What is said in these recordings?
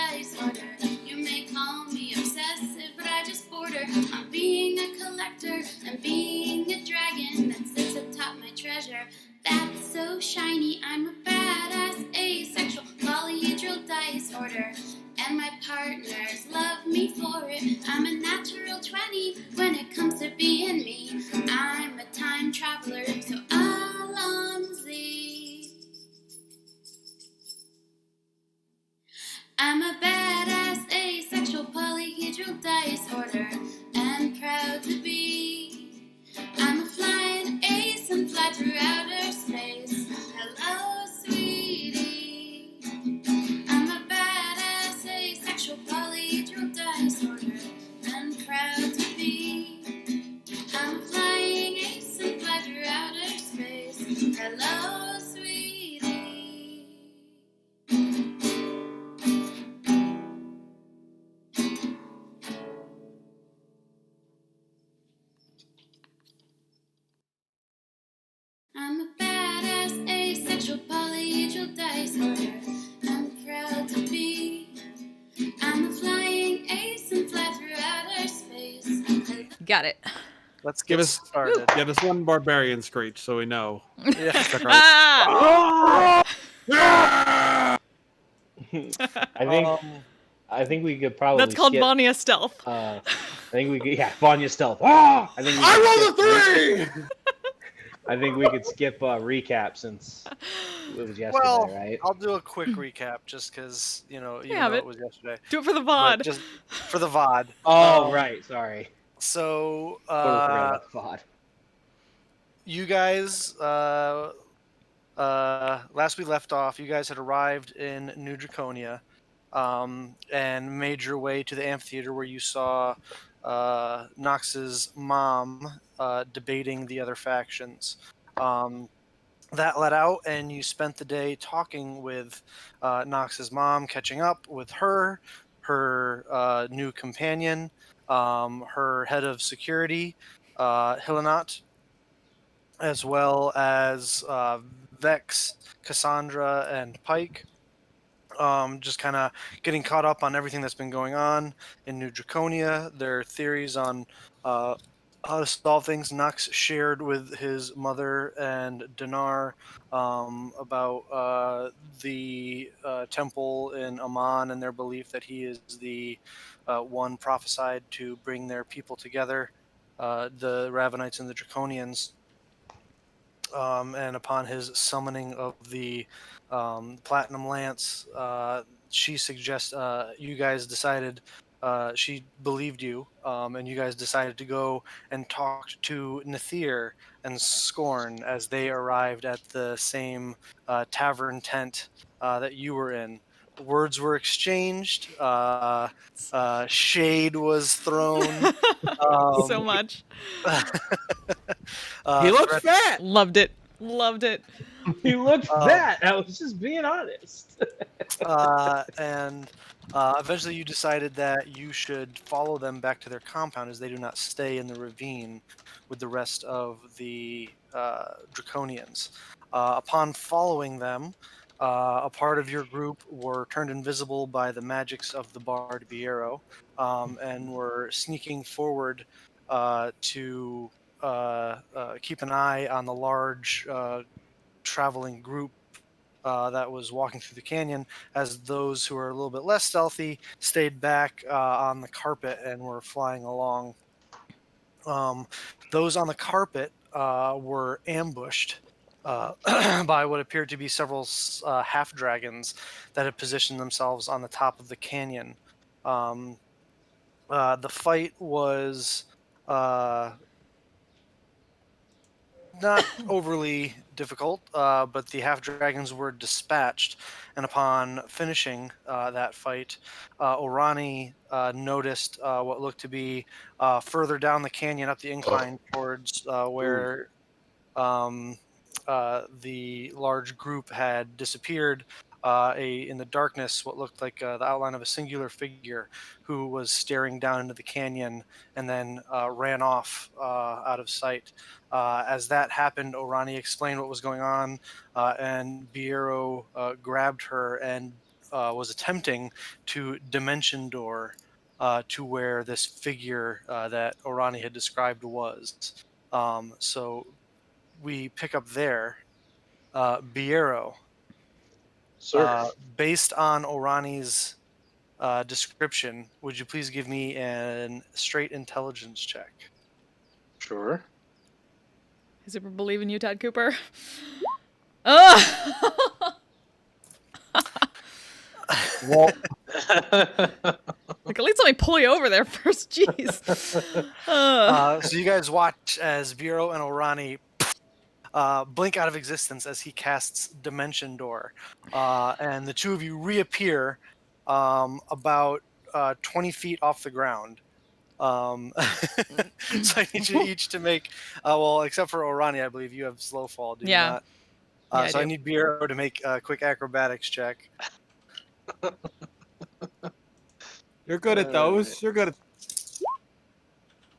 dice order. You may call me obsessive, but I just border on being a collector and being a dragon that sits atop my treasure. That's so shiny, I'm a badass asexual polyhedral dice order. And my partners love me for it. I'm a natural 20 when it comes to being me. I'm a time traveler, so Alonzi. I'm a badass asexual polyhedral dice order, and proud to be. I'm a flying ace and fly through outer space. Hello, sweetie. I'm a badass asexual polyhedral dice order, and proud to be. I'm a flying ace and fly through outer space. Hello, sweetie. I'm a badass asexual polyhedral dice order. I'm proud to be. I'm a flying ace and fly through outer space. Got it. Let's get started. Get us one barbarian screech so we know. Ah! I think we could probably. That's called skip, Vanya stealth. I think we could, Vanya stealth. I think we I rolled a 3. I think we could skip recap since it was yesterday, Well, right? I'll do a quick recap just because you know it. it was yesterday. Do it for the But VOD. just for the VOD. Oh, right. Sorry. So Totally forgot about the VOD. you guys, last we left off, you guys had arrived in New Draconia, and made your way to the amphitheater where you saw Nox's mom debating the other factions. That let out, and you spent the day talking with Nox's mom, catching up with her new companion, her head of security, Hilanot, as well as Vex, Cassandra, and Pike. Just kind of getting caught up on everything that's been going on in New Draconia, their theories on how to solve things. Nux shared with his mother and Dinar about the temple in Amman and their belief that he is the one prophesied to bring their people together, the Ravenites and the Draconians. And upon his summoning of the Platinum Lance, she suggests you guys decided, she believed you, and you guys decided to go and talk to Nathir and Scorn as they arrived at the same tavern tent that you were in. Words were exchanged, shade was thrown. So much. He looks fat. Loved it. Loved it. He looked fat. I was just being honest. And eventually you decided that you should follow them back to their compound as they do not stay in the ravine with the rest of the Draconians. Upon following them, a part of your group were turned invisible by the magics of the Bard Biero, and were sneaking forward to keep an eye on the large traveling group that was walking through the canyon, as those who were a little bit less stealthy stayed back on the carpet and were flying along. Those on the carpet were ambushed by what appeared to be several half dragons that had positioned themselves on the top of the canyon. The fight was not overly difficult, but the half dragons were dispatched, and upon finishing that fight, Orani noticed what looked to be further down the canyon up the incline towards where the large group had disappeared. In the darkness, what looked like the outline of a singular figure who was staring down into the canyon and then ran off out of sight. As that happened, Orani explained what was going on, and Biero grabbed her and was attempting to dimension door to where this figure that Orani had described was. So we pick up there. Biero, Sir. based on Orani's description, would you please give me an straight intelligence check? Sure. I super believe in you, Todd Cooper. Ugh! Well, Like, at least let me pull you over there first. Jeez. So you guys watch as Bureau and Orani blink out of existence as he casts Dimension Door, and the two of you reappear about 20 feet off the ground. So I need you each to make, well, except for Orani, I believe you have slow fall, do you Yeah. not? Yeah, I So I do. need Bureau to make a quick acrobatics check. you're good at those. You're good at.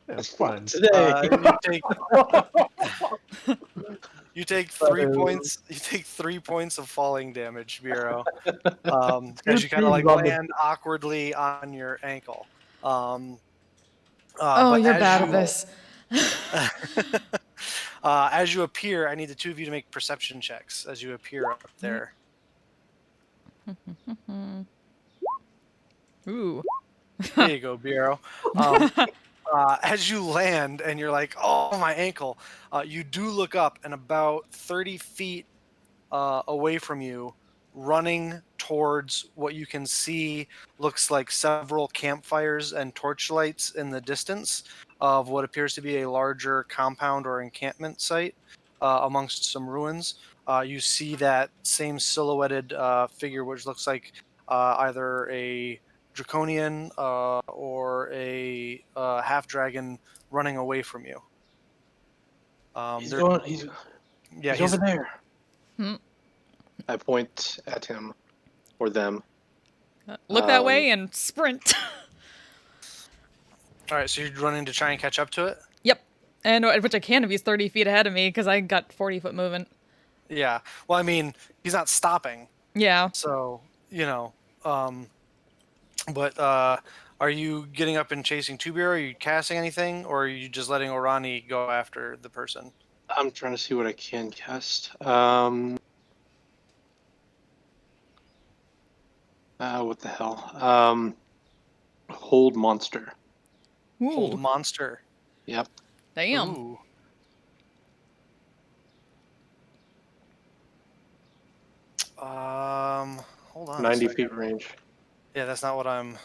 That's fun. Uh, you take you take 3 points. You take 3 points of falling damage, Bureau, as you kind of like land awkwardly on your ankle. Oh, But you're bad at this. as you appear, I need the two of you to make perception checks as you appear up there. Ooh. There you go, Bureau. As you land and you're like, oh, my ankle, you do look up, and about 30 feet away from you, running towards what you can see looks like several campfires and torchlights in the distance of what appears to be a larger compound or encampment site amongst some ruins. You see that same silhouetted figure, which looks like either a draconian or a half dragon running away from you. He's they're- going. He's, yeah, he's over there. Hmm. I point at him or them. Look that way and sprint. All right, so you're running to try and catch up to it. Yep. And which I can if he's 30 feet ahead of me because I got 40-foot movement. Yeah. Well, I mean, he's not stopping, Yeah. so But are you getting up and chasing Tubier? Are you casting anything, or are you just letting Orani go after the person? I'm trying to see what I can cast. What the hell? Hold monster. Ooh. Hold monster. Yep. Damn. Ooh. Hold on. 90 a second. feet range. Yeah, that's not what I'm.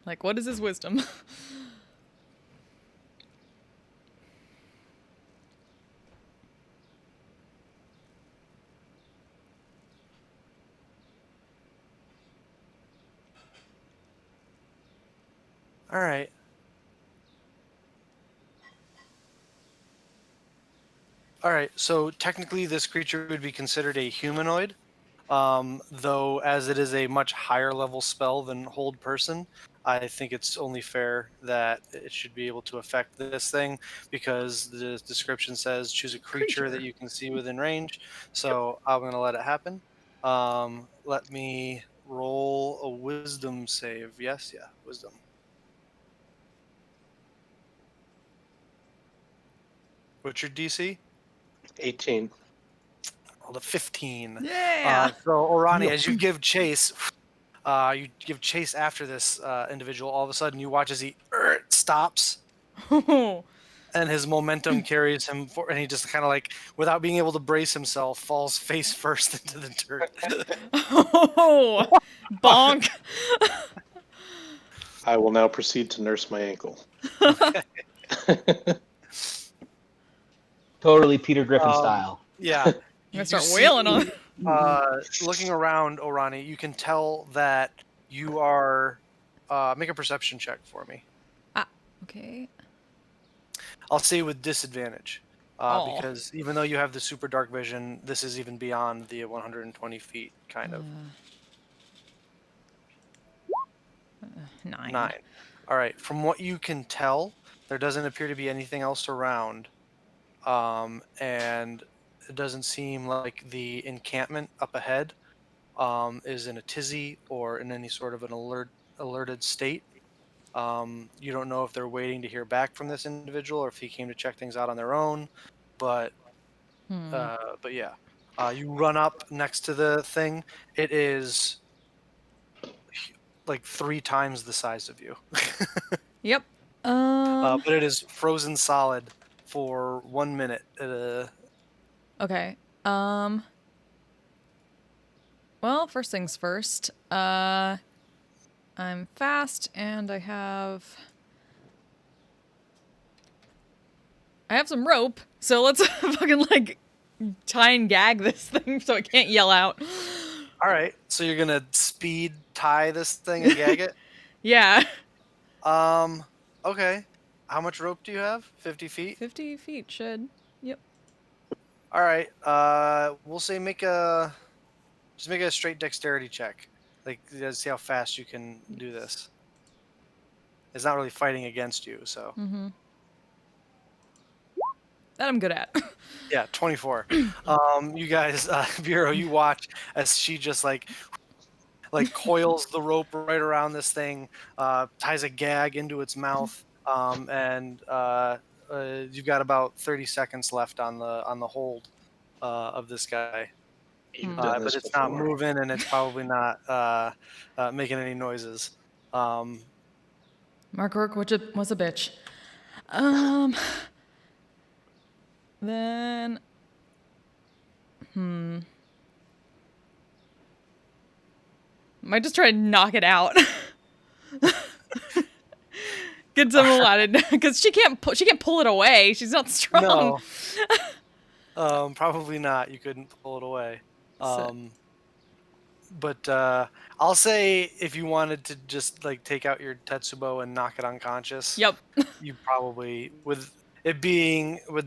Like, what is his wisdom? All right. All right. So technically, this creature would be considered a humanoid. Though as it is a much higher level spell than hold person, I think it's only fair that it should be able to affect this thing because the description says choose a creature that you can see within range. So I'm going to let it happen. Let me roll a wisdom save. Yes, yeah, wisdom. What's your DC? 18. Rolled a 15. Yeah. So Orani, as you give chase, after this individual. All of a sudden, you watch as he stops, and his momentum carries him for, and he just kind of like, without being able to brace himself, falls face first into the dirt. Oh, bonk. I will now proceed to nurse my ankle. Totally Peter Griffin style. Yeah. I'm gonna start wailing on. Looking around, Orani, you can tell that you are. Make a perception check for me. Okay. I'll say with disadvantage. Oh. Because even though you have the super dark vision, this is even beyond the 120 feet, kind of. 9. 9. All right. From what you can tell, there doesn't appear to be anything else around. And it doesn't seem like the encampment up ahead is in a tizzy or in any sort of an alerted state. You don't know if they're waiting to hear back from this individual or if he came to check things out on their own, but yeah, you run up next to the thing. It is like 3 times the size of you, Yep. but it is frozen solid for 1 minute. Okay. Well, first things first. I'm fast and I have some rope. So let's fucking like tie and gag this thing so it can't yell out. All right, so you're gonna speed tie this thing and gag it. Yeah. Okay. How much rope do you have? 50 feet. 50 feet should. Yep. All right. We'll say make a straight dexterity check. Like, see how fast you can do this. It's not really fighting against you, so That I'm good at. yeah, 24. You guys, Bureau, you watch as she just like coils the rope right around this thing, ties a gag into its mouth, and you've got about 30 seconds left on the hold of this guy. You've done But this it's before. not moving and it's probably not making any noises. Mark Rourke was a bitch. Then might just try to knock it out. Get some added because she can't pull it away. She's not strong. No. Probably not. You couldn't pull it away. But I'll say if you wanted to just like take out your Tetsubo and knock it unconscious, Yep. you probably with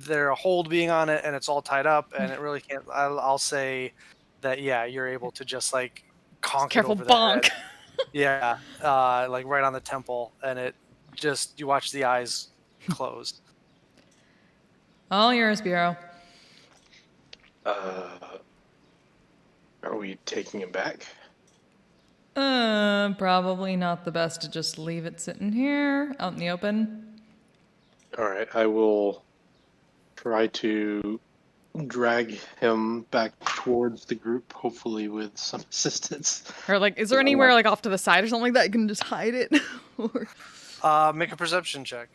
their hold being on it and it's all tied up and it really can't. I'll say that yeah, you're able to just like conk Careful, it over the bonk. head. Yeah, like right on the temple, and it just you watch the eyes close. All yours, Bureau. Are we taking him back? Probably not the best to just leave it sitting here out in the open. All right, I will try to drag him back towards the group, hopefully with some assistance. Or like, is there anywhere like off to the side or something like that you can just hide it? Or... Make a perception check.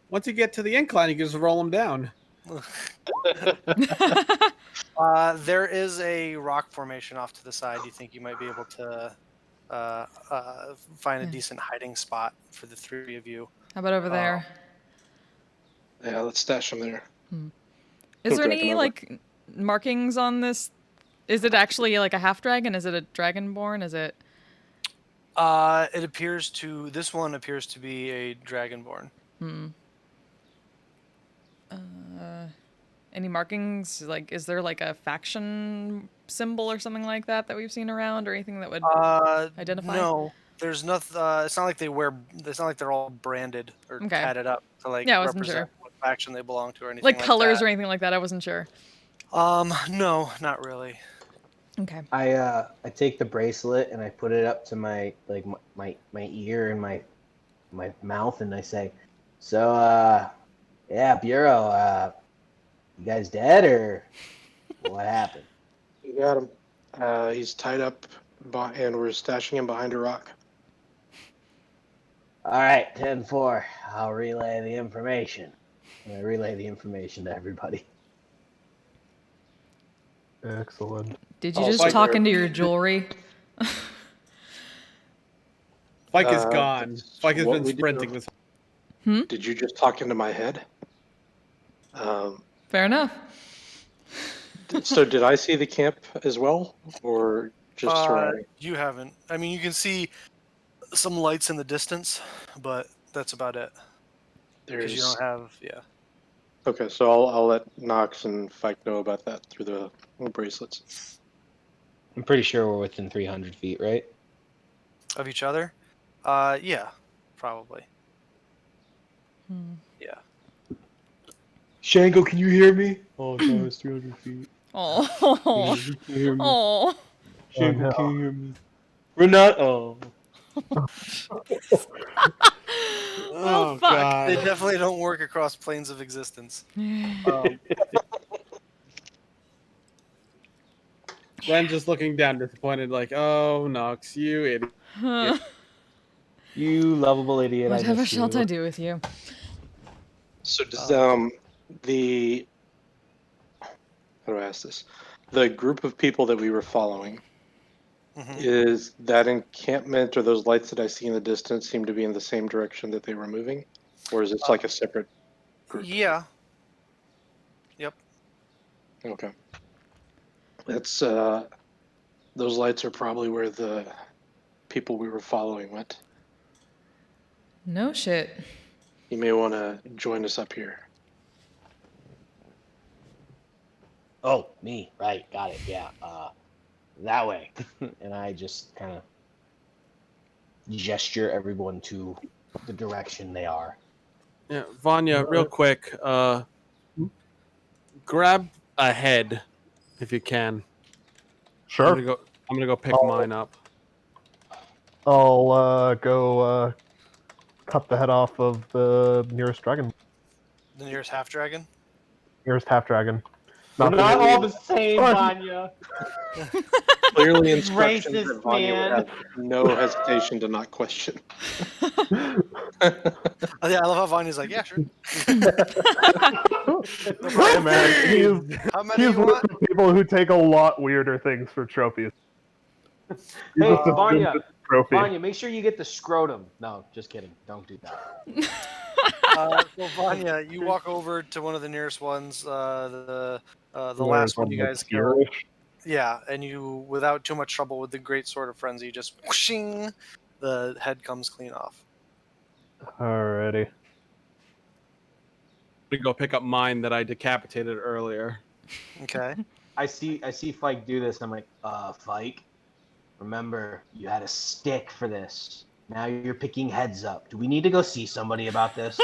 Once you get to the incline, you can just roll him down. There is a rock formation off to the side. You think you might be able to find a decent hiding spot for the 3 of you? How about over there? Yeah, let's stash him there. Is there drag him any over. like markings on this? Is it actually like a half dragon? Is it a dragonborn? Is it? It appears to. This one appears to be a dragonborn. Any markings? Like, is there like a faction symbol or something like that we've seen around, or anything that would identify? No, there's nothing. It's not like they wear. It's not like they're all branded or Okay. tatted up to like Yeah, I wasn't represent sure. what faction they belong to or anything Like colors that. or anything like that? I wasn't sure. No, not really. Okay. I take the bracelet and I put it up to my ear and my mouth and I say, so yeah, Bureau, you guys dead or what happened? You got him. He's tied up, and we're stashing him behind a rock. All right, 10-4. I'll relay the information. And I relay the information to everybody. Excellent. Did you Oh, just Spike, talk where- into your jewelry? Spike is gone. Spike has what been we do- sprinting this. Did you just talk into my head? Fair enough. So did I see the camp as well, or just surrounding? You haven't. I mean, you can see some lights in the distance, but that's about it. Because you don't have. Yeah. Okay, so I'll let Nox and Fike know about that through the bracelets. I'm pretty sure we're within 300 feet, right? Of each other? Yeah, probably. Yeah. Shango, can you hear me? Oh, no, it's 300 feet. Oh. Oh. Sugar no. can hear me. Renat. Oh. Well, Oh fuck. god. They definitely don't work across planes of existence. Glenn just looking down, disappointed, like, "Oh, Nox, you idiot." You lovable idiot. I Whatever miss shall you. I do with you? So does the how do I ask this? The group of people that we were following, Mhm. is that encampment or those lights that I see in the distance seem to be in the same direction that they were moving, or is it like a separate group? Yeah. Yep. Okay. That's those lights are probably where the people we were following went. No shit. You may want to join us up here. Oh, me. Right. Got it. Yeah. That way. And I just kind of gesture everyone to the direction they are. Yeah, Vanya, real quick, grab a head if you can. Sure. I'm gonna go pick mine up. I'll go cut the head off of the nearest dragon, The nearest half dragon. nearest half dragon. We're Not not the all the same, Oh, Vanya. Clearly, He's instructions racist, that Vanya would man. have no hesitation to not question. Oh, yeah, I love how Vanya's like, yeah, sure. hey man, How many he's you one of want? the people who take a lot weirder things for trophies. He Hey, just assumes Vanya. it's a trophy. Vanya, make sure you get the scrotum. No, just kidding. Don't do that. So Vanya, you walk over to one of the nearest ones, the There's last one you the guys killed. spearish. Yeah, and you, without too much trouble with the great sword of frenzy, just whooshing, the head comes clean off. Alrighty. I'm gonna go pick up mine that I decapitated earlier. Okay. I see Fike do this. I'm like, Fike, remember you had a stick for this. Now you're picking heads up. Do we need to go see somebody about this?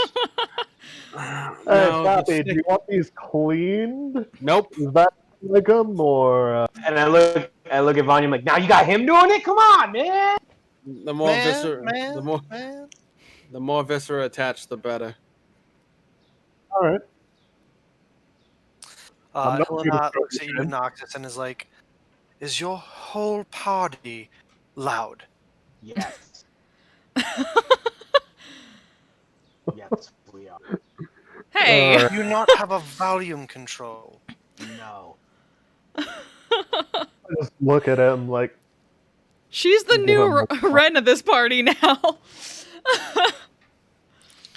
Hey, No, the Fappy, do stick. you want these cleaned? Nope. Is that like them or? And I look at Vanya. I'm like, now you got him doing it? Come on, man. The more viscera, Man. the more viscera attached, the better. All right. I'm not here to Helena throw looks you at you, shit. Noxus, and is like, "Is your whole party loud?" Yes. Yes, we are. Hey. Alright. Do you not have a volume control? No. I just look at him like, She's the Give new him a- Ren of this party now.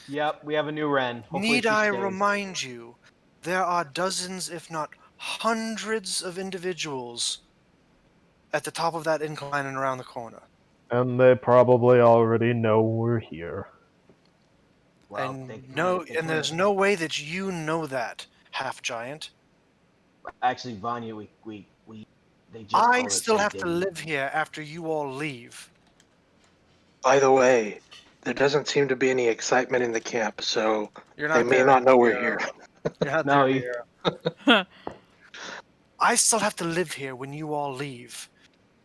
Yep, we have a new Ren. Hopefully Need she I stays. remind you, there are dozens, if not hundreds, of individuals at the top of that incline and around the corner. and they probably already know we're here. Well, And they can- no, they and there's can- no way that you know that, half giant. Actually, Vanya, they just I told us still they have to didn't. live here after you all leave. By the way, there doesn't seem to be any excitement in the camp, so You're they not may there not know we're anymore. here. You're not No, there anymore. I still have to live here when you all leave.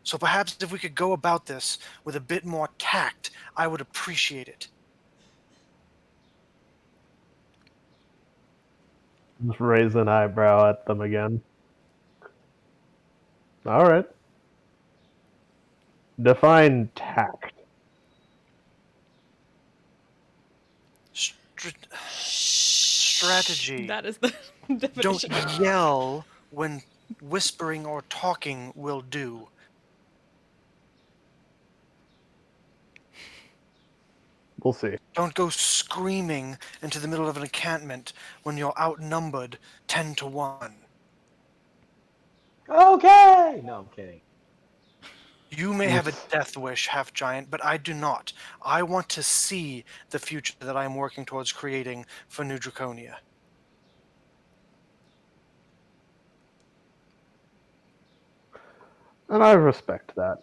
So perhaps if we could go about this with a bit more tact, I would appreciate it. Just raise an eyebrow at them again. Alright. Define tact. Strategy. That is the Don't definition. yell when whispering or talking will do. We'll see. Don't go screaming into the middle of an encampment when you're outnumbered 10 to 1. Okay. No, I'm kidding. You may have a death wish, half giant, but I do not. I want to see the future that I am working towards creating for New Draconia. And I respect that.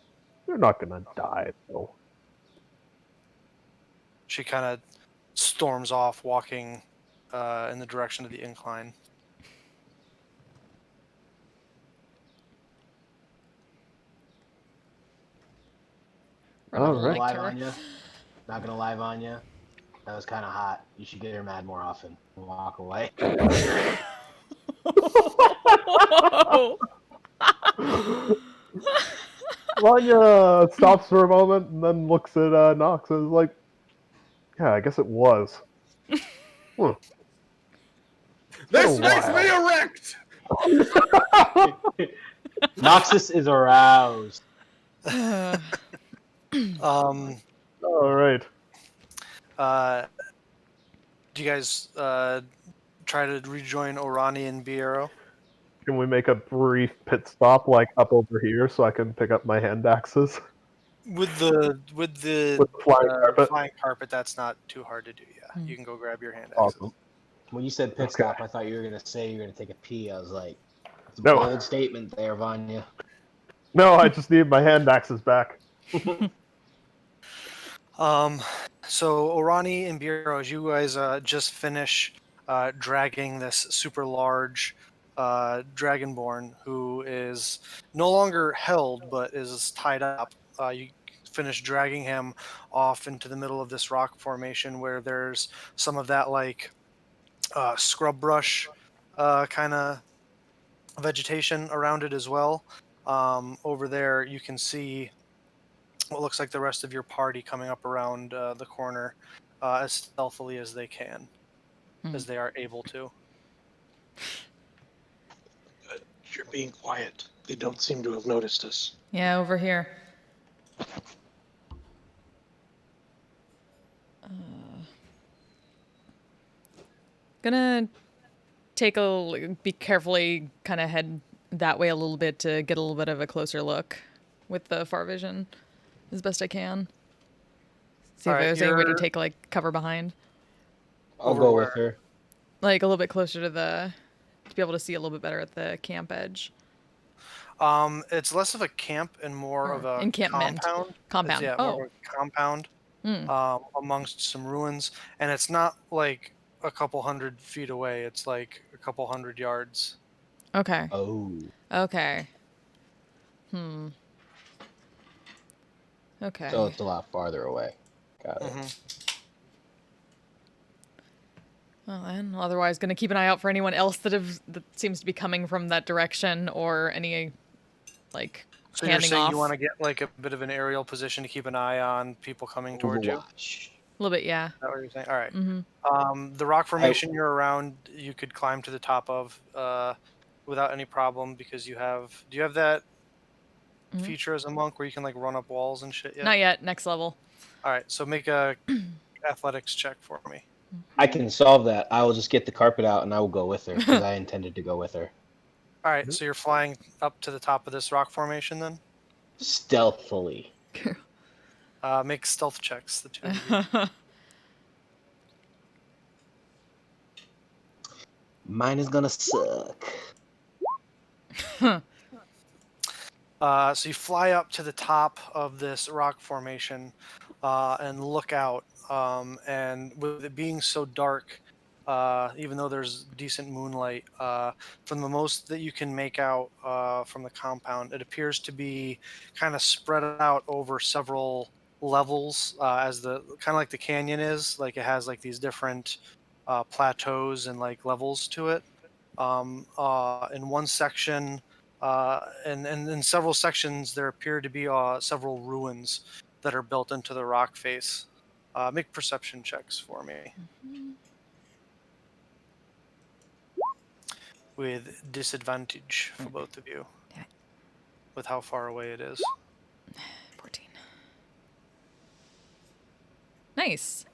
You're not gonna die, though. She kind of storms off, walking in the direction of the incline. Run up All and right. like Lie, to her. Vanya. Not gonna lie, Vanya. That was kind of hot. You should get her mad more often. Walk away. Whoa. Vanya stops for a moment and then looks at Nox and is like, "Yeah, I guess it was. Hmm. This a makes me while." erect. Noxus is aroused. Um, All right. do you guys try to rejoin Orani and Biero? Can we make a brief pit stop, like up over here, so I can pick up my hand axes With the with the flying carpet? flying carpet, that's not too hard to do. Yeah, Hmm. you can go grab your hand axes. Awesome. When you said pit Okay. stop, I thought you were gonna say you're gonna take a pee. I was like, it's a No. bold statement there, Vanya. No, I just need my hand axes back. So Orani and Biero, as you guys just finish dragging this super large dragonborn who is no longer held but is tied up. You finish dragging him off into the middle of this rock formation where there's some of that like scrub brush kind of vegetation around it as well. Over there, you can see what looks like the rest of your party coming up around the corner as stealthily as they can, as they are able to. You're being quiet. They don't seem to have noticed us. Yeah, over here. Gonna be carefully kind of head that way a little bit to get a little bit of a closer look with the far vision as best I can. See if Alright, there's any way to you're- take like cover behind, I'll Over go where? with her. like a little bit closer to to be able to see a little bit better at the camp edge. It's less of a camp and more of a Encampment. compound. Compound. Yeah, more of a compound amongst some ruins, and it's not like a couple 100 feet away. It's like a couple 100 yards. Okay. Oh. Okay. Okay. So it's a lot farther away. Got it. hmm Well, then, otherwise, gonna keep an eye out for anyone else that seems to be coming from that direction, or any like So you're handing saying off you want to get like a bit of an aerial position to keep an eye on people coming towards you? Is Overwatch. a little bit, yeah. that what you're saying? All right. Mm-hmm. The rock formation you're around, you could climb to the top of without any problem because you have. Do you have that feature as a monk where you can like run up walls and shit yet? Not yet. Next level. All right, so make a athletics check for me. I can solve that. I will just get the carpet out and I will go with her because I intended to go with her. All right, so you're flying up to the top of this rock formation then. Stealthily. Make stealth checks. The two of you. Mine is gonna suck. So you fly up to the top of this rock formation and look out. And with it being so dark, even though there's decent moonlight, from the most that you can make out from the compound, it appears to be kind of spread out over several levels, as the kind of like the canyon is. Like it has like these different plateaus and like levels to it. In one section. And in several sections, there appear to be several ruins that are built into the rock face. Make perception checks for me. With disadvantage for both of you. Damn it. With how far away it is. 14. Nice.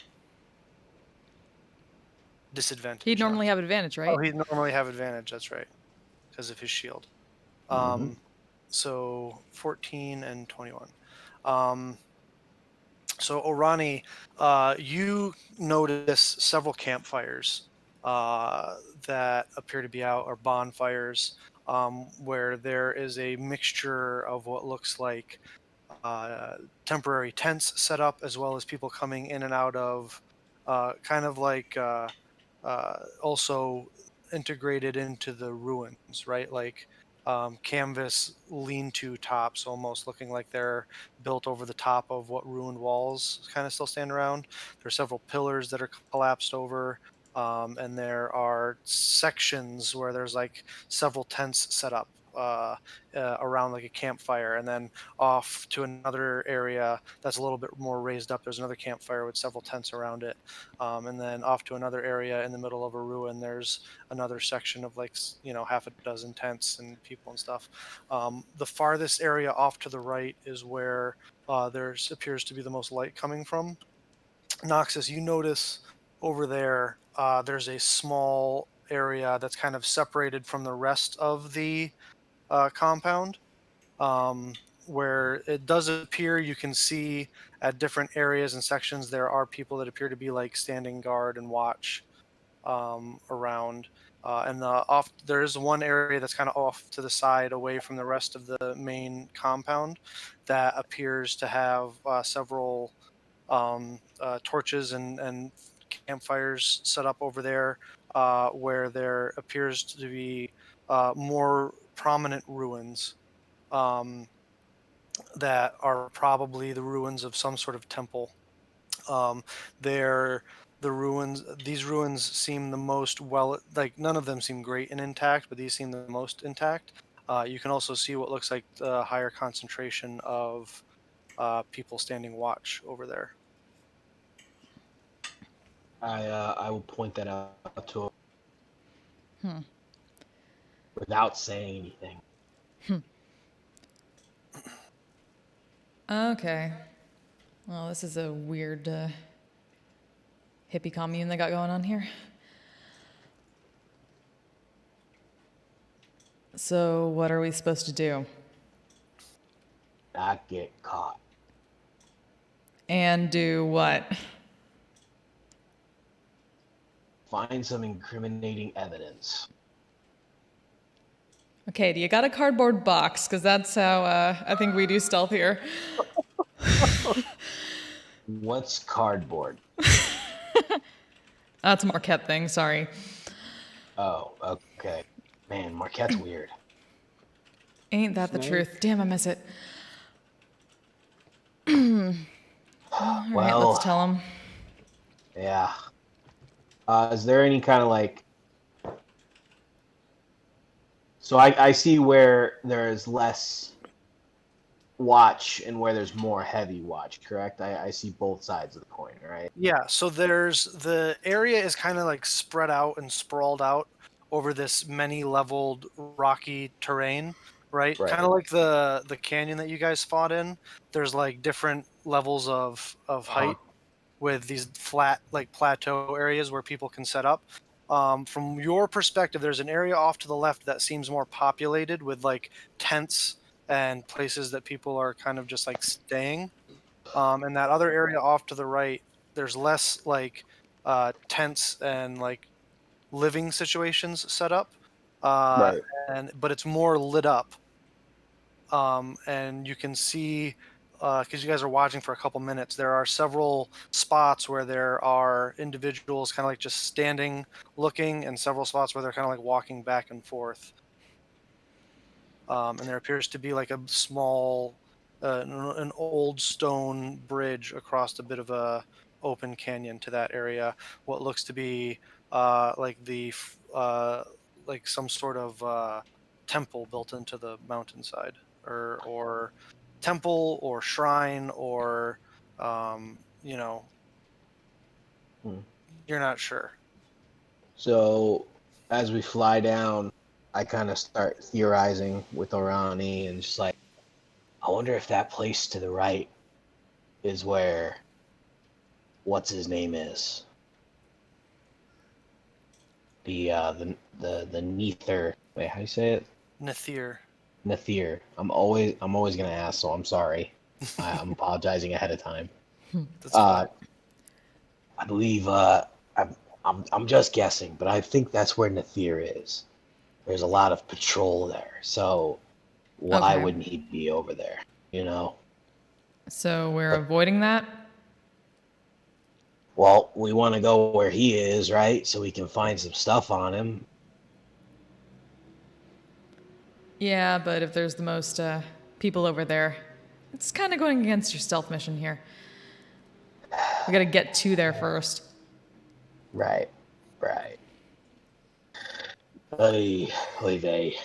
Disadvantage. He'd normally have advantage, right? Oh, he'd normally have advantage, that's right. Because of his shield. So 14 and 21. So Orani, you notice several campfires that appear to be out, or bonfires, where there is a mixture of what looks like temporary tents set up, as well as people coming in and out of kind of like also integrated into the ruins, right? Like canvas lean-to tops, almost looking like they're built over the top of what ruined walls kind of still stand around. There's several pillars that are collapsed over, and there are sections where there's like several tents set up around like a campfire, and then off to another area that's a little bit more raised up. There's another campfire with several tents around it, and then off to another area in the middle of a ruin. There's another section of like half a dozen tents and people and stuff. The farthest area off to the right is where there appears to be the most light coming from. Noxus, you notice over there, there's a small area that's kind of separated from the rest of the compound, um, where it does appear you can see at different areas and sections there are people that appear to be like standing guard and watch around. And there is one area that's kind of off to the side, away from the rest of the main compound, that appears to have several torches and campfires set up over there, where there appears to be more prominent ruins um, that are probably the ruins of some sort of temple. Um, they're the ruins. These ruins seem the most well. Like none of them seem great and intact, but these seem the most intact. You can also see what looks like the higher concentration of people standing watch over there. I will point that out to him Hmm. without saying anything. Okay. Well, this is a weird hippie commune they got going on here. So, what are we supposed to do? Not get caught. And do what? Find some incriminating evidence. Okay, do you got a cardboard box? Because that's how I think we do stealth here. What's cardboard? That's a Marquette thing, sorry. Oh, okay. Man, Marquette's weird. Ain't that the Snake? truth? Damn, I miss it. All right, Well, let's tell him. yeah. Is there any kind of like... So I see where there's less watch and where there's more heavy watch, correct? I see both sides of the coin, right? Yeah, so the area is kind of like spread out and sprawled out over this many leveled rocky terrain, right? Right. Kind of like the canyon that you guys fought in. There's like different levels of height with these flat like plateau areas where people can set up. From your perspective, there's an area off to the left that seems more populated with like tents and places that people are kind of just like staying. And that other area off to the right, there's less like tents and like living situations set up, uh, Right. but it's more lit up. And you can see, because you guys are watching for a couple minutes, there are several spots where there are individuals kind of like just standing looking, and several spots where they're kind of like walking back and forth. And there appears to be like a small, an old stone bridge across a bit of a open canyon to that area. What looks to be like some sort of temple built into the mountainside, or temple or shrine, or you know, Hmm. you're not sure. So as we fly down, I kind of start theorizing with Orani and just like, I wonder if that place to the right is where what's his name is. The Nether. Wait, how do you say it? Nathir. Nathir. I'm always gonna ask, so I'm sorry. I'm apologizing ahead of time. That's Uh, fine. I believe I'm just guessing, but I think that's where Nathir is. There's a lot of patrol there, so why Okay. wouldn't he be over there? You know. So we're But, avoiding that? well, we want to go where he is, right? So we can find some stuff on him. Yeah, but if there's the most people over there, it's kind of going against your stealth mission here. We gotta get to there first. Right. Oy vey.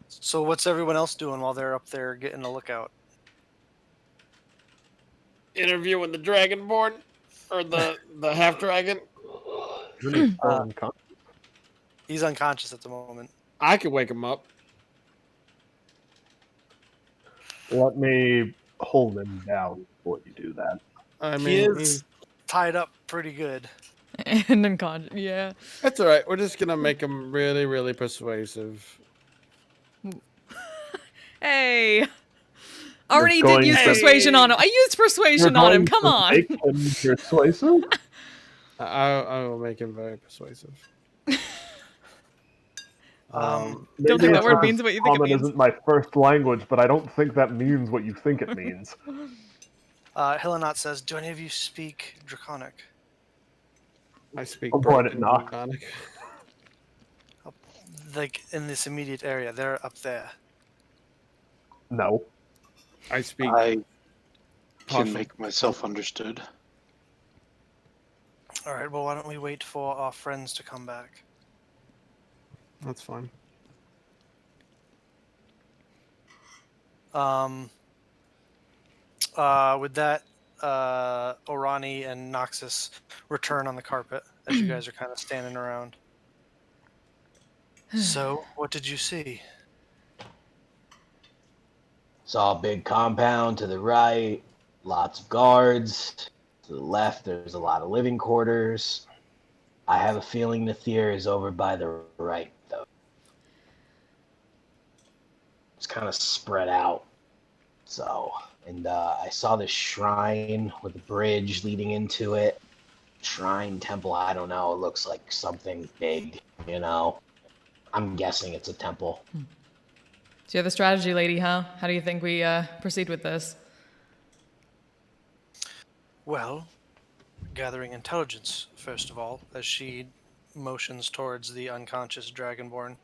So what's everyone else doing while they're up there getting a lookout? Interviewing the Dragonborn or the half dragon. Really still unconscious. He's unconscious at the moment. I could wake him up. Let me hold him down before you do that. I He mean, is tied up pretty good. And unconscious. Yeah. that's all right. We're just gonna make him really, really persuasive. Hey. Already did going use to- persuasion on him. I used persuasion on him. Come on. Make him persuasive? I will make him very persuasive. Don't Maybe think that it's word because means what you think it common means. isn't my first language, but I don't think that means what you think it means. Helenot says, "Do any of you speak Draconic?" I speak I'll point broken at Nox. Draconic. Like in this immediate area, they're up there. No. I speak. I can partial. make myself understood. All right. Well, why don't we wait for our friends to come back? That's fine. With that, Orani and Noxus return on the carpet as you guys are kind of standing around. So, what did you see? Saw a big compound to the right, lots of guards. To the left, there's a lot of living quarters. I have a feeling the Thir is over by the right, though. It's kind of spread out. So, and I saw this shrine with a bridge leading into it. Shrine, temple, I don't know. It looks like something big, you know. I'm guessing it's a temple. So you're the strategy lady, huh? How do you think we proceed with this? Well, gathering intelligence, first of all, as she motions towards the unconscious Dragonborn.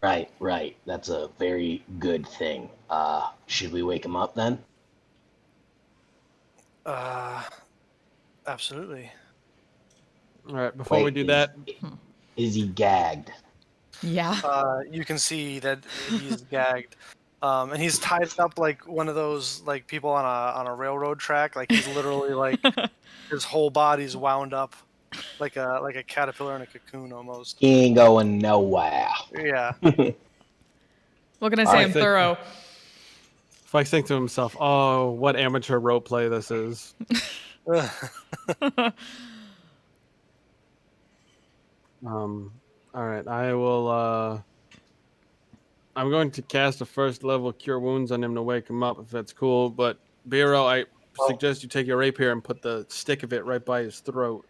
Right. That's a very good thing. Should we wake him up then? Absolutely. All right. Before we do that, Is he gagged? Yeah. You can see that he's gagged. And he's tied up like one of those like people on a railroad track. Like he's literally like his whole body's wound up like a caterpillar in a cocoon almost. He ain't going nowhere. Yeah. What can I say? I'm thorough. if I think to himself, "Oh, what amateur rope play this is." All right. I will. I'm going to cast a first level Cure Wounds on him to wake him up, if that's cool. But Biro, I suggest you take your rapier and put the stick of it right by his throat.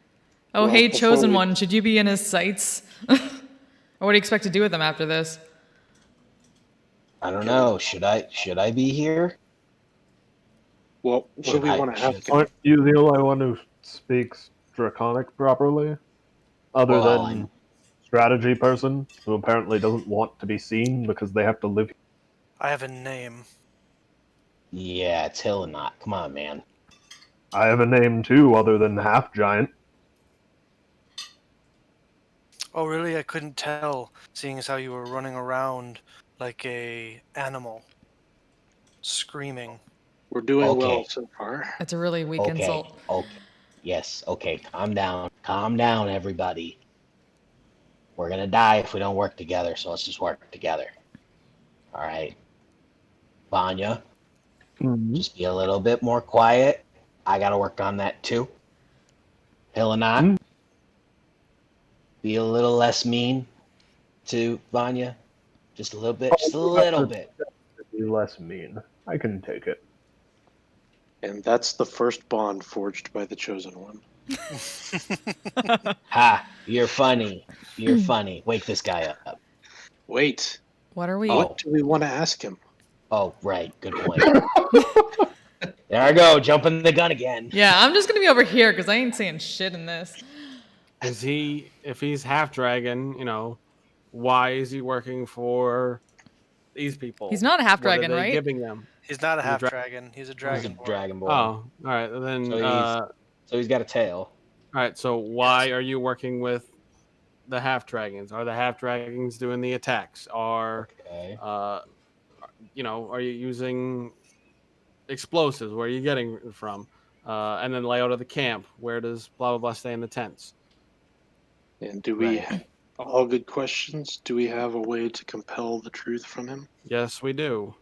Oh, Well, hey, before chosen we- one. Should you be in his sights? Or what do you expect to do with him after this? I don't know. Should I be here? Well, what do we want to ask him? Aren't you the only one who speaks Draconic properly? Other Well, than strategy person, who apparently doesn't want to be seen because they have to live. I have a name. Yeah, it's Hillenot. Come on, man. I have a name too, other than Half Giant. Oh, really? I couldn't tell, seeing as how you were running around like a animal, screaming. We're doing Okay. well so far. That's a really weak insult. Okay. Yes. Okay. Calm down. Calm down, everybody. We're gonna die if we don't work together. So let's just work together. All right. Vanya, just be a little bit more quiet. I gotta work on that too. Hillenot, be a little less mean to Vanya. Just a little bit. Just a little bit. Be less mean. I can take it. And that's the first bond forged by the Chosen One. Ha! You're funny. You're funny. Wake this guy up. Wait, What are we? Oh. what do we want to ask him? Oh, right. Good point. There I go. Jumping the gun again. Yeah, I'm just gonna be over here because I ain't saying shit in this. If he's half dragon, why is he working for these people? He's not a half What are dragon, they right? giving them? He's not a He's a half dra- dragon. He's a He's a dragonborn. dragonborn. Oh, all right. Then, So he's got a tail. all right. So why are you working with the half dragons? Are the half dragons doing the attacks? Okay. Are you using explosives? Where are you getting it from? And then layout of the camp. Where does blah blah blah stay in the tents? And do we? Right. All good questions. Do we have a way to compel the truth from him? Yes, we do.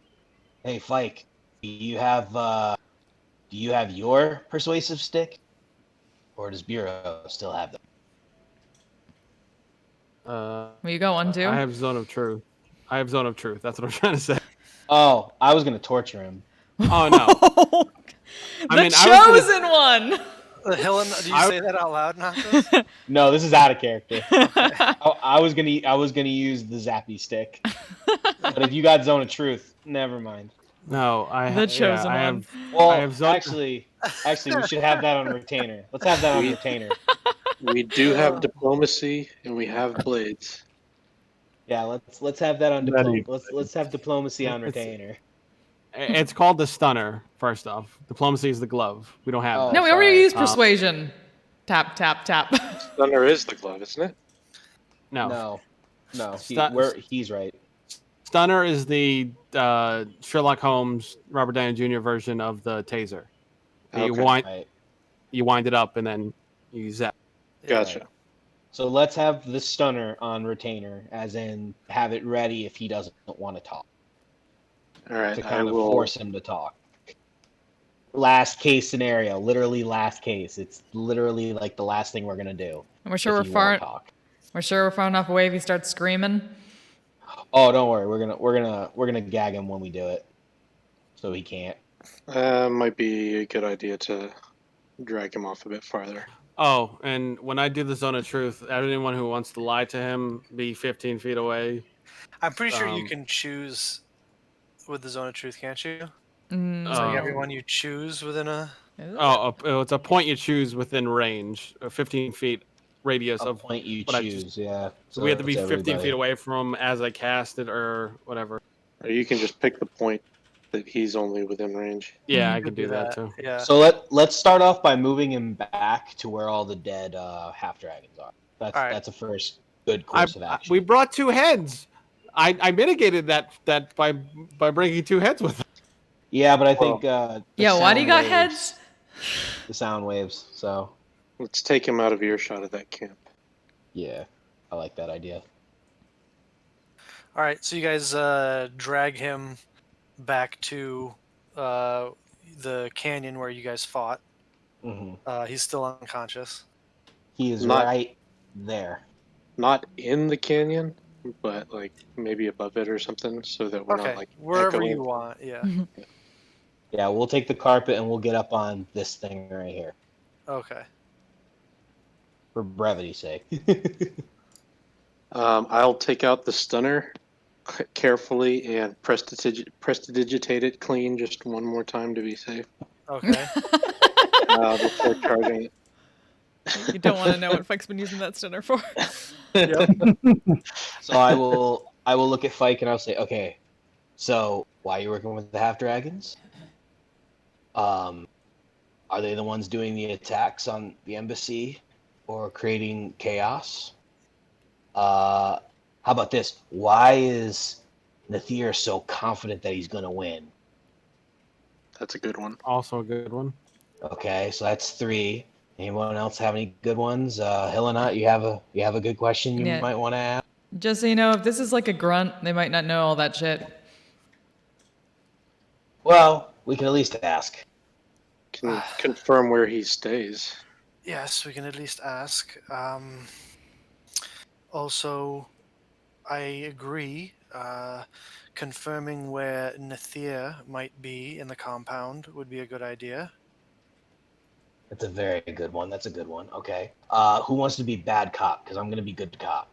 Hey, Fike, do you have your persuasive stick, or does Bureau still have them? Where you going to? I have zone of truth. That's what I'm trying to say. Oh, I was gonna torture him. Oh no. The I was chosen one. Helen, do you say that out loud, Noctis? No, this is out of character. I was gonna use the zappy stick, but if you got zone of truth, never mind. No, The chosen I one. have. Well, I have zone. actually, we should have that on retainer. Let's have that on retainer. We do have diplomacy, and we have blades. Yeah, let's have that on Ready. let's have diplomacy on It's- retainer. It's called the stunner. First off, diplomacy is the glove. We don't have Oh. that. No, we already sorry. used persuasion. Tap, tap, tap. Thunder is the glove, isn't it? No. No, Stu- he's right. Stunner is the Sherlock Holmes, Robert Downey Jr. version of the taser. You Okay. Right. wind it up and then you zap. Gotcha. Right. So let's have the stunner on retainer, as in have it ready if he doesn't want to talk, All right. to I kind of will. force him to talk. Last case scenario, literally last case. It's literally like the last thing we're gonna do. And we're sure if we're he won't far. talk. We're sure we're far enough away if he starts screaming. Oh, don't worry. We're gonna gag him when we do it, so he can't. Might be a good idea to drag him off a bit farther. Oh, and when I do the zone of truth, anyone who wants to lie to him be 15 feet away. I'm pretty sure you Um, can choose with the zone of truth, can't you? Mm, It's like Oh. everyone you choose within a. is it? It's a point you choose within range, 15 feet radius A of. point you what I choose, yeah. So we have to be it's 15 everybody. feet away from him as I cast it or whatever. Or you can just pick the point that he's only within range. Yeah, I Mhm. could do that too. Yeah. So let's start off by moving him back to where all the dead half dragons are. All right. That's a first good course of action. We brought two heads. I mitigated that by bringing two heads with us. Yeah, but I think Yeah, why do you got sound heads? waves- The sound waves. So Let's take him out of earshot of that camp. yeah, I like that idea. All right, so you guys drag him back to the canyon where you guys fought. Hmm He's still unconscious. He is Not- right there. Not in the canyon, but like maybe above it or something, so that we're Okay, not like wherever echoing. you want. Yeah. Yeah, we'll take the carpet and we'll get up on this thing right here Okay. for brevity's sake. I'll take out the stunner carefully and prestidigitate it clean just one more time to be safe Okay. before charging it. You don't want to know what Fike's been using that stunner for. So I will look at Fike and I'll say, okay, so why are you working with the half dragons? Are they the ones doing the attacks on the embassy or creating chaos? How about this? Why is Nathir so confident that he's gonna win? That's a good one. Also a good one. Okay, so that's 3. Anyone else have any good ones? Helena, you have a good question you Yeah. might want to ask? Just so you know, if this is like a grunt, they might not know all that shit. Well, we can at least ask. Can confirm where he stays. Yes, we can at least ask. Also, I agree. Confirming where Nathir might be in the compound would be a good idea. That's a very good one. That's a good one. Okay. Who wants to be bad cop? Because I'm gonna be good cop.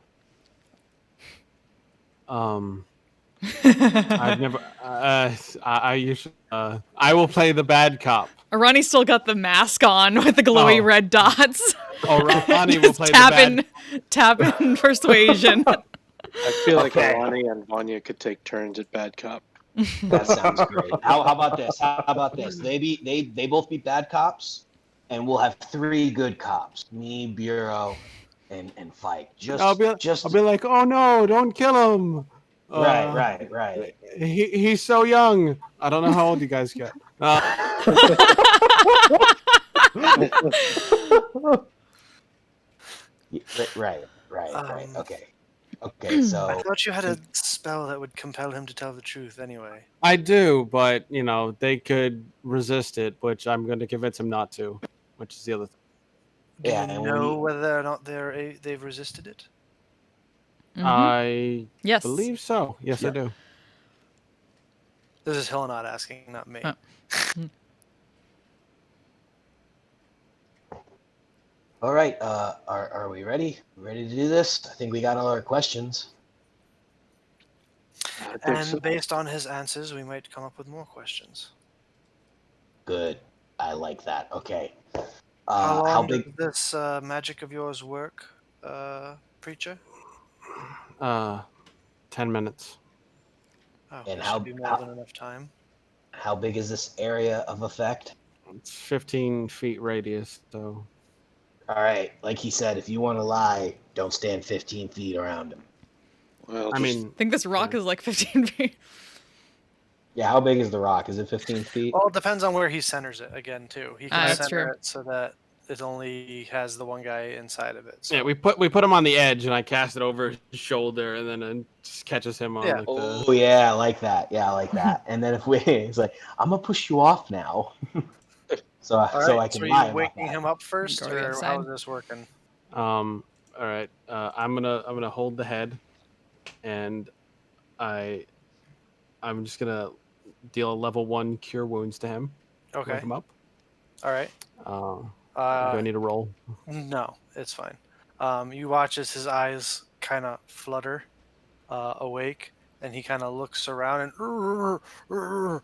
I've never. I usually. I will play the bad cop. Ronnie's still got the mask on with the glowy Oh. red dots. Oh, Ronnie will Just play the bad. tapping persuasion. I feel like Okay. Arani and Vanya could take turns at bad cop. That sounds great. How about this? How about this? They both be bad cops, and we'll have 3 good cops. Me, Bureau, and Fight. I'll be like, oh no, don't kill him. Right. He's so young. I don't know how old you guys get. Right. Um, Okay. I So thought you had a spell that would compel him to tell the truth anyway. I do, but they could resist it, which I'm going to convince him not to, which is the other thing. Do Yeah, you and know whether or not they've resisted it? I Yes. believe so. Yes, I Yep. do. This is Hill not asking, not me. Oh. all right. Are we ready? Ready to do this? I think we got all our questions. I think And so. based on his answers, we might come up with more questions. Good. I like that. Okay. How How long does big? this magic of yours work, preacher? 10 minutes. Oh, And that should be more than enough time. how big is this area of effect? It's 15 feet radius, so All right. Like he said, if you want to lie, don't stand 15 feet around him. Well, I just mean, I think this rock is like 15 feet. Yeah. How big is the rock? Is it 15 feet? Well, it depends on where he centers it again too. He can That's center true. it so that it only has the one guy inside of it. So. yeah, we put him on the edge, and I cast it over his shoulder, and then it just catches him on Yeah. like the. Oh yeah, I like that. Yeah, I like that. And then if we, it's like, I'm gonna push you off now, so All right. I So can are lie you about waking that. him up first, Go to the or inside. how is this working? All right. I'm gonna hold the head, and I'm just gonna deal a level 1 cure wounds to him. Okay. Wake him up. All right. Do I need to roll? No, it's fine. You watch as his eyes kind of flutter, awake, and he kind of looks around and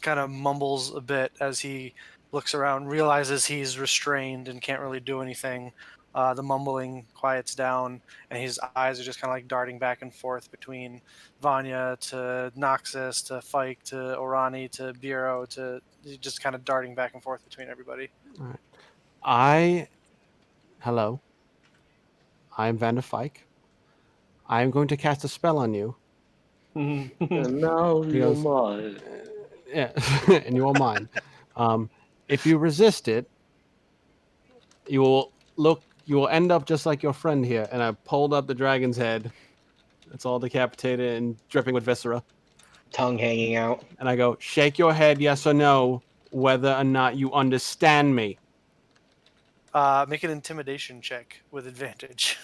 kind of mumbles a bit as he looks around, realizes he's restrained and can't really do anything. The mumbling quiets down, and his eyes are just kind of like darting back and forth between Vanya to Noxus to Fike to Orani to Bureau to just kind of darting back and forth between everybody. All right. Hello. I'm Vander Fike. I am going to cast a spell on you. and now He you're goes, mine. yeah, and you are mine. If you resist it, you will end up just like your friend here. And I pulled up the dragon's head. It's all decapitated and dripping with viscera. Tongue hanging out. And I go, shake your head, yes or no, whether or not you understand me. Make an intimidation check with advantage.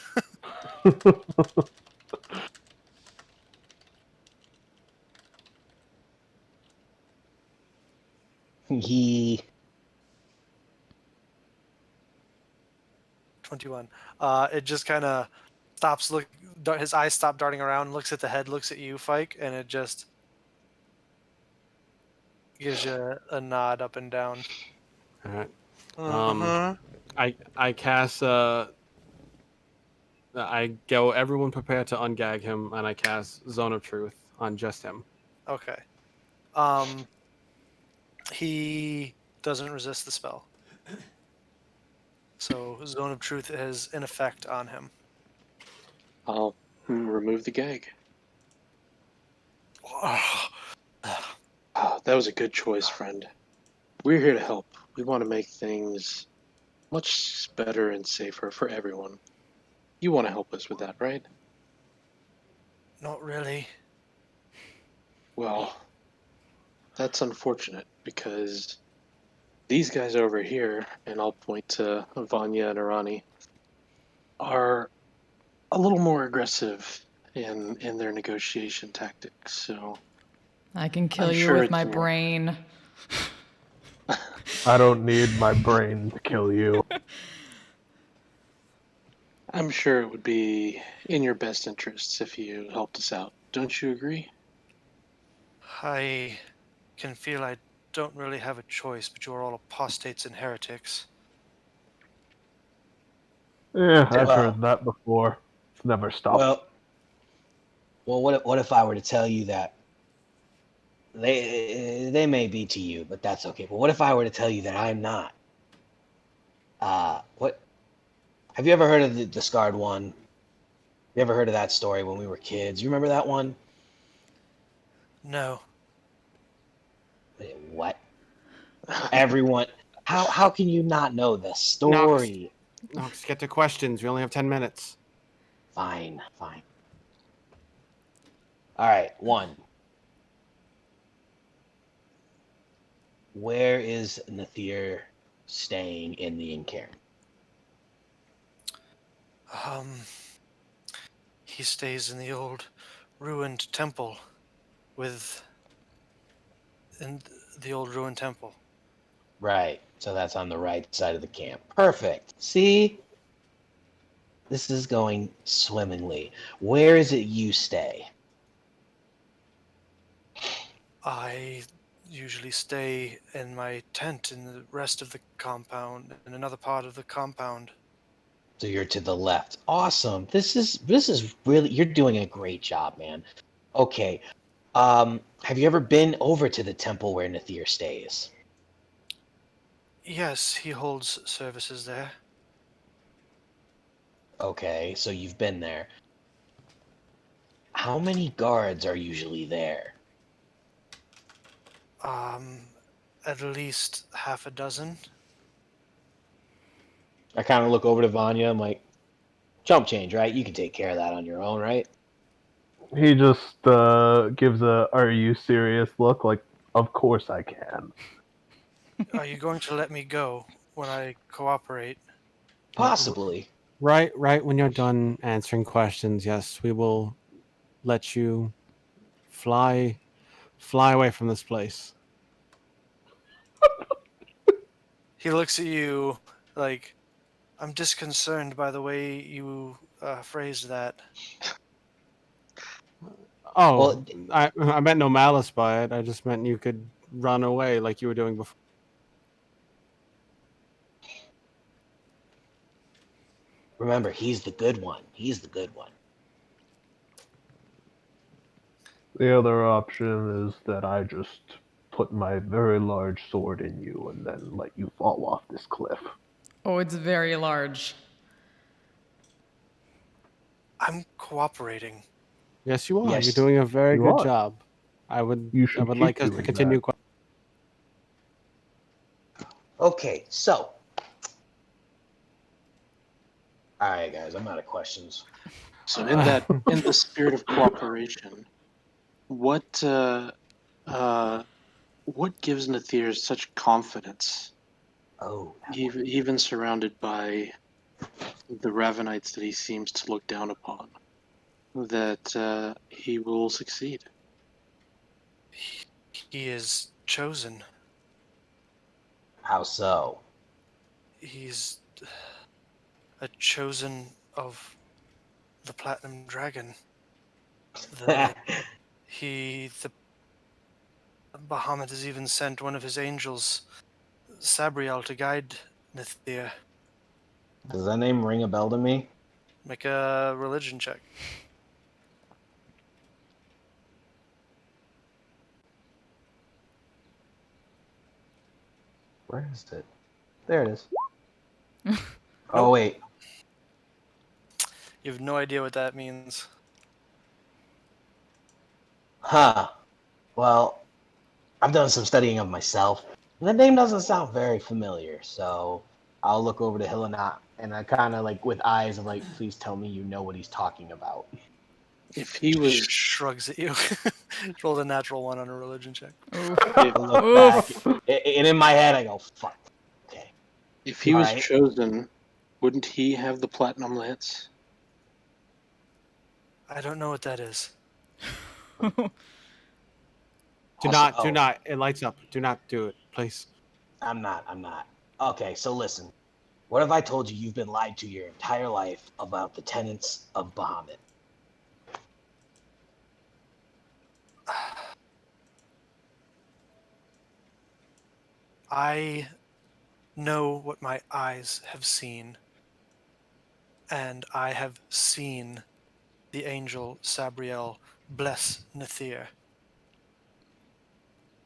He 21. It just kind of stops. His eyes stop darting around. Looks at the head. Looks at you, Fike, and it just gives you a nod up and down. All right. Uh-huh. I cast. I go. Everyone prepare to ungag him, and I cast Zone of Truth on just him. Okay. He doesn't resist the spell, so Zone of Truth is in effect on him. I'll remove the gag. Oh, that was a good choice, friend. We're here to help. We want to make things much better and safer for everyone. You want to help us with that, right? Not really. Well, that's unfortunate because these guys over here, and I'll point to Vanya and Arani, are a little more aggressive in their negotiation tactics. So I can kill I'm you sure with it's my more- brain. I don't need my brain to kill you. I'm sure it would be in your best interests if you helped us out. Don't you agree? I can feel I don't really have a choice, but you're all apostates and heretics. Yeah, I've Well- heard that before. It's never stopped. Well, what if I were to tell you that they may be to you, but that's okay. But what if I were to tell you that I'm not? What? Have you ever heard of the Discard One? You ever heard of that story when we were kids? You remember that one? No. Wait, what? Everyone, how can you not know the story? Nox, get to questions. We only have 10 minutes. Fine. All right, one. Where is Nathir staying in the Incairn? He stays in the old ruined temple in the old ruined temple. Right. So that's on the right side of the camp. Perfect. See? This is going swimmingly. Where is it you stay? I usually stay in my tent in the rest of the compound, in another part of the compound. So you're to the left. Awesome. This is really, you're doing a great job, man. Okay. Have you ever been over to the temple where Nathir stays? Yes, he holds services there. Okay, so you've been there. How many guards are usually there? At least half a dozen. I kind of look over to Vanya. I'm like, chump change, right? You can take care of that on your own, right? He just gives a "Are you serious?" look, like, "Of course I can." Are you going to let me go when I cooperate? Possibly. Right when you're done answering questions, yes, we will let you fly away from this place. He looks at you like, I'm disconcerted by the way you phrased that. Oh, Well, I meant no malice by it. I just meant you could run away like you were doing before. remember, he's the good one. He's the good one. The other option is that I just put my very large sword in you and then let you fall off this cliff. Oh, it's very large. I'm cooperating. Yes, you are. You're Yes, doing a very You good are. job. You I should would keep like us to doing continue. that. Okay, so. All right, guys, I'm out of questions. So in the spirit of cooperation, what what gives Nathir such confidence, Oh, even surrounded by the Ravenites that he seems to look down upon, that he will succeed? He is chosen. how so? He's a chosen of the Platinum Dragon. The Bahamut has even sent one of his angels, Sabriel, to guide Nithir. Does that name ring a bell to me? Make a religion check. Where is it? There it is. Oh, Nope. wait. You have no idea what that means. Huh. Well, I've done some studying of myself. And the name doesn't sound very familiar, so I'll look over to Hillenat and I kind of like with eyes of like, please tell me you know what he's talking about. If he was Shrugs at you. Rolled a natural one on a religion check. Oof. if, I look back, Oof. and in my head I go, fuck. Okay. if he All was right. chosen, wouldn't he have the platinum lance? I don't know what that is. Do Also, not. It lights up. Do not do it, please. I'm not. Okay, so listen. What if I told you you've been lied to your entire life about the tenets of Bahamut? I know what my eyes have seen, and I have seen the angel Sabriel bless Nethir.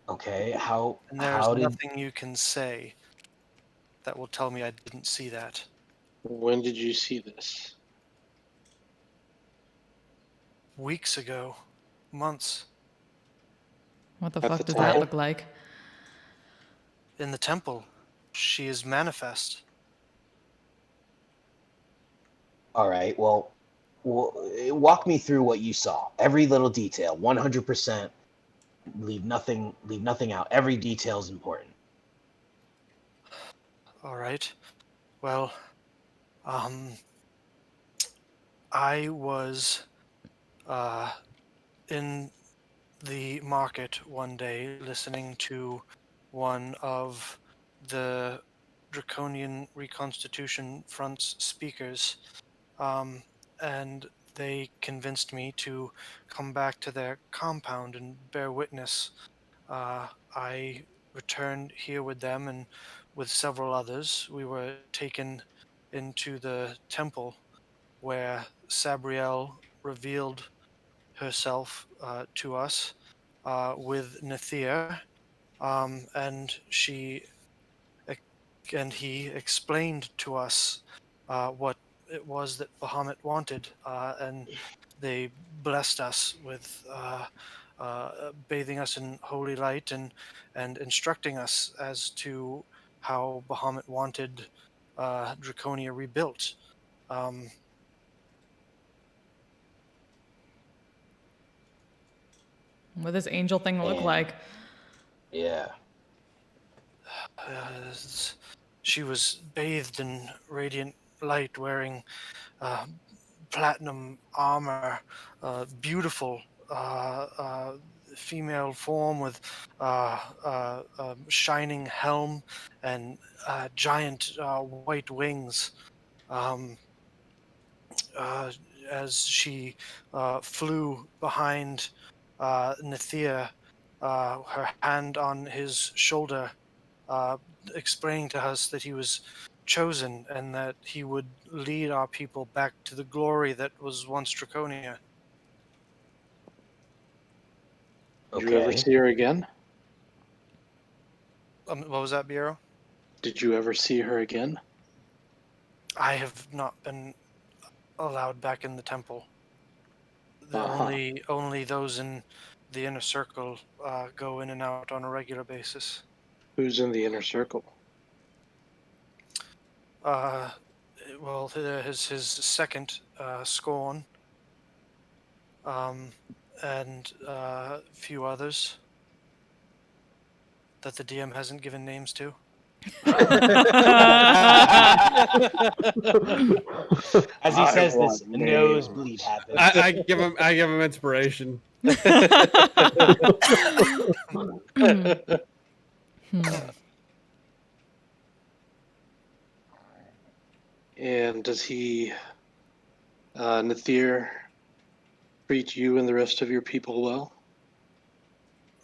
Okay, And there is how did nothing you can say that will tell me I didn't see that. When did you see this? Weeks ago. Months. What the At the fuck does that temple? look like? In the temple. She is manifest. all right, well, walk me through what you saw. Every little detail, 100%. Leave nothing out. Every detail is important. All right. Well, I was in the market one day listening to one of the Draconian Reconstitution Front's speakers, and they convinced me to come back to their compound and bear witness. I returned here with them and with several others. We were taken into the temple where Sabriel revealed herself to us with Nethir, and he explained to us what it was that Bahamut wanted, and they blessed us with bathing us in holy light and instructing us as to how Bahamut wanted Draconia rebuilt. Um, What does angel thing look And like? yeah, she was bathed in radiant light, wearing uh, platinum armor, beautiful female form with shining helm and giant white wings. Um, uh, as she flew behind Nethia, her hand on his shoulder, uh, explaining to us that he was chosen and that he would lead our people back to the glory that was once Draconia. Did you ever okay. see her again? What was that, Bureau? Did you ever see her again? I have not been allowed back in the temple. Uh-huh. Only those in the inner circle go in and out on a regular basis. Who's in the inner circle? Uh, well, his second Scorn, um, and a few others that the DM hasn't given names to. As he I says want this, a names. nosebleed happens. I give him inspiration. And does he, Nathir, treat you and the rest of your people well?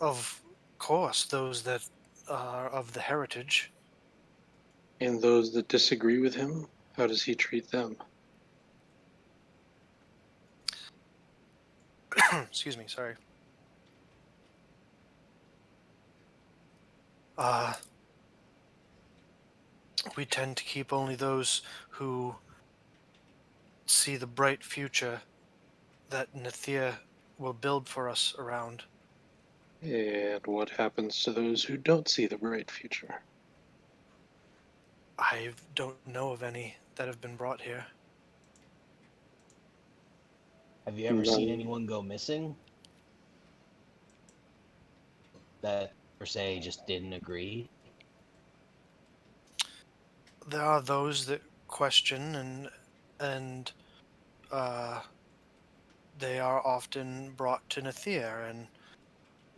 Of course, those that are of the heritage. And those that disagree with him, how does he treat them? Excuse me, sorry. Uh, we tend to keep only those who see the bright future that Nathir will build for us around. And what happens to those who don't see the bright future? I don't know of any that have been brought here. Have you ever seen None. anyone go missing that per se just didn't agree? There are those that question and uh, they are often brought to Nathir, and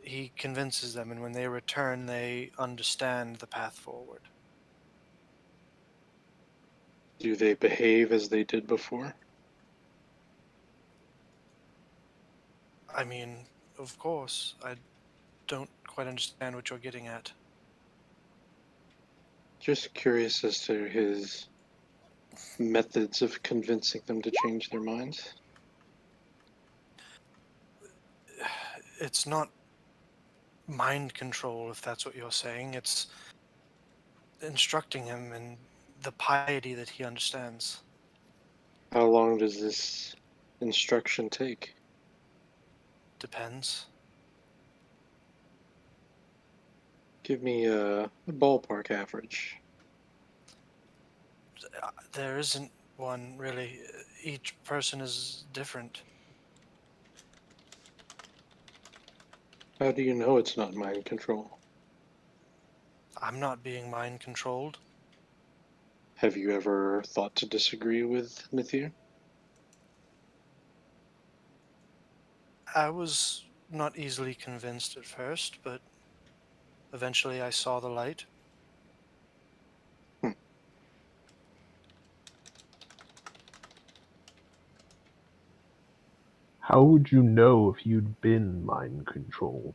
he convinces them, and when they return, they understand the path forward. Do they behave as they did before? I mean, of course, I don't quite understand what you're getting at. Just curious as to his methods of convincing them to change their minds. It's not mind control, if that's what you're saying. It's instructing him in the piety that he understands. How long does this instruction take? Depends. Give me a ballpark average. There isn't one, really. Each person is different. How do you know it's not mind control? I'm not being mind controlled. Have you ever thought to disagree with Nithir? I was not easily convinced at first, but eventually I saw the light. How would you know if you'd been mind controlled?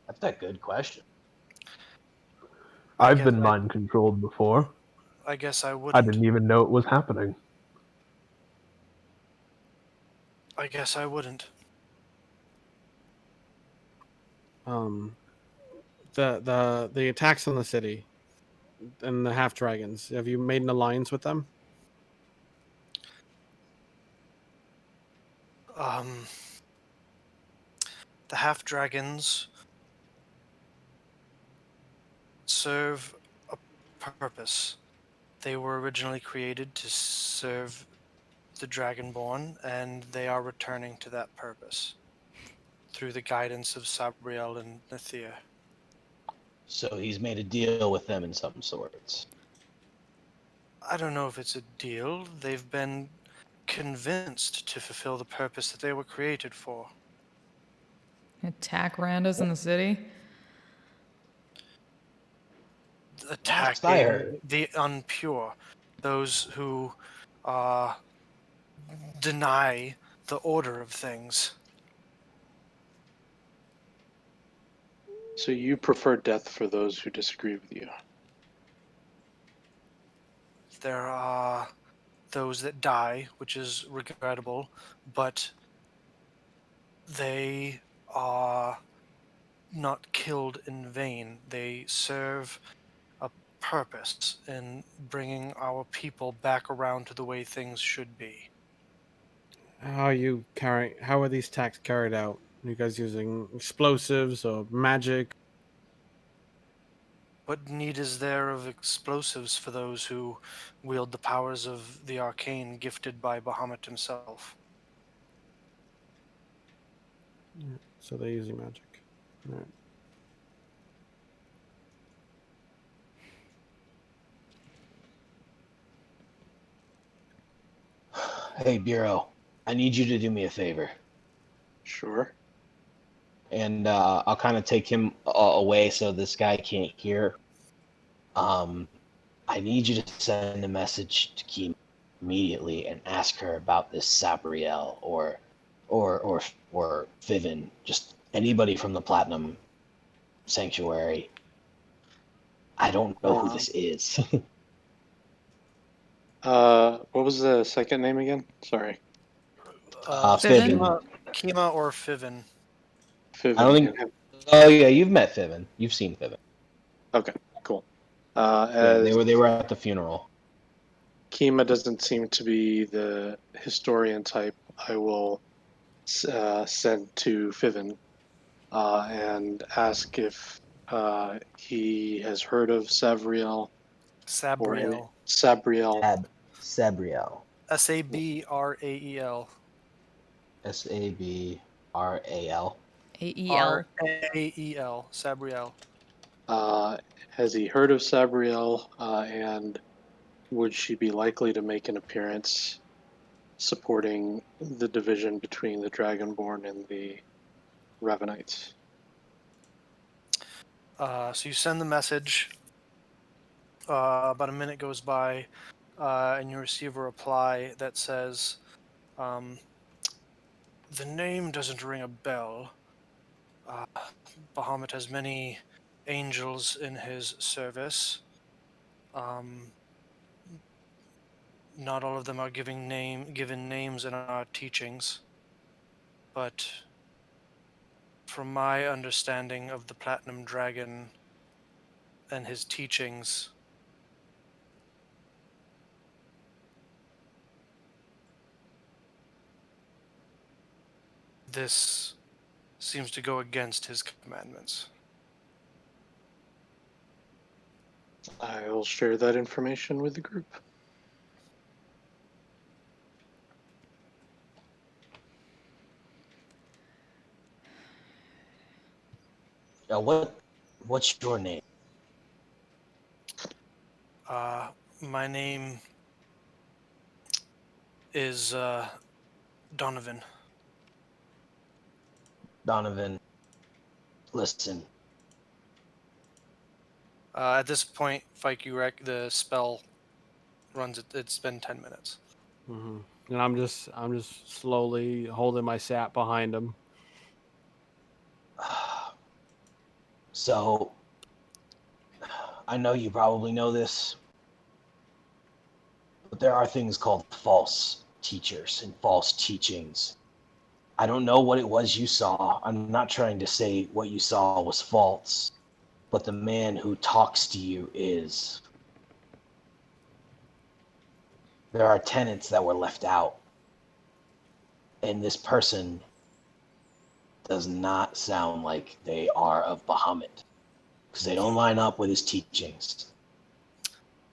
That's a good question. I I've guess been mind controlled before. I guess I I wouldn't. didn't even know it was happening. I guess I wouldn't. Um, the attacks on the city and the half dragons. Have you made an alliance with them? Um, the half dragons serve a purpose. They were originally created to serve the Dragonborn, and they are returning to that purpose through the guidance of Sabriel and Nithir. So he's made a deal with them in some sorts. I don't know if it's a deal. They've been convinced to fulfill the purpose that they were created for. Attack randos in the city. Last I Attacking heard, the unpure, those who uh, deny the order of things. So you prefer death for those who disagree with you. There are those that die, which is regrettable, but they are not killed in vain. They serve a purpose in bringing our people back around to the way things should be. How are these attacks carried out? Are you guys using explosives or magic? What need is there of explosives for those who wield the powers of the arcane gifted by Bahamut himself? Yeah, so they're using magic. All right. hey, Bureau, I need you to do me a favor. Sure. And I'll kind of take him away so this guy can't hear. Um, I need you to send a message to Kim immediately and ask her about this Sabriel or Fiven, just anybody from the Platinum Sanctuary. I don't know who Um, this is. what was the second name again? Sorry. Fiven? Fiven. Kima or Fiven. I don't Fiven. think. Oh yeah, you've met Fiven. You've seen Fiven. Okay, cool. Yeah, As they were at the funeral. Kima doesn't seem to be the historian type, I will send to Fiven and ask if he has heard of Savriel or any Sabriel. Sabriel. Sabriel. Sabrael. Sabral. AEL. Rael. Sabriel. Has he heard of Sabriel, and would she be likely to make an appearance supporting the division between the Dragonborn and the Ravenites? So you send the message. About a minute goes by, and you receive a reply that says, "The name doesn't ring a bell. Bahamut has many angels in his service. Um, not all of them are given names in our teachings. But from my understanding of the Platinum Dragon and his teachings, this seems to go against his commandments. I will share that information with the group. What's your name? My name is Donovan. Donovan. Listen, At this point, Fikey the spell runs. It's been 10 minutes. And I'm just slowly holding my sap behind him. so I know you probably know this, but there are things called false teachers and false teachings. I don't know what it was you saw. I'm not trying to say what you saw was false, but the man who talks to you is. There are tenets that were left out, and this person does not sound like they are of Bahamut, because they don't line up with his teachings.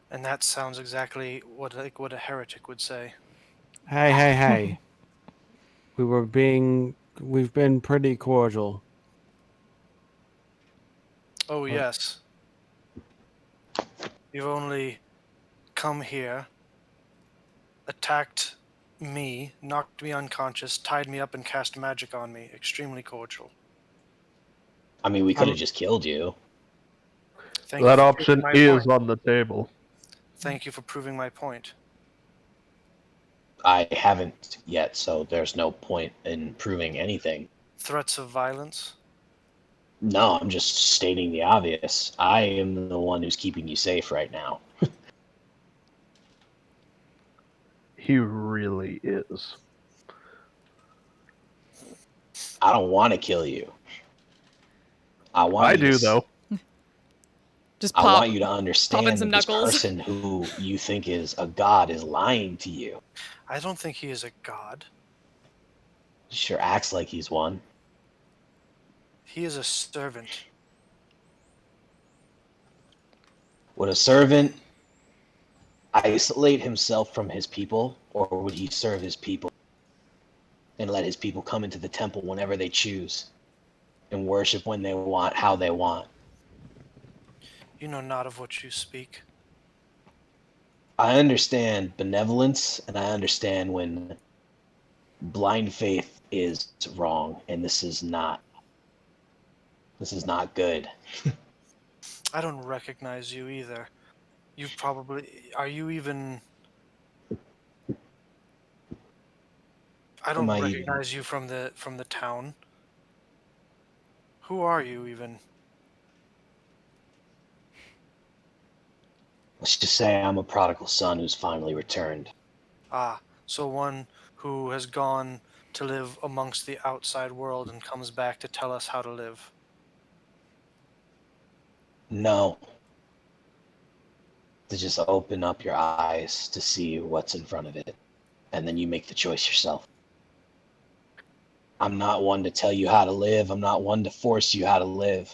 And that sounds exactly what a heretic would say. Hey. We've been pretty cordial. Oh, yes. You've only come here, attacked me, knocked me unconscious, tied me up, and cast magic on me. Extremely cordial. I mean, we could have just killed you. Thank you That for option proving my is point. on the table. Thank you for proving my point. I haven't yet, so there's no point in proving anything. Threats of violence? No, I'm just stating the obvious. I am the one who's keeping you safe right now. He really is. I don't want to kill you. I do, though. Just I pop. want you to understand some that this knuckles. person who you think is a god is lying to you. I don't think he is a god. He sure acts like he's one. He is a servant. Would a servant isolate himself from his people, or would he serve his people and let his people come into the temple whenever they choose and worship when they want, how they want? You know not of what you speak. I understand benevolence, and I understand when blind faith is wrong, and this is not good. I don't recognize you either. Are you even... I don't Am I recognize you from the town. Who are you even? Let's just say I'm a prodigal son who's finally returned. Ah, so one who has gone to live amongst the outside world and comes back to tell us how to live. No. To just open up your eyes to see what's in front of it, and then you make the choice yourself. I'm not one to tell you how to live. I'm not one to force you how to live.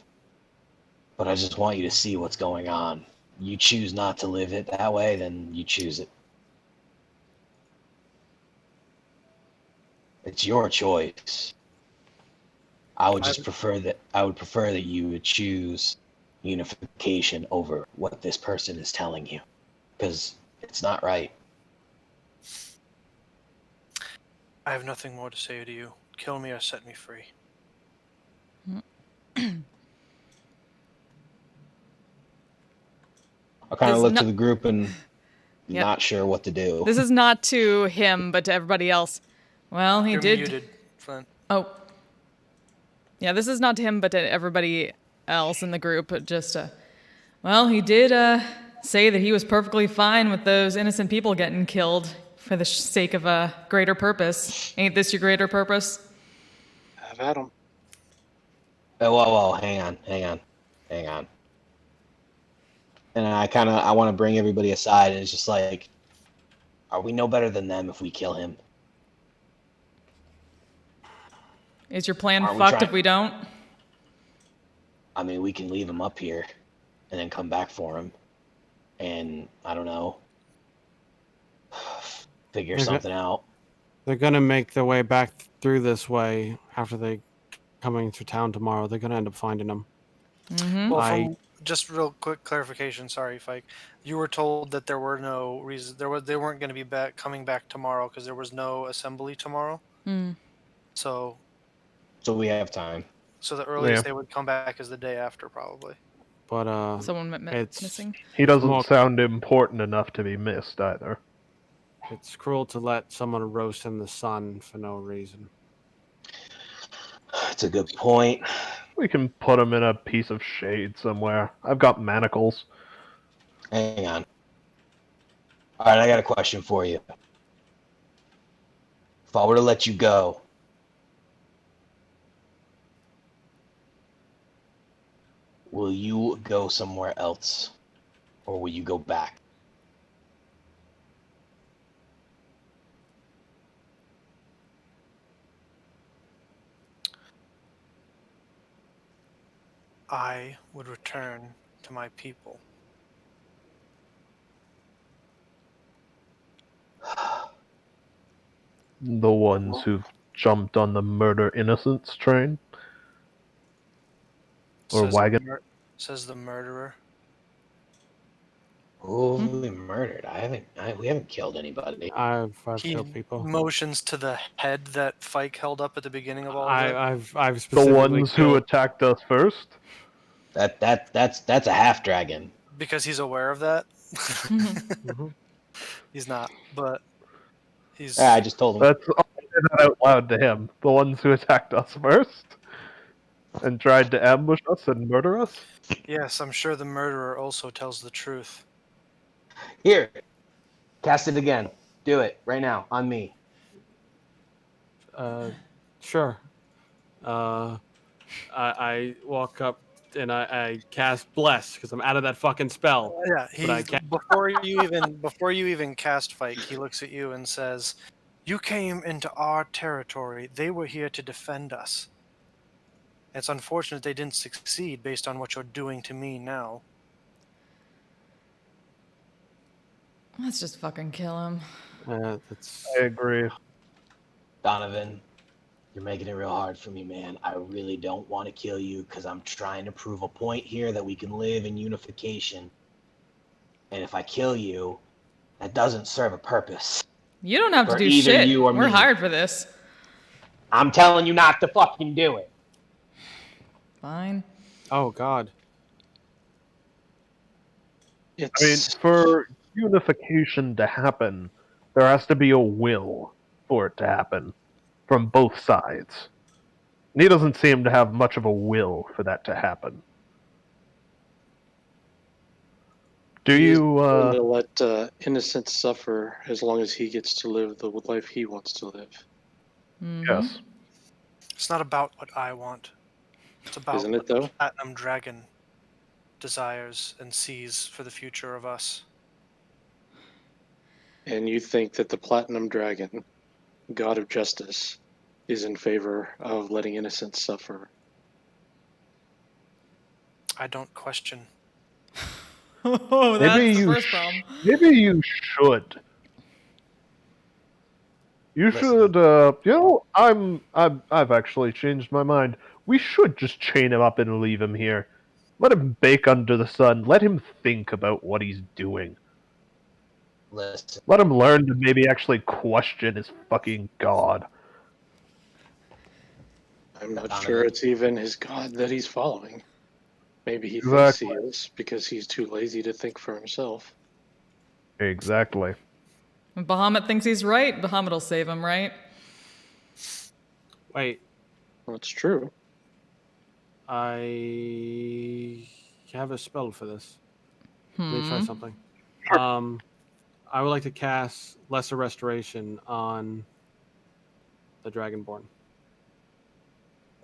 But I just want you to see what's going on. You choose not to live it that way, then you choose it. It's your choice. I would prefer that you would choose unification over what this person is telling you, because it's not right. I have nothing more to say to you. Kill me or set me free. I kind of This look no- to the group and Yep. not sure what to do. This is not to him, but to everybody else. Well, he You're did. muted, Flint. Oh. Yeah, this is not to him, but to everybody else in the group. Just, well, he did say that he was perfectly fine with those innocent people getting killed for the sake of a greater purpose. Ain't this your greater purpose? at him. Oh, whoa, hang on. And I want to bring everybody aside, and it's just like, are we no better than them if we kill him? Is your plan Aren't we fucked trying- if we don't? I mean, we can leave him up here, and then come back for him, and I don't know, figure They're go- something out. They're gonna make their way back through this way after they coming to town tomorrow. They're gonna end up finding them. Mm-hmm. Well, I- from just real quick clarification, sorry, Fike. You were told that there were no reasons. They weren't going to be coming back tomorrow because there was no assembly tomorrow. Mm. So So we have time. the earliest Yeah. they would come back is the day after, probably. But Someone it's missing. He doesn't more- sound important enough to be missed either. it's cruel to let someone roast in the sun for no reason. It's a good point. We can put him in a piece of shade somewhere. I've got manacles. Hang on. All right, I got a question for you. If I were to let you go, will you go somewhere else, or will you go back? I would return to my people. The ones who've jumped on the murder innocence train. Or Says wagon. says the murderer. Who have we murdered? We haven't killed anybody. I've He killed people. motions to the head that Fike held up at the beginning of all of that. I've The specifically ones who killed. attacked us first. That's a half dragon. Because he's aware of that. Mhm. He's not, but he's. Yeah, I just told him. That's I did that out loud to him. The ones who attacked us first and tried to ambush us and murder us. Yes, I'm sure the murderer also tells the truth. Here, cast it again. Do it right now on me. Sure. I walk up and I cast bless because I'm out of that fucking spell. Yeah, But I he can't- before you even cast Fike, he looks at you and says, "You came into our territory. They were here to defend us. It's unfortunate they didn't succeed based on what you're doing to me now." Let's just fucking kill him. That's I agree. Donovan, you're making it real hard for me, man. I really don't want to kill you because I'm trying to prove a point here that we can live in unification. And if I kill you, that doesn't serve a purpose. You don't have to For do either shit. you or We're me. hired for this. I'm telling you not to fucking do it. Fine. oh god. I mean, It's for unification to happen, there has to be a will for it to happen from both sides. And he doesn't seem to have much of a will for that to happen. Do he is you, willing to let innocents suffer as long as he gets to live the life he wants to live. yes. It's not about what I want. It's about Isn't what it, though? the Platinum Dragon desires and sees for the future of us. And you think that the Platinum Dragon, God of Justice, is in favor of letting innocents suffer? I don't question. Oh, that's Maybe the you first problem. Maybe you should. You Listen. should, I've actually changed my mind. We should just chain him up and leave him here. Let him bake under the sun. Let him think about what he's doing. Listen, Let him learn to maybe actually question his fucking god. I'm not Donovan. sure it's even his God that he's following. Maybe he thinks he Exactly. is because he's too lazy to think for himself. Exactly. When Bahamut thinks he's right, Bahamut will save him, right? Wait, Well, it's true. I have a spell for this. Let me Hmm. try something. I would like to cast Lesser Restoration on the Dragonborn.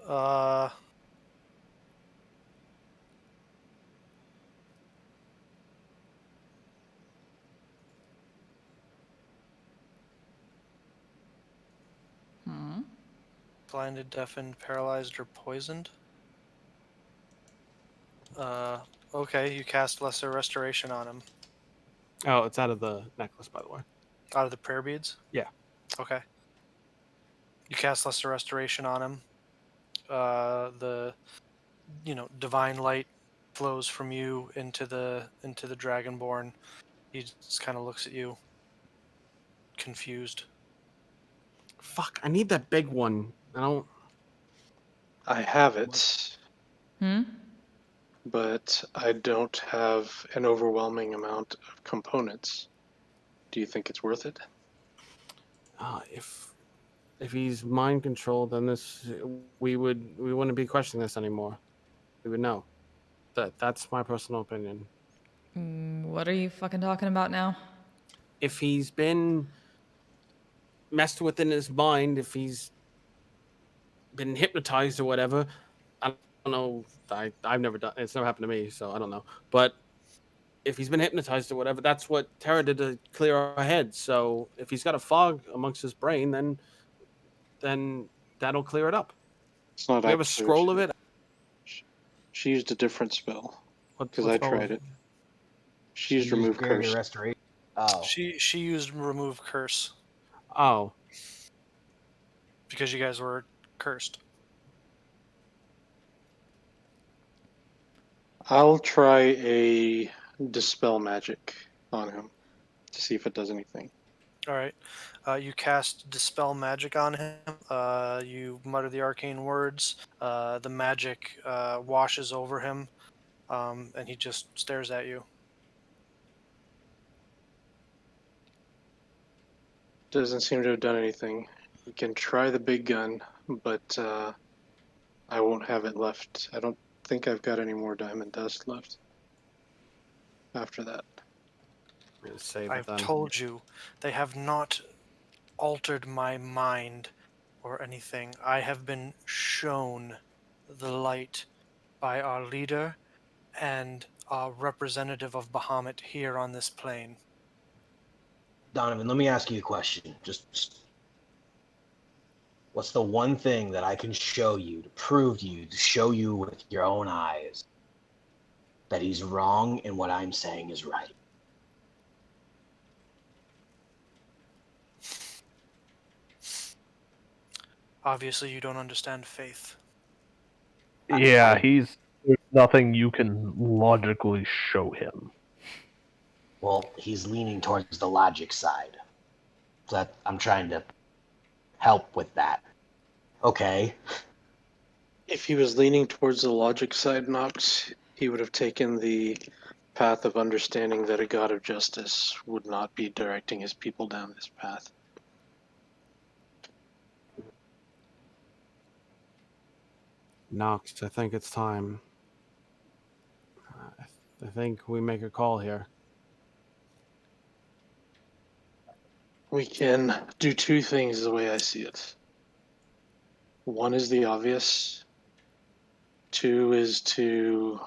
Uh, blinded, deafened, paralyzed, or poisoned. Okay, you cast Lesser Restoration on him. Oh, it's out of the necklace, by the way. Out of the prayer beads? Yeah. Okay. You cast Lesser Restoration on him. The divine light flows from you into the Dragonborn. He just kind of looks at you, confused. Fuck, I need that big one. I don't. I have it, Hmm? but I don't have an overwhelming amount of components. Do you think it's worth it? If he's mind controlled, then we wouldn't be questioning this anymore. We would know. That's my personal opinion. What are you fucking talking about now? If he's been messed with in his mind, if he's been hypnotized or whatever, I don't know. I've never done. It's never happened to me, so I don't know. But if he's been hypnotized or whatever, that's what Tara did to clear our heads. So if he's got a fog amongst his brain, then that'll clear it up. It's not We have a actually. scroll of it. She used a different spell because What I spell? tried it. She She used remove Greater curse. Restoration. Oh, She used remove curse Oh, because you guys were cursed. I'll try a dispel magic on him to see if it does anything. All right. You cast Dispel Magic on him. You mutter the arcane words. The magic washes over him, and he just stares at you. Doesn't seem to have done anything. We can try the big gun, but I won't have it left. I don't think I've got any more diamond dust left after that. I'm gonna save it I've then. told you, they have not altered my mind or anything. I have been shown the light by our leader and our representative of Bahamut here on this plane. Donovan, let me ask you a question. Just what's the one thing that I can show you to prove to you, to show you with your own eyes that he's wrong and what I'm saying is right? Obviously, you don't understand faith. Yeah, there's nothing you can logically show him. Well, he's leaning towards the logic side. So that I'm trying to help with that. Okay. If he was leaning towards the logic side, Nox, he would have taken the path of understanding that a god of justice would not be directing his people down this path. Nox, I think it's time. I think we make a call here. We can do two things the way I see it. One is the obvious. Two is to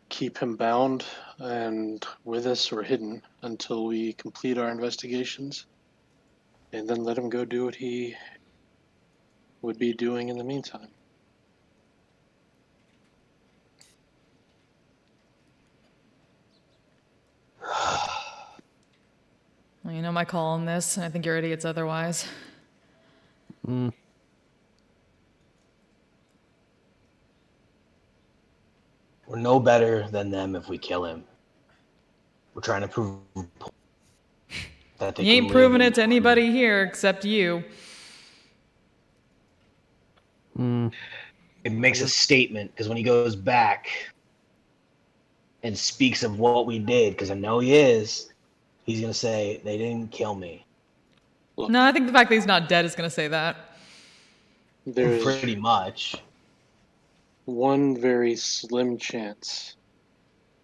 keep him bound and with us or hidden until we complete our investigations, and then let him go do what he would be doing in the meantime. Well, you know my call on this, and I think you're idiots otherwise. Mm. We're no better than them if we kill him. We're trying to prove that they You can ain't live proving in it to anybody here except you. Mm. It makes a statement because when he goes back and speaks of what we did, because I know he is, he's gonna say they didn't kill me. Look, No, I think the fact that he's not dead is going to say that. there's Pretty much. one very slim chance,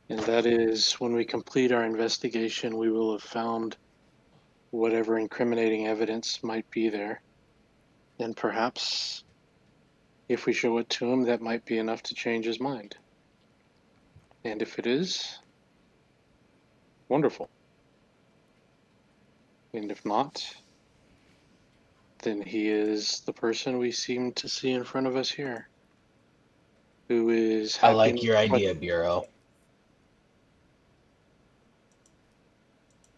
and that is when we complete our investigation, we will have found whatever incriminating evidence might be there, and perhaps If we show it to him, that might be enough to change his mind. And if it is, wonderful. And if not, then he is the person we seem to see in front of us here, who is I happy. like your idea, Bureau.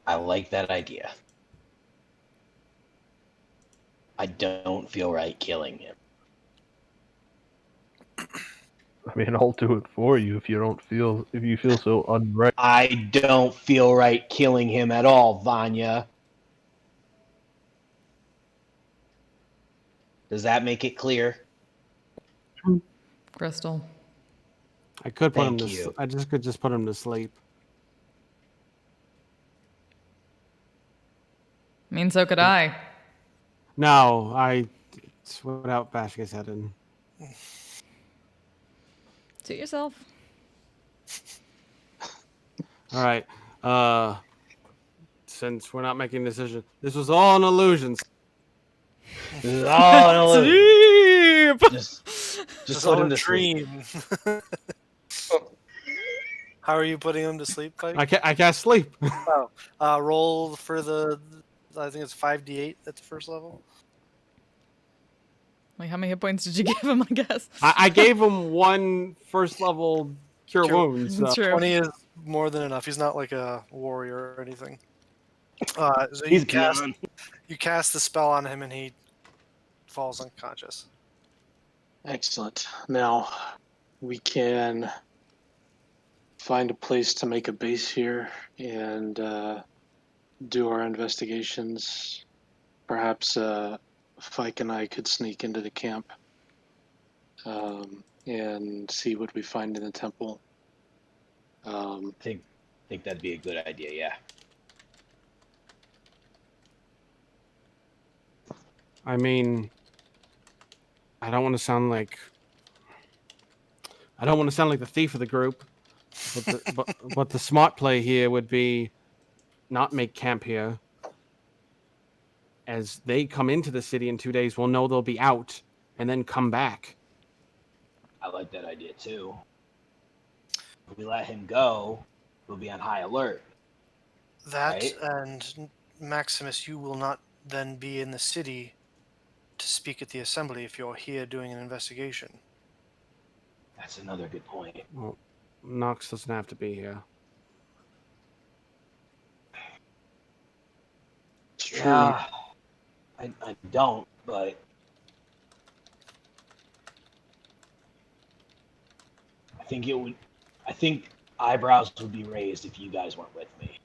I like that idea. I don't feel right killing him. I mean, I'll do it for you if you feel so unright. I don't feel right killing him at all, Vanya. Does that make it clear? Crystal. I could put him Thank to. you. I could just put him to sleep. I mean, so could I. No, it's without bashing his head in. Suit yourself. All right. Since we're not making a decision, this was all an illusion. Oh, Sleep! just all put him a to sleep. dream. How are you putting him to sleep, Pike? I can't sleep. Roll for the. I think it's 5d8 at the first level. Like, how many hit points did you give him, I guess? I gave him one first level cure Cure. wounds. So. True. 20 is more than enough. He's not like a warrior or anything. So He's gone. you cast the spell on him and he falls unconscious. Excellent. Now, we can find a place to make a base here and do our investigations. Perhaps Fike and I could sneak into the camp and see what we find in the temple. I think that'd be a good idea, yeah. I mean, I don't want to sound like the thief of the group, but the smart play here would be not make camp here. As they come into the city in 2 days, we'll know they'll be out, and then come back. I like that idea too. If we let him go, we'll be on high alert. That Right. and Maximus, you will not then be in the city to speak at the assembly if you're here doing an investigation. That's another good point. Well, Nox doesn't have to be here. It's true. Yeah, I don't, but I think eyebrows would be raised if you guys weren't with me.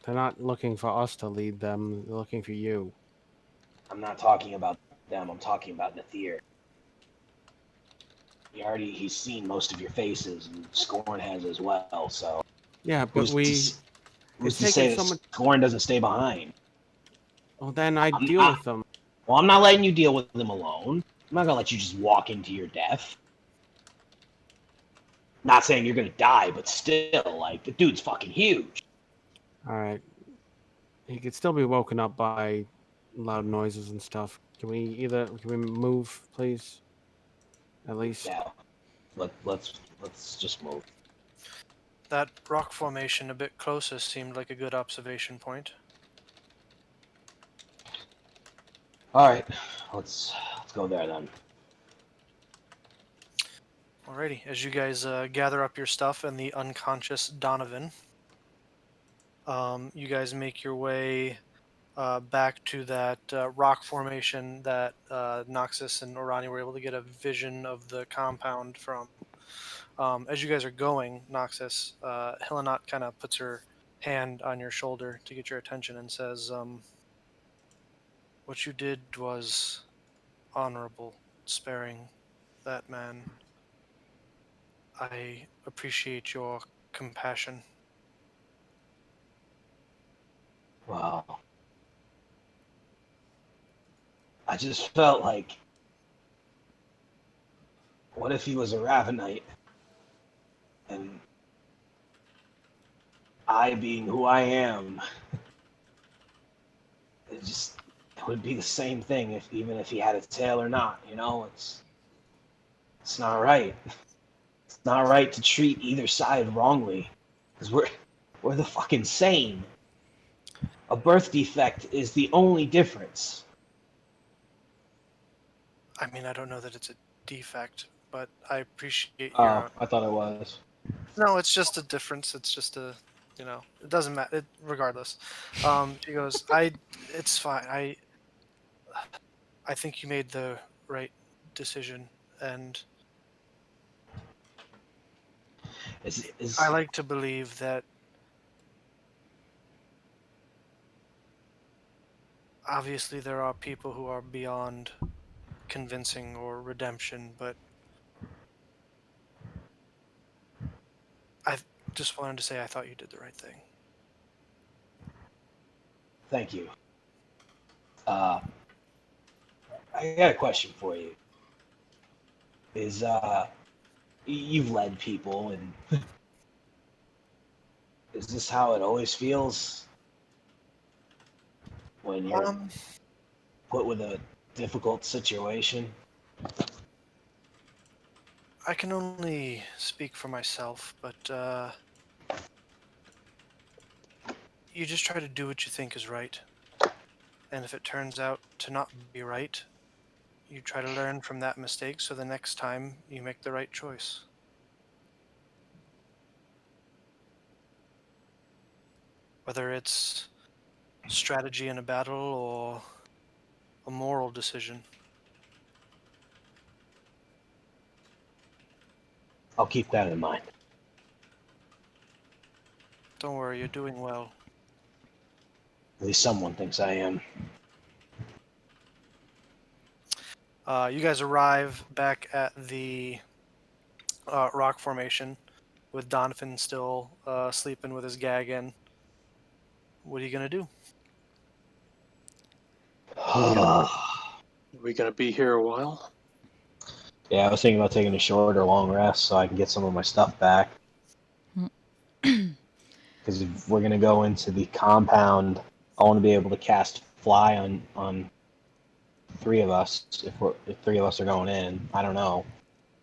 They're not looking for us to lead them. They're looking for you. I'm not talking about them. I'm talking about Nathir. He's seen most of your faces, and Scorn has as well. So Yeah, but who's it's to say taken that so much. Scorn doesn't stay behind? Well, then I I'm deal not- with them. Well, I'm not letting you deal with them alone. I'm not gonna let you just walk into your death. Not saying you're gonna die, but still, like, the dude's fucking huge. All right. He could still be woken up by loud noises and stuff. Can we move, please? At least. Yeah. Let's just move. That rock formation a bit closer seemed like a good observation point. All right, let's go there then. Alrighty, as you guys gather up your stuff and the unconscious Donovan, you guys make your way back to that rock formation that Noxus and Orani were able to get a vision of the compound from. As you guys are going, Noxus, Helenot kind of puts her hand on your shoulder to get your attention and says, what you did was honorable, sparing that man. I appreciate your compassion. Wow. I just felt like, what if he was a Ravenite? And I being who I am, it just, it would be the same thing even if he had a tail or not. You know, it's not right. It's not right to treat either side wrongly, because we're the fucking same. A birth defect is the only difference. I mean, I don't know that it's a defect, but I appreciate Oh, your. I thought it was. No, it's just a difference. It's just a, it doesn't matter. Regardless, he goes, it's fine. I think you made the right decision, and I like to believe that. Obviously, there are people who are beyond convincing or redemption, but I just wanted to say I thought you did the right thing. Thank you. I got a question for you. You've led people, and is this how it always feels when you're put with a difficult situation? I can only speak for myself, but you just try to do what you think is right. And if it turns out to not be right, you try to learn from that mistake so the next time you make the right choice. Whether it's strategy in a battle or a moral decision. I'll keep that in mind. Don't worry, you're doing well. At least someone thinks I am. You guys arrive back at the rock formation with Donovan still sleeping with his gag in. What are you going to do? Are we gonna be here a while? Yeah, I was thinking about taking a short or long rest so I can get some of my stuff back. Because if we're gonna go into the compound, I want to be able to cast fly on three of us. If three of us are going in, I don't know.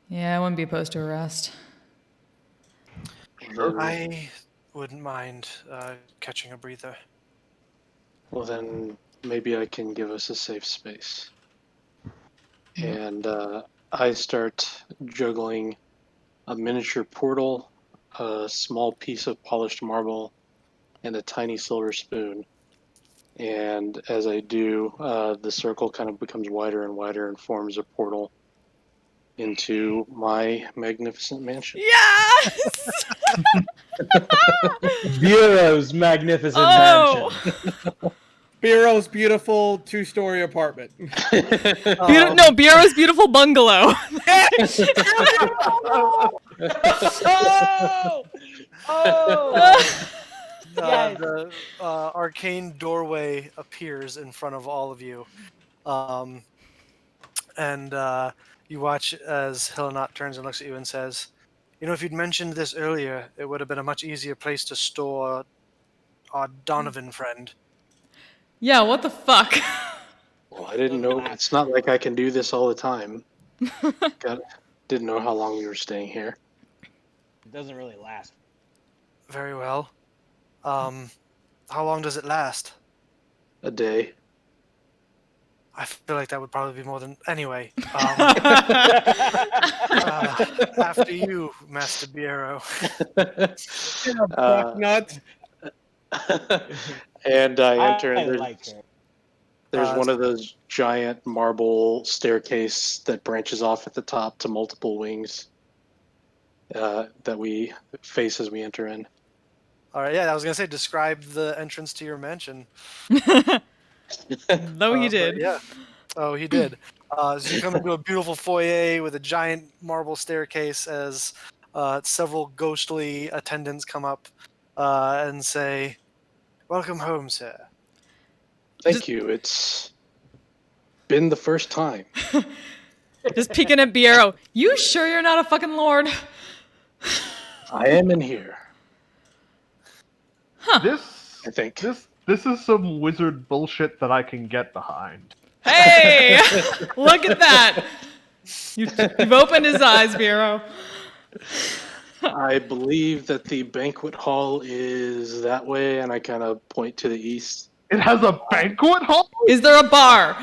Yeah, I wouldn't be opposed to a rest. I wouldn't mind catching a breather. Well, then maybe I can give us a safe space. And I start juggling a miniature portal, a small piece of polished marble, and a tiny silver spoon. And as I do, the circle kind of becomes wider and wider and forms a portal into my magnificent mansion. Yes! Bureau's magnificent Oh! mansion. Bureau's beautiful 2-story apartment. Bureau's beautiful bungalow. The arcane doorway appears in front of all of you. And you watch as Hillenot turns and looks at you and says, if you'd mentioned this earlier, it would have been a much easier place to store our Donovan friend. Yeah, what the fuck? Well, I didn't know. It's not like I can do this all the time. Didn't know how long you were staying here. It doesn't really last. Very well. How long does it last? A day. I feel like that would probably be more than... Anyway. After you, Master Bureau. Nut. And I enter, I and like her. there's one of those giant marble staircase that branches off at the top to multiple wings that we face as we enter in. All right, yeah, I was going to say, describe the entrance to your mansion. Though he did. Yeah. Oh, he did. So you come into a beautiful foyer with a giant marble staircase as several ghostly attendants come up and say, "Welcome home, sir." Thank you. It's been the first time. Just peeking at Bureau. You sure you're not a fucking lord? I am in here. This I think. this This is some wizard bullshit that I can get behind. Hey! Look at that! You've opened his eyes, Vero. I believe that the banquet hall is that way, and I kind of point to the east. It has a banquet hall? Is there a bar?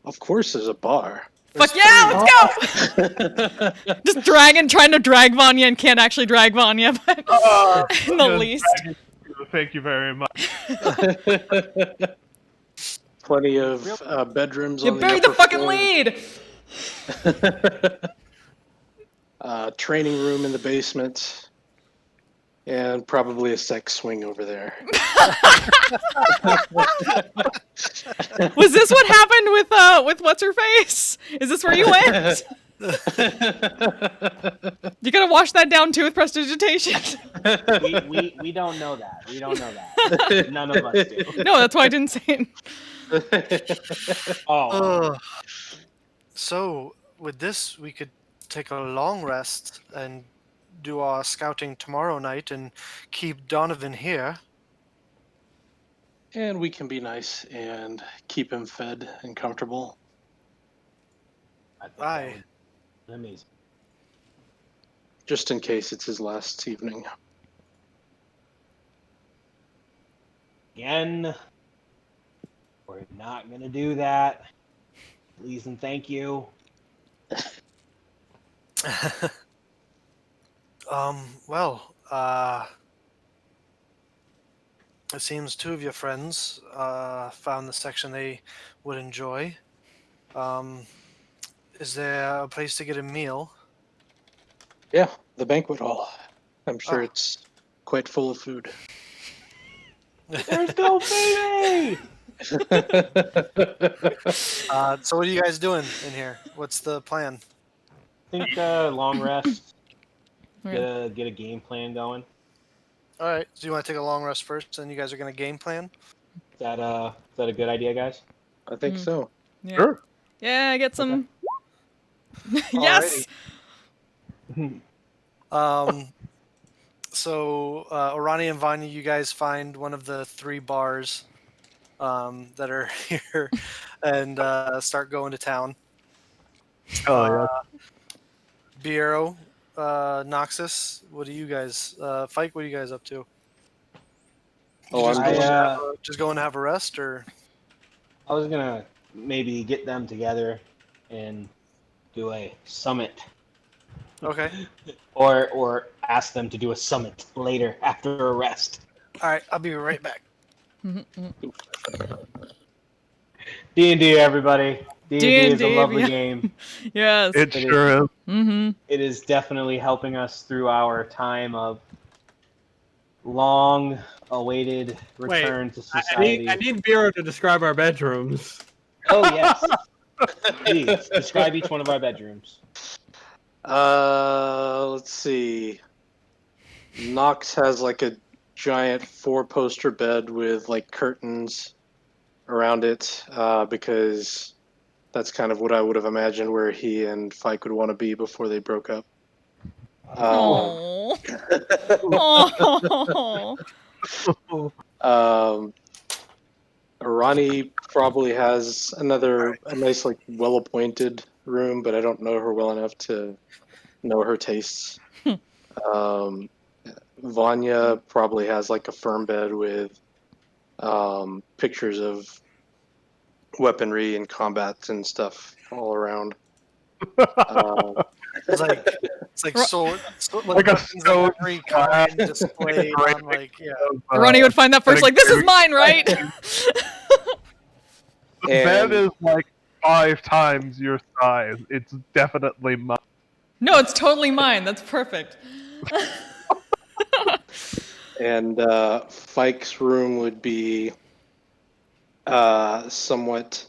Of course, there's a bar. Fuck yeah, let's go! Just trying to drag Vanya and can't actually drag Vanya, but in the Yes, least. Thank you very much. Plenty of bedrooms You on the buried the upper fucking floor. lead! Training room in the basement, and probably a sex swing over there. Was this what happened with what's her face? Is this where you went? You gotta wash that down too with prestidigitation. We don't know that. We don't know that. None of us do. No, that's why I didn't say it. Oh, So, with this, we could take a long rest and do our scouting tomorrow night and keep Donovan here. And we can be nice and keep him fed and comfortable. I think Aye. that would be amazing. Just in case it's his last evening. Again, we're not gonna do that. Please and thank you. Well, it seems two of your friends found the section they would enjoy. Is there a place to get a meal? Yeah, the banquet hall. I'm sure Oh. it's quite full of food. There's no baby! So what are you guys doing in here? What's the plan? I think long rest. Okay. Get a game plan going. All right. So you want to take a long rest first, and you guys are going to game plan? Is that a good idea, guys? I think so. Yeah. Sure. Yeah, get some. Yes. So Arani and Vanya, you guys find one of the 3 bars that are here, and start going to town. Oh, yeah. Biero, Noxus, what do you guys? Fike, what are you guys up to? Oh, just, I'm going going- just going to have a rest, or? I was gonna maybe get them together and do a summit, Okay. or ask them to do a summit later after a rest. All right. I'll be right back. D&D, everybody. D&D is a D&D, lovely yeah. game. Yes. It sure is. Mm-hmm. It is definitely helping us through our time of long-awaited return to society. I need Bureau to describe our bedrooms. Oh, yes. Please, describe each one of our bedrooms. Let's see. Nox has like a giant 4-poster bed with like curtains around it, because that's kind of what I would have imagined where he and Fike would want to be before they broke up. Oh. Ronnie probably has a nice, like, well-appointed room, but I don't know her well enough to know her tastes. Vanya probably has like a firm bed with pictures of weaponry and combat and stuff all around. It's like sword, Like a weapons of stone every kind displayed on like Ronnie would find that first, like, this is mine, right? The bed is like 5 times your size. It's definitely mine. No, it's totally mine. That's perfect. And Fike's room would be somewhat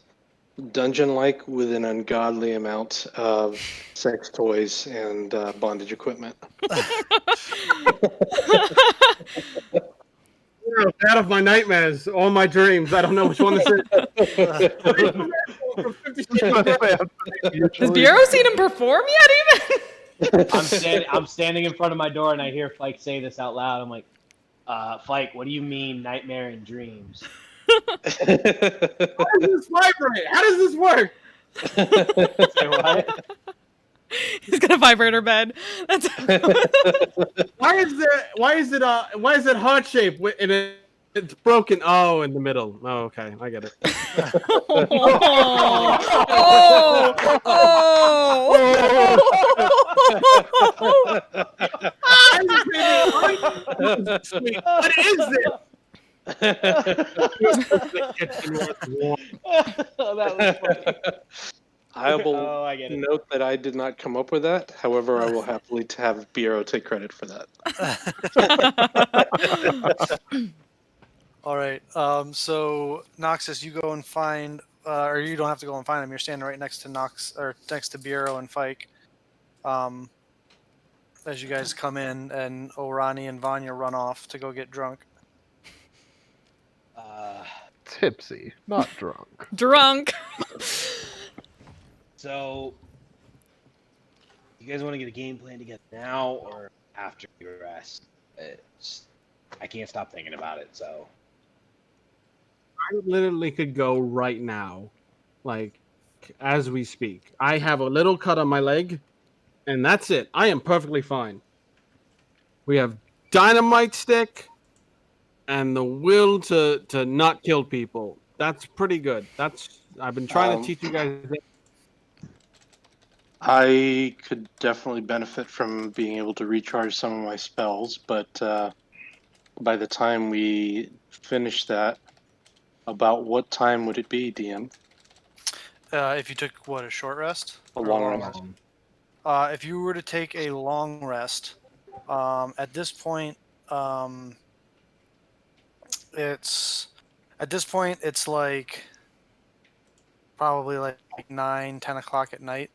dungeon-like with an ungodly amount of sex toys and bondage equipment. Out of my nightmares, all my dreams. I don't know which one this is. Has Bureau seen him perform yet, even? I'm standing in front of my door and I hear Fike say this out loud. I'm like, Fike, what do you mean nightmare and dreams? How does this vibrate? How does this work? Say what? He's got a vibrator bed. That's Why is it heart shaped and it's broken? Oh, in the middle. Oh, okay, I get it. Sweet. What is this? Oh, that was funny. I will Oh, I get it. note that I did not come up with that. However, I will happily have Bureau take credit for that. All right. So Noxus, you go and find, or you don't have to go and find him. You're standing right next to Nox, or next to Bureau and Fike. As you guys come in, and Orani and Vanya run off to go get drunk. Tipsy, not drunk. drunk. So, you guys want to get a game plan together now or after your rest? I can't stop thinking about it. So, I literally could go right now, like as we speak. I have a little cut on my leg, and that's it. I am perfectly fine. We have dynamite stick and the will to not kill people. That's pretty good. I've been trying to teach you guys. I could definitely benefit from being able to recharge some of my spells, but by the time we finish that, about what time would it be, DM? If you took a short rest? A Or long rest. If you were to take a long rest, at this point, it's like probably like 9-10 o'clock at night.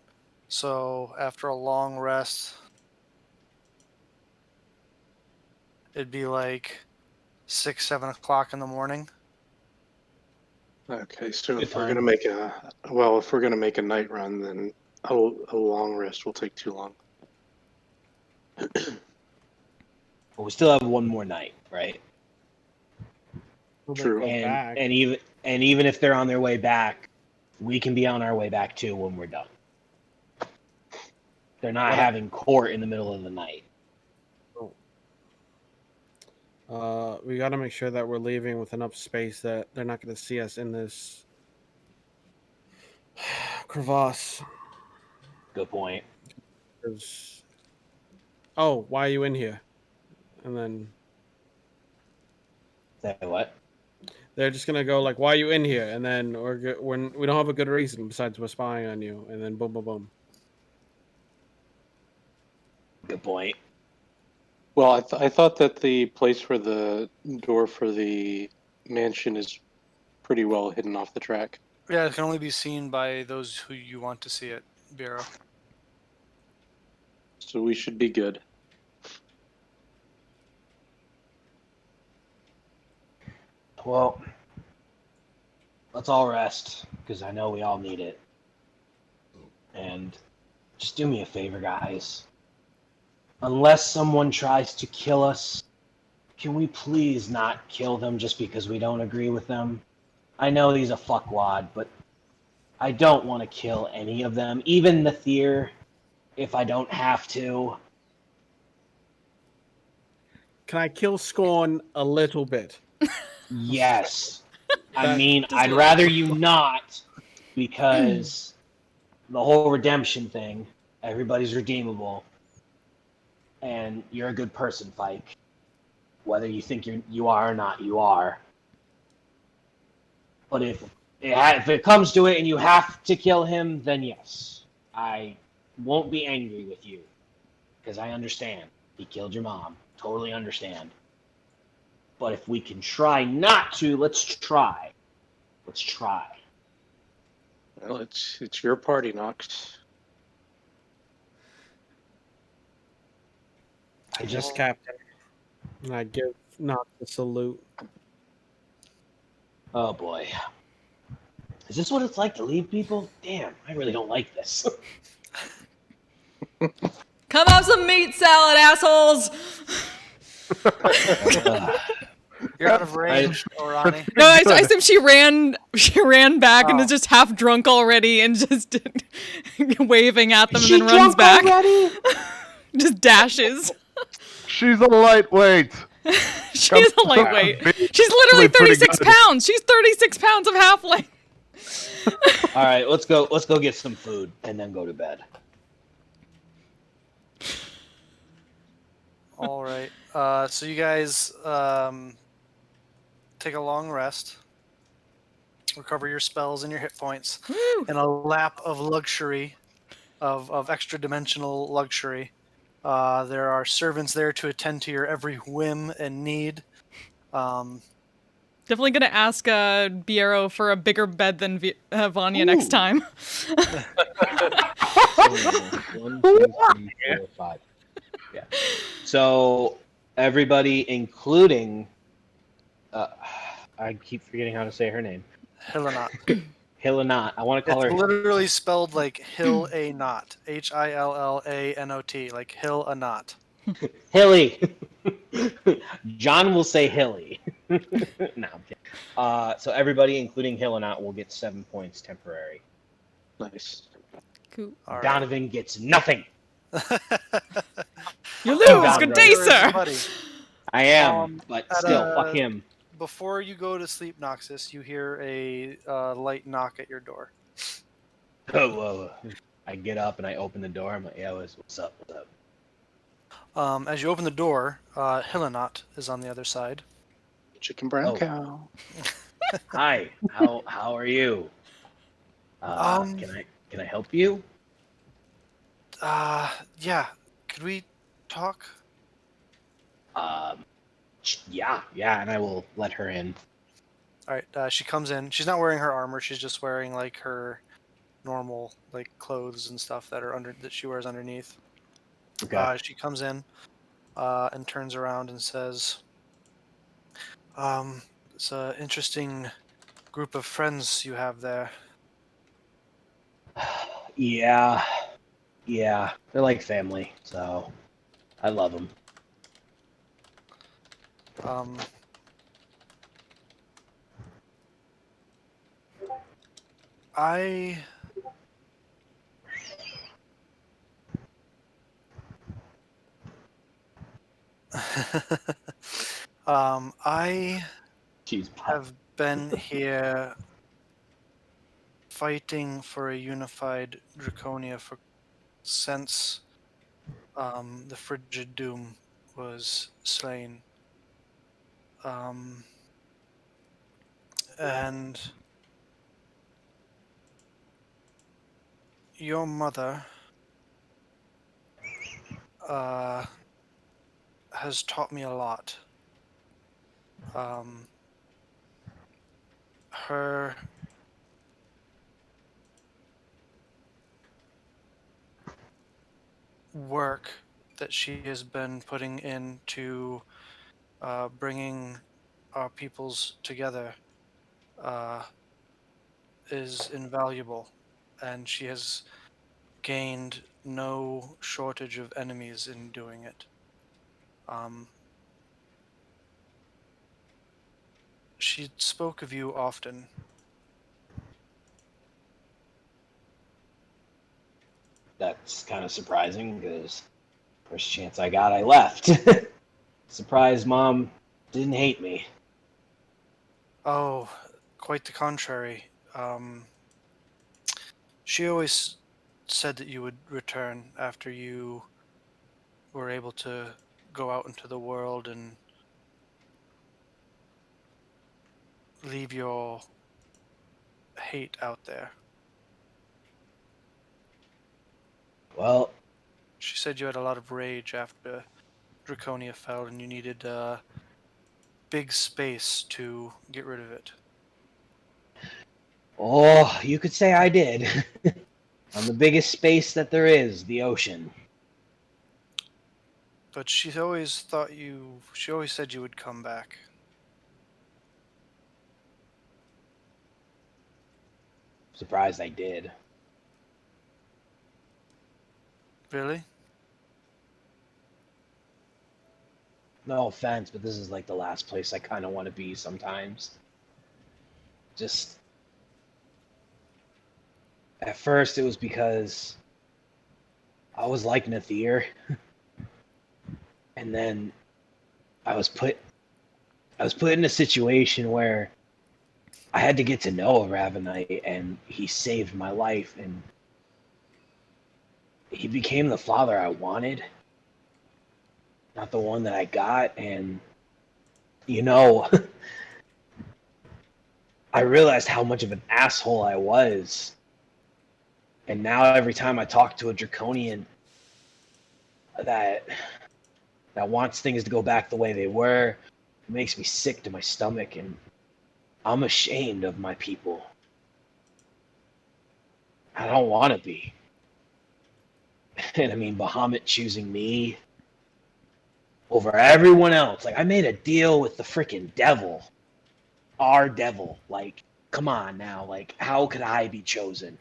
So after a long rest, it'd be like 6-7 o'clock in the morning. Okay, so Good if we're time. gonna make a night run, then a long rest will take too long. but we still have one more night, right? True. And even if they're on their way back, we can be on our way back too when we're done. They're not having court in the middle of the night. We got to make sure that we're leaving with enough space that they're not going to see us in this crevasse. Good point. Oh, why are you in here? And then Say what? they're just gonna go like, "Why are you in here?" And then we don't have a good reason besides we're spying on you. And then boom, boom, boom. Good point. Well, I thought that the place where the door for the mansion is pretty well hidden off the track. Yeah, it can only be seen by those who you want to see it, Bureau. So we should be good. Well, let's all rest, because I know we all need it. And just do me a favor, guys. Unless someone tries to kill us, can we please not kill them just because we don't agree with them? I know he's a fuckwad, but I don't want to kill any of them, even Nathir, if I don't have to. Can I kill Scorn a little bit? Yes. I mean, I'd rather you not, because the whole redemption thing, everybody's redeemable, and you're a good person, Fike. Whether you think you are or not, you are. But if it comes to it and you have to kill him, then yes, I won't be angry with you, because I understand. He killed your mom. Totally understand. But if we can try not to, let's try. Let's try. Well, it's your party, Nox. I Yes, just Captain. And I give Knox a salute. Oh boy. Is this what it's like to leave people? Damn, I really don't like this. Come have some meat salad, assholes. You're out of range, Orani. No, I Good. assume she ran back and Oh. is just half drunk already and just waving at them Is and she then runs drunk back. already? Just dashes. She's a lightweight. She's a lightweight. She's literally Pretty 36 good. pounds. She's 36 pounds of halfling. All right, let's go. Let's go get some food and then go to bed. All right. So you guys take a long rest, recover your spells and your hit points, and a lap of luxury, of extra dimensional luxury. There are servants there to attend to your every whim and need. Definitely gonna ask Biero for a bigger bed than Vanya next Ooh. time. One, two, three, 4, 5. Yeah. So everybody, including, I keep forgetting how to say her name. Hillanot. Hillanot. I want to call It's her. literally spelled like Hill-a-Not. Hillanot. Like Hill-a-Not. Hilly. John will say Hilly. No, I'm kidding. So everybody, including Hillanot, will get 7 points temporary. Nice. Cool. All right. Donovan gets nothing. You lose. Donovan. Good day, You're his sir. buddy. I am, but at still, a- fuck him. Before you go to sleep, Noxus, you hear a light knock at your door. Oh, whoa. I get up and I open the door. I'm like, yeah, what's up? What's up? As you open the door, Hillanot is on the other side. Chicken brown Oh. cow. Hi. How are you? Can I help you? Yeah. Could we talk? Yeah, and I will let her in. All right. She comes in. She's not wearing her armor. She's just wearing like her normal like clothes and stuff that she wears underneath. Okay. She comes in and turns around and says, "It's an interesting group of friends you have there." Yeah, they're like family, so I love them. I I Jeez, have been here fighting for a unified Draconia since the Frigid Doom was slain. And your mother has taught me a lot. Her work that she has been putting into bringing our peoples together is invaluable, and she has gained no shortage of enemies in doing it. She spoke of you often. That's kind of surprising because first chance I got, I left. Surprised Mom didn't hate me. Oh, quite the contrary. She always said that you would return after you were able to go out into the world and leave your hate out there. Well, She said you had a lot of rage after Draconia fell and you needed big space to get rid of it. oh, you could say I did. On the biggest space that there is, the ocean. But she always said you would come back. Surprised I did. Really? No offense, but this is like the last place I kind of want to be sometimes. Just at first, it was because I was like Nathir, and then I was put in a situation where I had to get to know a Ravenite, and he saved my life, and he became the father I wanted, not the one that I got. And you know, I realized how much of an asshole I was. And now every time I talk to a Draconian that wants things to go back the way they were, it makes me sick to my stomach, and I'm ashamed of my people. I don't want to be. And I mean, Bahamut choosing me over everyone else. Like, I made a deal with the freaking devil. Our devil. Like, come on now. Like, how could I be chosen?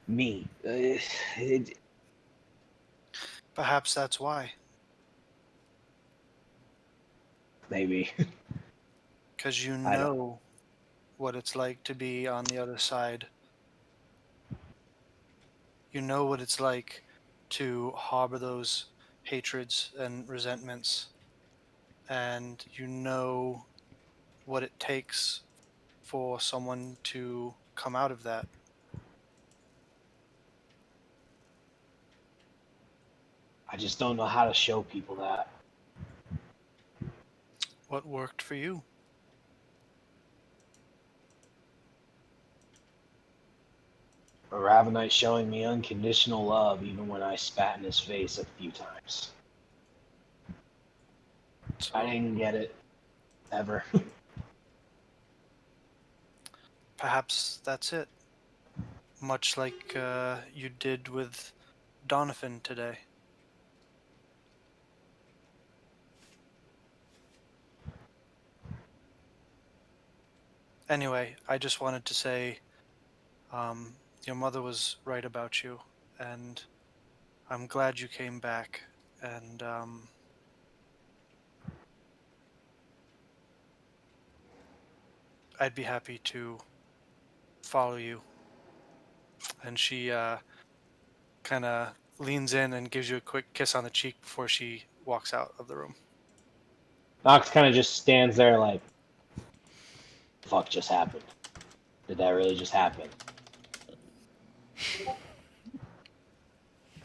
Me. Perhaps that's why. Maybe. Because you I don't. know what it's like to be on the other side. You know what it's like to harbor those hatreds and resentments. And you know what it takes for someone to come out of that. I just don't know how to show people that. What worked for you? A Ravenite showing me unconditional love even when I spat in his face a few times. I So didn't get it. Ever. perhaps that's it. Much like you did with Donovan today. Anyway, I just wanted to say your mother was right about you, and I'm glad you came back. And I'd be happy to follow you. And she kind of leans in and gives you a quick kiss on the cheek before she walks out of the room. Knox kind of just stands there like, fuck just happened? Did that really just happen?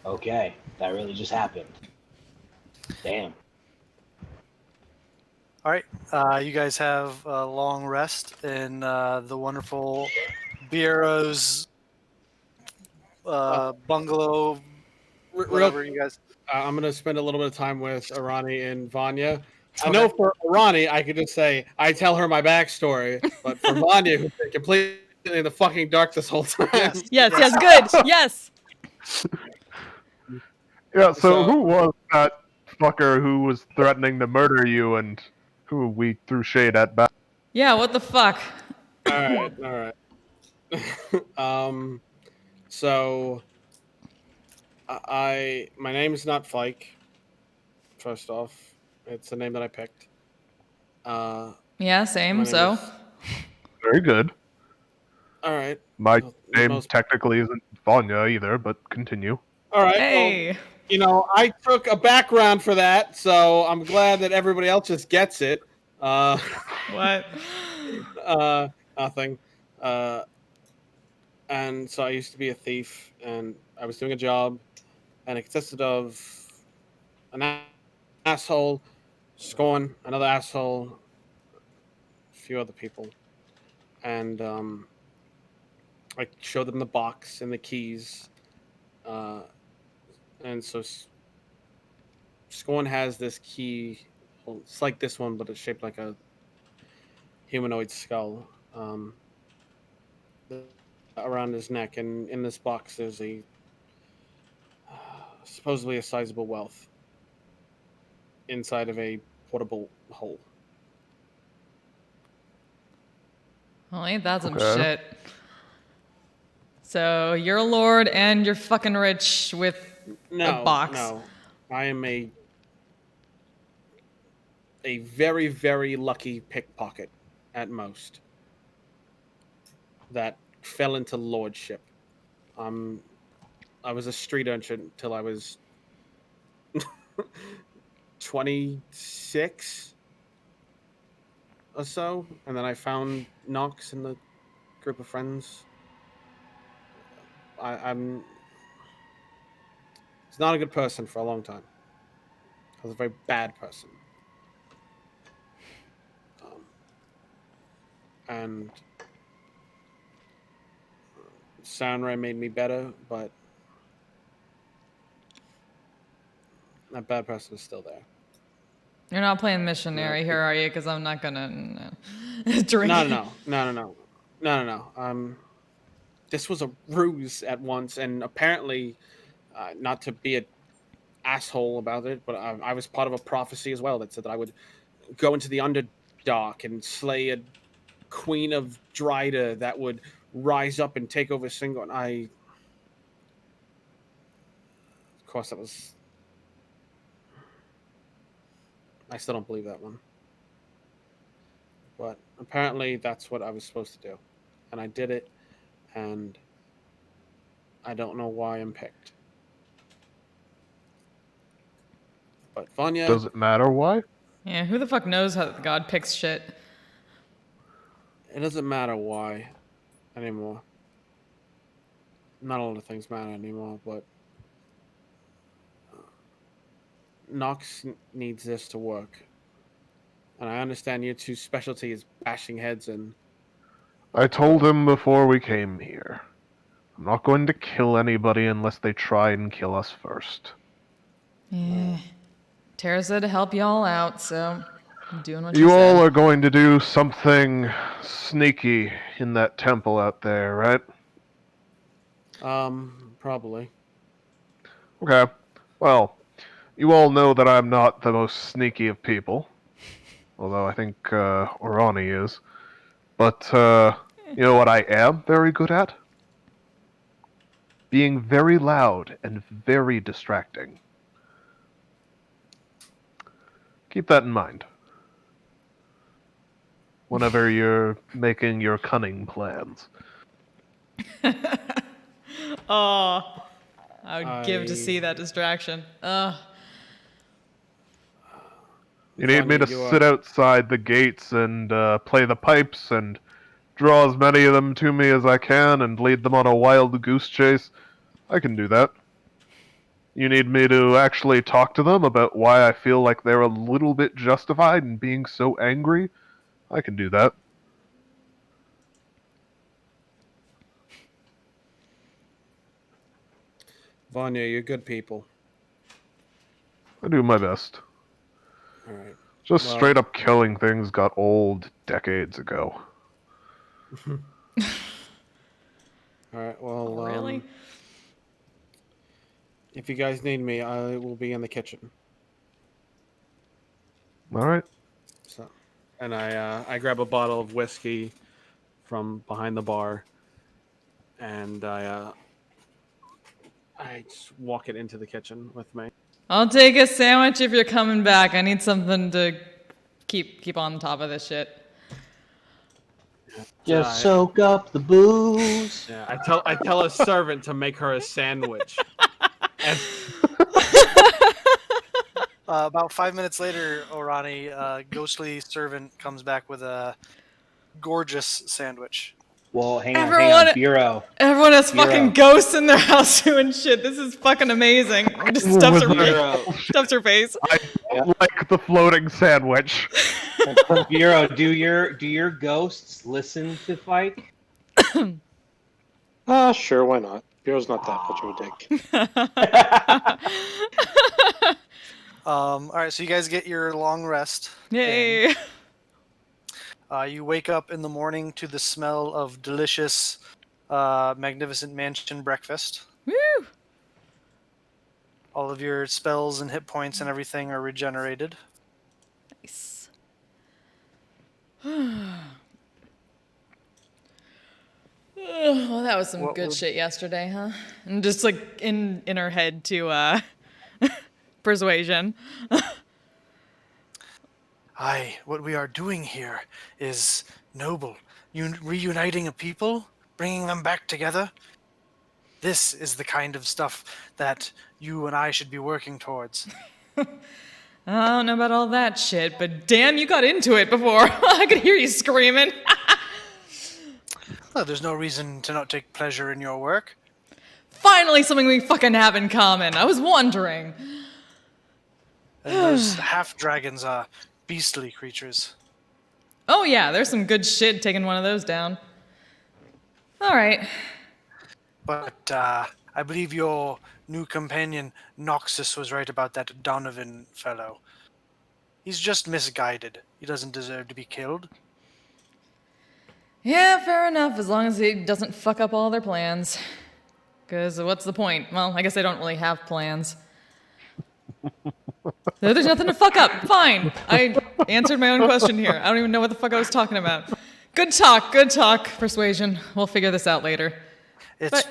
Okay, that really just happened. Damn. All right, you guys have a long rest in the wonderful Biero's bungalow, Real, whatever you guys. I'm gonna spend a little bit of time with Arani and Vanya. I Okay. know for Arani, I could just say I tell her my backstory, but for Vanya, who's been completely in the fucking dark this whole time, Yes. Yes, good. Yes. Yeah, so So- who was that fucker who was threatening to murder you and who we threw shade at back? Yeah, what the fuck? all right. So my name is not Fike. First off, it's a name that I picked. Yeah, My same, name so. is Very good. all right. My Well, name most technically isn't Vanya either, but continue. all right. Well, Hey. you know, I took a background for that, so I'm glad that everybody else just gets it. What? Nothing. And so I used to be a thief, and I was doing a job, and it consisted of an asshole, Scorn, another asshole, a few other people, and I showed them the box and the keys, uh, and so Scorn has this key. Well, it's like this one, but it's shaped like a humanoid skull. Around his neck, and in this box there's a supposedly a sizable wealth inside of a portable hole. Well, ain't that some Okay. shit? So you're a lord and you're fucking rich with a box. No, I am a a very, very lucky pickpocket at most that fell into lordship. I was a street urchin till I was 26 or so, and then I found Knox in the group of friends. I'm He's not a good person for a long time. I was a very bad person. And Soundray made me better, but that bad person is still there. You're not playing missionary here, are you? Because I'm not gonna drink. No. This was a ruse at once, and apparently, not to be an asshole about it, but I was part of a prophecy as well that said that I would go into the Underdark and slay a queen of Dryda that would rise up and take over Single. And of course, I still don't believe that one. But apparently that's what I was supposed to do. And I did it, and I don't know why I'm picked. But Vanya... Does it matter why? Yeah, who the fuck knows how God picks shit? It doesn't matter why anymore. Not a lot of things matter anymore, but Nox needs this to work. And I understand your two specialty is bashing heads in. I told him before we came here. I'm not going to kill anybody unless they try and kill us first. Yeah. Tara said to help y'all out, so I'm doing what You she all said. are going to do something sneaky in that temple out there, right? Probably. Okay. Well, you all know that I'm not the most sneaky of people. Although I think Orani is. But you know what I am very good at? Being very loud and very distracting. Keep that in mind whenever you're making your cunning plans. Oh, I would give to see that distraction. You need me Vanya, to sit outside the gates and play the pipes and draw as many of them to me as I can and lead them on a wild goose chase? I can do that. You need me to actually talk to them about why I feel like they're a little bit justified in being so angry? I can do that. Vanya, you're good people. I do my best. Alright. Just straight up killing things got old decades ago. Alright, well, Really? If you guys need me, I will be in the kitchen. Alright. So, and I grab a bottle of whiskey from behind the bar, and I just walk it into the kitchen with me. I'll take a sandwich if you're coming back. I need something to keep on top of this shit. Just soak up the booze. Yeah, I tell a servant to make her a sandwich. And About 5 minutes later, Orani, ghostly servant, comes back with a gorgeous sandwich. Well, hang Everyone- on, Bureau. Everyone has Bureau. fucking ghosts in their house doing shit. This is fucking amazing. Just stuffs her face. I don't like the floating sandwich. Bureau, do your ghosts listen to Fike? Sure, why not? Bureau's not that much of a dick. All right, so you guys get your long rest. Yay. You wake up in the morning to the smell of delicious, magnificent mansion breakfast. Woo! All of your spells and hit points and everything are regenerated. Nice. Well, that was some good shit yesterday, huh? And just like in her head to persuasion. What we are doing here is noble. Reuniting a people, bringing them back together. This is the kind of stuff that you and I should be working towards. I don't know about all that shit, but damn, you got into it before. I could hear you screaming. Well, there's no reason to not take pleasure in your work. Finally, something we fucking have in common. I was wondering. And those half dragons are beastly creatures. Oh yeah, there's some good shit taking one of those down. All right. But I believe your new companion Noxus was right about that Donovan fellow. He's just misguided. He doesn't deserve to be killed. Yeah, fair enough, as long as he doesn't fuck up all their plans. Because what's the point? Well, I guess they don't really have plans. There's nothing to fuck up. Fine. I answered my own question here. I don't even know what the fuck I was talking about. Good talk, Persuasion. We'll figure this out later. It's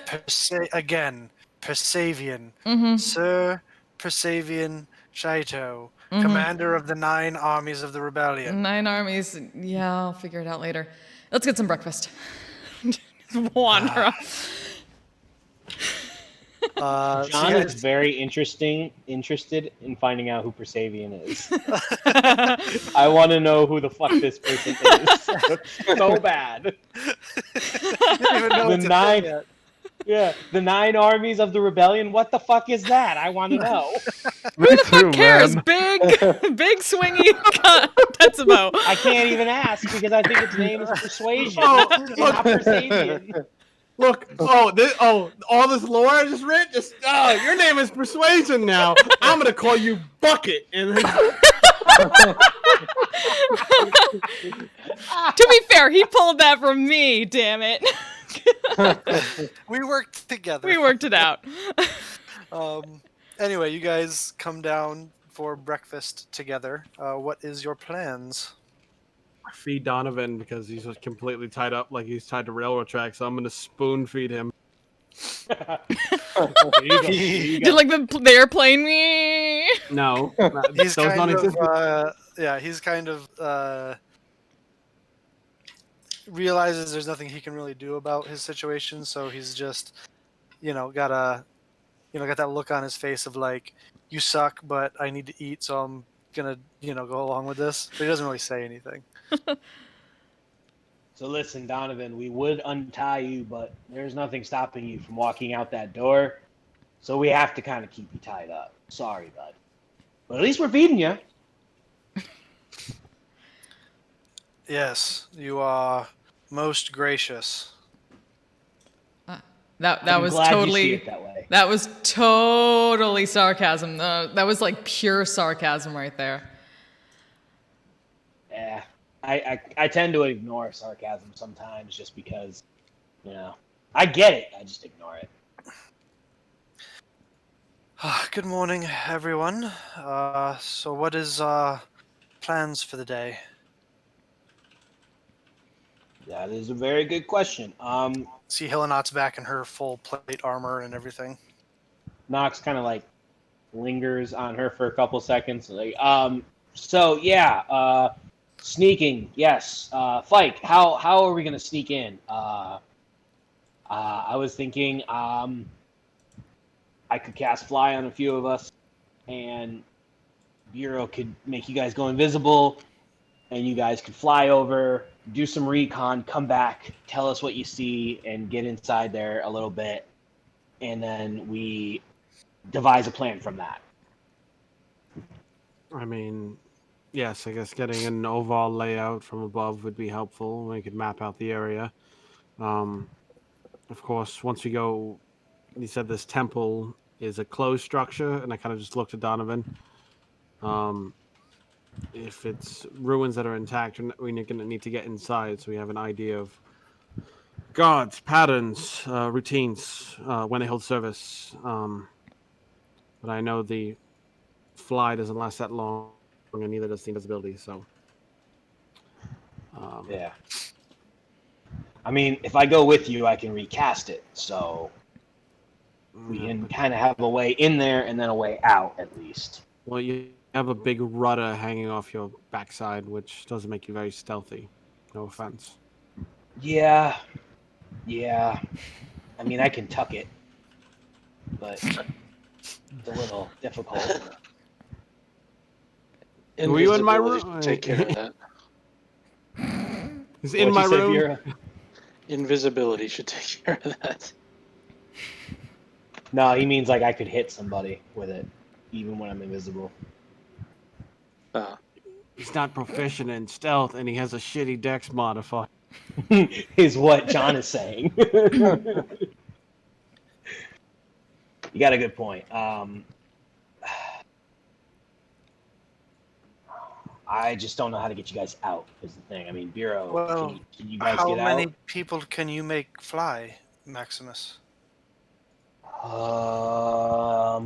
Persavian. Sir Persavian Shaito, commander of the 9 armies of the rebellion. 9 armies. Yeah, I'll figure it out later. Let's get some breakfast. Wander off. John is very interested in finding out who Persavian is. I want to know who the fuck this person is. So bad. The 9 armies of the rebellion. What the fuck is that? I want to know. Me Who the fuck too, cares? man. Big swingy That's about. I can't even ask because I think its name is Persuasion. Oh, It's not Persavian. Look, all this lore I just read. Your name is Persuasion now. I'm gonna call you Bucket. And To be fair, he pulled that from me. Damn it. We worked together. We worked it out. Anyway, you guys come down for breakfast together. What is your plans? feed Donovan because he's just completely tied up like he's tied to railroad tracks. So I'm gonna spoon feed him. There you go. Did like the airplane me? No, He's those kind non-existent. of he's kind of realizes there's nothing he can really do about his situation, so he's just got that look on his face of like, you suck, but I need to eat, so I'm gonna go along with this. But he doesn't really say anything. So listen, Donovan, we would untie you, but there's nothing stopping you from walking out that door. So we have to kind of keep you tied up. Sorry, bud. But at least we're feeding you. Yes, you are most gracious. That I'm was glad you see totally it that way. that was totally sarcasm. That was like pure sarcasm right there. Yeah. I tend to ignore sarcasm sometimes just because, I get it. I just ignore it. Good morning, everyone. So what is plans for the day? That is a very good question. See Helenot's back in her full plate armor and everything. Nox kind of like lingers on her for a couple seconds. Like, sneaking, yes. Fike, how are we gonna sneak in? I was thinking I could cast fly on a few of us, and Bureau could make you guys go invisible, and you guys could fly over, do some recon, come back, tell us what you see, and get inside there a little bit, and then we devise a plan from that. I mean, yes, I guess getting an overall layout from above would be helpful. We could map out the area. Of course, once we go, you said this temple is a closed structure, and I kind of just looked at Donovan. If it's ruins that are intact, we're going to need to get inside so we have an idea of guards, patterns, routines, when they hold service. But I know the fly doesn't last that long, and neither does the invisibility, so... Yeah. I mean, if I go with you, I can recast it, so we can kind of have a way in there and then a way out, at least. Well, you have a big rudder hanging off your backside, which doesn't make you very stealthy. No offense. Yeah. Yeah. I mean, I can tuck it, but it's a little difficult. Were you in my Invisibility room? should take care of that. He's in What'd my you say, room. Vera? Invisibility should take care of that. No, he means like I could hit somebody with it, even when I'm invisible. He's not proficient in stealth, and he has a shitty dex modifier. Is what John is saying. You got a good point. I just don't know how to get you guys out. Is the thing. I mean, Bureau, Well, can you guys how get many out? people can you make fly, Maximus? Uno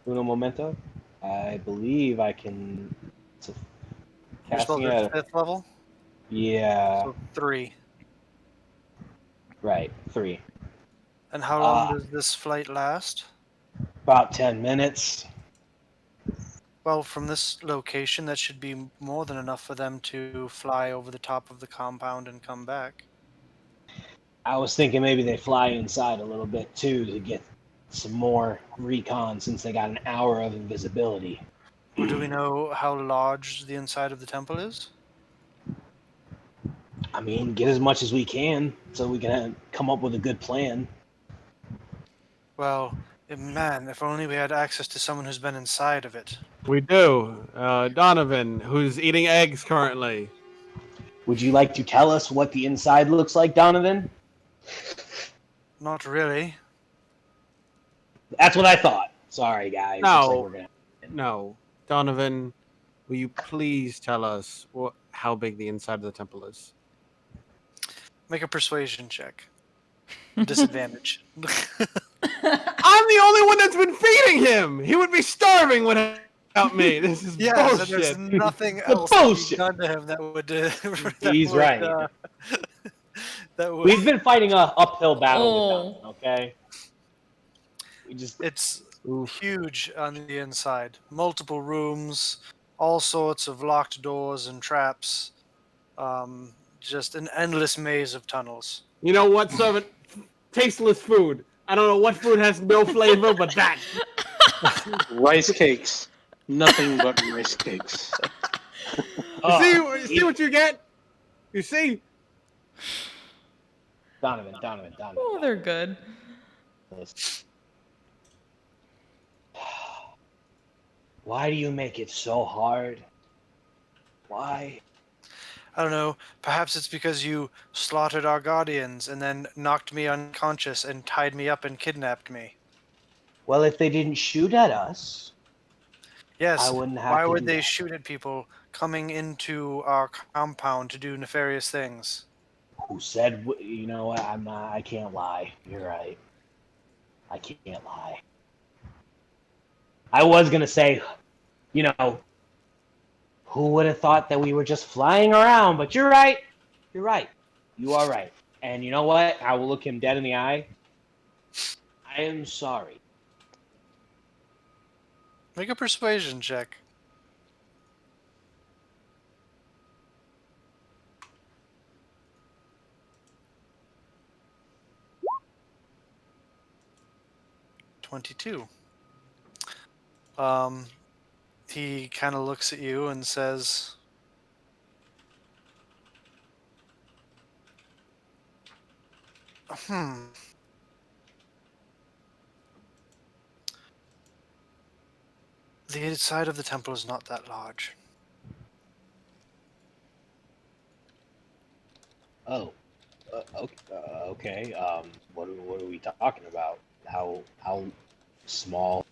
momento. I believe I can. It's a, Your spells casting it are at 5th level, yeah, so 3. right, 3. And how long does this flight last? About 10 minutes. Well, from this location, that should be more than enough for them to fly over the top of the compound and come back. I was thinking maybe they fly inside a little bit too to get some more recon since they got an hour of invisibility. Well, do we know how large the inside of the temple is? I mean, get as much as we can so we can come up with a good plan. Well, man, if only we had access to someone who's been inside of it. We do. Donovan, who's eating eggs currently. Would you like to tell us what the inside looks like, Donovan? Not really. That's what I thought. Sorry, guys. Looks like we're gonna... No. Donovan, will you please tell us how big the inside of the temple is? Make a persuasion check. Disadvantage. I'm the only one that's been feeding him. He would be starving without me. This is Yeah, bullshit. so there's nothing The else that bullshit. we've done to him that would. He's right. That would. We've been fighting an uphill battle with Oh. Donovan, okay? We just... It's Oof. huge on the inside. Multiple rooms, all sorts of locked doors and traps. Just an endless maze of tunnels. You know what, servant? Tasteless food. I don't know what food has no flavor, but that. Rice cakes. Nothing but rice cakes. You see what you get? You see? Donovan. Oh, they're good. Why do you make it so hard? Why? I don't know. Perhaps it's because you slaughtered our guardians and then knocked me unconscious and tied me up and kidnapped me. Well, if they didn't shoot at us, Yes. I wouldn't have Why to would do they that. shoot at people coming into our compound to do nefarious things? Who said, you know what, I can't lie. You're right. I can't lie. I was going to say, you know, who would have thought that we were just flying around? But you're right. You're right. You are right. And you know what? I will look him dead in the eye. I am sorry. Make a persuasion check. $22. He kind of looks at you and says, the inside of the temple is not that large. Oh, okay. What are we talking about? How small?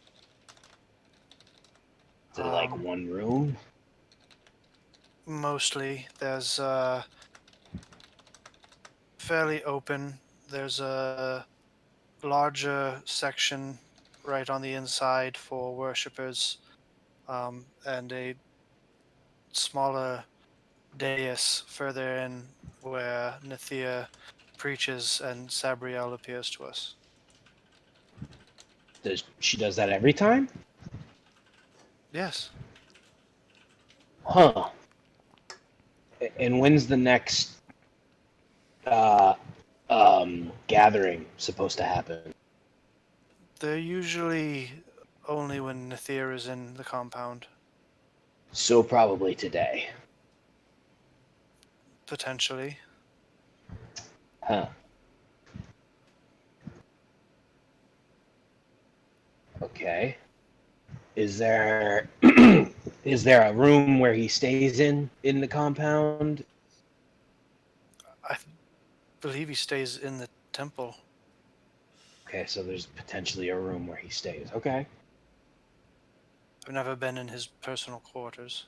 Is it like one room? Mostly. There's fairly open. There's a larger section right on the inside for worshippers, and a smaller dais further in where Nithia preaches and Sabriel appears to us. She does that every time? Yes. Huh. And when's the next gathering supposed to happen? They're usually only when Nathir is in the compound. So probably today. Potentially. Huh. Okay. Is there is there a room where he stays in the compound? I believe he stays in the temple. Okay, so there's potentially a room where he stays. Okay. I've never been in his personal quarters.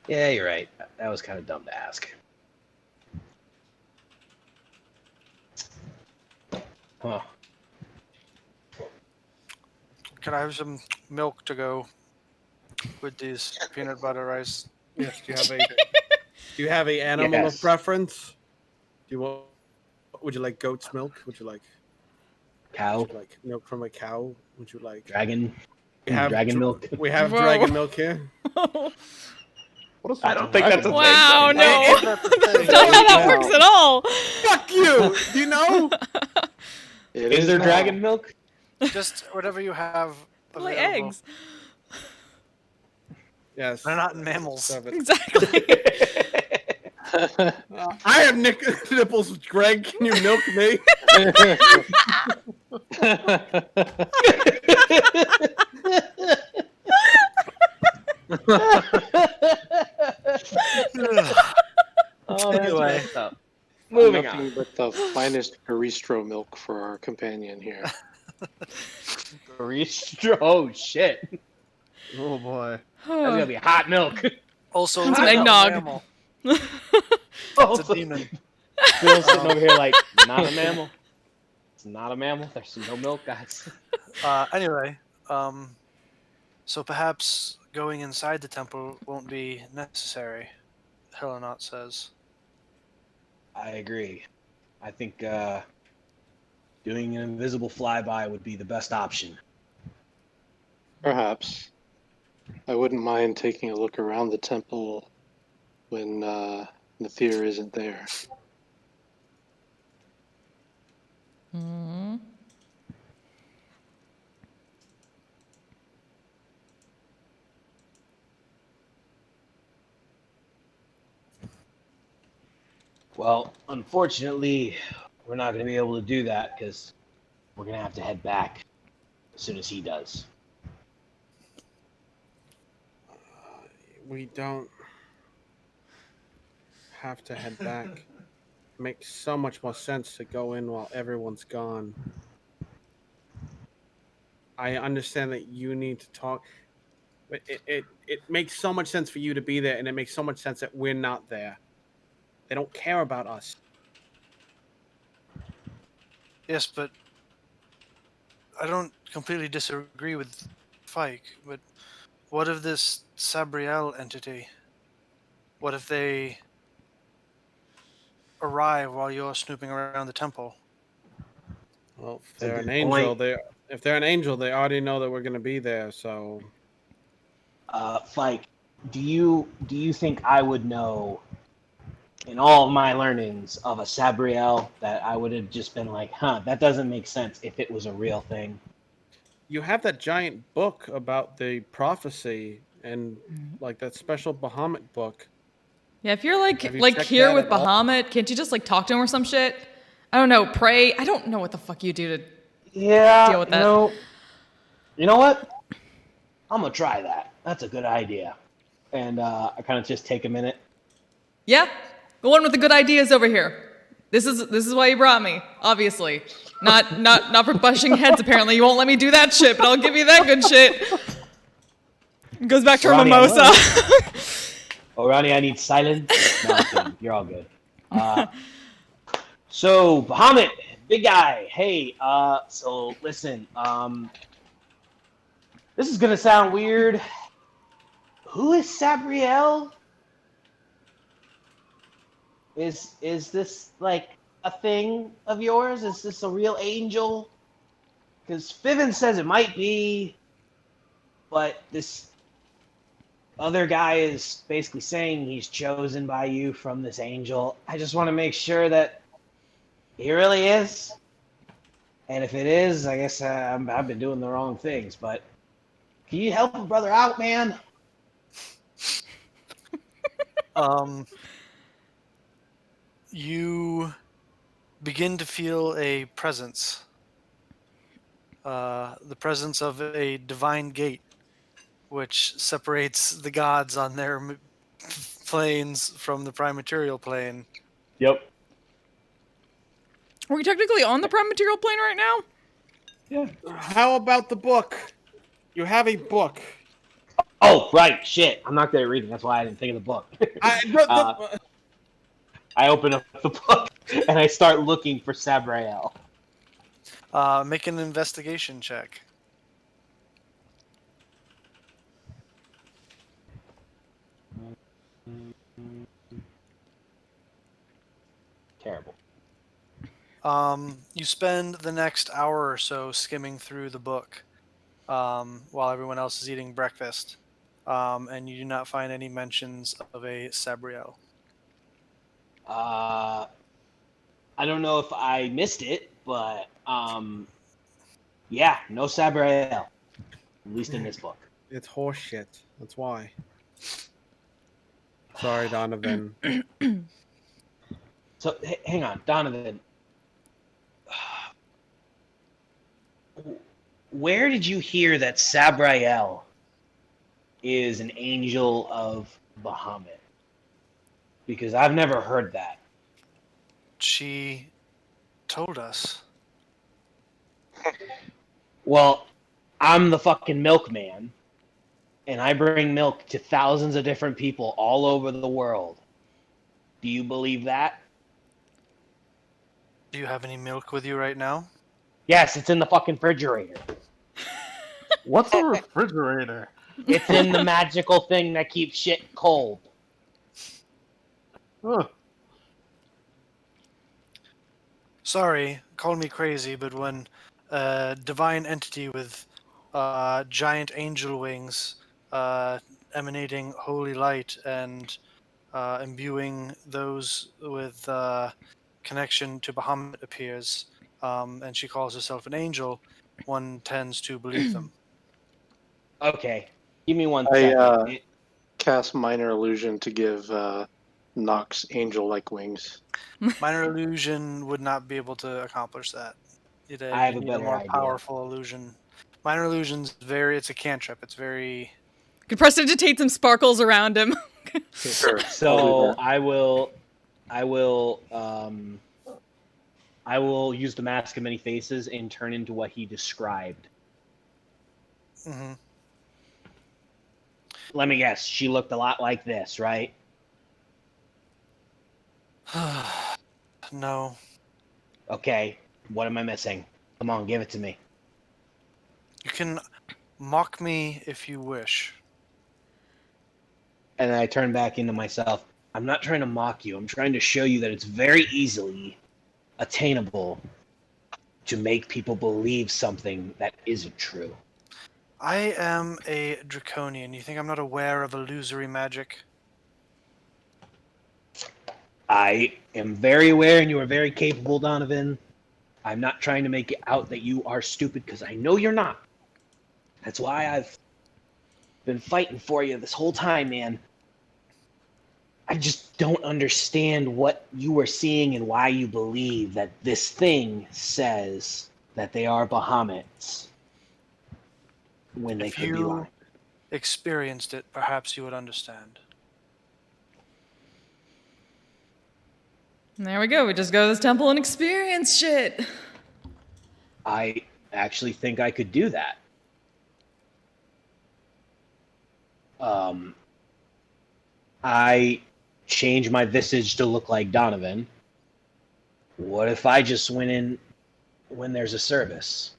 Yeah, you're right. That was kind of dumb to ask. Huh. Can I have some milk to go with these peanut butter rice? Yes. Do you have a animal Yes. of preference? Do you want? Would you like goat's milk? Would you like Cow, milk from a cow? Would you like? dragon, We have dragon milk. We have Whoa. dragon milk here. What is I don't think that's a Wow, thing. no. That's the That's thing. not how that Wow. works at all. Fuck you! Do you know? It Is there now. dragon milk? Just whatever you have Like available. eggs. Yes. They're not mammals. Serve it. Exactly. I have nipples, Greg. Can you milk me? Oh, that's Anyway. messed up. Moving Nothing on. but the finest baristro milk for our companion here. Baristro. Oh shit. Oh boy. That's gonna be hot milk. Also, Some not a eggnog. mammal. Oh, It's a demon. Phil's sitting over here like, not a mammal. It's not a mammal. There's no milk, guys. Anyway, so perhaps going inside the temple won't be necessary, Helenot says. I agree. I think doing an invisible flyby would be the best option. Perhaps. I wouldn't mind taking a look around the temple when Nathir isn't there. Hmm. Well, unfortunately, we're not going to be able to do that because we're going to have to head back as soon as he does. We don't have to head back. It makes so much more sense to go in while everyone's gone. I understand that you need to talk, but it makes so much sense for you to be there, and it makes so much sense that we're not there. They don't care about us. Yes, but I don't completely disagree with Fike, but what of this Sabriel entity? What if they arrive while you're snooping around the temple? Well, if That's a they're an good angel, point. if they're an angel, they already know that we're going to be there. So Fike, do you think I would know, in all of my learnings of a Sabriel, that I would have just been like, huh, that doesn't make sense if it was a real thing? you have that giant book about the prophecy and like that special Bahamut book. Yeah, if you're Have you like checked here that with at all? Bahamut, can't you just like talk to him or some shit? I don't know, pray. I don't know what the fuck you do to Yeah, deal with that. You know what? I'm gonna try that. That's a good idea. And I kind of just take a minute. Yeah, the one with the good ideas over here. This is why you brought me, obviously. Not for bushing heads. Apparently, you won't let me do that shit, but I'll give you that good shit. Goes back to her Ronnie, mimosa. Oh, Ronnie, I need silence. No, I'm kidding. You're all good. So, Bahamut, big guy. Hey, so listen, this is gonna sound weird. Who is Sabriel? Is this like a thing of yours? Is this a real angel? Because Fiven says it might be. but this other guy is basically saying he's chosen by you from this angel. I just want to make sure that he really is. And if it is, I guess I've been doing the wrong things. But can you help a brother out, man? You begin to feel a presence. The presence of a divine gate, which separates the gods on their planes from the prime material plane. Yep. Are we technically on the prime material plane right now? Yeah. How about the book? You have a book. Oh, right. Shit. I'm not good at reading. That's why I didn't think of the book. I open up the book and I start looking for Sabrael. Make an investigation check. Terrible. You spend the next hour or so skimming through the book while everyone else is eating breakfast, and you do not find any mentions of a Sabriel. I don't know if I missed it, but yeah, no Sabrael. At least in this book. It's horseshit. That's why. Sorry, Donovan. So hang on, Donovan. Where did you hear that Sabrael is an angel of Bahamut? Because I've never heard that. She told us. Well, I'm the fucking milkman, and I bring milk to thousands of different people all over the world. Do you believe that? Do you have any milk with you right now? Yes, it's in the fucking refrigerator. What's a refrigerator? It's in the magical thing that keeps shit cold. Huh. Sorry, call me crazy, but when a divine entity with giant angel wings emanating holy light and imbuing those with connection to Bahamut appears, and she calls herself an angel, one tends to believe them. Okay, give me 1 I second. cast minor illusion to give Nox angel-like wings. Minor illusion would not be able to accomplish that. You I have a need a better more idea. powerful illusion. Minor illusion's it's a cantrip. It's very. Could prestidigitate some sparkles around him. Sure. So I will use the mask of many faces and turn into what he described. Mm-hmm. Let me guess. She looked a lot like this, right? No. Okay. What am I missing? Come on, give it to me. You can mock me if you wish. And then I turn back into myself. I'm not trying to mock you. I'm trying to show you that it's very easily attainable to make people believe something that isn't true. I am a draconian. You think I'm not aware of illusory magic? I am very aware, and you are very capable, Donovan. I'm not trying to make it out that you are stupid, because I know you're not. That's why I've been fighting for you this whole time, man. I just don't understand what you are seeing and why you believe that this thing says that they are Bahamuts when they If could be you lying. experienced it, perhaps you would understand. There we go. We just go to this temple and experience shit. I actually think I could do that. I change my visage to look like Donovan. What if I just went in when there's a service?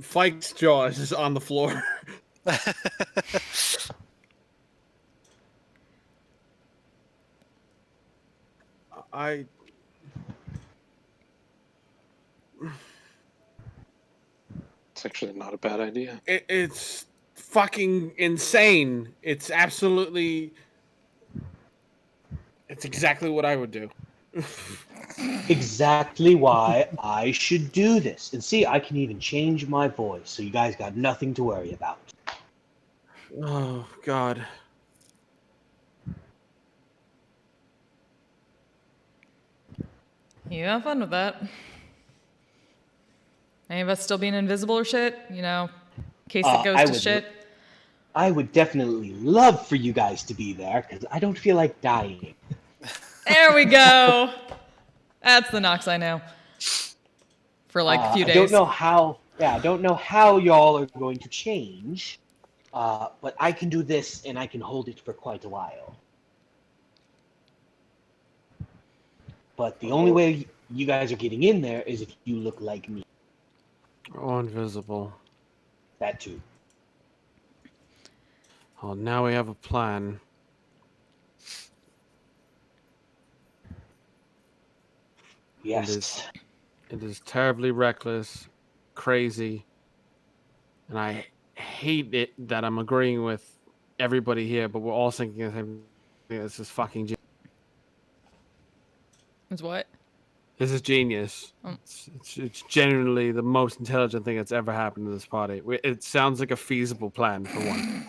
Fike's jaw is just on the floor. I It's actually not a bad idea. It's fucking insane. It's absolutely. It's exactly what I would do. Exactly why I should do this. And see, I can even change my voice, so you guys got nothing to worry about. Oh God. You have fun with that. Any of us still being invisible or shit? You know, in case it goes I to would, shit. I would definitely love for you guys to be there because I don't feel like dying. There we go. That's the Nox I know. For like a few I don't days. know how. Yeah, I don't know how y'all are going to change, but I can do this and I can hold it for quite a while. But the only way you guys are getting in there is if you look like me. Oh, invisible. That too. Oh, now we have a plan. Yes. It is terribly reckless, crazy, and I hate it that I'm agreeing with everybody here, but we're all thinking the same thing. This is fucking genius. Is what? This is genius. It's genuinely the most intelligent thing that's ever happened to this party. It sounds like a feasible plan for one.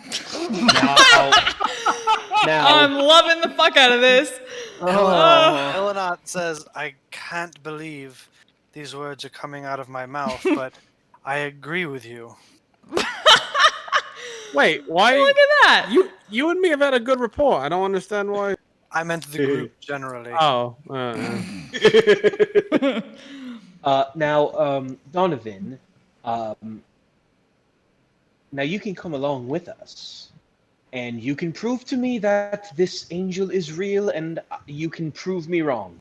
I'm loving the fuck out of this. Elenot says, I can't believe these words are coming out of my mouth, but I agree with you. Wait, why? Look at that. You and me have had a good rapport. I don't understand why. I meant the group generally. Oh, Now, Donovan, now you can come along with us, and you can prove to me that this angel is real, and you can prove me wrong.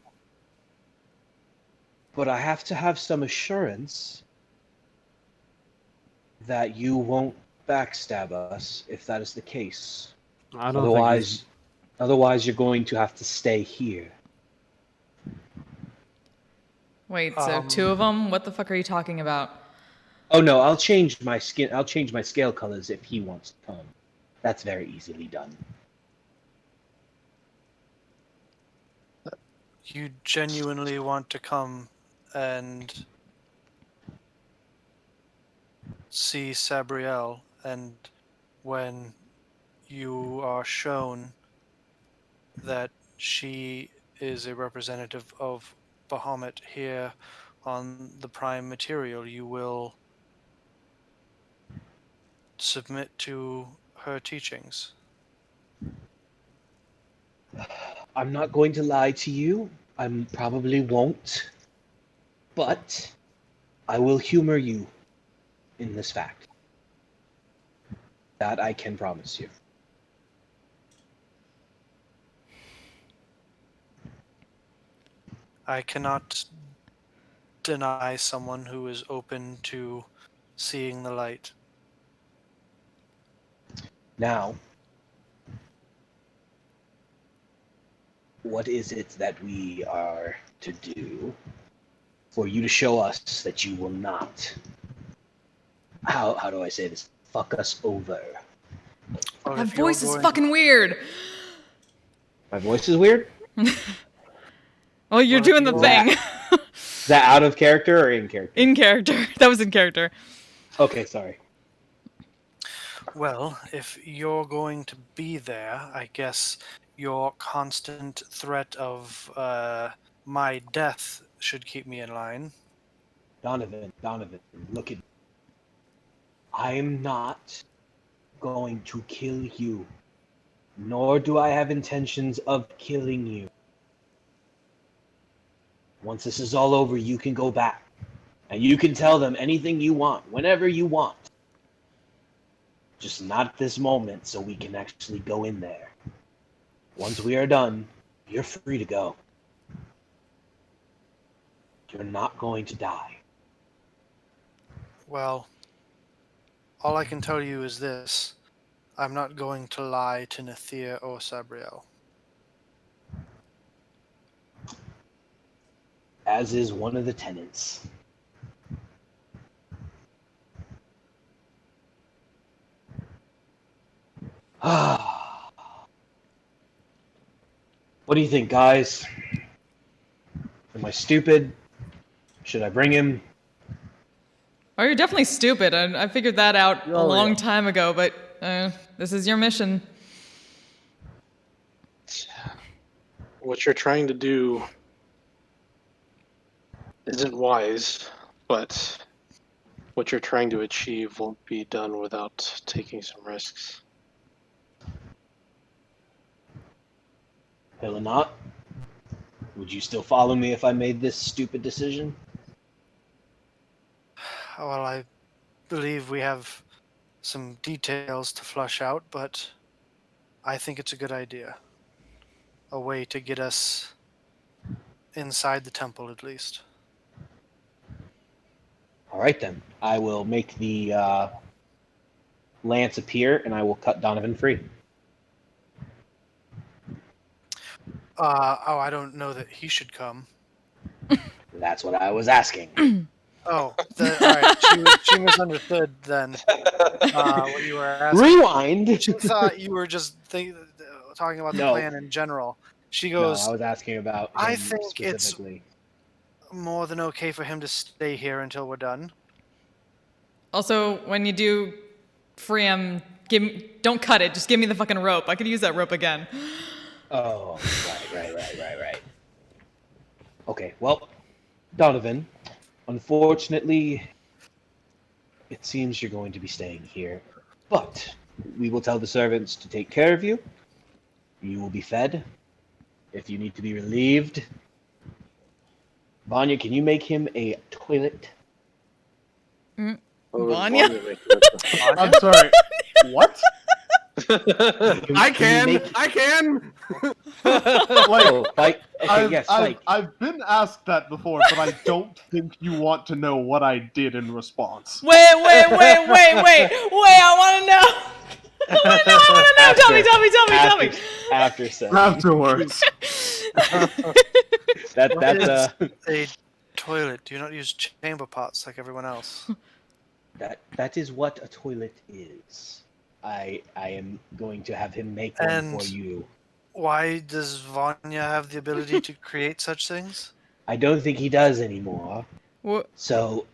But I have to have some assurance that you won't backstab us if that is the case. I don't think he's... Otherwise, you're going to have to stay here. Wait, so two of them? What the fuck are you talking about? Oh no, I'll change my skin. I'll change my scale colors if he wants to come. That's very easily done. You genuinely want to come and see Sabriel, and when you are shown that she is a representative of Bahamut here on the prime material, you will submit to her teachings. I'm not going to lie to you. I probably won't. But I will humor you in this fact. That I can promise you. I cannot deny someone who is open to seeing the light. Now, what is it that we are to do for you to show us that you will not, how do I say this, fuck us over? Well, That if you're voice is going- fucking weird. My voice is weird? Oh, you're Well, if doing the you thing. Is that out of character or in character? In character. That was in character. Okay, sorry. Well, if you're going to be there, I guess your constant threat of my death should keep me in line. Donovan, look at me. I am not going to kill you, nor do I have intentions of killing you. Once this is all over, you can go back, and you can tell them anything you want, whenever you want. Just not at this moment, so we can actually go in there. Once we are done, you're free to go. You're not going to die. Well, all I can tell you is this. I'm not going to lie to Nathir or Sabriel. As is one of the tenants. What do you think, guys? Am I stupid? Should I bring him? Oh, you're definitely stupid. I figured that out a Oh, long yeah. time ago, but this is your mission. What you're trying to do isn't wise, but what you're trying to achieve won't be done without taking some risks. Will it not? Would you still follow me if I made this stupid decision? Well, I believe we have some details to flush out, but I think it's a good idea. A way to get us inside the temple, at least. All right, then. I will make the lance appear, and I will cut Donovan free. I don't know that he should come. That's what I was asking. Oh, all right. She misunderstood then what you were asking. Rewind. She thought you were just talking about the No. plan in general. She No, goes, I was asking about him I think it's specifically. more than okay for him to stay here until we're done. Also, when you do free him, don't cut it. Just give me the fucking rope. I could use that rope again. Oh, right. Okay, well, Donovan, unfortunately, it seems you're going to be staying here. But we will tell the servants to take care of you. You will be fed. If you need to be relieved. Vanya, can you make him a toilet? What would Vanya? make that? I'm sorry. What? I can. I can. Like, Oh, fight. Okay, yes, fight. I've been asked that before, but I don't think you want to know what I did in response. Wait! I want to know. I want to know. Tell me. After sex. Afterwards. That's A toilet. Do you not use chamber pots like everyone else? that is what a toilet is. I am going to have him make one And- for you. Why does Vanya have the ability to create such things? I don't think he does anymore. What? So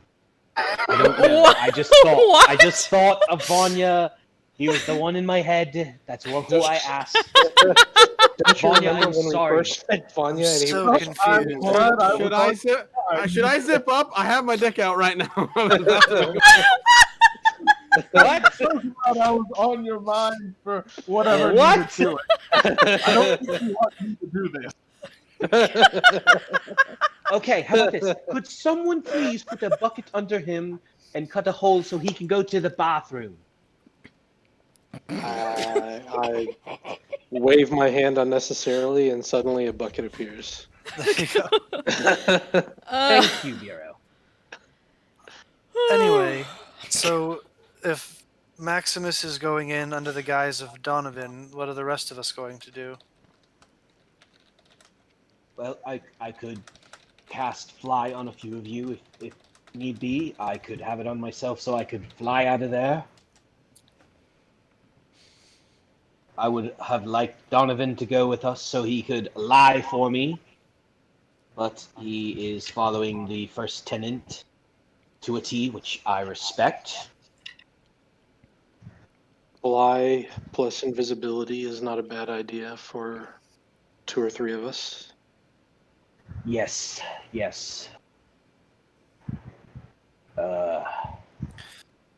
I don't know. What? I just What? thought of Vanya. He was the one in my head. That's who I asked. Don't you Vanya, remember I'm when sorry. we first met Vanya and he So was confused. Should I zip up? I have my dick out right now. What? So glad I was on your mind for whatever What? needed to it. I don't think you want me to do this. Okay, how about this? Could someone please put a bucket under him and cut a hole so he can go to the bathroom? I wave my hand unnecessarily, and suddenly a bucket appears. There you go. Thank you, Bureau. Anyway, so if Maximus is going in under the guise of Donovan, what are the rest of us going to do? Well, I could cast fly on a few of you if need be. I could have it on myself so I could fly out of there. I would have liked Donovan to go with us so he could lie for me. But he is following the first tenant to a T, which I respect. Fly plus invisibility is not a bad idea for 2 or 3 of us. Yes.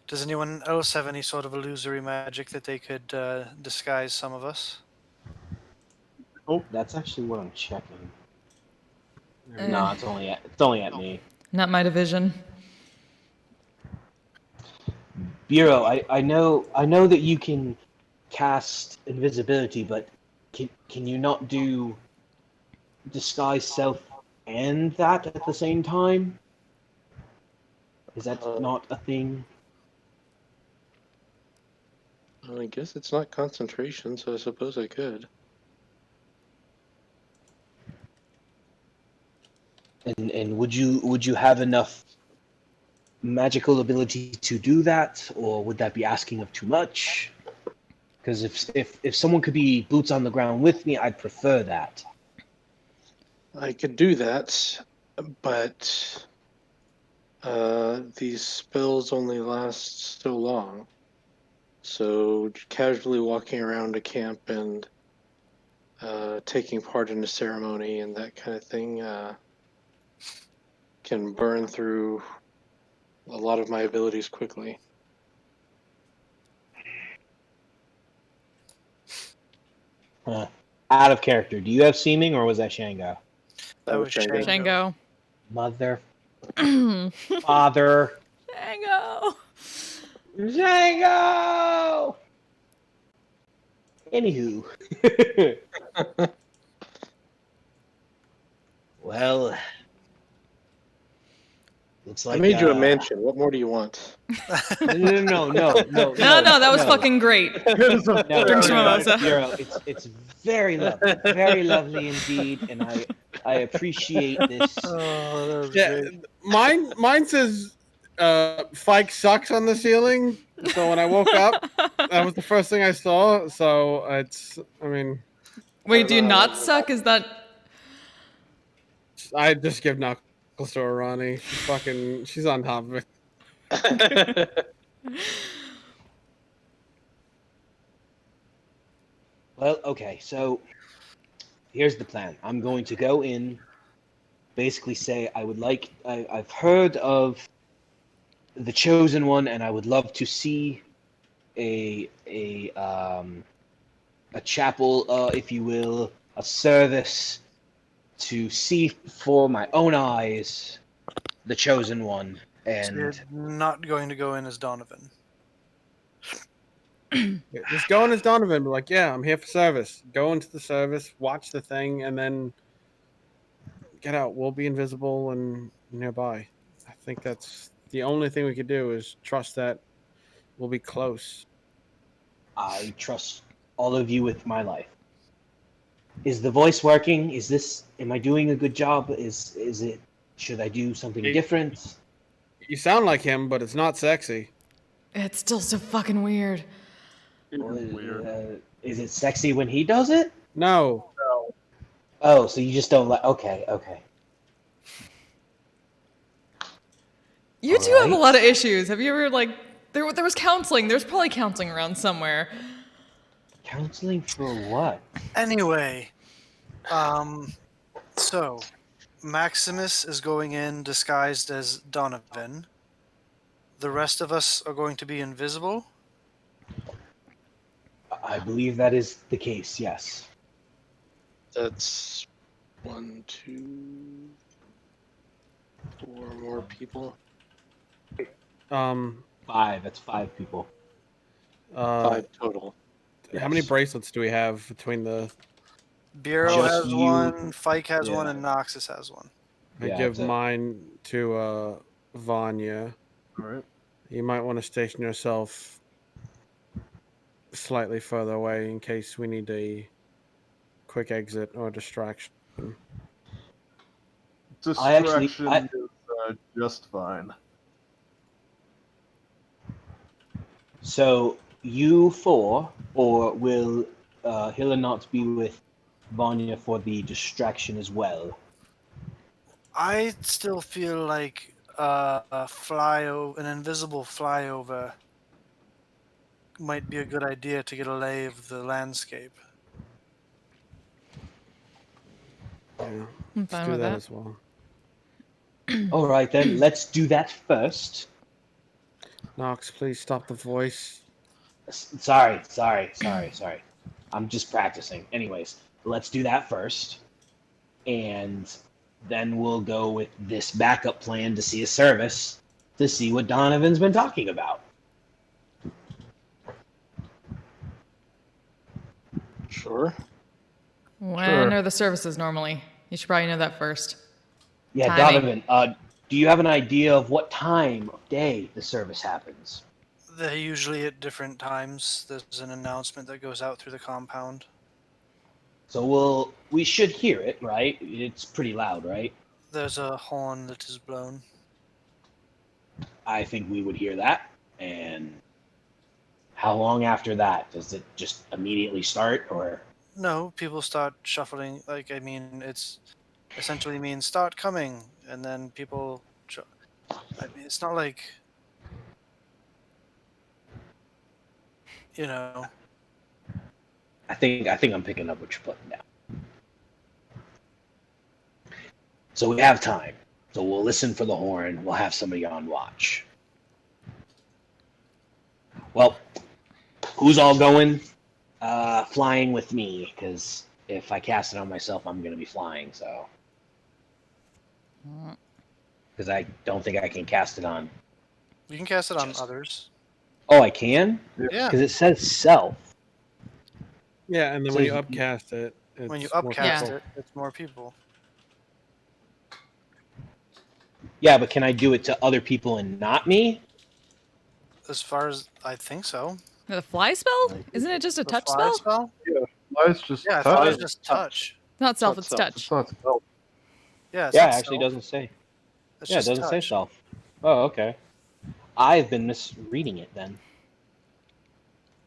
Does anyone else have any sort of illusory magic that they could disguise some of us? That's actually what I'm checking. Uh. No, it's only at me. Not my division. Bureau, I know that you can cast invisibility, but can you not do disguise self and that at the same time? Is that not a thing? I guess it's not concentration, so I suppose I could. And would you have enough magical ability to do that, or would that be asking of too much? Because if someone could be boots on the ground with me, I'd prefer that. I could do that, but these spells only last so long. So casually walking around a camp and taking part in a ceremony and that kind of thing can burn through a lot of my abilities quickly. Out of character. Do you have seeming, or was that Shango? That was Shango. Shango. Mother, Shango. father, Shango. Anywho, well, looks like I made you a mansion. What more do you want? No, No, that was fucking great. It is a No, Drink some Bureau, mimosa. Bureau, it's very lovely indeed, and I appreciate this. Oh, that was Yeah, great. mine says Fike sucks on the ceiling. So when I woke up, that was the first thing I saw. So I mean, Wait, do you know. not suck? Is that. I just give knuckles to Arani. She's on top of it. Well, okay, so here's the plan. I'm going to go in, basically say I've heard of the Chosen One, and I would love to see a chapel, if you will, a service to see for my own eyes the Chosen One. So And you're not going to go in as Donovan. Just go in as Donovan, be like, yeah, I'm here for service. Go into the service, watch the thing, and then get out. We'll be invisible and nearby. I think that's the only thing we could do is trust that we'll be close. I trust all of you with my life. Is the voice working? Am I doing a good job? Is it, should I do something different? You sound like him, but it's not sexy. It's still so fucking weird. Is it sexy when he does it? No. Oh, so you just don't like, okay. You two have a Alright. lot of issues. Have you ever, like. There was counseling. There's probably counseling around somewhere. Counseling for what? Anyway, so Maximus is going in disguised as Donovan. The rest of us are going to be invisible. I believe that is the case, yes. That's 1, 2, 4 more people. 5, that's 5 people. 5 total. How many bracelets do we have between the? Bureau Just has you. one, Fike has one, Yeah. and Noxus has one. I Yeah, give that's it. mine to Vanya. All right. You might want to station yourself slightly further away in case we need a quick exit or distraction. Distraction I- is just fine. So, you 4, or will Hilla not be with Vanya for the distraction as well? I still feel like an invisible flyover might be a good idea to get a lay of the landscape. Yeah, I'm let's fine do with that that. as well. Alright then, let's do that first. Nox, please stop the voice. Sorry. I'm just practicing. Anyways, let's do that first. And then we'll go with this backup plan to see a service to see what Donovan's been talking about. Sure. When Sure. are the services normally? You should probably know that first. Yeah, Timing. Donovan, do you have an idea of what time of day the service happens? They're usually at different times. There's an announcement that goes out through the compound. So we should hear it, right? It's pretty loud, right? There's a horn that is blown. I think we would hear that. And How long after that? Does it just immediately start, or? No, people start shuffling. Like, I mean, it's essentially means start coming, and then people. I mean, it's not like, you know. I think I'm picking up what you're putting down. So we have time. So we'll listen for the horn. We'll have somebody on watch. Well, who's all going? Flying with me, because if I cast it on myself, I'm going to be flying. So, because I don't think I can cast it on. You can cast it on Just- others. Oh, I can, Yeah. because it says self. Yeah, and then So when you you- upcast it, it's When you more upcast people. it, it's more people. Yeah, but can I do it to other people and not me? As far as I think so. The fly spell? Isn't it just a The touch fly spell? spell? Lies just Yeah, I touch. thought it was just touch. It's not self, not it's self. touch. It's not spell. Yeah, it's Yeah, it not actually self. doesn't say. It's Yeah, it just doesn't say touch. self. Oh, okay. I've been misreading it then.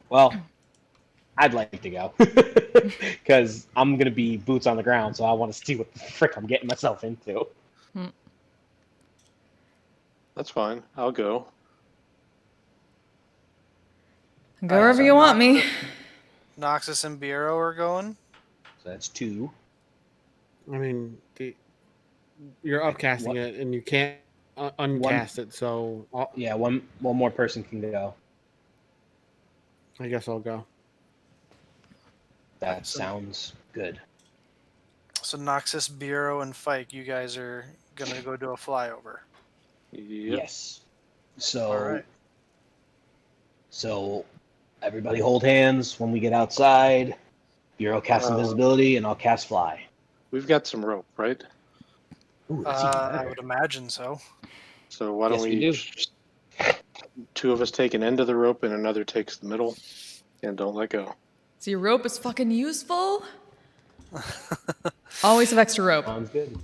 Well, I'd like to go. Because I'm going to be boots on the ground, so I want to see what the frick I'm getting myself into. That's fine. I'll go. Go Alright, wherever so you want me. Noxus and Bureau are going. So that's 2. I mean, you're upcasting What? it, and you can't uncast it. So Yeah, one more person can go. I guess I'll go. That So- sounds good. So Noxus, Bureau, and Fike, you guys are gonna go do a flyover. Yep. Yes. So, Alright. so everybody hold hands when we get outside. Bureau cast invisibility, and I'll cast fly. We've got some rope, right? Ooh, that's even I better. would imagine so. So why don't Yes, we do. just two of us take an end of the rope and another takes the middle, and don't let go. So your rope is fucking useful? Always have extra rope. Sounds good.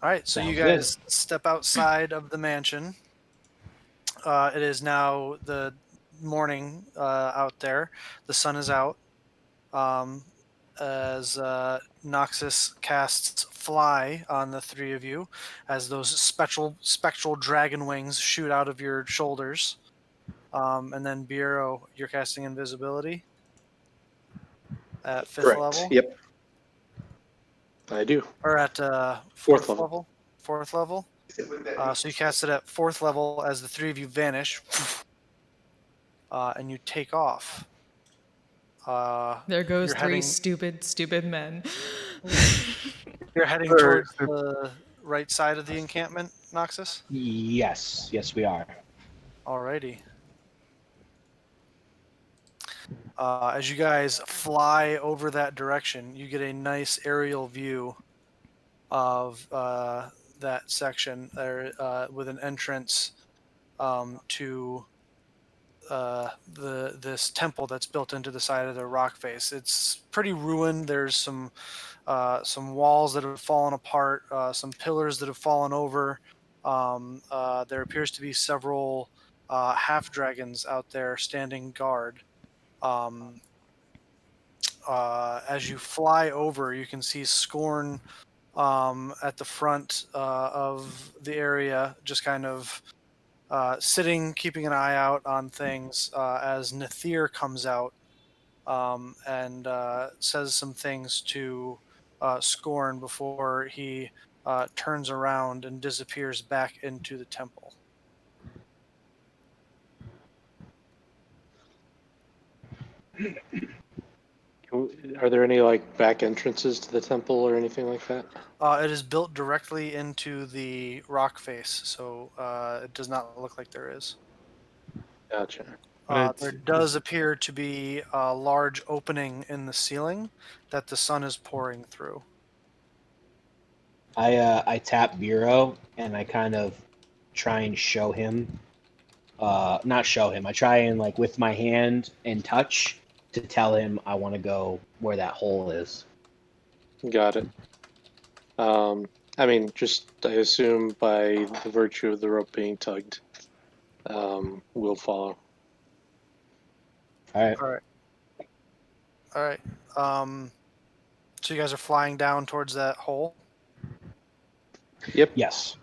Alright, so you Sounds good. guys step outside of the mansion. It is now the morning out there. The sun is out. As Noxus casts fly on the three of you, as those spectral dragon wings shoot out of your shoulders. And then Bureau, you're casting invisibility at 5th Correct. level, Yep. I do. or at Fourth 4th level. level. 4th level. So you cast it at 4th level as the three of you vanish, and you take off. There goes You're three heading- stupid men. You're heading Very towards stupid. the right side of the encampment, Noxus? Yes, we are. Alrighty. As you guys fly over that direction, you get a nice aerial view of that section there, with an entrance to this temple that's built into the side of the rock face. It's pretty ruined. There's some walls that have fallen apart, some pillars that have fallen over. There appears to be several half dragons out there standing guard. As you fly over, you can see Scorn at the front of the area, just kind of sitting, keeping an eye out on things as Nathir comes out and says some things to Scorn before he turns around and disappears back into the temple. Are there any like back entrances to the temple or anything like that? It is built directly into the rock face, so it does not look like there is. Gotcha. But There does appear to be a large opening in the ceiling that the sun is pouring through. I tap Bureau and I kind of try and show him. Not show him. I try and like with my hand and touch to tell him I want to go where that hole is. Got it. I mean, just I assume by the virtue of the rope being tugged, we'll follow. All right. All right. All right. So you guys are flying down towards that hole. Yep. Yes.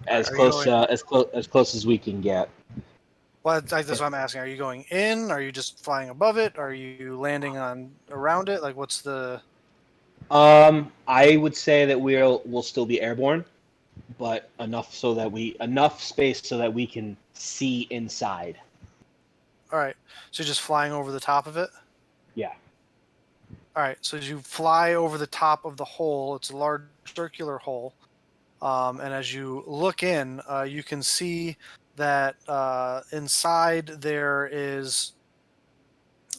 All right, As are you going? as close as we can get. Well, that's what I'm asking. Are you going in? Are you just flying above it? Are you landing on around it? Like, what's the? I would say that we'll still be airborne, but enough space so that we can see inside. All right. So you're just flying over the top of it. Yeah. All right. So as you fly over the top of the hole, it's a large circular hole. And as you look in, you can see that inside there is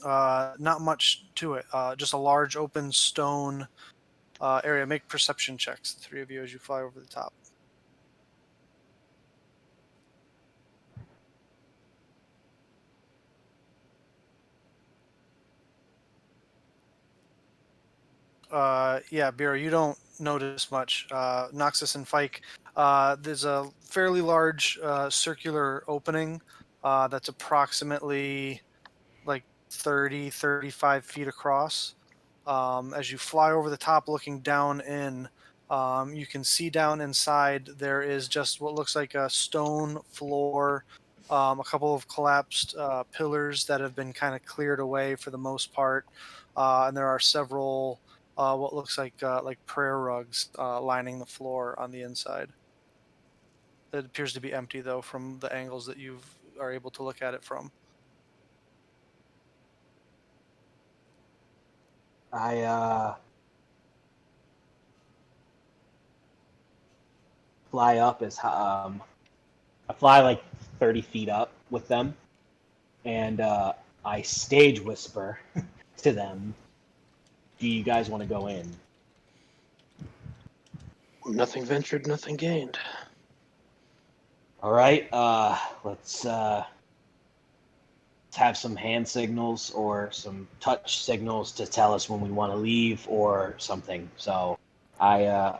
not much to it. Just a large open stone area. Make perception checks, the three of you, as you fly over the top. Yeah, Bureau, you don't notice much. Noxus and Fike, there's a fairly large circular opening that's approximately like 30, 35 feet across. As you fly over the top looking down in, you can see down inside there is just what looks like a stone floor, a couple of collapsed pillars that have been kind of cleared away for the most part, and there are several what looks like prayer rugs lining the floor on the inside. It appears to be empty though from the angles that you are able to look at it from. I fly up I fly like 30 feet up with them, and I stage whisper to them, "Do you guys want to go in?" Nothing ventured, nothing gained. All right. Let's have some hand signals or some touch signals to tell us when we want to leave or something. So I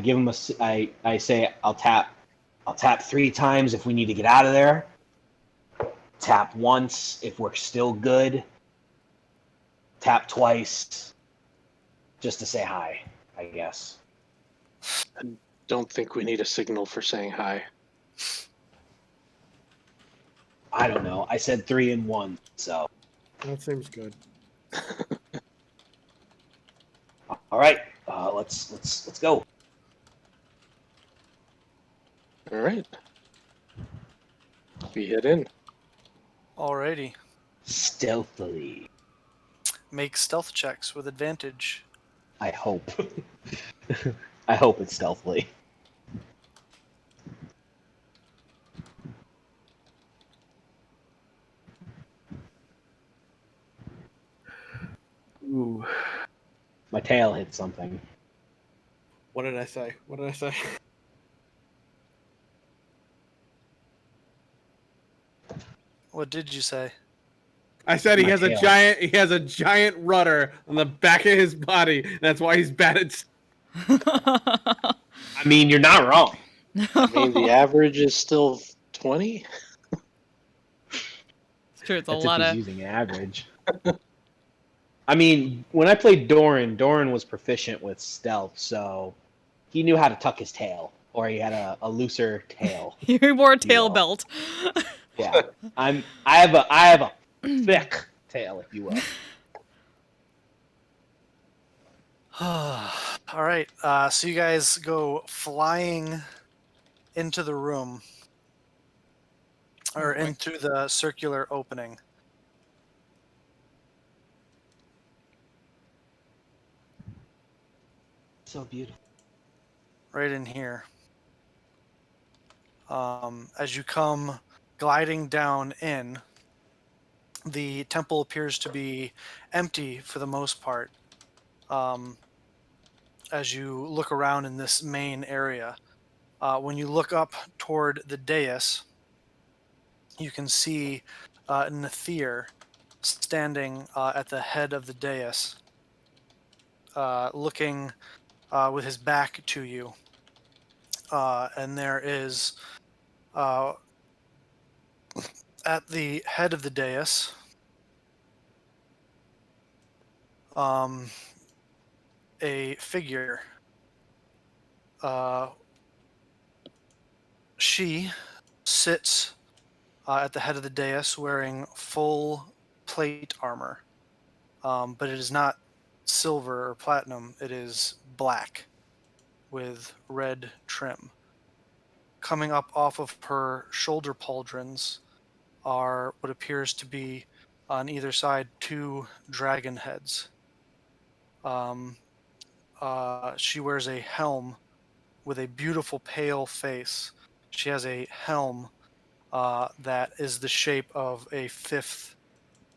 give him I say I'll tap 3 times if we need to get out of there. Tap once if we're still good. Tap twice just to say hi, I guess. Don't think we need a signal for saying hi. I don't know. I said 3 and 1, so That seems good. all right. Let's go. All right. We head in. Alrighty. Stealthily. Make stealth checks with advantage. I hope. I hope it's stealthily. Ooh. My tail hit something. What did I say? What did I say? What did you say? I said he My has tail. he has a giant rudder on the back of his body. That's why he's bad at. I mean, you're not wrong. I mean, the average is still 20. It's true. It's a That's lot if he's of. using average. I mean, when I played Doran was proficient with stealth, so he knew how to tuck his tail, or he had a looser tail. He wore a if you tail will. belt. Yeah, I have a thick tail, if you will. All right. So you guys go flying into the room, or in through the circular opening. So beautiful. Right in here. As you come gliding down in, the temple appears to be empty for the most part. As you look around in this main area, when you look up toward the dais, you can see Nathir standing at the head of the dais, looking with his back to you. And there is at the head of the dais, a figure. She sits at the head of the dais wearing full plate armor, but it is not silver or platinum. It is black with red trim. Coming up off of her shoulder pauldrons are what appears to be on either side 2 dragon heads. She wears a helm with a beautiful pale face. She has a helm that is the shape of a 5th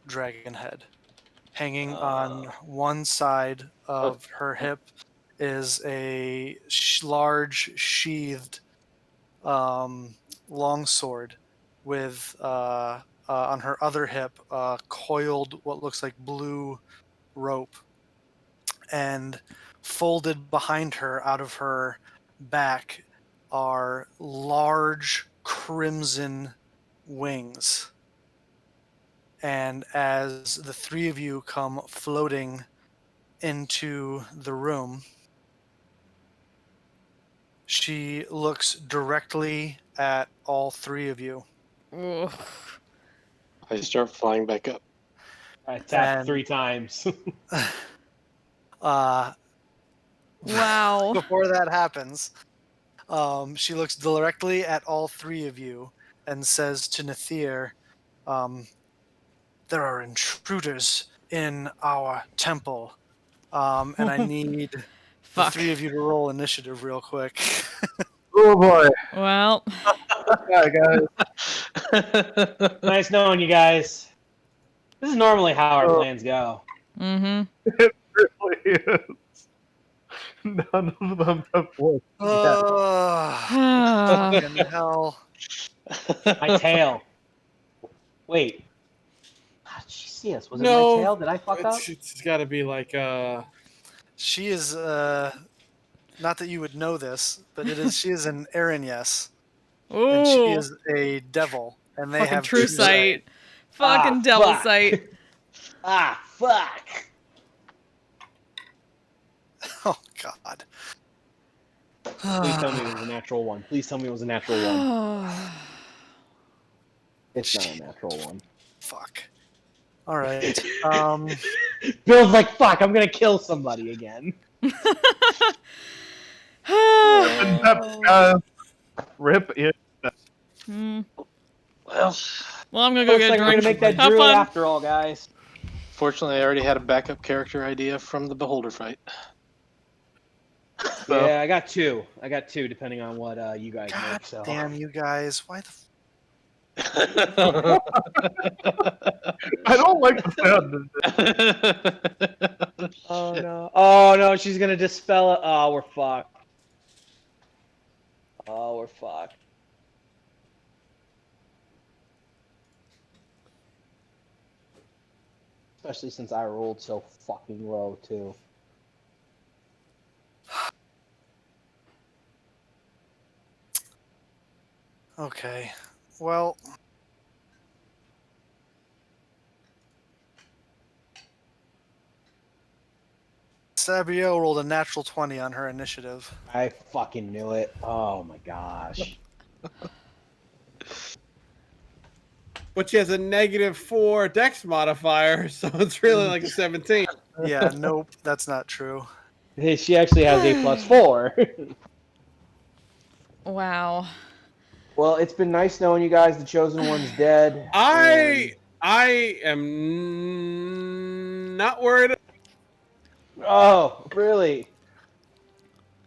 dragon head. Hanging on one side of her hip is a large sheathed longsword with on her other hip coiled what looks like blue rope, and folded behind her out of her back are large crimson wings. And as the 3 of you come floating into the room, she looks directly at all 3 of you. Ugh. I start flying back up. I tapped And- 3 times. Wow. Before that happens, she looks directly at all 3 of you and says to Nathir, there are intruders in our temple, and I need the Fuck. 3 of you to roll initiative real quick. Oh boy. Well, Yeah, guys. Nice knowing you guys. This is normally how our Oh. plans go. mm-hmm. It really is. None of them have worked. Fucking hell. My tail. Wait. How did she see us? Was it No, my tail? Did I fuck up? it's got to be like She is not that you would know this, but she is an Arianyes, and she Ooh. is a devil, and they Fucking have true sight. Fucking Ah, devil fuck. sight. Ah, fuck. Oh God. Please tell me it was a natural one. Please tell me it was a natural one. It's not a natural one. Fuck. All right. Bill's like, fuck, I'm gonna kill somebody again. Rip it. Hmm. Well, Well, I'm gonna go Looks get like a we're drink. gonna make that Have druid fun. after all, guys. fortunately, I already had a backup character idea from the Beholder fight. So- Yeah, I got two. Depending on what you guys God make. So. damn you guys! Why the? I don't like the sound of this. Oh no! Oh no! She's gonna dispel it. Oh, we're fucked. Oh, we're fucked. Especially since I rolled so fucking low too. Okay. Well. Sabiel rolled a natural 20 on her initiative. I fucking knew it. Oh my gosh. But she has a -4 dex modifier, so it's really like a 17. Yeah, nope, that's not true. She actually has a +4. Wow. Well, it's been nice knowing you guys. The chosen one's dead. I am not worried. Oh, really?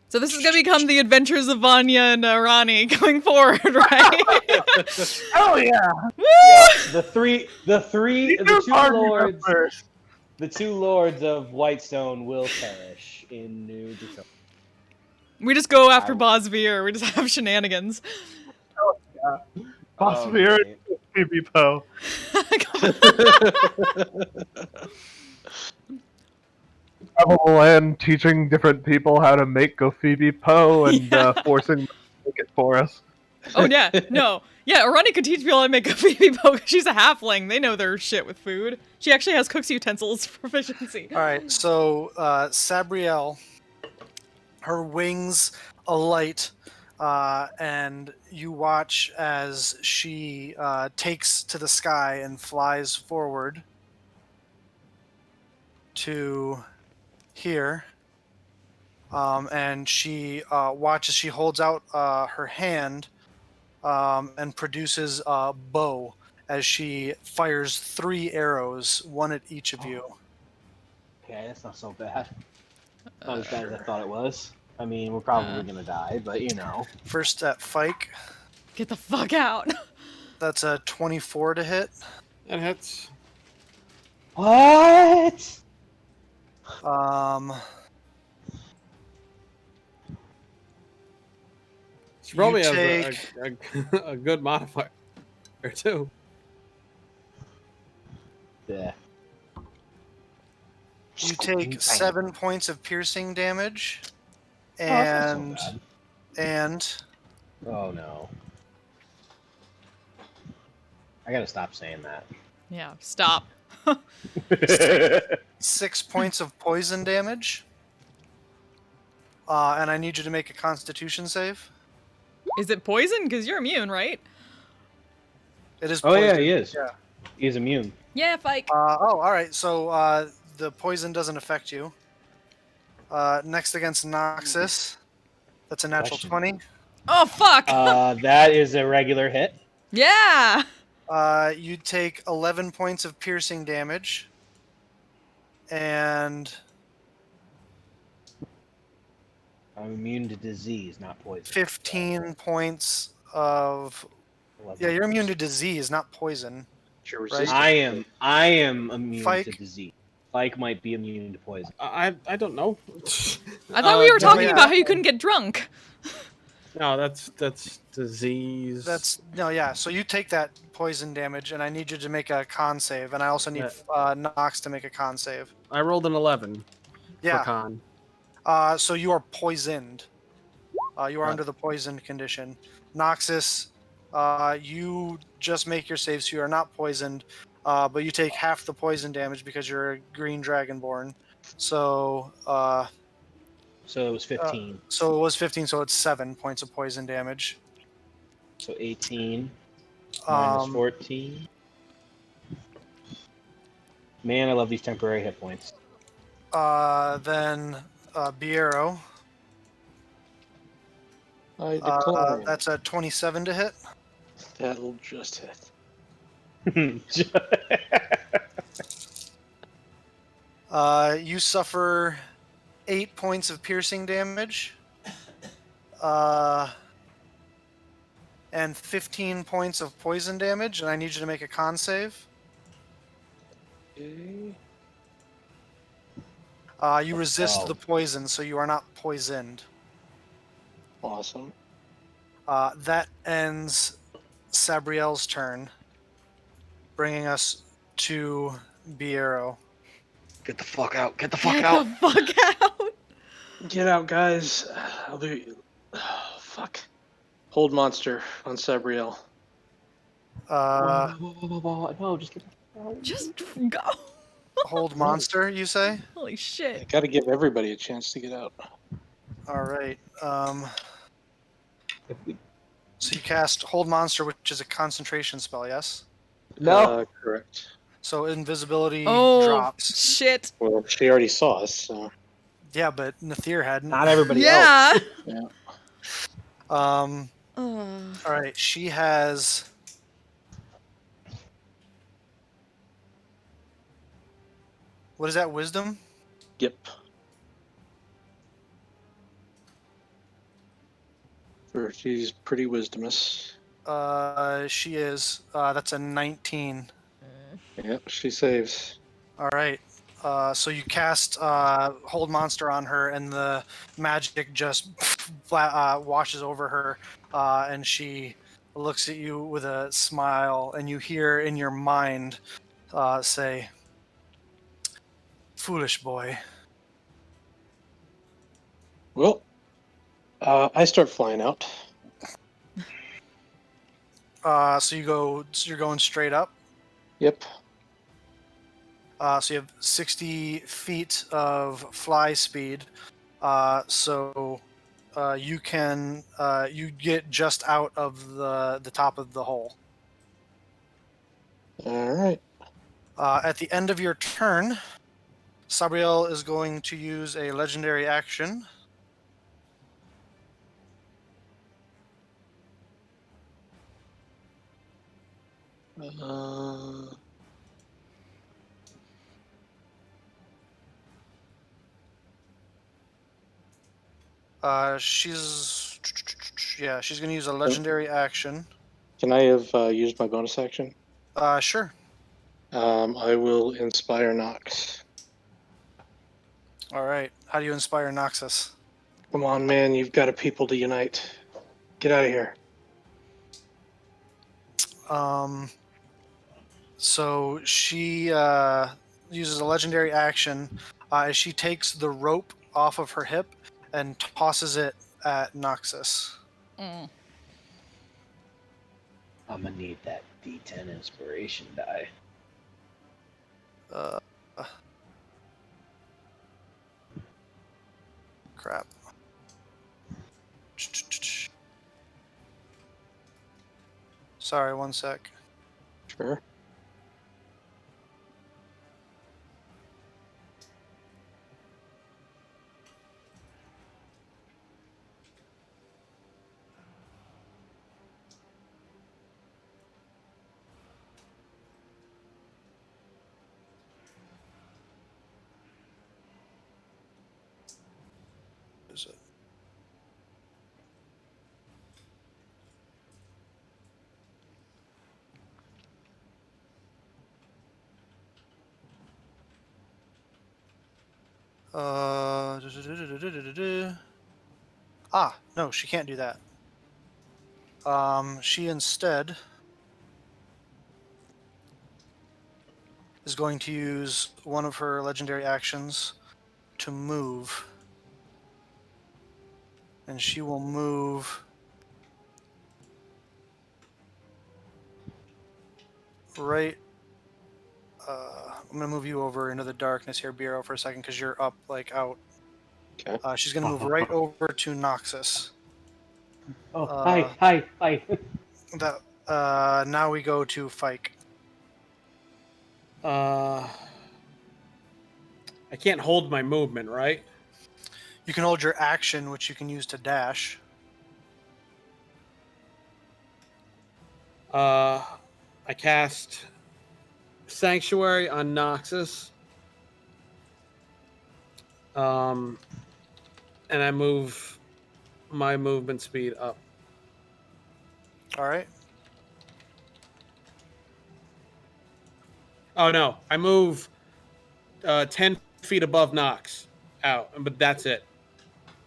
So this is gonna become the adventures of Vanya and Rani going forward, right? Oh yeah. The two lords of Whitestone will perish in New Draconia. We just go after Bosvir. We just have shenanigans. Bosvir and Phoebe Poe. Travel the land, teaching different people how to make Go Phoebe Poe and forcing them to make it for us. Oh yeah, no, yeah. Arani could teach people how to make a baby bow. She's a halfling. They know their shit with food. She actually has cook's utensils proficiency. All right, so Sabrielle, her wings alight, and you watch as she takes to the sky and flies forward to here. And she watches. She holds out her hand and produces a bow as she fires 3 arrows, one at each of you. Okay, that's not so bad. Not as bad as I thought it was. I mean, we're probably gonna die, but you know. First at Fike, Get the fuck out. that's a 24 to hit. That hits. What? She probably You has a good modifier too. Yeah. You take 7 points of piercing damage, Oh, that's and not so and bad. Oh no. I gotta stop saying that. Yeah, stop. 6 points of poison damage. And I need you to make a Constitution save. Is it poison? Because you're immune, right? It is Oh poison. yeah, he is. Yeah. He is immune. Yeah, Fike. All right. So the poison doesn't affect you. Next against Noxus, that's a natural Question. 20. Oh fuck. That is a regular hit. Yeah. You take 11 points of piercing damage, and I'm immune to disease, not poison. 15 points of. Yeah, you're immune to disease, not poison. You're Right. resistant. I am immune Fike? to disease. Fike might be immune to poison. I don't know. I thought we were talking yeah. about how you couldn't get drunk. No, that's disease. Yeah. So you take that poison damage, and I need you to make a con save, and I also need Nox to make a con save. I rolled an 11 for Yeah. con. So you are poisoned. You are under the poisoned condition. Noxus, you just make your save, so you are not poisoned, but you take half the poison damage because you're a green dragonborn. So So it was 15. so it was 15, so it's 7 points of poison damage. So 18 minus Um, 14. Man, I love these temporary hit points. Then Biero, I decline. that's a 27 to hit. That'll just hit. You suffer 8 points of piercing damage, and 15 points of poison damage, and I need you to make a con save. Okay. You resist Oh. the poison, so you are not poisoned. Awesome. That ends Sabrielle's turn, bringing us to Biero. Get the fuck out. Get the Get the fuck out. Get out, guys. I'll be. Oh, fuck. Hold monster on Sabriel. No, just get the fuck out. Just go. Hold monster, you say? Holy I shit. gotta give everybody a chance to get out. All right. If we- So you cast Hold Monster, which is a concentration spell, yes? No. Correct. So invisibility Oh drops. shit. Well, she already saw us, so. Yeah, but Nathir hadn't. Not everybody else. Yeah. All Ugh. right, she has. What is that? Wisdom? Yep. She's pretty wisdomous. She is. That's a 19. Yep, she saves. All right. So you cast Hold Monster on her, and the magic just washes over her, and she looks at you with a smile, and you hear in your mind say, "Foolish boy." Well, I start flying out. So you're going straight up. Yep. So you have 60 feet of fly speed. So you can you get just out of the top of the hole. All right. At the end of your turn, Sabriel is going to use a legendary action. Uh, She's going to use a legendary action. can I have used my bonus action? Sure. I will inspire Nox. All right. How do you inspire Noxus? Come on, man! You've got a people to unite. Get out of here. So she uses a legendary action. She takes the rope off of her hip and tosses it at Noxus. Mm. I'm gonna need that D10 inspiration die. Uh, crap. Sorry, one sec. Sure. Is it? No, she can't do that. She instead is going to use one of her legendary actions to move. And she will move right. I'm going to move you over into the darkness here, Bureau, for a second, because you're up, like, out. Okay. She's going to move right over to Noxus. Oh, Uh, hi. Now we go to Fike. I can't hold my movement, right? You can hold your action, which you can use to dash. I cast Sanctuary on Noxus. And I move my movement speed up. All right. Oh no, I move 10 feet above Nox out, but that's it.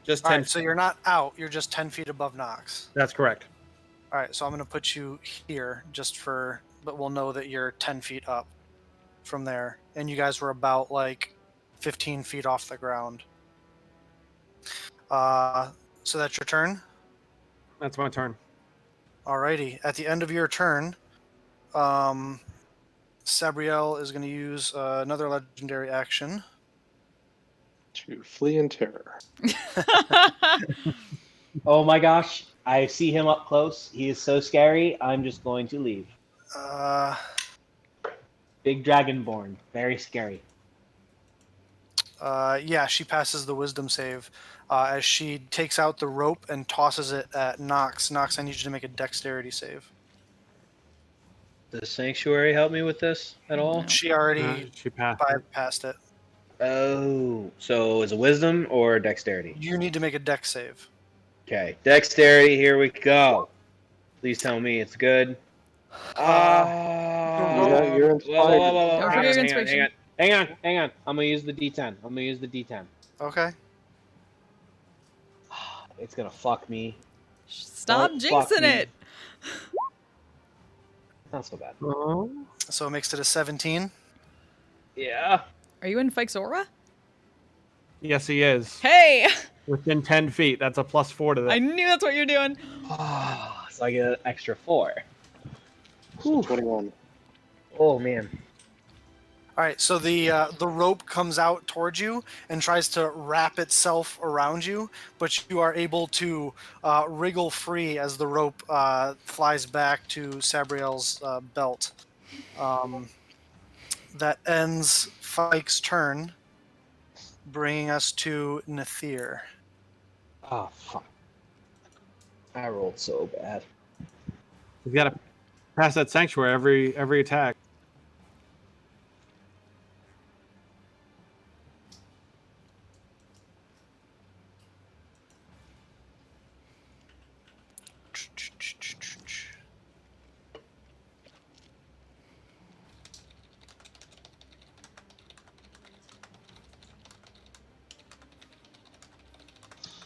Just All 10 right, so you're not out. You're just 10 feet above Nox. That's correct. All right, so I'm going to put you here but we'll know that you're 10 feet up from there. And you guys were about like 15 feet off the ground. So that's your turn? That's my turn. Alrighty. At the end of your turn, Sabriel is going to use another legendary action. To flee in terror. Oh my gosh, I see him up close. He is so scary. I'm just going to leave. Big dragonborn, very scary. Yeah, she passes the wisdom save as she takes out the rope and tosses it at Nox. Nox, I need you to make a dexterity save. Does Sanctuary help me with this at all? No. She already She passed it. bypassed it. Oh, so is it wisdom or dexterity? You need to make a dex save. Okay, dexterity, here we go. Please tell me it's good. You're inspired. Whoa. Don't forget your inspiration. Hang on. I'm gonna use the D10. Okay. It's gonna fuck me. Stop Don't fuck jinxing me. it. Not so bad. So it makes it a 17. Yeah. Are you in Fike's aura? Yes, he is. Hey! Within 10 feet. That's a +4 to that. I knew that's what you're doing. So I get an extra 4. So 21. Oh man. All right, so the rope comes out towards you and tries to wrap itself around you, but you are able to wriggle free as the rope flies back to Sabriel's belt. That ends Fike's turn, bringing us to Nathir. Oh fuck. I rolled so bad. You got to pass that sanctuary every attack.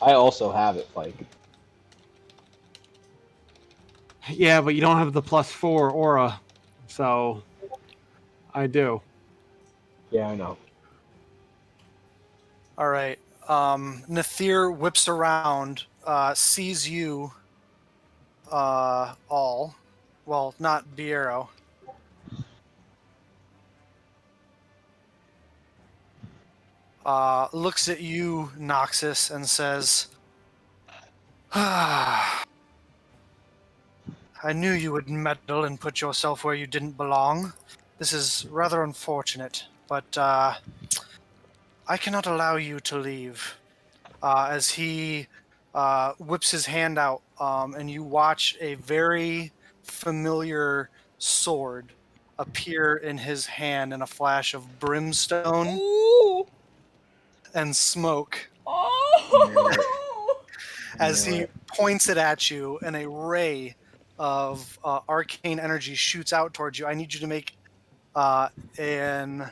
I also have it, Fike. Yeah, but you don't have the +4 aura, so I do. Yeah, I know. All right. Nathir whips around, sees you all. Well, not Biero. Looks at you, Noxus, and says, I knew you would meddle and put yourself where you didn't belong. This is rather unfortunate, but I cannot allow you to leave. As he whips his hand out, and you watch a very familiar sword appear in his hand in a flash of brimstone Ooh. and smoke. Oh. As he points it at you, and a ray of arcane energy shoots out towards you. I need you to make an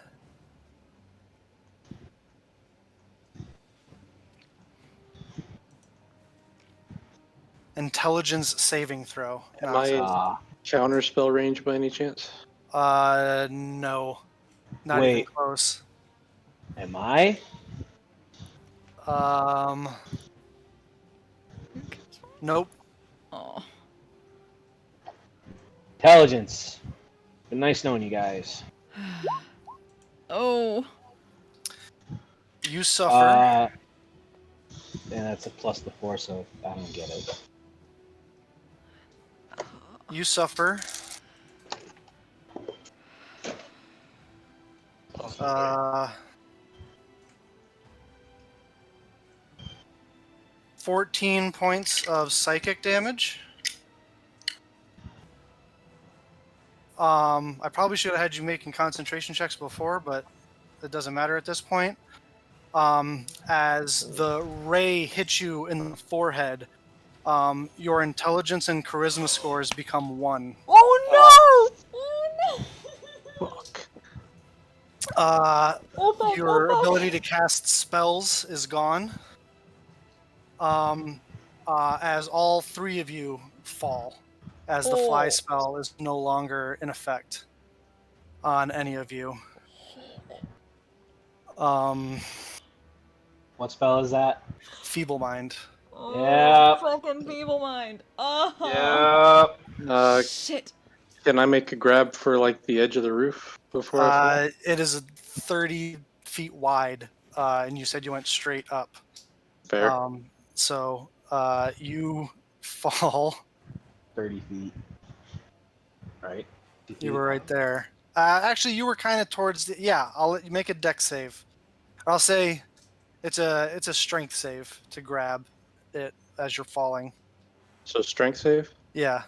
intelligence saving throw. Am I in counter spell range by any chance? No, not even Wait. close. Am I? Nope. Oh. Intelligence. Been nice knowing you guys. Oh. You suffer. Yeah, that's a +4, so I don't get it. You suffer. 14 points of psychic damage. I probably should have had you making concentration checks before, but it doesn't matter at this point. As the ray hits you in the forehead, your intelligence and charisma scores become 1. Oh no! Oh no! Fuck. Your ability to cast spells is gone. As all 3 of you fall, as the fly spell is no longer in effect on any of you. What spell is that? Feeble Mind. Oh, Yeah. fucking feeble mind. Oh. Yeah. Shit. Can I make a grab for like the edge of the roof before I fall? It is 30 feet wide, and you said you went straight up. Fair. So you fall. 30 feet. Right? You were right there. Actually, you were kind of towards the. Yeah, I'll let you make a dex save. I'll say it's a strength save to grab it as you're falling. So strength save? Yeah.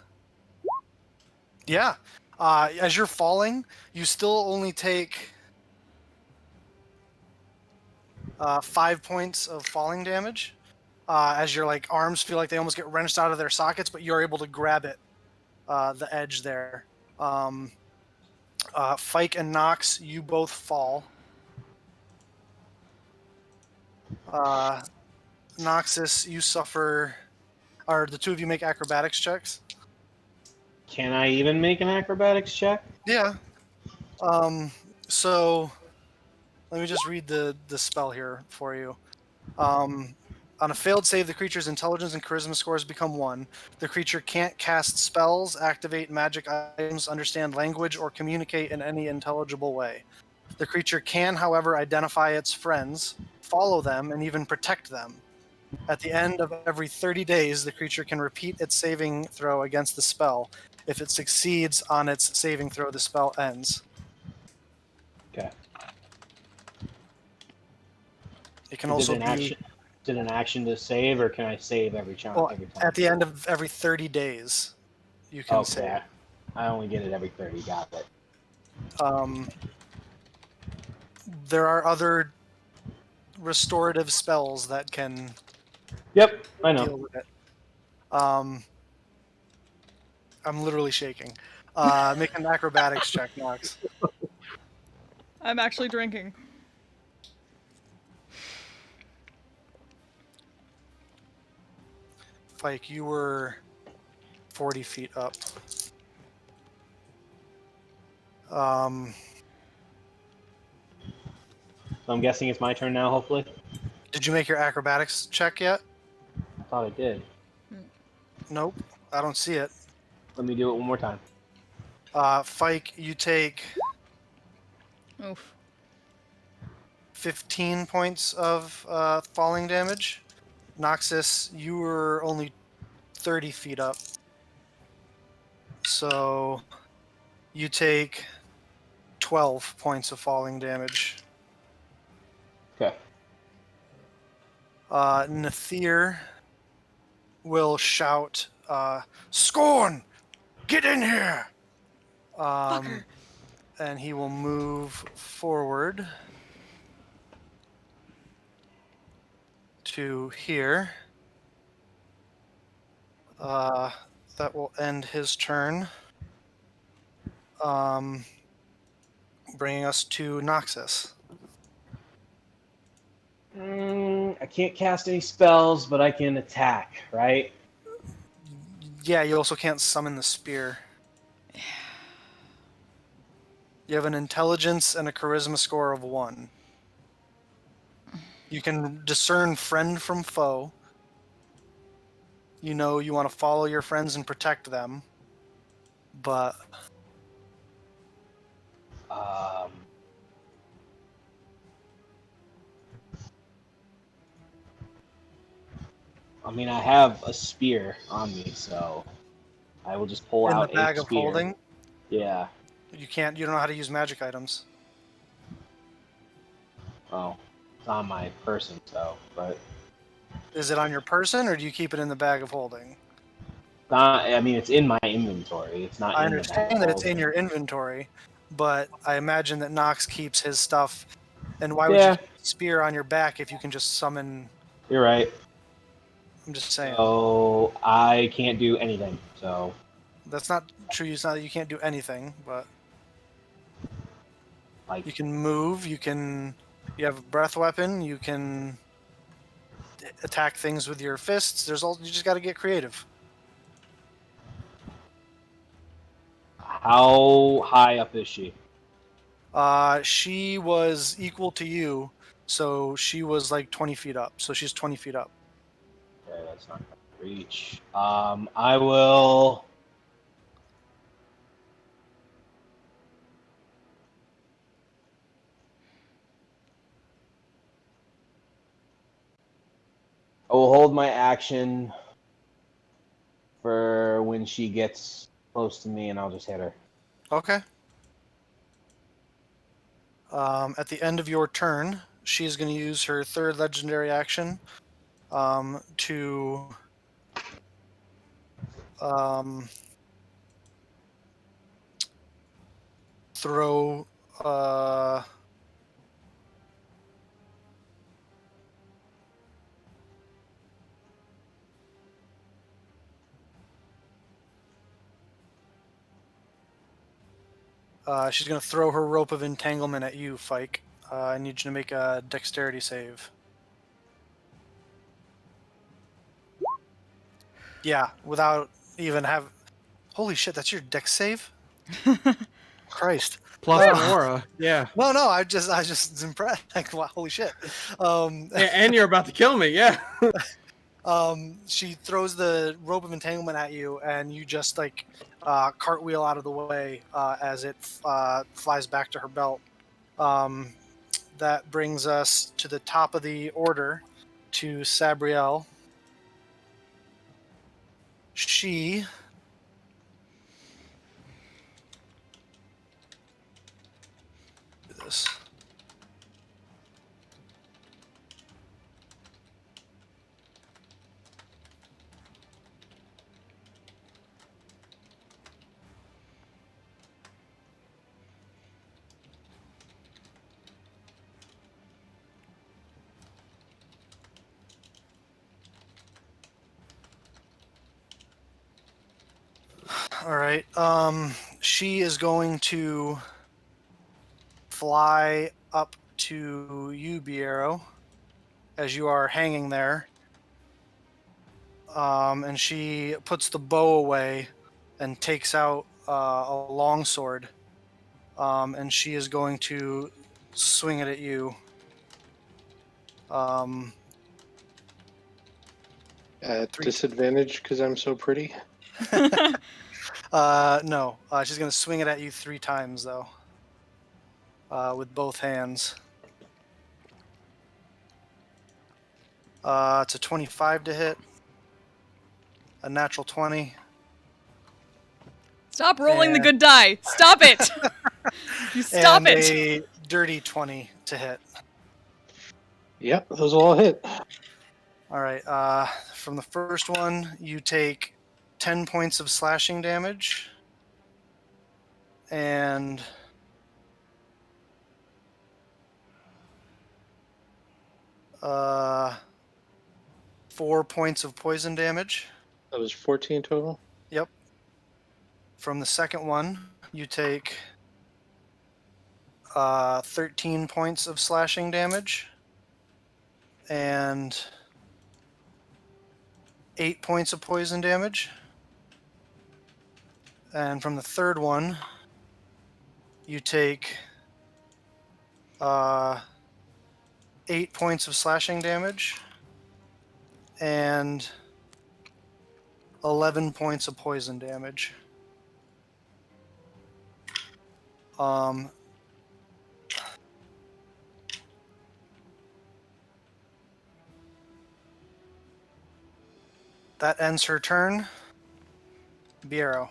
Yeah. As you're falling, you still only take 5 points of falling damage. As your like arms feel like they almost get wrenched out of their sockets, but you're able to grab it, the edge there. Fike and Nox, you both fall. Noxus, you suffer. Or the 2 of you make acrobatics checks. Can I even make an acrobatics check? Yeah. So let me just read the spell here for you. On a failed save, the creature's intelligence and charisma scores become 1. The creature can't cast spells, activate magic items, understand language, or communicate in any intelligible way. The creature can, however, identify its friends, follow them, and even protect them. At the end of every 30 days, the creature can repeat its saving throw against the spell. If it succeeds on its saving throw, the spell ends. Okay. It can Is also it an be action? Is it an action to save, or can I save every time? well, Every time. at the end of every 30 days. You can Okay. save. I only get it every 30. Got it. There are other restorative spells that can Yep, I know. deal with it. I'm literally shaking. Make an acrobatics check, Knox. I'm actually drinking. Fike, you were 40 feet up. So I'm guessing it's my turn now, hopefully. Did you make your acrobatics check yet? I thought I did. Nope, I don't see it. Let me do it one more time. Fike, you take Oof. 15 points of falling damage. Noxus, you were only 30 feet up. So you take 12 points of falling damage. Okay. Nathir will shout, Scorn! Get in here! Fucker. And he will move forward to here. That will end his turn. Bringing us to Noxus. I can't cast any spells, but I can attack, right? Yeah, you also can't summon the spear. You have an intelligence and a charisma score of 1. You can discern friend from foe. You know you want to follow your friends and protect them. But I mean, I have a spear on me, so I will just pull in the out bag a of spear. holding, Yeah. you don't know how to use magic items. Oh, it's on my person, so, but Is it on your person, or do you keep it in the bag of holding? I mean, it's in my inventory. It's not I in the bag of understand that it's in holding. your inventory, but I imagine that Nox keeps his stuff. And why would you Yeah, keep a spear on your back if you can just summon? you're right. I'm just saying. So I can't do anything. So That's not true. It's not that you can't do anything, but like, you can move. You have a breath weapon. You can attack things with your fists. You just got to get creative. how high up is she? She was equal to you, so she was like 20 feet up. So she's 20 feet up. Okay, that's not gonna reach. I will. I will hold my action for when she gets close to me, and I'll just hit her. Okay. At the end of your turn, she's going to use her third legendary action to throw. She's going to throw her rope of entanglement at you, Fike. I need you to make a dexterity save. Yeah, without even have. Holy shit, that's your dex save? Christ. Plus Oh. an aura. Yeah. No, I just impressed. Like, wow, holy shit. And you're about to kill me. Yeah. She throws the rope of entanglement at you, and you just like cartwheel out of the way as it flies back to her belt. That brings us to the top of the order, to Sabriel. She do this. All right. She is going to fly up to you, Biero, as you are hanging there. And she puts the bow away and takes out a longsword. And she is going to swing it at you. At 3. disadvantage because I'm so pretty. No, she's going to swing it at you 3 times, though, with both hands. It's a 25 to hit, a natural 20. Stop rolling the And- good die. Stop it. You stop and it. a dirty 20 to hit. Yep, those will all hit. All right. From the first one, you take 10 points of slashing damage. And uh, 4 points of poison damage. That was 14 total. Yep. From the second one, you take 13 points of slashing damage and 8 points of poison damage. And from the third one, you take 8 points of slashing damage and 11 points of poison damage. That ends her turn. Biero.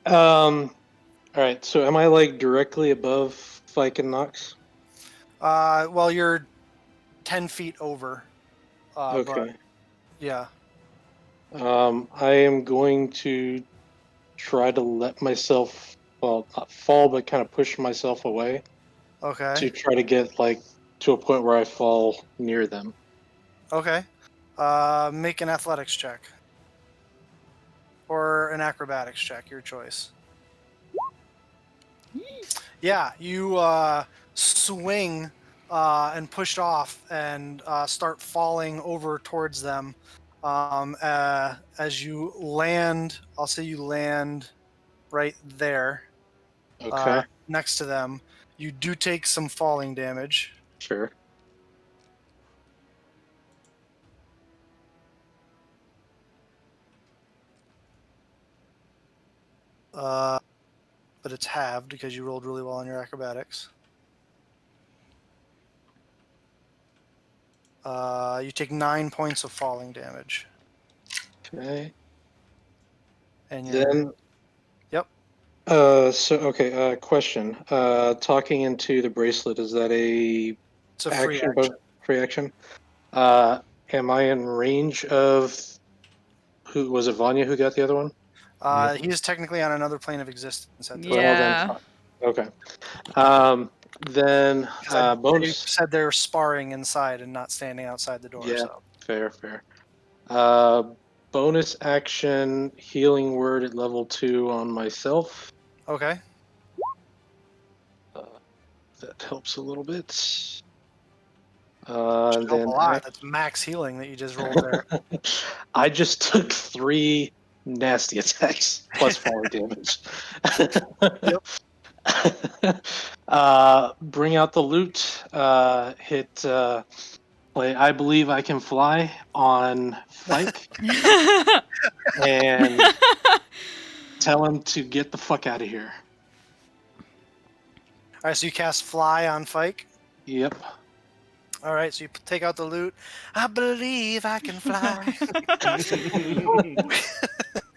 All right. So am I like directly above Fike and Nox? Well, you're 10 feet over. But Okay. yeah. I am going to try to let myself, well, not fall, but kind of push myself away Okay. to try to get like to a point where I fall near them. Okay. Make an athletics check. Or an acrobatics check, your choice. Yeah, you swing and push off and start falling over towards them. As you land, I'll say you land right there Okay. next to them. You do take some falling damage. Sure. But it's halved because you rolled really well on your acrobatics. You take 9 points of falling damage. Okay. And you're... Then. Yep. Question. Talking into the bracelet, is that a It's a free action. Free action? Am I in range of who was it? Vanya who got the other one? He is technically on another plane of existence at this Well, then, Yeah. okay. Then You bonus. said they're sparring inside and not standing outside the door. Yeah, So fair. Bonus action healing word at level 2 on myself. okay. That helps a little bit. Should help Then a lot. That's max healing that you just rolled there. I just took 3 nasty attacks plus 4 damage. Yep. Bring out the loot. Hit. Play. I believe I can fly on Fike and tell him to get the fuck out of here. All right, so you cast Fly on Fike. Yep. All right, so you take out the loot. I believe I can fly.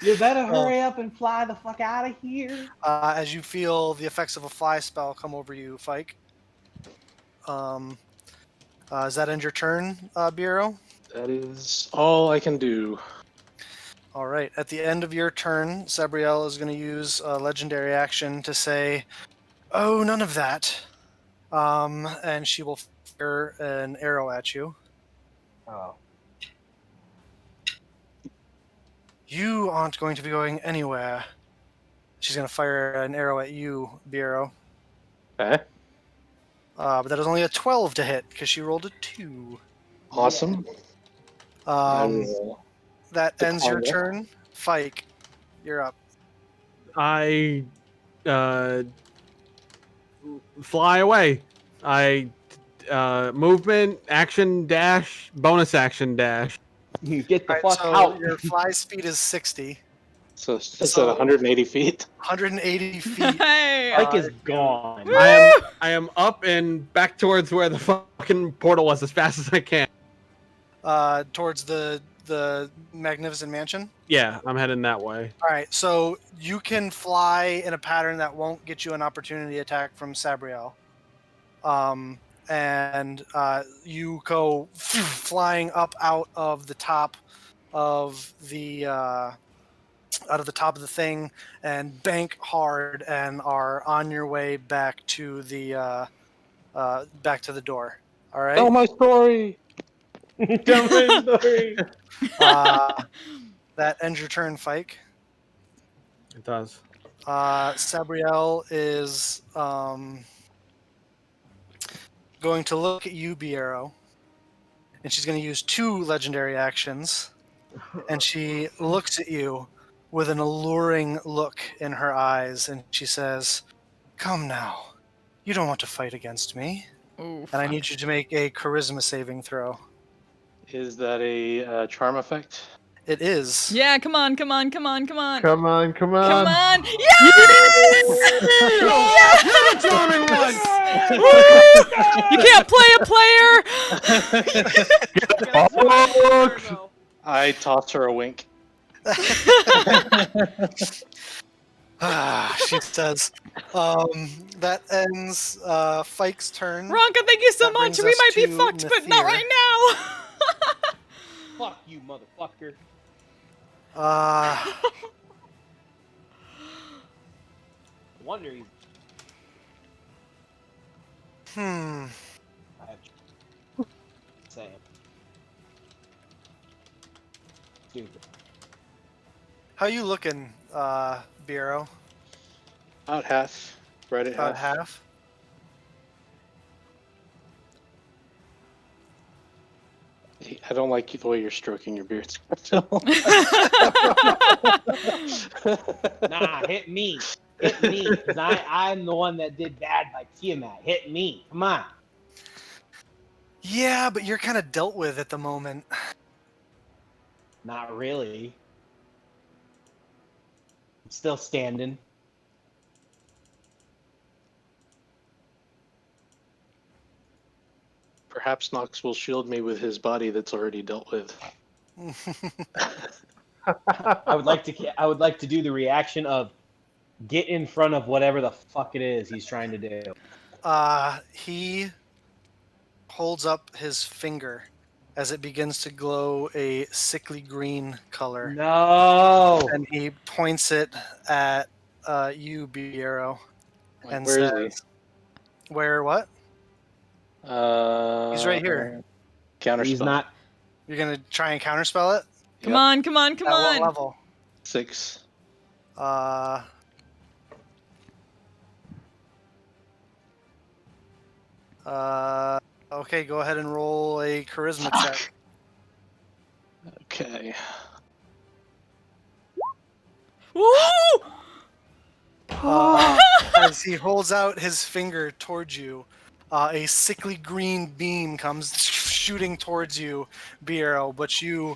You better hurry up and fly the fuck out of here. As you feel the effects of a fly spell come over you, Fike. Does that end your turn, Bureau? That is all I can do. All right. At the end of your turn, Sabriel is going to use a legendary action to say, "Oh, none of that," and she will fire an arrow at you. Oh. You aren't going to be going anywhere. She's going to fire an arrow at you, Bureau. Okay. But that is only a 12 to hit because she rolled a 2. Awesome. I will That ends your decline that. turn. Fike, you're up. I fly away. I movement, action, dash, bonus action, dash. You get the All right, fuck so out. your fly speed is 60, So it's at 180 feet. 180 feet. Hey. Mike is gone. I am up and back towards where the fucking portal was as fast as I can. Towards the magnificent mansion. Yeah, I'm heading that way. All right, so you can fly in a pattern that won't get you an opportunity attack from Sabriel. And you go flying up out of the top of the thing and bank hard and are on your way back to the door. All right. Tell my story. Tell my story. That ends your turn, Fike. It does. Sabriel is going to look at you, Biero, and she's going to use 2 legendary actions, and she looks at you with an alluring look in her eyes, and she says, "Come now, you don't want to fight against me, Ooh, and I fuck. need you to make a charisma saving throw." Is that a charm effect? It is. Yeah, come on, come on, come on, come on. Come on, come on. Come on. Yes! You're the charming one! Woo! You can't play a player. I toss her a wink. She says, that ends Fike's turn. Ronka, thank you so That much. brings We us might be to fucked, but not Nathir. right now. Fuck you, motherfucker. Wonder he's Hmm. saying. Stupid. How you looking, Bureau? About half. Right at About half. half? I don't like the way you're stroking your beard. Nah, hit me. Hit me. Because I'm the one that did bad by Tiamat. Hit me. Come on. Yeah, but you're kind of dealt with at the moment. Not really. I'm still standing. Perhaps Nox will shield me with his body that's already dealt with. I would like to do the reaction of get in front of whatever the fuck it is he's trying to do. He holds up his finger as it begins to glow a sickly green color. No. And he points it at you, Biero, Like, and where is says, "Where what? he? He's right here. Counterspell. He's not. You're gonna try and counterspell it? Come on, come on, come At what on. level? 6. Okay, go ahead and roll a charisma check. Okay. Woo! As he holds out his finger towards you, a sickly green beam comes shooting towards you, Biero, but you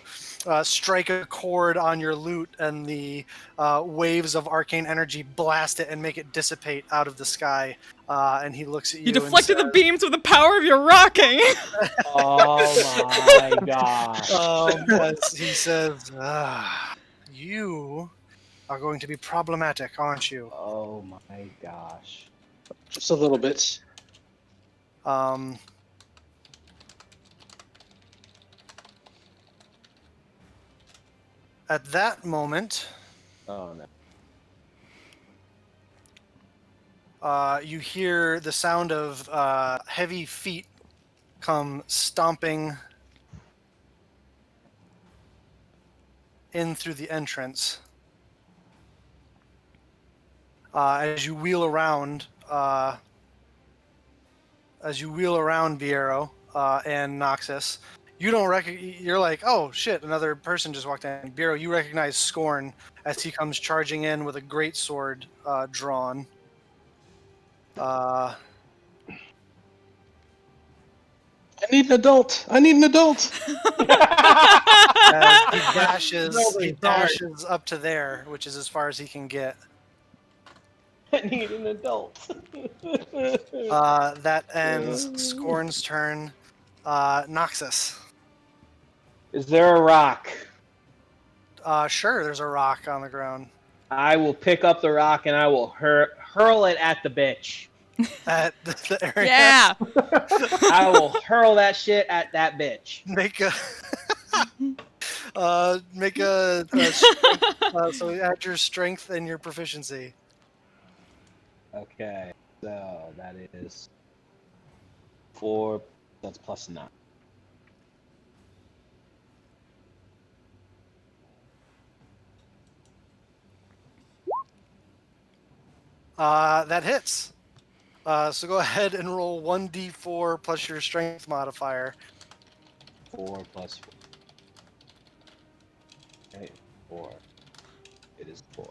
strike a chord on your lute, and the waves of arcane energy blast it and make it dissipate out of the sky. And he looks at you You deflected and the beams with the power of your rocking. Oh my gosh. as he says, "You are going to be problematic, aren't you?" Oh my gosh. Just a little bit. Um, at that moment, Oh no. you hear the sound of heavy feet come stomping in through the entrance. As you wheel around, Viero and Noxus, you don't recognize. You're like, oh shit, another person just walked in. Viero, you recognize Scorn as he comes charging in with a great sword drawn. I need an adult. I need an adult. As he Sorry. dashes up to there, which is as far as he can get. I need an adult. That ends Scorn's turn. Noxus. Is there a rock? Sure, there's a rock on the ground. I will pick up the rock and I will hurl it at the bitch. At the area. Yeah. I will hurl that shit at that bitch. Make a so add your strength and your proficiency. Okay, so that is 4. That's plus 9. That hits. So go ahead and roll 1d4 plus your strength modifier. 4 plus 4. Okay, 4. It is 4.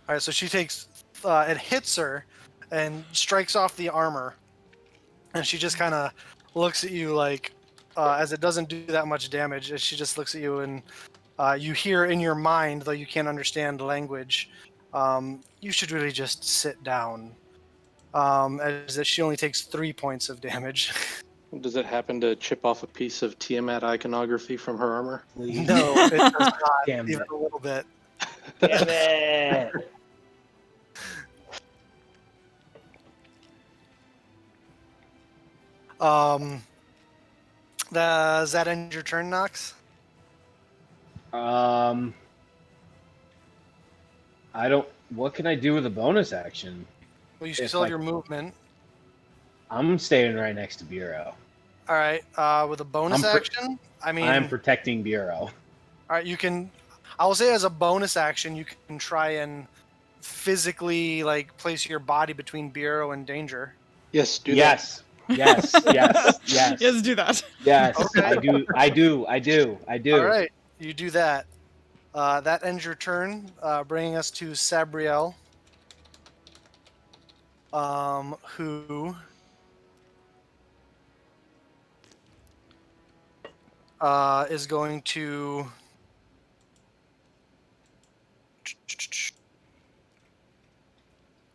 All right, so she takes it hits her and strikes off the armor, and she just kind of looks at you like, as it doesn't do that much damage. As she just looks at you, and you hear in your mind, though you can't understand language, you should really just sit down. As that she only takes 3 points of damage. Does it happen to chip off a piece of Tiamat iconography from her armor? Please. No, it does not. Damn Even it. a little bit. Damn it. Does that end your turn, Nox? I don't. What can I do with a bonus action? Well, you If still have I- your movement. I'm standing right next to Bureau. All right. With a bonus I'm action, I mean, I'm protecting Bureau. all right. You can. I will say, as a bonus action, you can try and physically like place your body between Bureau and danger. Yes, do Yes. Yes. Yes. Yes. Yes, do that. Yes. Okay. I do. All right. You do that. That ends your turn, bringing us to Sabriel, who is going to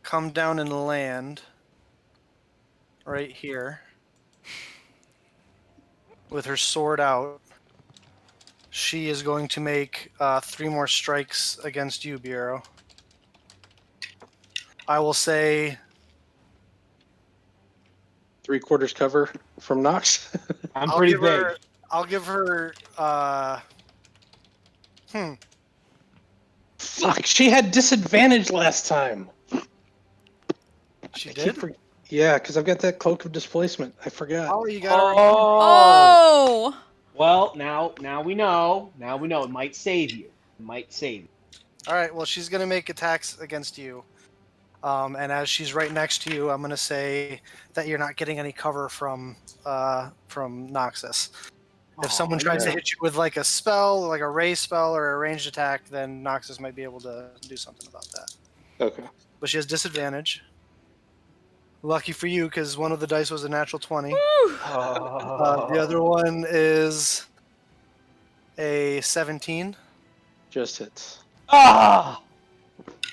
come down and land right here with her sword out. She is going to make 3 more strikes against you, Bureau. I will say 3/4 cover from Nox. I'm pretty big. I'll give her. Fuck, she had disadvantage last time. She I did. keep yeah, because I've got that cloak of displacement. I forgot. Oh, you got her. Oh. Well, now we know. Now we know. It might save you. It might save you. All right. Well, she's gonna make attacks against you. And as she's right next to you, I'm going to say that you're not getting any cover from Noxus. If someone tries to hit you with like a spell, like a ray spell or a ranged attack, then Noxus might be able to do something about that. Okay. But she has disadvantage. Lucky for you, because one of the dice was a natural 20. The other one is a 17. Just hits. Ah!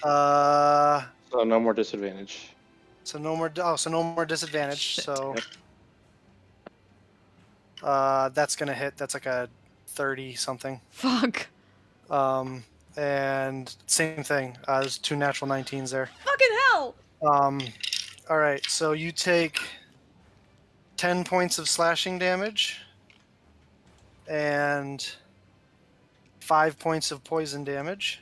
So no more disadvantage. So no more. So no more disadvantage. Shit. So that's gonna hit. That's like a 30 something. Fuck. And same thing. There's 2 natural 19s there. Fucking hell. All right. So you take 10 points of slashing damage and 5 points of poison damage.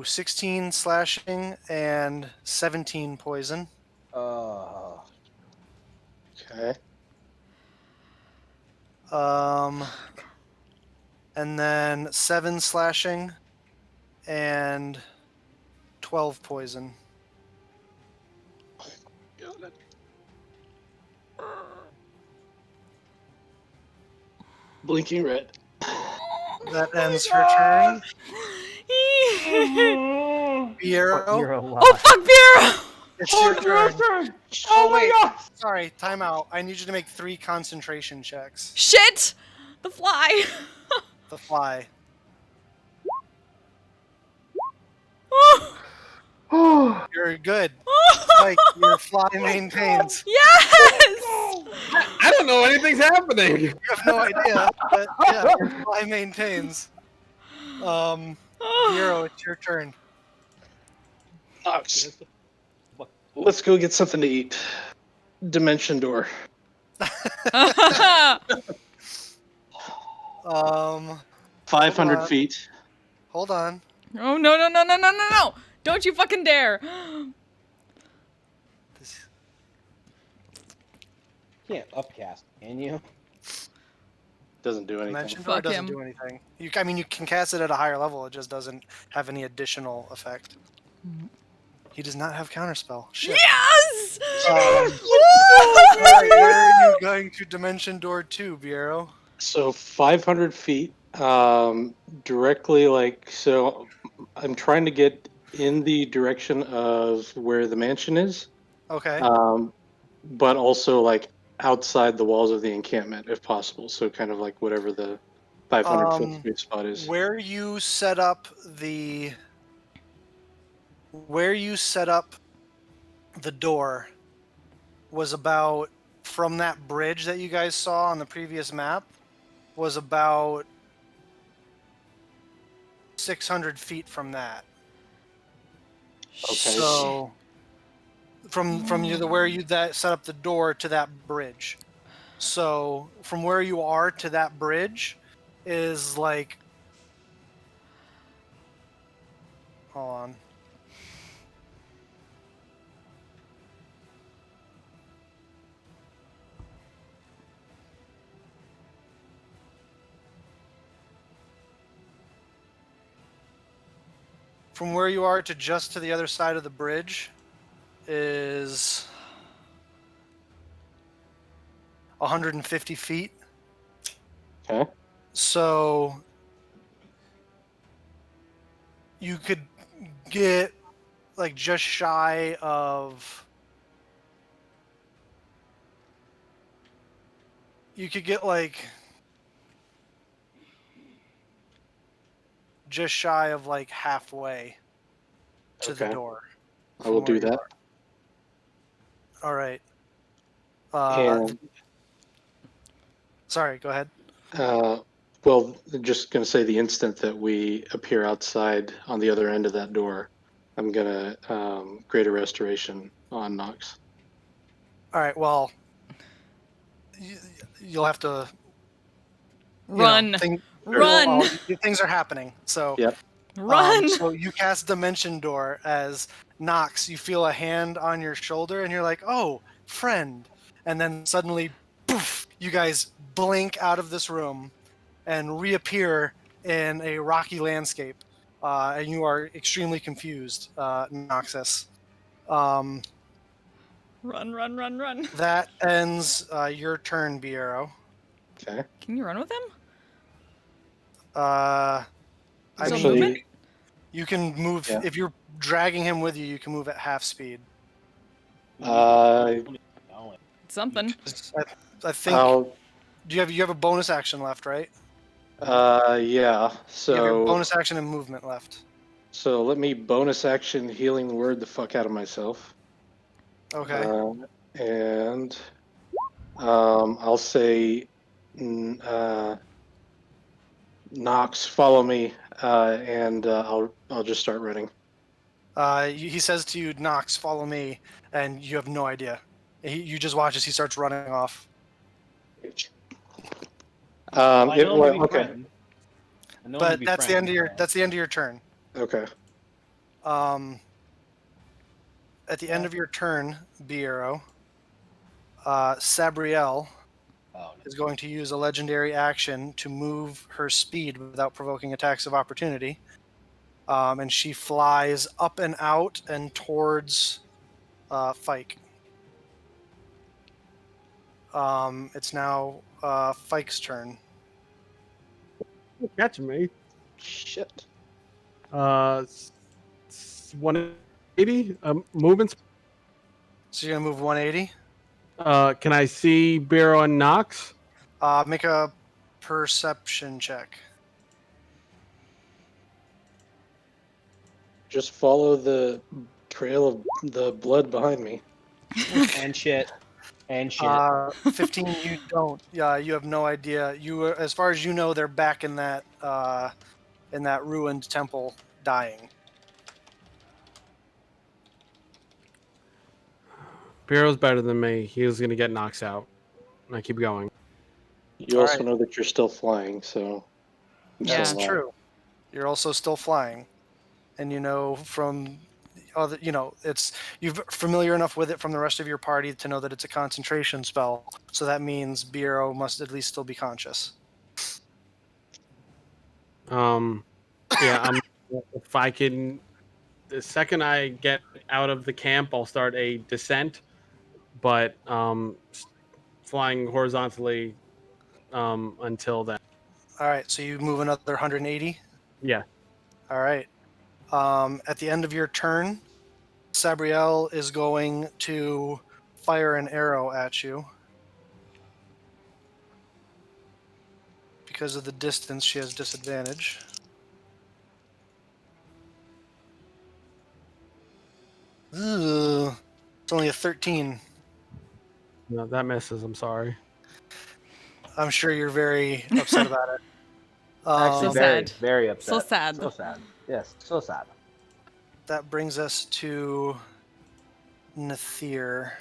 16 slashing and 17 poison. Oh. Okay. And then 7 slashing and 12 poison. Got it. Blinking red. That ends her turn. Piero, You're alive. Oh fuck, Bureau! it's your turn. Oh my wait, God. sorry, time out. I need you to make 3 concentration checks. Shit! The fly. The fly. You're good. Like your fly maintains. Yes! I don't know anything's happening. You have no idea, but yeah, your fly maintains. Piero, it's your turn. Nox. Let's go get something to eat. Dimension door. 500 on. feet. Hold on. Oh no. Don't you fucking dare. This- Can't upcast, can you? Doesn't do anything. Dimension door Fuck doesn't him. do anything. You can cast it at a higher level. It just doesn't have any additional effect. He does not have counterspell. Shit. Yes! Alright, where are you going to dimension door to, Bureau? So 500 feet, directly so I'm trying to get in the direction of where the mansion is, Okay. but also like outside the walls of the encampment if possible. So kind of like whatever the 500 foot sweet spot is. Where you set up the door was about, from that bridge that you guys saw on the previous map, was about 600 feet from that. Okay. So from where you set up the door to that bridge. So from where you are to that bridge is like, hold on. From where you are to just to the other side of the bridge is 150 feet. Okay. So you could get like just shy of, you could get like just shy of like halfway to the Okay. door. I will from where do you that. are. All right. And Sorry, go ahead. well, just gonna say the instant that we appear outside on the other end of that door, I'm gonna Greater Restoration on Nox. All right. Well, you'll have to Run. Run. Things are happening. So Yep. Run. So you cast Dimension Door as Nox. You feel a hand on your shoulder, and you're like, "Oh, friend!" And then suddenly, poof! You guys blink out of this room and reappear in a rocky landscape. and you are extremely confused, Noxus. Um, Run, run, run, run. that ends your turn, Biero. Okay. Can you run with him? I Is there mean, movement? you can move Yeah. if you're dragging him with you. You can move at half speed. Uh, It's something. I think I'll. you have a bonus action left, right? Yeah. You have your So bonus action and movement left. let me bonus action healing word the fuck out of myself. Okay. And I'll say, Knox, follow me, and I'll just start running. He says to you, Nox, follow me, and you have no idea. You just watch as he starts running off. I know him to be Okay. friend. I know him to But be that's friend, the end of your so- that's the end of your turn. Okay. At the end of your turn, Biero, Sabriel Oh, no. is going to use a legendary action to move her speed without provoking attacks of opportunity. And she flies up and out and towards Fike. It's now Fike's turn. Catch me. Shit. 180 movements. So you're gonna move 180. Can I see Biro and Knox? Make a perception check. Just follow the trail of the blood behind me. And shit. And shit. 15. You don't. Yeah, you have no idea. As far as you know, they're back in that ruined temple, dying. Biro's better than me. He was gonna get knocks out. I keep going. You All also right. know that you're still flying, so Yeah. That's true. You're also still flying, and you know from other. You're familiar enough with it from the rest of your party to know that it's a concentration spell. So that means Biro must at least still be conscious. Yeah. If I can, the second I get out of the camp, I'll start a descent. But flying horizontally until then. All right. So you move another 180. Yeah. All right. At the end of your turn, Sabriel is going to fire an arrow at you. Because of the distance, she has disadvantage. Ugh. It's only a 13. No, that misses. I'm sorry. I'm sure you're very upset about it. Actually, So very, sad. very upset. So sad. So sad. Yes, so sad. That brings us to Nathir.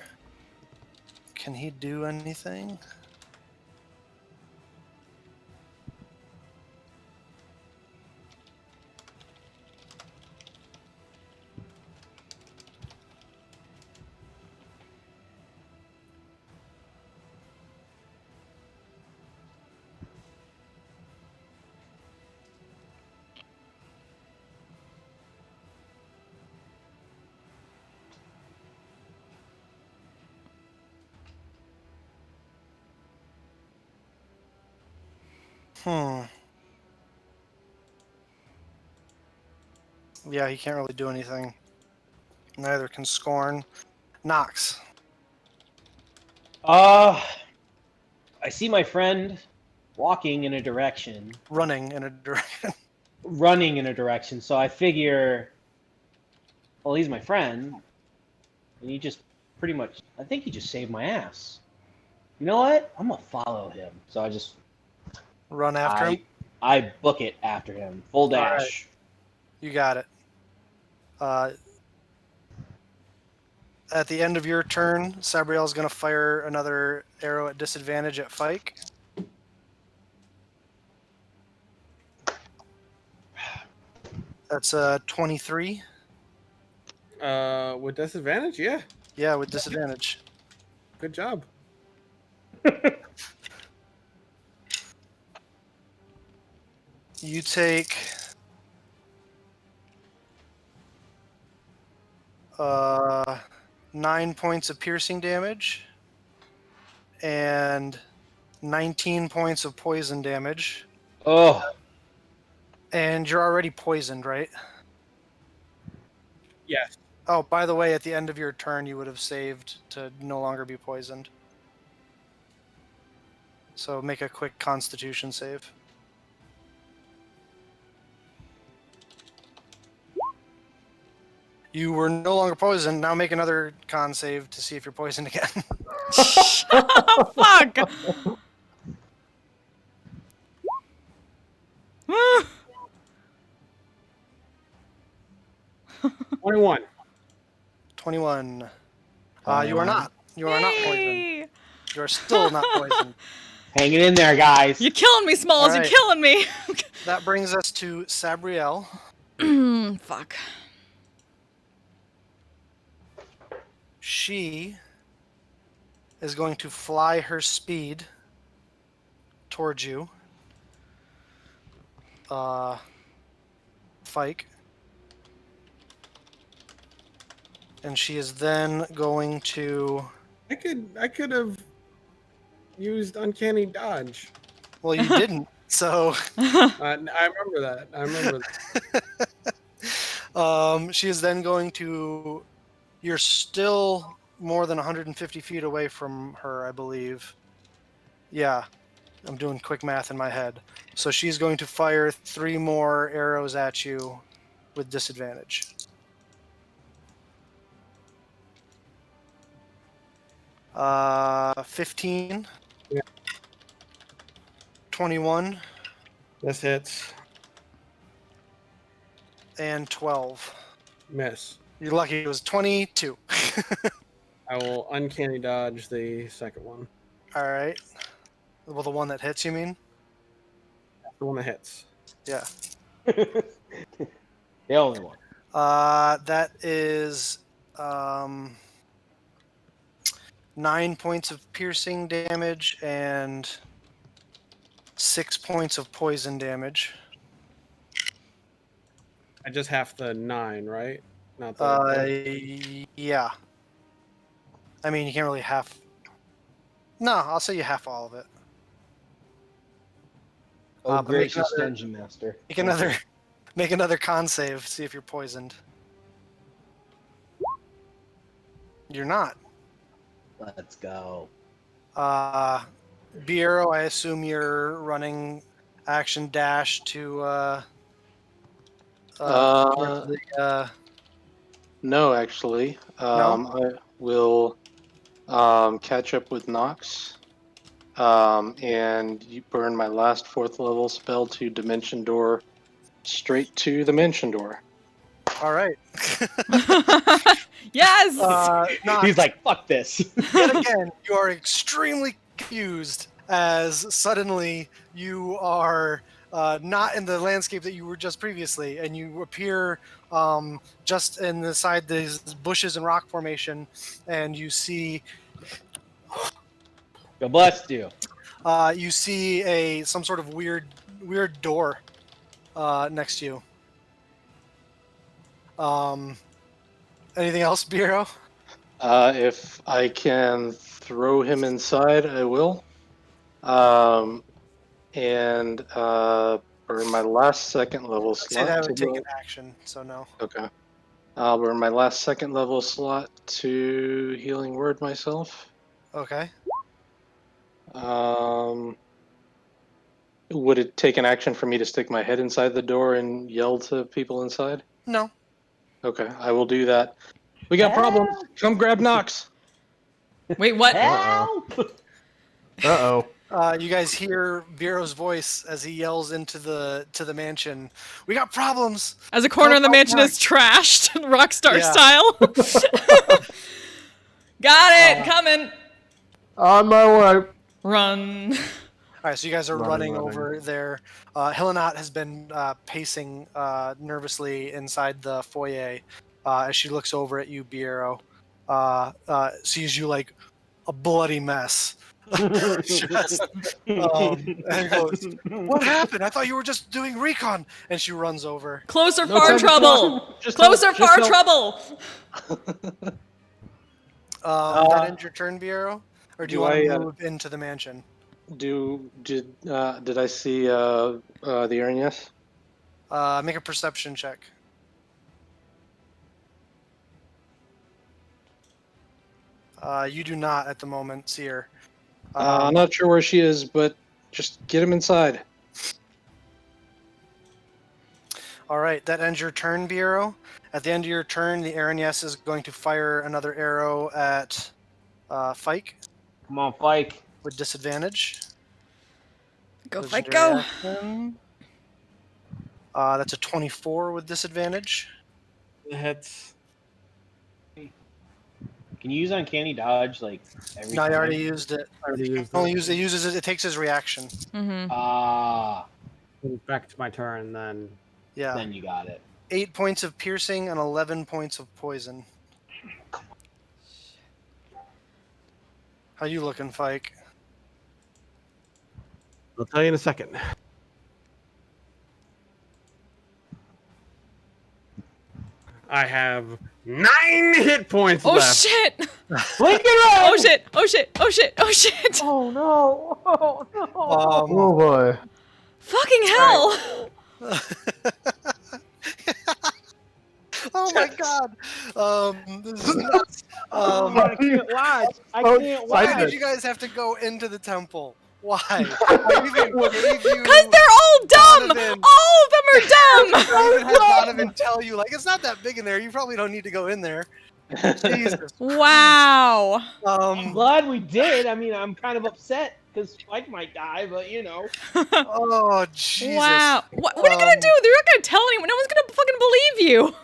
Can he do anything? Yeah, he can't really do anything. Neither can Scorn. Nox. I see my friend walking in a direction, Running in a direction. running in a direction, so I figure, well, he's my friend, and he just pretty much, I think he just saved my ass. You know what? I'm gonna follow him. So I just, Run after him. I book it after him. Full dash. You got it. At the end of your turn, Sabriel's going to fire another arrow at disadvantage at Fike. That's a 23. With disadvantage, yeah. Yeah, with disadvantage. Good job. You take 9 points of piercing damage and 19 points of poison damage. Oh, And you're already poisoned, right? Yes. Oh, by the way, at the end of your turn, you would have saved to no longer be poisoned. So make a quick Constitution save. You were no longer poisoned. Now make another con save to see if you're poisoned again. Fuck. 21. 21. You are not. You are not poisoned. Yay. You are still not poisoned. hanging in there, guys. You're killing me, Smalls. All right. You're killing me. That brings us to Sabriel. Fuck. She is going to fly her speed towards you. Fike. And she is then going to... I could have used uncanny dodge. Well, you didn't, so... I remember that. I remember that. She is then going to... You're still more than 150 feet away from her, I believe. Yeah, I'm doing quick math in my head. So she's going to fire 3 more arrows at you with disadvantage. Uh, 15. Yeah. 21 This hits. and 12. Miss. You're lucky it was 22. I will uncanny dodge the second one. All right. Well, the one that hits, you mean? The one that hits. Yeah. The only one. That is 9 points of piercing damage and 6 points of poison damage. I just have the 9, right? Not the. Yeah. I mean, you can't really half. No, I'll say you half all of it. Oh, but make gracious another- dungeon master. Make another con save. See if you're poisoned. You're not. Let's go. Biero, I assume you're running action dash to towards the, No, actually. I will catch up with Nox. And you burn my last 4th level spell to Dimension Door straight to the Dimension Door. all right. Yes. Nox, He's like, fuck this. yet again, you are extremely confused as suddenly you are not in the landscape that you were just previously, and you appear just in the side these bushes and rock formation, and you see God bless you. you see some sort of weird door next to you. Anything else, Bureau? If I can throw him inside, I will. And burn my last 2nd level I'd say slot. that to would take go- an action, so no. Okay. I'll burn my last 2nd level slot to Healing Word myself. Okay. Would it take an action for me to stick my head inside the door and yell to people inside? No. Okay, I will do that. We got problems. Come grab Nox. Wait, what? Help! Uh-oh. You guys hear Bureau's voice as he yells into the mansion. We got problems. As a corner of the Oh, mansion fuck. is trashed, Rockstar Yeah. style. Got it. Coming. On my way. Run. All right, so you guys are Running. running over there. Helenot has been pacing nervously inside the foyer as she looks over at you, Bureau. Sees you like a bloody mess. Just, and goes, "What happened? I thought you were just doing recon." And she runs over. Close or No far time to trouble? talk. Just Close or help, just far help. trouble? That ends your turn, Bureau? Or do you Do want to I, move into the mansion? did I see the Aranyas? Make a perception check. You do not at the moment see her. I'm not sure where she is, but just get him inside. All right, that ends your turn, Bureau. At the end of your turn, the Aranyes is going to fire another arrow at Fike Come on, Fike. with disadvantage. Go, Legendary fight, go. action. That's a 24 with disadvantage. It hits. Can you use uncanny dodge like every No, I time? already used it. I already used Only it. uses it. It takes his reaction. Mm-hmm. Back to my turn, then. Yeah. Then you got it. 8 points of piercing and 11 points of poison. How you looking, Fike? I'll tell you in a second. I have 9 hit points Oh left. shit! Blink and run! Oh shit! Oh shit! Oh shit! Oh shit! Oh no! Oh no! Oh boy. Fucking hell! Oh my god! This is nuts. I can't watch. I Oh, can't Why excited. did you guys have to go into the temple? Why? I even gave you. Cause they're all dumb. Donovan. All of them are dumb. I even had Donovan tell you, like, it's not that big in there. You probably don't need to go in there. Jesus. Wow. I'm glad we did. I mean, I'm kind of upset because Spike might die, but you know. Oh, Jesus. Wow. What are you gonna do? They're not gonna tell anyone. No one's gonna fucking believe you.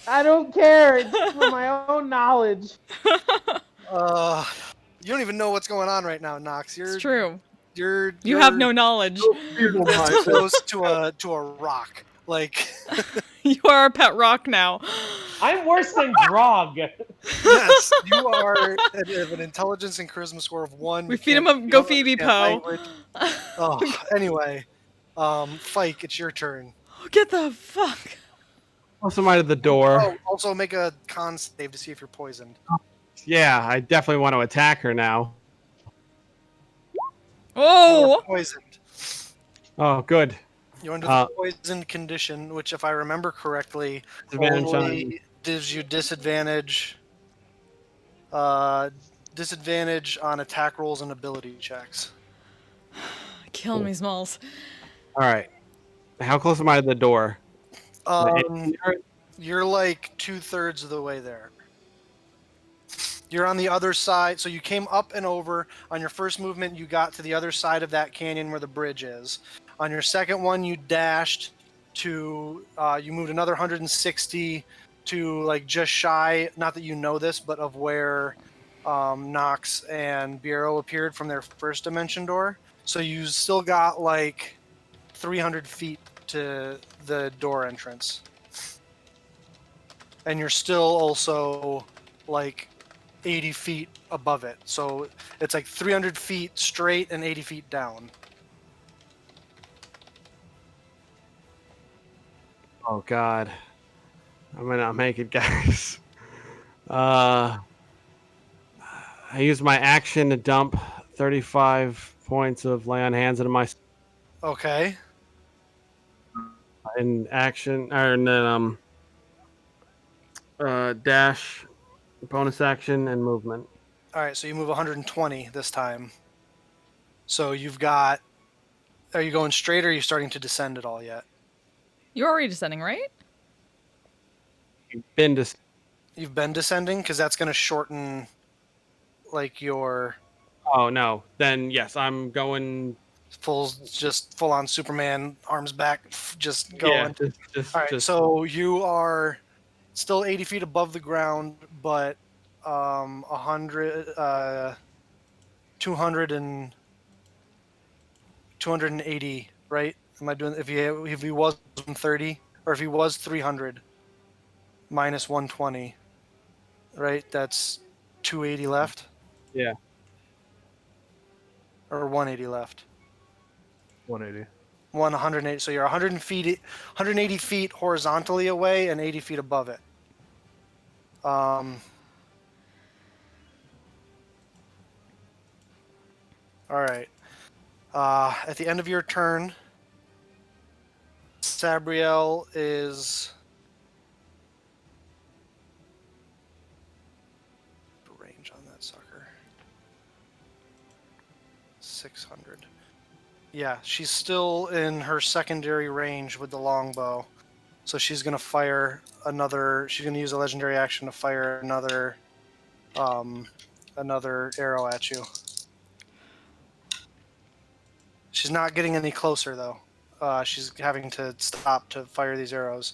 I don't care. It's for my own knowledge. You don't even know what's going on right now, Nox. It's true. You have no knowledge. close to a rock. Like, You are a pet rock now. I'm worse than Grog. yes, you are of an intelligence and charisma score of 1. We You feed him can't- a you Go don't Phoebe understand Poe. language. Oh, anyway, Fike, it's your turn. Get the fuck. Also, might of the door. Oh, also make a con save to see if you're poisoned. Yeah, I definitely want to attack her now. Oh. You're poisoned. Oh, good. You're under the poisoned condition, which, if I remember correctly, Disadvantage only gives you disadvantage. Disadvantage on attack rolls and ability checks. Kill me, Smalls. All right. How close am I to the door? You're like 2/3 of the way there. You're on the other side, so you came up and over. On your first movement, you got to the other side of that canyon where the bridge is. On your second one, you dashed to, you moved another 160 to like just shy, not that you know this, but of where Nox and Bureau appeared from their first dimension door. So you still got like 300 feet to the door entrance. And you're still also like 80 feet above it. So it's like 300 feet straight and 80 feet down. Oh God, I'm gonna not make it, guys. I used my action to dump 35 points of lay on hands into my Okay. in action, and then dash, bonus action, and movement. All right, so you move 120 this time. So you've got. Are you going straight, or are you starting to descend at all yet? You're already descending, right? Been to You've been descending, because that's going to shorten, like, your Oh no, then yes, I'm going. full on Superman, arms back, just going. Yeah, just, All right, so you are still 80 feet above the ground, but 280, right? Am I doing? If he was 130, or if he was 300, minus 120, right? That's 280 left. Yeah. Or 180 left. 180. 180. So you're 180 feet horizontally away and 80 feet above it. All right. At the end of your turn, Sabriel is range on that sucker. 600. Yeah, she's still in her secondary range with the longbow. So she's going to fire another. She's going to use a legendary action to fire another arrow at you. She's not getting any closer, though. She's having to stop to fire these arrows.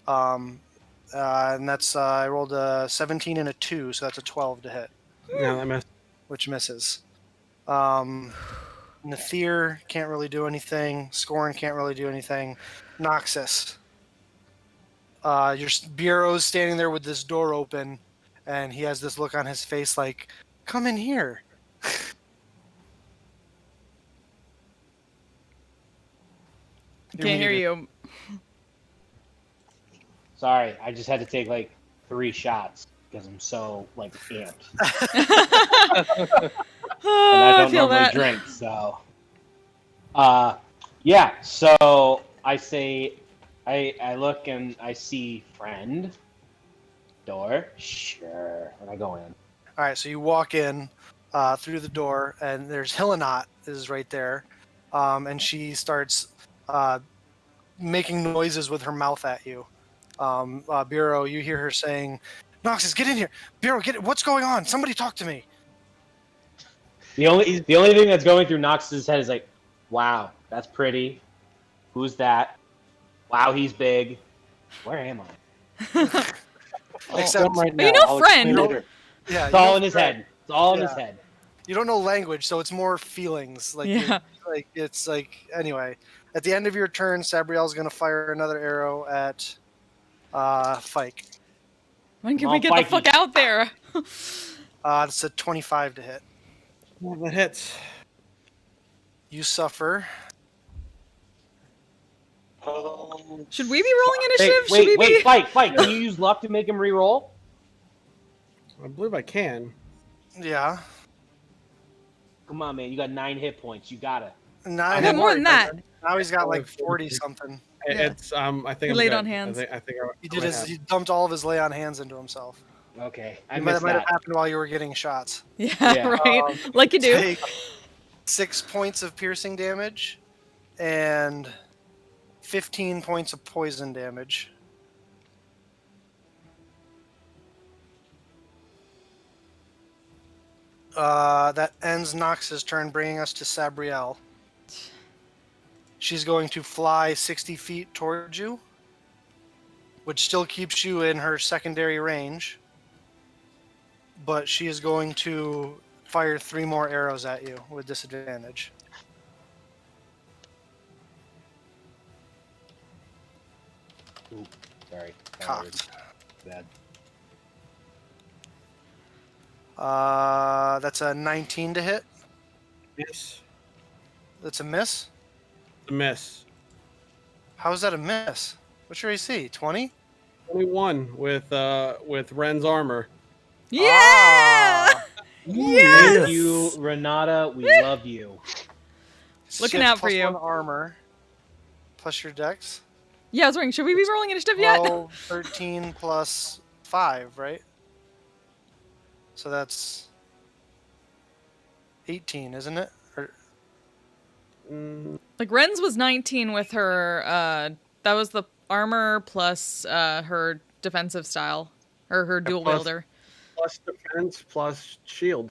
And that's, I rolled a 17 and a 2, so that's a 12 to hit. Yeah, that missed. Which misses. Nathir can't really do anything. Scorn can't really do anything. Noxus. Your Bureau's standing there with this door open, and he has this look on his face like, come in here. Can't hear you. Sorry, I just had to take like 3 shots because I'm so like amped. And I don't feel normally that. drink, so. Yeah. So I say, I look and I see friend. Door. Sure. And I go in. All right, so you walk in through the door, and there's Hillenot is right there, and she starts making noises with her mouth at you. Bureau, you hear her saying, "Noxus, get in here! Bureau, get it! What's going on? Somebody talk to me!" The only thing that's going through Nox's head is like, wow, that's pretty. Who's that? Wow, he's big. Where am I? Except right But you know, I'll friend. explain later. Yeah, It's all in his head. It's all in his Yeah. head. You don't know language, so it's more feelings. Like, Yeah. it's like anyway. At the end of your turn, Sabriel's gonna fire another arrow at Fike. When can Come we on, get the Mikey. fuck out there? It's a 25 to hit. Yeah, that hits. You suffer. Should we be rolling initiative? Wait, Should we be? fight. Can you use luck to make him re-roll? I believe I can. Yeah. Come on, man. You got 9 hit points. You got it. Now, I got more than that. Now he's got like 40 something. Yeah. It's I think He I'm laid good. on hands. I think He did he dumped all of his lay on hands into himself. Okay. I It might missed have that. happened while you were getting shots. Yeah, Yeah. right. Like you do. Take 6 points of piercing damage and 15 points of poison damage. That ends Nox's turn, bringing us to Sabriel. She's going to fly 60 feet towards you, which still keeps you in her secondary range. But she is going to fire 3 more arrows at you with disadvantage. Ooh, sorry. Cocked. Bad. That's a 19 to hit. Yes. That's a miss. A miss. How is that a miss? What's your AC? 20? 21 with Ren's armor. Yeah. Yes! Thank you, Renata. We love you. Looking She has out for you. +1 armor plus your dex. Yeah, I was wondering, should we be rolling initiative yet? 12, 13 plus 5, right? So that's 18, isn't it? Or, Like Ren's was 19 with her. That was the armor plus her defensive style, or her dual plus- wielder. Plus defense plus shield.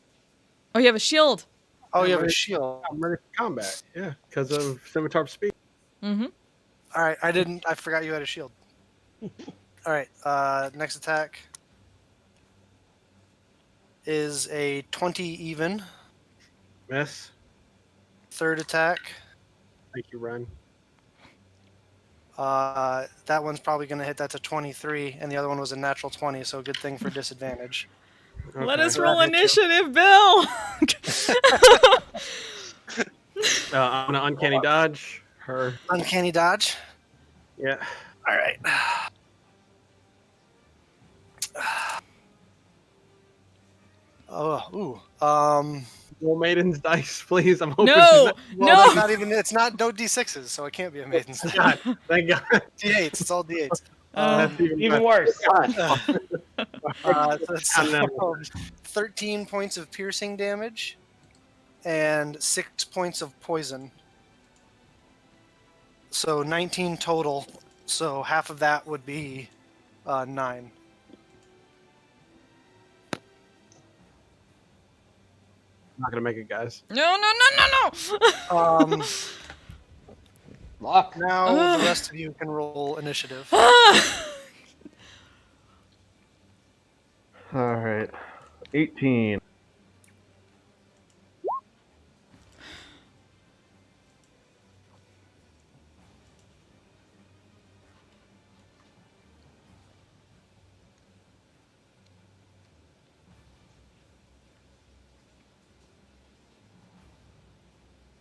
Oh, you have a shield. oh, you have a Right. shield. I'm ready for combat. Yeah, because of scimitar speed. Mm-hmm. All right, I forgot you had a shield. All right, next attack is a 20 even. Miss. Third attack, Thank you, Ren. that one's probably going to hit. That's a 23, and the other one was a natural 20, so good thing for disadvantage. Let Okay. us roll That hits initiative, Bill. I'm gonna uncanny dodge her. Uncanny dodge. Yeah. All right. Oh, ooh. Roll maiden's dice, please. I'm hoping. No, Well, no. that's not even. It's not no d6s, so it can't be a maiden's. Thank God. Thank God. D8s. It's all D8s. That's Even better. worse. So it's And then- 13 points of piercing damage and 6 points of poison. So 19 total. So half of that would be 9. I'm not gonna make it, guys. No, no, no, no, Um, Luck. now the rest of you can roll initiative. no. All right. 18.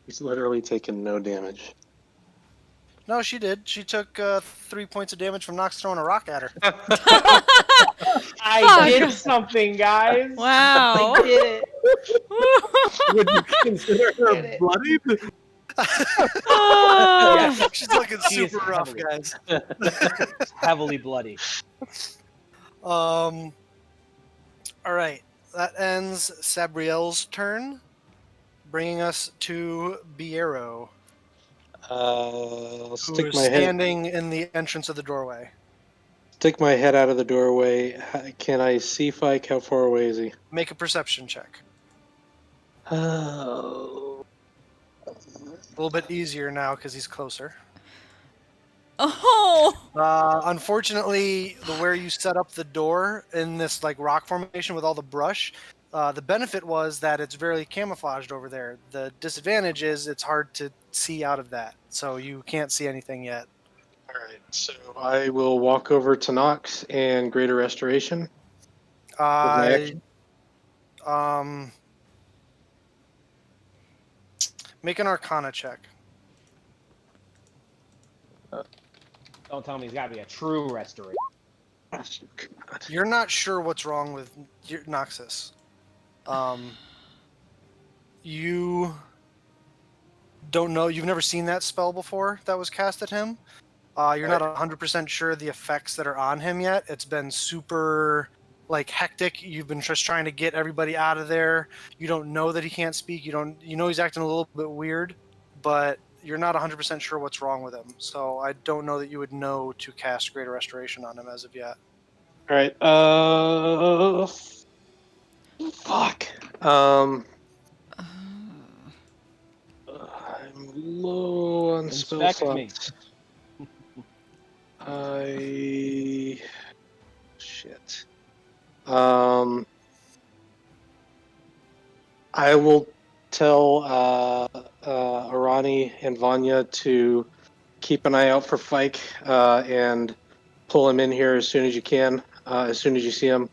He's literally taken no damage. No, she did. She took 3 points of damage from Nox throwing a rock at her. I Fuck. did something, guys. Wow. I did it. Would you consider her Get it. bloodied? Ah. She's looking She is super rough, heavily- guys. It's heavily bloody. All right, that ends Sabriel's turn, bringing us to Biero, I'll who stick is my head standing in the entrance of the doorway. out of the doorway. Can I see Fike? How far away is he? Make a perception check. Oh. A little bit easier now because he's closer. Oh. Unfortunately, where you set up the door in this like rock formation with all the brush, the benefit was that it's very camouflaged over there. The disadvantage is it's hard to see out of that, so you can't see anything yet. All right. So I will walk over to Nox and Greater Restoration. my action? Make an Arcana check. Don't tell me he's got to be a true restoration. You're not sure what's wrong with your Noxus. You don't know. You've never seen that spell before that was cast at him. You're not 100% sure the effects that are on him yet. It's been super hectic. You've been just trying to get everybody out of there. You don't know that he can't speak. You know he's acting a little bit weird, but you're not 100% sure what's wrong with him. So I don't know that you would know to cast Greater Restoration on him as of yet. All right. Fuck. I'm low on spell Inspect me. slots. Shit. I will tell Arani and Vanya to keep an eye out for Fike and pull him in here as soon as you can, as soon as you see him.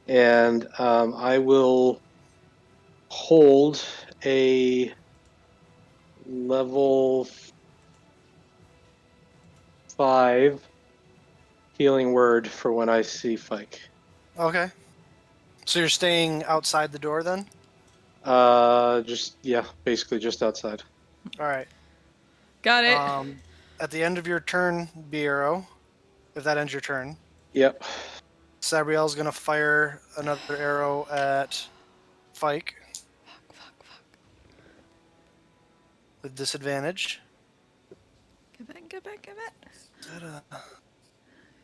And I will hold a level 5 healing word for when I see Fike. Okay. So you're staying outside the door then? Basically just outside. All right. Got it. At the end of your turn, Biero, if that ends your turn, Yep. Sabriel's going to fire another arrow at Fike with disadvantage. Get back.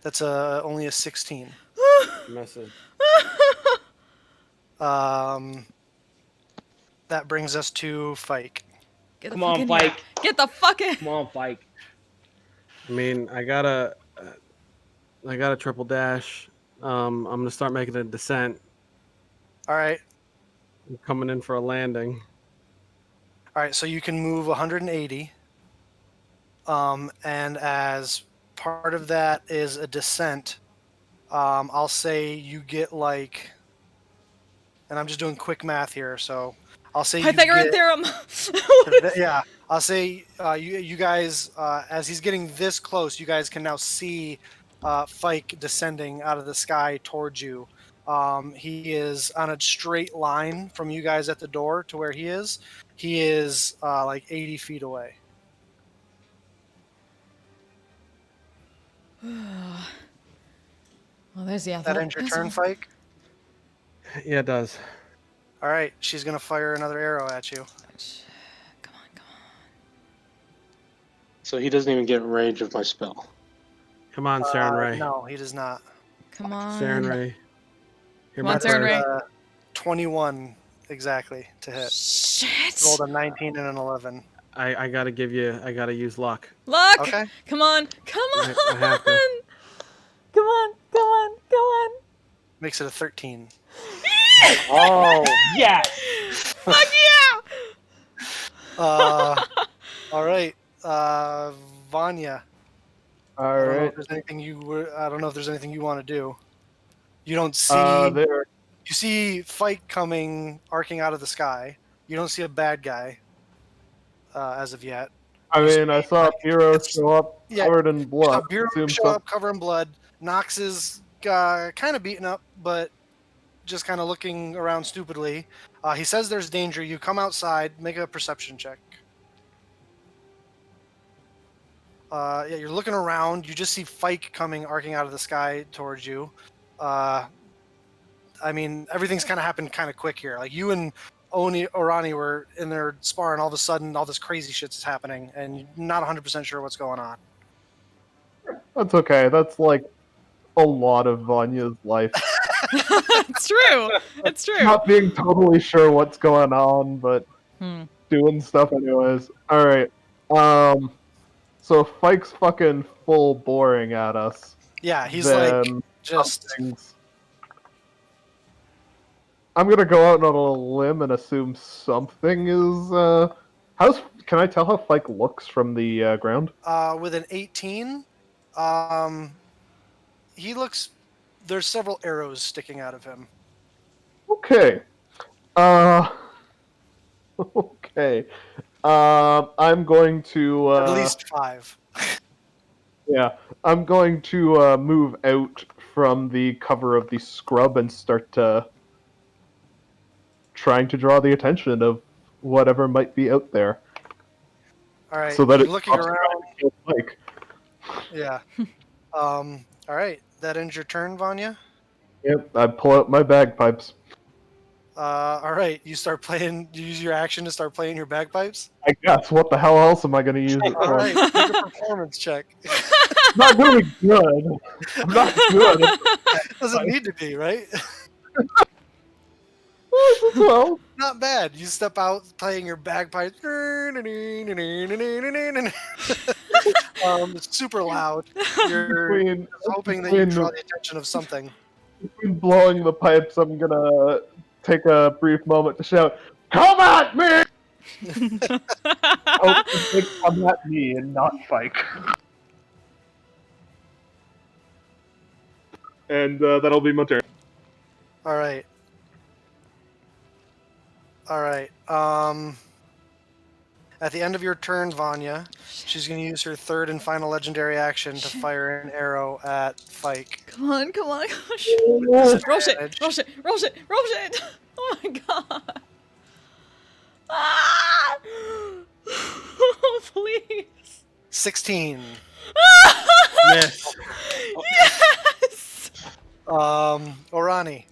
That's only a 16. Message. That brings us to Fike. Get the Come fuck on, in here. Fike. Get the fuck in. Come on, Fike. I mean, I got a triple dash. I'm gonna start making a descent. All right. I'm coming in for a landing. All right, so you can move 180. And as part of that is a descent, I'll say you get and I'm just doing quick math here, so I'll say Pythagorean you theorem. get, yeah, I'll say you guys, as he's getting this close, you guys can now see Fike descending out of the sky towards you. He is on a straight line from you guys at the door to where he is. He is like 80 feet away. Well, there's the That ends your turn, Fike. Yeah, it does. All right, she's gonna fire another arrow at you. Come on, come So he doesn't even get in range of my spell. Come on, Saren Ray. No, he does not. on. Come on. Saren Ray. You're Come on, my Saren Ray. 21 exactly to hit. Shit. Rolled a 19 and an 11. I gotta use luck. Luck. Okay. Come on. Come on. I have to. Come on. Come on. Come on. Makes it a 13. Oh, yes! Fuck yeah. All right, Vanya. All I don't know right. if there's anything I don't know if there's anything you want to do. You don't see. There. You see Fight coming, arcing out of the sky. You don't see a bad guy as of yet. I mean, I saw Hero show up Yeah, covered in blood. Bureau Assume show up covered in blood. Nox is kind of beaten up, but just kind of looking around stupidly. He says there's danger. You come outside, make a perception check. Yeah, you're looking around. You just see Fike coming, arcing out of the sky towards you. I mean, everything's kind of happened kind of quick here. Like you and Orani were in there sparring. All of a sudden, all this crazy shit's happening, and you're not 100% sure what's going on. That's okay. That's like a lot of Vanya's life. It's true. It's true. Not being totally sure what's going on, but doing stuff anyways. All right. So Fike's fucking full boring at us. Yeah, he's then like just. something's- I'm gonna go out on a limb and assume something is. Can I tell how Fike looks from the ground? With an 18, he looks. There's several arrows sticking out of him. Okay. Okay. I'm going to. At least 5. Yeah, I'm going to move out from the cover of the scrub and start trying to draw the attention of whatever might be out there. All right. So that you're it looking stops around. trying to kill Fike. Yeah. All right. That ends your turn, Vanya. Yep, I pull out my bagpipes. All right. You start playing. You use your action to start playing your bagpipes. I guess. What the hell else am I going to use it All for? right. Make a performance check. I'm not going to be good. I'm not good. Doesn't need to be, right? Well, Not bad. You step out playing your bagpipes. It's super loud. You're between, hoping that you draw the attention of something. between blowing the pipes, I'm going to take a brief moment to shout, "Come at me!" Hope to come at me and not Fike. And that'll be my turn. All right. All right. At the end of your turn, Vanya, she's going to use her third and final legendary action to fire an arrow at Fike. Come on. Come on. Gosh. Disadvantage. Roll shit. Roll shit. Roll shit. Roll shit. Oh my god. Ah! Oh, please. 16. Miss. Yes. Orani.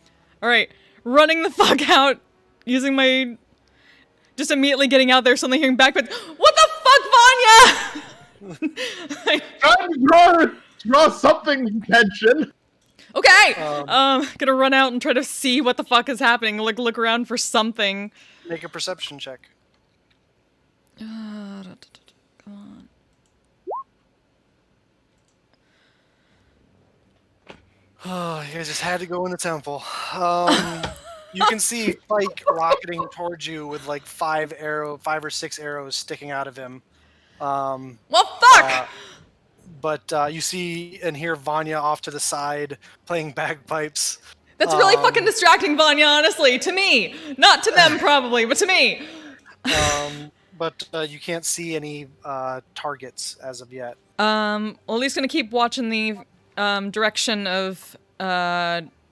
All right. Running the fuck out. Using my. Just immediately getting out there, suddenly hearing back, but what the fuck, Vanya? Trying to draw something's attention. Okay. Gonna run out and try to see what the fuck is happening. Like, look around for something. Make a perception check. Come on. Oh, you guys just had to go in the temple. You can see Fike rocketing towards you with like 5 or 6 arrows sticking out of him. Well, fuck! But you see and hear Vanya off to the side playing bagpipes. That's really fucking distracting, Vanya, honestly. To me. Not to them, probably, but to me. But you can't see any targets as of yet. Well, at least gonna keep watching the direction of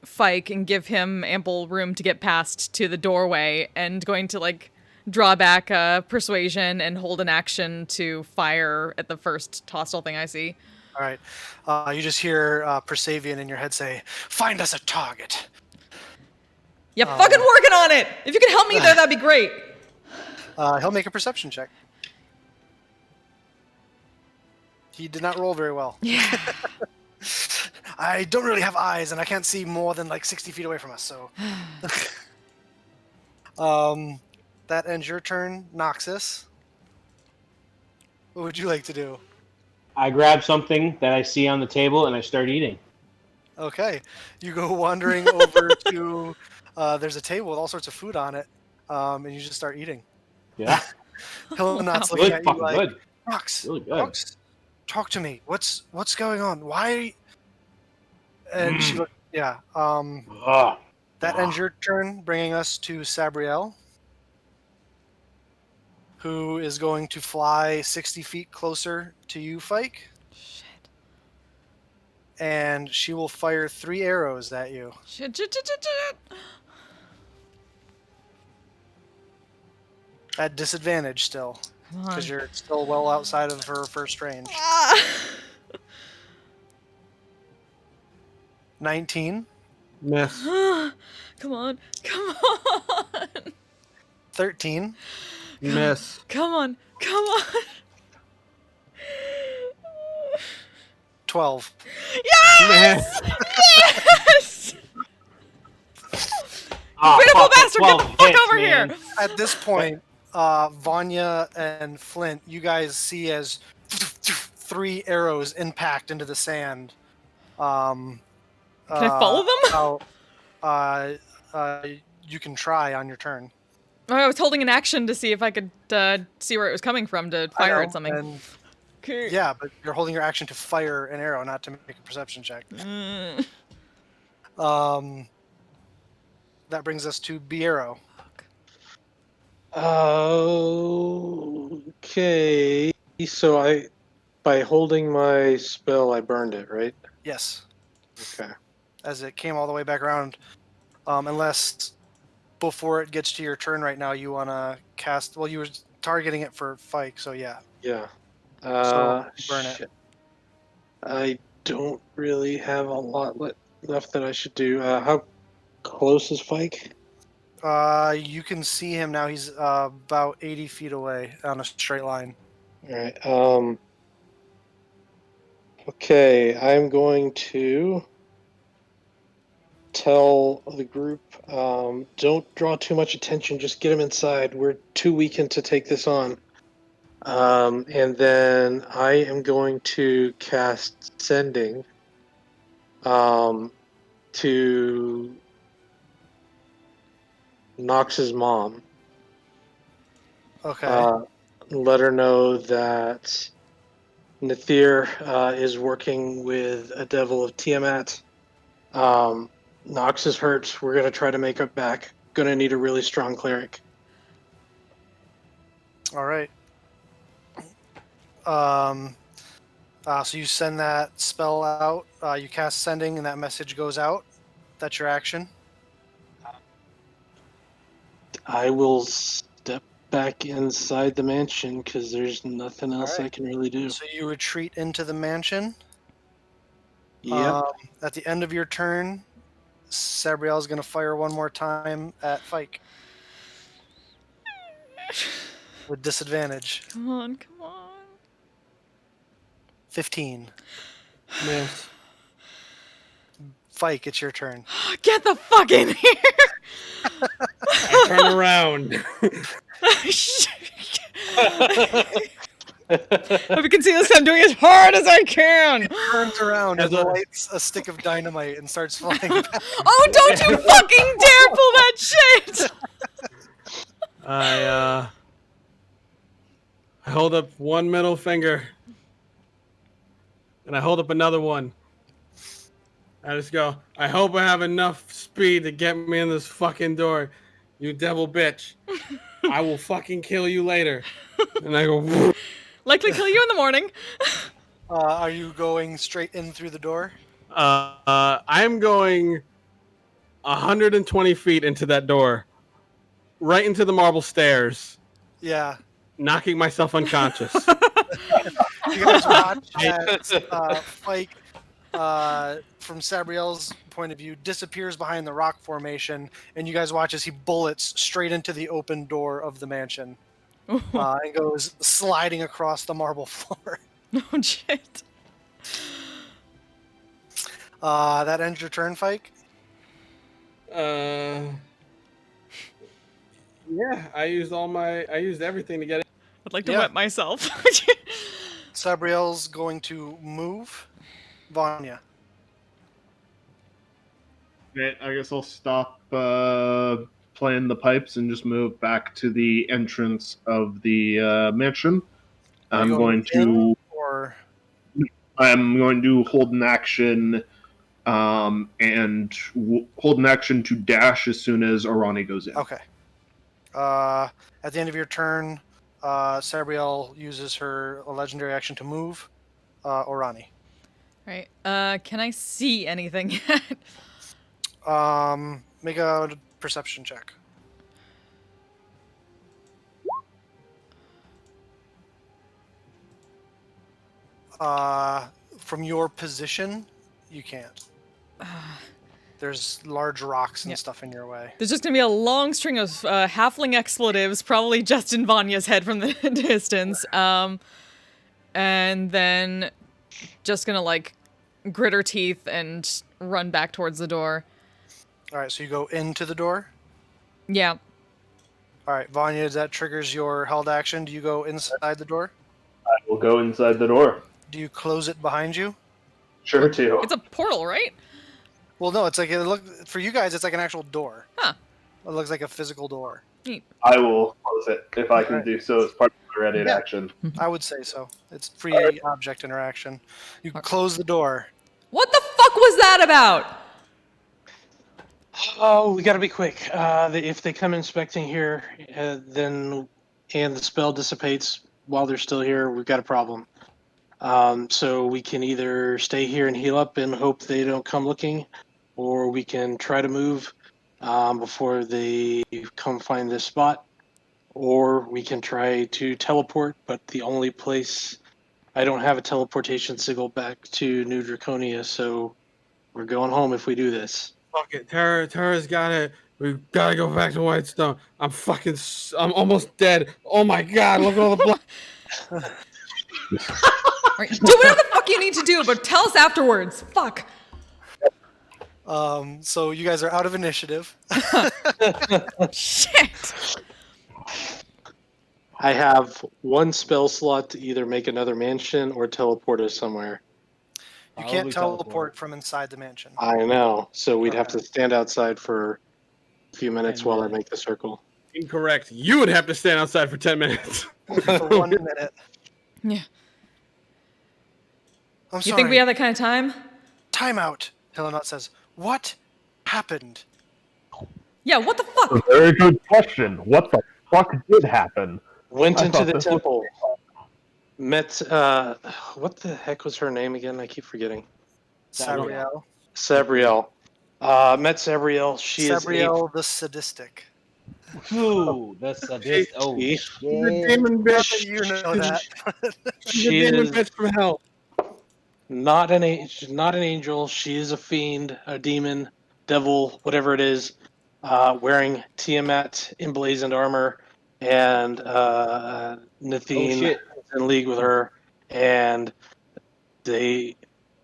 Fike and give him ample room to get past to the doorway, and going to like draw back persuasion and hold an action to fire at the first hostile thing I see. All right. You just hear Persavian in your head say, "Find us a target." Yeah, fucking working on it. If you could help me there, that'd be great. He'll make a perception check. He did not roll very well. Yeah. I don't really have eyes, and I can't see more than like 60 feet away from us, so... that ends your turn, Noxus. What would you like to do? I grab something that I see on the table and I start eating. Okay. You go wandering over to... there's a table with all sorts of food on it, and you just start eating. Yeah. Hillenot's Really looking at you fucking like, good. Nox, Really good. Nox, talk to me. What's going on? Why? And she looked, yeah. Ugh. That ends your turn, bringing us to Sabriel, who is going to fly 60 feet closer to you, Fike. Shit. And she will fire 3 arrows at you. Shit. At disadvantage still, Come on. because you're still well outside of her first range. Ah. 19, Miss. Come on. 13, Miss. Come on. 12. Yes! Miss. Yes! Ah, Pitiful fuck, bastard, get the 12 fuck hits, over man. here! At this point, Vanya and Flint, you guys see as 3 arrows impact into the sand. Can I follow them? You can try on your turn. I was holding an action to see if I could see where it was coming from to I fire know, at something. and- Okay. yeah, but you're holding your action to fire an arrow, not to make a perception check. Mm. That brings us to Biero. Okay. So by holding my spell, I burned it, right? Yes, Okay. as it came all the way back around. Unless before it gets to your turn right now, you want to cast... Well, you were targeting it for Fike, so yeah. Yeah. So burn it. Shit. I don't really have a lot left that I should do. How close is Fike? You can see him now. He's about 80 feet away on a straight line. All right. Okay, I'm going to tell the group, don't draw too much attention. Just get him inside. We're too weakened to take this on. And then I am going to cast Sending to Nox's mom. Okay. Let her know that Nathir is working with a devil of Tiamat. Nox is hurt. We're going to try to make it back. Going to need a really strong cleric. All right. So you send that spell out. You cast Sending, and that message goes out. That's your action. I will step back inside the mansion because there's nothing else Alright. I can really do. So you retreat into the mansion. Yep. At the end of your turn, Sabriel is going to fire one more time at Fike. With disadvantage. Come on. 15. Miss. Fike, it's your turn. Get the fuck in here! I turn around. Hope you can see this. I'm doing as hard as I can. Turns around and As a- lights a stick of dynamite and starts flying back. Oh, don't you fucking dare pull that shit! I hold up one middle finger. And I hold up another one. I just go, I hope I have enough speed to get me in this fucking door, you devil bitch. I will fucking kill you later. And I go, Likely kill you in the morning. Are you going straight in through the door? I'm going 120 feet into that door, right into the marble stairs, Yeah. knocking myself unconscious. You guys watch as Fike, from Sabriel's point of view, disappears behind the rock formation, and you guys watch as he bullets straight into the open door of the mansion and goes sliding across the marble floor. Oh shit. That ends your turn, Fike. Yeah, I used everything to get it. I'd like to Yeah. wet myself. Sabriel's going to move. Vanya. Okay, I guess I'll stop playing the pipes and just move back to the entrance of the mansion. Are you in, or I'm going to hold an action, and hold an action to dash as soon as Arani goes in. okay. At the end of your turn, Sabriel uses her legendary action to move. Orani. Right. Can I see anything yet? Make a perception check. From your position, you can't. There's large rocks and stuff in your way. There's just gonna be a long string of halfling expletives, probably just in Vanya's head from the distance. And then just gonna like grit her teeth and run back towards the door. All right, so you go into the door. Yeah. All right, Vanya, that triggers your held action. Do you go inside the door? I will go inside the door. Do you close it behind you? Sure to. It's a portal, right? Well, no. It's like for you guys. It's like an actual door. Huh. It looks like a physical door. Neat. I will close it if I can Alright. do so as part of my ready Yeah. action. I would say so. It's free object interaction. You close the door. What the fuck was that about? Oh, we gotta be quick. If they come inspecting here, then and the spell dissipates while they're still here, we've got a problem. So we can either stay here and heal up and hope they don't come looking, or we can try to move before they come find this spot, or we can try to teleport. But the only place I don't have a teleportation signal back to New Draconia, so we're going home if we do this. Fuck it. Tara's got it. We've got to go back to Whitestone. I'm almost dead. Oh my god, look at all the blood. Right, do whatever the fuck you need to do, but tell us afterwards. Fuck. So you guys are out of initiative. Shit. I have one spell slot to either make another mansion or teleport us somewhere. You Probably can't teleport teleport. from inside the mansion. I know, so we'd have Okay. to stand outside for a few minutes 10 while I minutes. make the circle. Incorrect. You would have to stand outside for 10 minutes. For 1 minute. Yeah. I'm You sorry. think we have that kind of time? Timeout. Hillenot says, "What happened?" Yeah, what the fuck? Very good question. What the fuck did happen? Went I into thought the this was- temple. Met, what the heck was her name again? I keep forgetting. Sabriel. Sabriel. Met Sabriel. She Sabriel the sadistic. Ooh, the sadist. Oh, She- She's a shit. demon Not bitch. that you know that. She's She a demon is bitch from hell. not not an angel. She is a fiend, a demon, devil, whatever it is, wearing Tiamat emblazoned armor, and Nathine is shit. in league with her, and they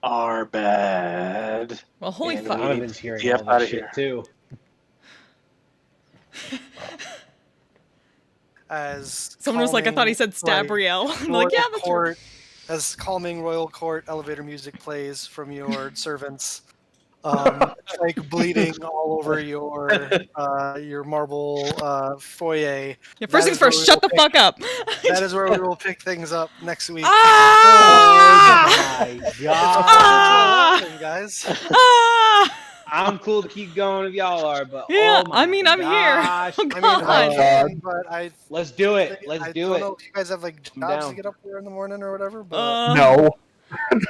are bad. Well, holy And fuck. we- Donovan's hearing Yep, all outta this shit here. too. As Someone was like, I thought he said calming, Stabriel. I'm royal like, yeah, that's court, as calming royal court elevator music plays from your servants, like bleeding all over your marble foyer. Yeah, first That things is where first, we shut will the fuck up. That is where we will pick things up next week. Ah! Oh my It's a god. Ah! 4 to 11, guys. Ah! I'm cool to keep going if y'all are, but Yeah, oh my I'm here. gosh. Oh, I mean, I God. can, but Let's do it. I Let's do don't it. know if you guys have like I'm jobs to down. get up there in the morning or whatever. But No.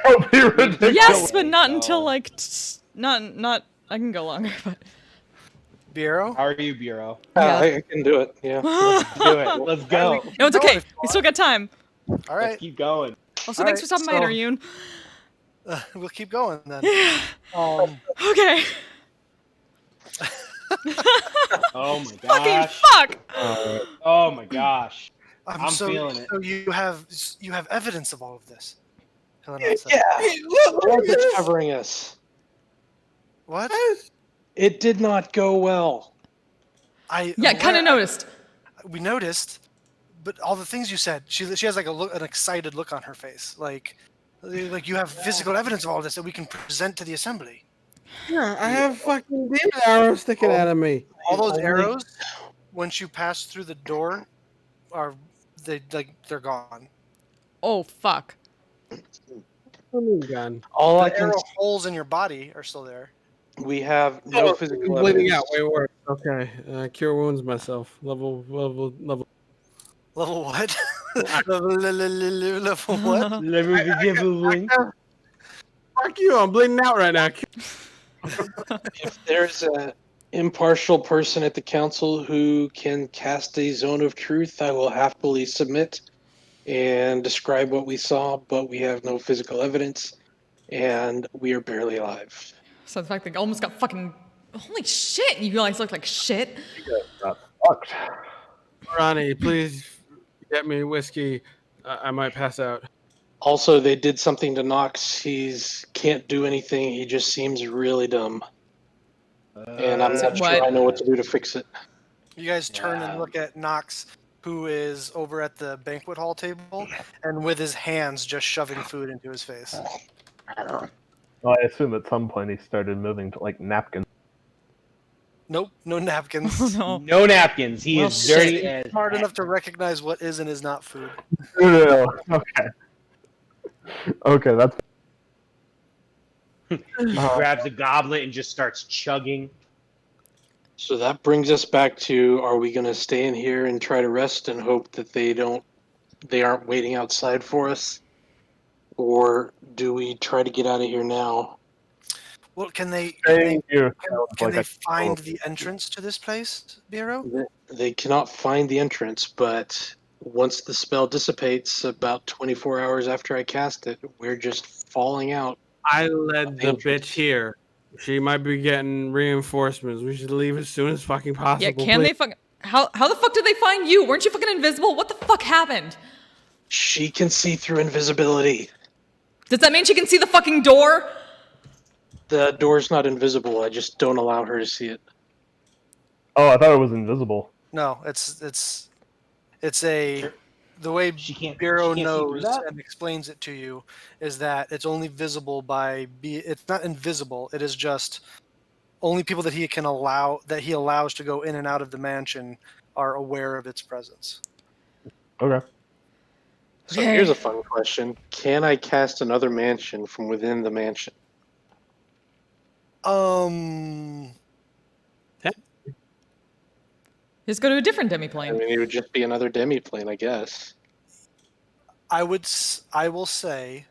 Don't be ridiculous. Yes, but not So- until like not. I can go longer, but Bureau, How are you, Bureau? Yeah. I can do it. Yeah. Let's do it. Let's go. no, it's going okay. if you We still got time. all Let's right, keep going. Also, All thanks right, for stopping by, so- Interune. we'll keep going then. Yeah. Okay. Oh my Fucking gosh. fuck. Oh my gosh. I'm so, feeling it. So you have evidence of all of this. Helena said. Yeah. Hey, look Blood at is this. covering us. What? It did not go well. Yeah, kind of noticed. We noticed, but all the things you said, she has like an excited look on her face, like you have physical evidence of all this that we can present to the assembly. Yeah, I have fucking demon arrows sticking out of me. All those Only- arrows, once you pass through the door, they're gone. Oh fuck. Gun. All I The can. arrow holes in your body are still there. We have no Oh, physical I'm bleeding evidence. out. Way worse. Okay. Cure wounds myself. Level. Level what? Level what? Let me give a win. Fuck you! I'm bleeding out right now. If there's an impartial person at the council who can cast a zone of truth, I will happily submit and describe what we saw, but we have no physical evidence, and we are barely alive. So the fact that I almost got fucking. Holy shit! You guys look like shit. Fucked. Ronnie, please get me whiskey. I might pass out. Also, they did something to Knox. He's can't do anything. He just seems really dumb, and I'm not What? sure I know what to do to fix it. You guys turn and Yeah. look at Knox, who is over at the banquet hall table, and with his hands just shoving food into his face. Well, I assume at some point he started moving to like napkins. Nope, no napkins. Oh no. No napkins. He Well, is dirty shit. as Smart heck. enough to recognize what is and is not food. No. Okay. Okay, that's. He grabs a goblet and just starts chugging. So that brings us back to: are we going to stay in here and try to rest and hope that they aren't waiting outside for us, or do we try to get out of here now? Well, can they Staying here sounds can like they a find the entrance to this place, Bureau? They cannot find the entrance, but once the spell dissipates, about 24 hours after I cast it, we're just falling out. I led the Entrance. bitch here. She might be getting reinforcements. We should leave as soon as fucking possible. Yeah, can please. they fucking. How the fuck did they find you? Weren't you fucking invisible? What the fuck happened? She can see through invisibility. Does that mean she can see the fucking door? The door's not invisible. I just don't allow her to see it. Oh, I thought it was invisible. No, it's the way She can't. Bureau she can't see through knows that? and explains it to you is that it's only visible it's not invisible. It is just only people that he allows to go in and out of the mansion are aware of its presence. Okay. So here's a fun question: can I cast another mansion from within the mansion? Just go to a different I demiplane. mean, it would just be another demiplane, I guess. I will say,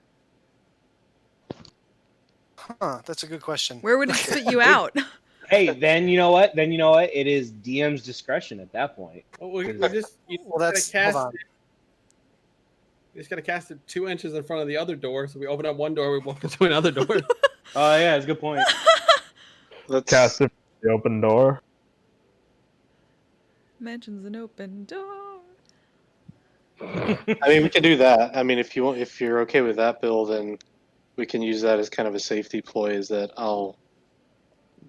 that's a good question. Where would it spit you out? Hey, then you know what? It is DM's discretion at that point. Well, we just Well, that's cast hold on. You just gotta cast it 2 inches in front of the other door. So we open up one door, we walk into another door. Oh yeah, that's a good point. Let's Cast it from the open door. Mansion's an open door. I mean, we can do that. I mean, if you're okay with that, Bill, then we can use that as kind of a safety ploy. Is that I'll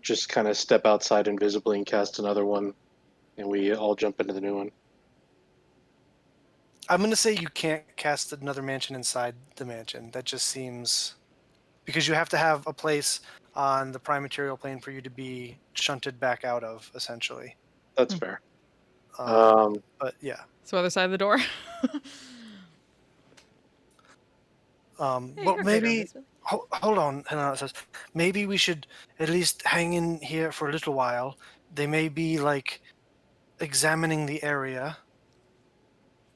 just kind of step outside invisibly and cast another one, and we all jump into the new one. I'm going to say you can't cast another mansion inside the mansion. That just seems because you have to have a place on the prime material plane for you to be shunted back out of, essentially. That's fair. But yeah. So other side of the door. Well, maybe Hold on, Helena says. Maybe we should at least hang in here for a little while. They may be, like, examining the area,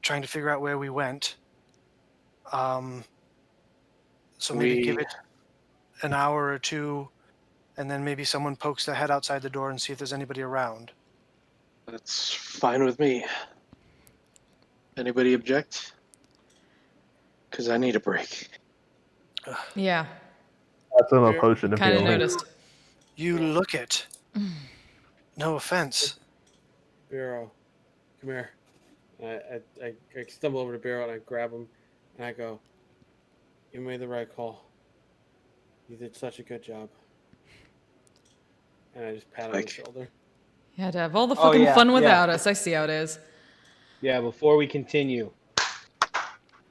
trying to figure out where we went. So maybe give it an hour or two, and then maybe someone pokes their head outside the door and see if there's anybody around. That's fine with me. Anybody object? Because I need a break. Yeah, That's an potion of kind of healing. noticed. You look it. No offense. Bureau, come here. I stumble over to Bureau and I grab him and I go, you made the right call. You did such a good job. And I just pat him on the shoulder. You had to have all the Oh, fucking yeah, fun yeah. without us. I see how it is. Yeah, before we continue.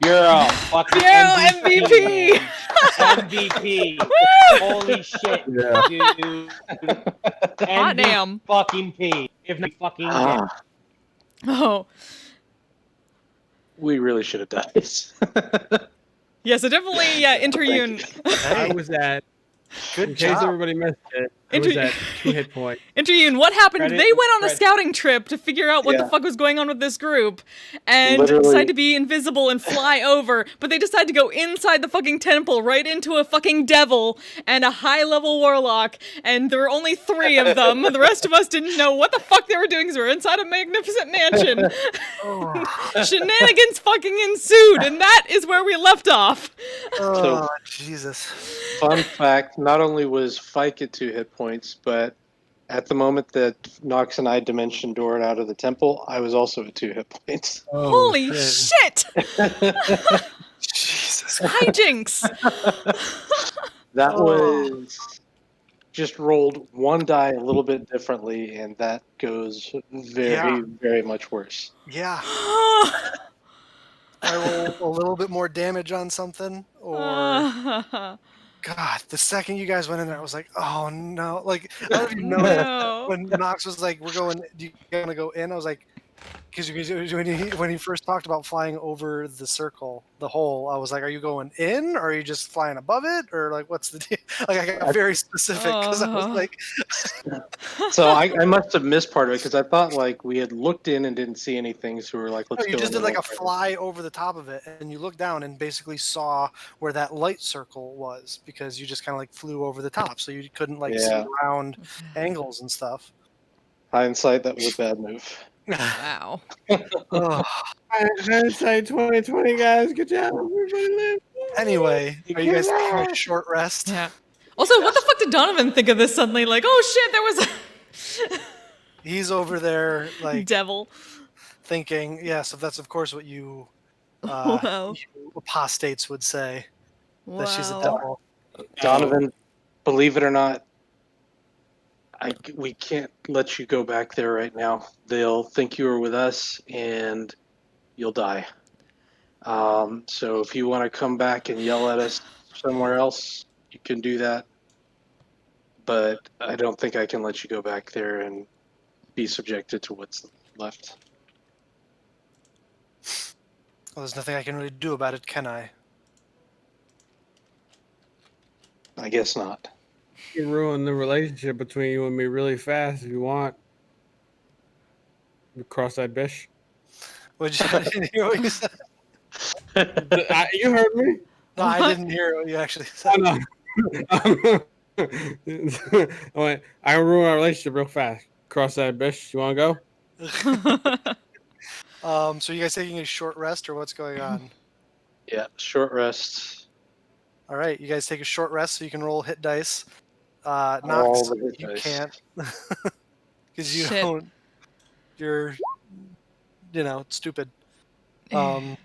Bureau, fucking Bureau MVP. MVP! Man. MVP. Holy shit, Yeah. dude. Hot damn. Fucking P. If not fucking Oh. We really should have done this. Yeah, so definitely Interune. I was at, Good in case job. everybody missed it, I was at 2 hit points. Interune, what happened? Credit- They went on a credit. scouting trip to figure out what the Yeah. fuck was going on with this group and Literally. decided to be invisible and fly over, but they decided to go inside the fucking temple right into a fucking devil and a high-level warlock, and there were only 3 of them. The rest of us didn't know what the fuck they were doing because we were inside a magnificent mansion. Shenanigans fucking ensued, and that is where we left off. Oh, Jesus. Fun fact, not only was Fike at 2 hit points, but at the moment that Nox and I dimension doored out of the temple, I was also at 2 hit points. Oh, Holy shit! Jesus. Hijinks! That Oh. was just rolled one die a little bit differently, and that goes very, very much worse. Yeah. I roll a little bit more damage on something, or God, the second you guys went in there, I was like, oh no! Like, I don't know if you noticed No. when Knox was like, "We're going. Do you want to go in?" I was like, because when he first talked about flying over the circle, the hole, I was like, "Are you going in, or are you just flying above it, or like what's the deal?" Like, I got very specific because I was like, So I must have missed part of it because I thought like we had looked in and didn't see anything, so we were like, "No, let's you go. just in did like a the fly over the top of it, and you looked down and basically saw where that light circle was because you just kind of like flew over the top, so you couldn't like see Yeah. around angles and stuff." Hindsight, that was a bad move. Wow. Ugh. Hindsight 2020, guys. Good job. Everybody live. Anyway, are you guys taking a short rest? Yeah. Also, what the fuck did Donovan think of this suddenly? Like, oh shit, there was He's over there a like devil. thinking, yes, that's of course what you, Wow. you apostates would say, that she's a Wow. devil. Donovan, believe it or not, we can't let you go back there right now. They'll think you were with us, and you'll die. So if you want to come back and yell at us somewhere else, you can do that. But I don't think I can let you go back there and be subjected to what's left. Well, there's nothing I can really do about it, can I? I guess not. You can ruin the relationship between you and me really fast if you want. Cross-eyed bish. I didn't hear what you said. You heard me. No, I didn't hear what you actually said. Oh, no. I went, I can ruin our relationship real fast. Cross-eyed bish. You want to go? So you guys taking a short rest, or what's going on? Yeah, short rest. All right, you guys take a short rest so you can roll hit dice. All Nox, the hit you dice. can't because you Shit. don't. You're, stupid. Does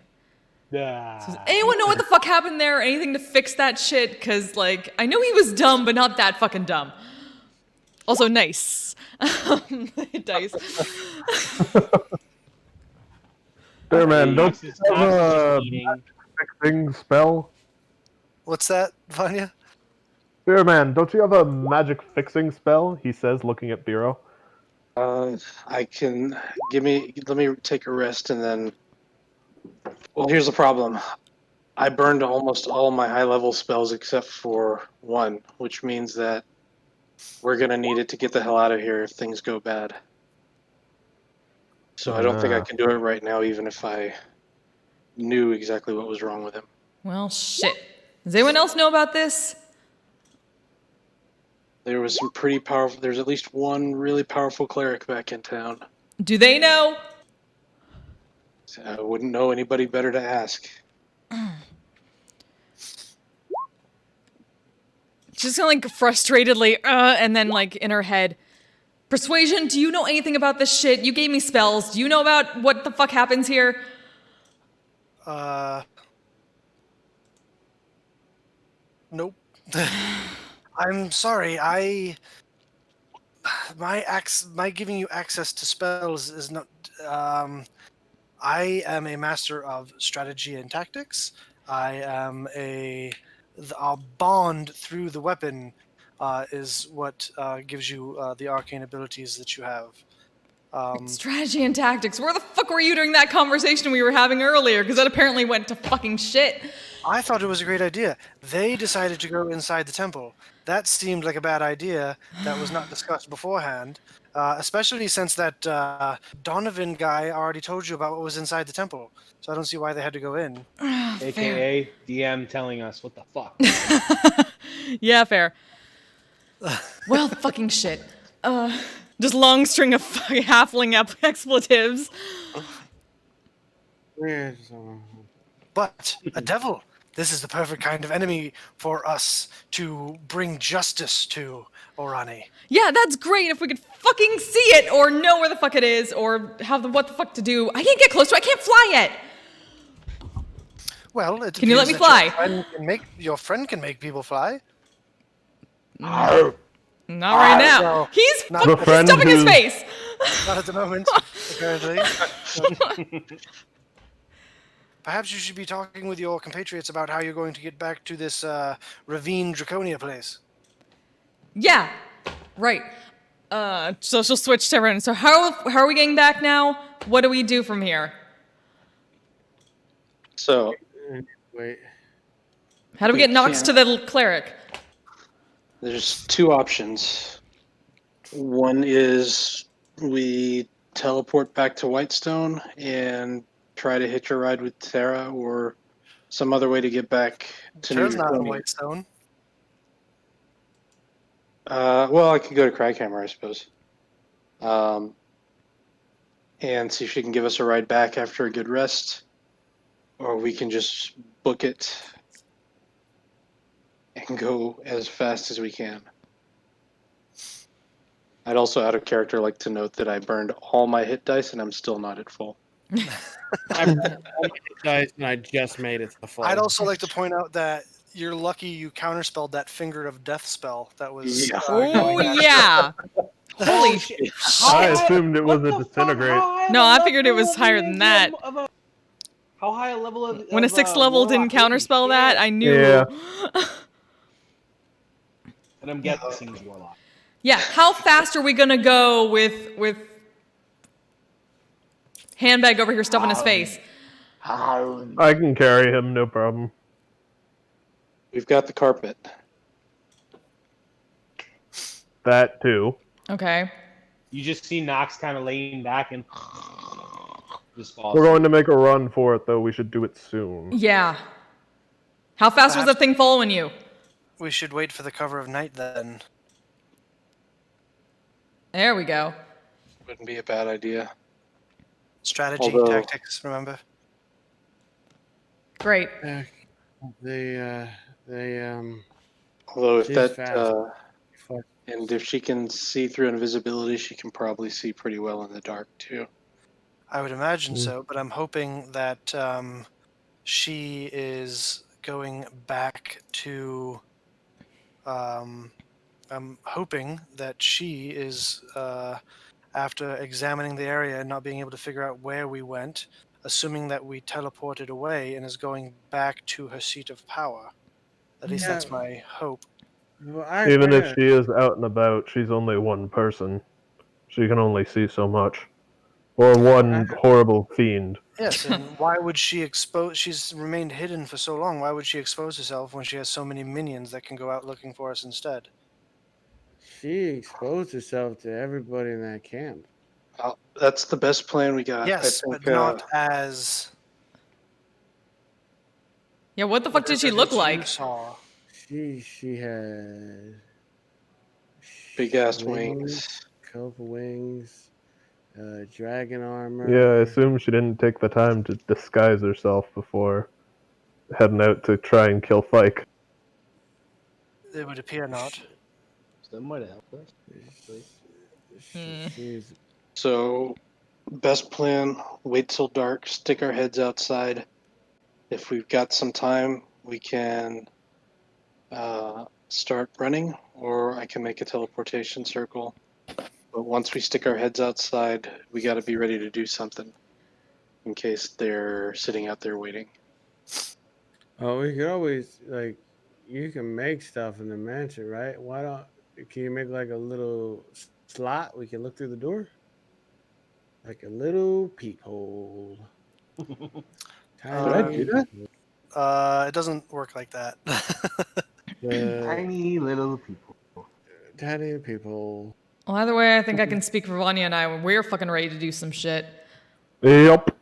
anyone know what the fuck happened there or anything to fix that shit? Because, like, I know he was dumb, but not that fucking dumb. Also, nice. Dice. There, man, don't Nox you is have a eating. magic fixing spell? What's that, Vanya? There, man, don't you have a magic fixing spell? He says, looking at Biro. I can let me take a rest and then. Well, here's the problem. I burned almost all my high-level spells except for one, which means that we're gonna need it to get the hell out of here if things go bad. So I don't think I can do it right now, even if I knew exactly what was wrong with him. Well, shit. Does anyone else know about this? There was some pretty powerful. There's at least one really powerful cleric back in town. Do they know? So I wouldn't know anybody better to ask. She's gonna like frustratedly, and then like in her head, Persuasion, do you know anything about this shit? You gave me spells. Do you know about what the fuck happens here? Nope. I'm sorry. My giving you access to spells is not. I am a master of strategy and tactics. I am our bond through the weapon is what gives you the arcane abilities that you have. Strategy and tactics. Where the fuck were you during that conversation we were having earlier? Because that apparently went to fucking shit. I thought it was a great idea. They decided to go inside the temple. That seemed like a bad idea that was not discussed beforehand, especially since that Donovan guy already told you about what was inside the temple. So I don't see why they had to go in. AKA DM telling us what the fuck. Yeah, fair. Well, fucking shit. Just long string of fucking halfling expletives. But a devil. This is the perfect kind of enemy for us to bring justice to, Orani. Yeah, that's great if we could fucking see it or know where the fuck it is or have what the fuck to do. I can't get close to it. I can't fly yet. Well, it Can you let me appears that fly? Your friend can make people fly. Not right now. no, He's not the friend stuffing his who- face. Not at the moment, apparently. Perhaps you should be talking with your compatriots about how you're going to get back to this Ravine Draconia place. Yeah, right. So she'll switch to everyone. So how are we getting back now? What do we do from here? So Wait. How do we We get Nox can't- to the cleric? there's two options. One is we teleport back to Whitestone and try to hitch a ride with Tara, or some other way to get back to New Tara's not in Draconia. Whitestone. Well, I could go to Crackhammer, I suppose. And see if she can give us a ride back after a good rest. Or we can just book it and go as fast as we can. I'd also, out of character, like to note that I burned all my hit dice and I'm still not at full. I dice and I just made it to the full. I'd also like to point out that you're lucky you counterspelled that Finger of Death spell that was. Yeah. Oh yeah. Holy shit. I assumed it was a disintegrate. No, I figured it was higher than that. How high a level of When a sixth level didn't counterspell that, I knew. Yeah. And I'm guessing he's warlock. Yeah, how fast are we gonna go with handbag over here stuffing his face? I can carry him, no problem. We've got the carpet. That too. Okay. You just see Nox kind of laying back and just falls. We're going to make a run for it, though. We should do it soon. Yeah. How fast was that thing following you? We should wait for the cover of night then. There we go. Wouldn't be a bad idea. Strategy, Although- tactics, remember? Great. They Although if She's that fast. Fuck. and if she can see through invisibility, she can probably see pretty well in the dark too. I would imagine so, but I'm hoping that she is going back to. I'm hoping that she is, after examining the area and not being able to figure out where we went, assuming that we teleported away and is going back to her seat of power. At least that's Yeah. my hope. Well, Even if she is out and about, she's only one person. She can only see so much. or one horrible fiend. Yes, and why would she expose? She's remained hidden for so long. Why would she expose herself when she has so many minions that can go out looking for us instead? She exposed herself to everybody in that camp. That's the best plan we got. Yes, I think, but not as. Yeah, what the fuck did she whatever look you like? Saw. She had big ass wings. couple wings, dragon armor. Yeah, I assume she didn't take the time to disguise herself before heading out to try and kill Fike. It would appear not. Someone help us. She's So, best plan: wait till dark, stick our heads outside. If we've got some time, we can start running, or I can make a teleportation circle. But once we stick our heads outside, we got to be ready to do something in case they're sitting out there waiting. Oh, we could always you can make stuff in the mansion, right? Why don't can you make like a little slot we can look through the door? Like a little peephole. Could I do that? It doesn't work like that. Tiny little people. Tiny peephole. Well, either way, I think I can speak for Vanya and I when we're fucking ready to do some shit. Yep.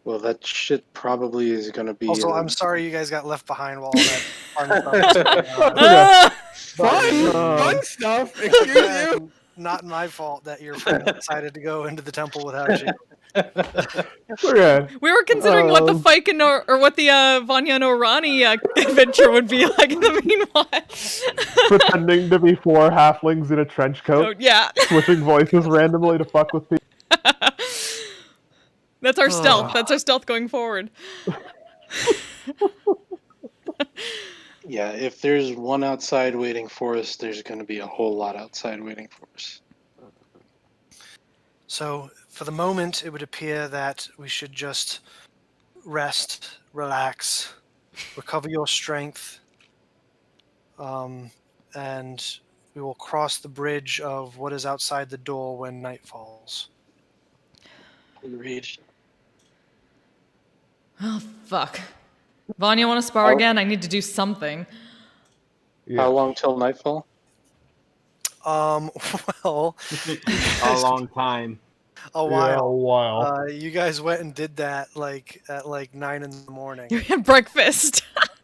Well, that shit probably is going to be. Also, I'm sorry you guys got left behind while all that fun stuff was going on. Fun stuff. Excuse you. Again, not my fault that your friend decided to go into the temple without you. Okay. We were considering what the Fike and or what the Vanya and Orani adventure would be like in the meanwhile. Pretending to be 4 halflings in a trench coat, Oh, yeah. switching voices randomly to fuck with people. That's our stealth. That's our stealth going forward. Yeah, if there's one outside waiting for us, there's going to be a whole lot outside waiting for us. So, for the moment, it would appear that we should just rest, relax, recover your strength, and we will cross the bridge of what is outside the door when night falls. Agreed. Oh, fuck. Vanya, want to spar again? I need to do something. How long till nightfall? Well, A long time. a while. Yeah, a while. You guys went and did that at 9 in the morning, You had breakfast.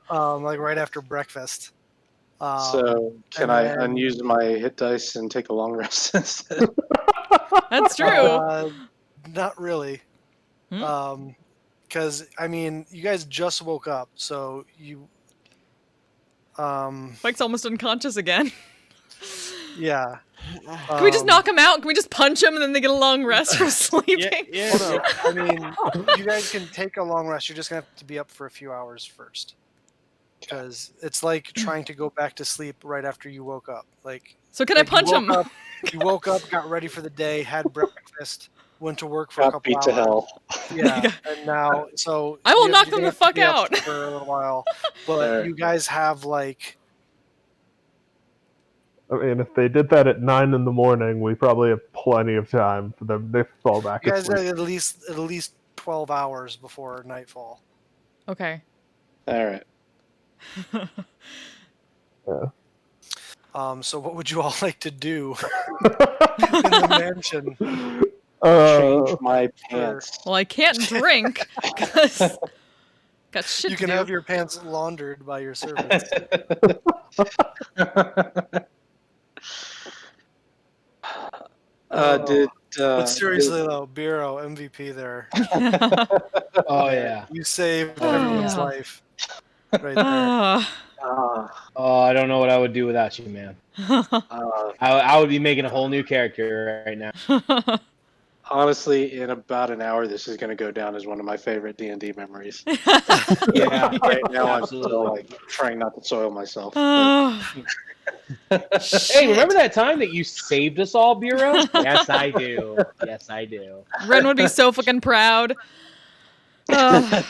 like right after breakfast. So can and I then- unuse my hit dice and take a long rest instead? That's true. Not really. Because I mean, you guys just woke up, so you. Fike's almost unconscious again. Yeah. Can we just knock him out? Can we just punch him and then they get a long rest from sleeping? Yeah. Well, no, I mean, you guys can take a long rest. You're just gonna have to be up for a few hours first, because it's like trying to go back to sleep right after you woke up. Like, So can I punch him? You woke up, got ready for the day, had breakfast, went to work for a Got couple beat hours. to hell. Yeah, and now so I will you're knock gonna them the have to fuck be up out. for a little while. But Alright. you guys have like I mean, if they did that at 9 in the morning, we probably have plenty of time for them to fall back you guys asleep. have at least 12 hours before nightfall. Okay. All right. So what would you all like to do in the mansion? Change my pants. Well, I can't drink because got shit You to can do. have your pants laundered by your servants. But seriously though, Bureau MVP there. Oh yeah. You saved everyone's Yeah. life right there. Oh, I don't know what I would do without you, man. I would be making a whole new character right now. Honestly, in about an hour, this is going to go down as one of my favorite D&D memories. Yeah. Right now, I'm Absolutely. still like trying not to soil myself. Hey, remember that time that you saved us all, Bureau? Yes, I do. Yes, I do. Ren would be so fucking proud. I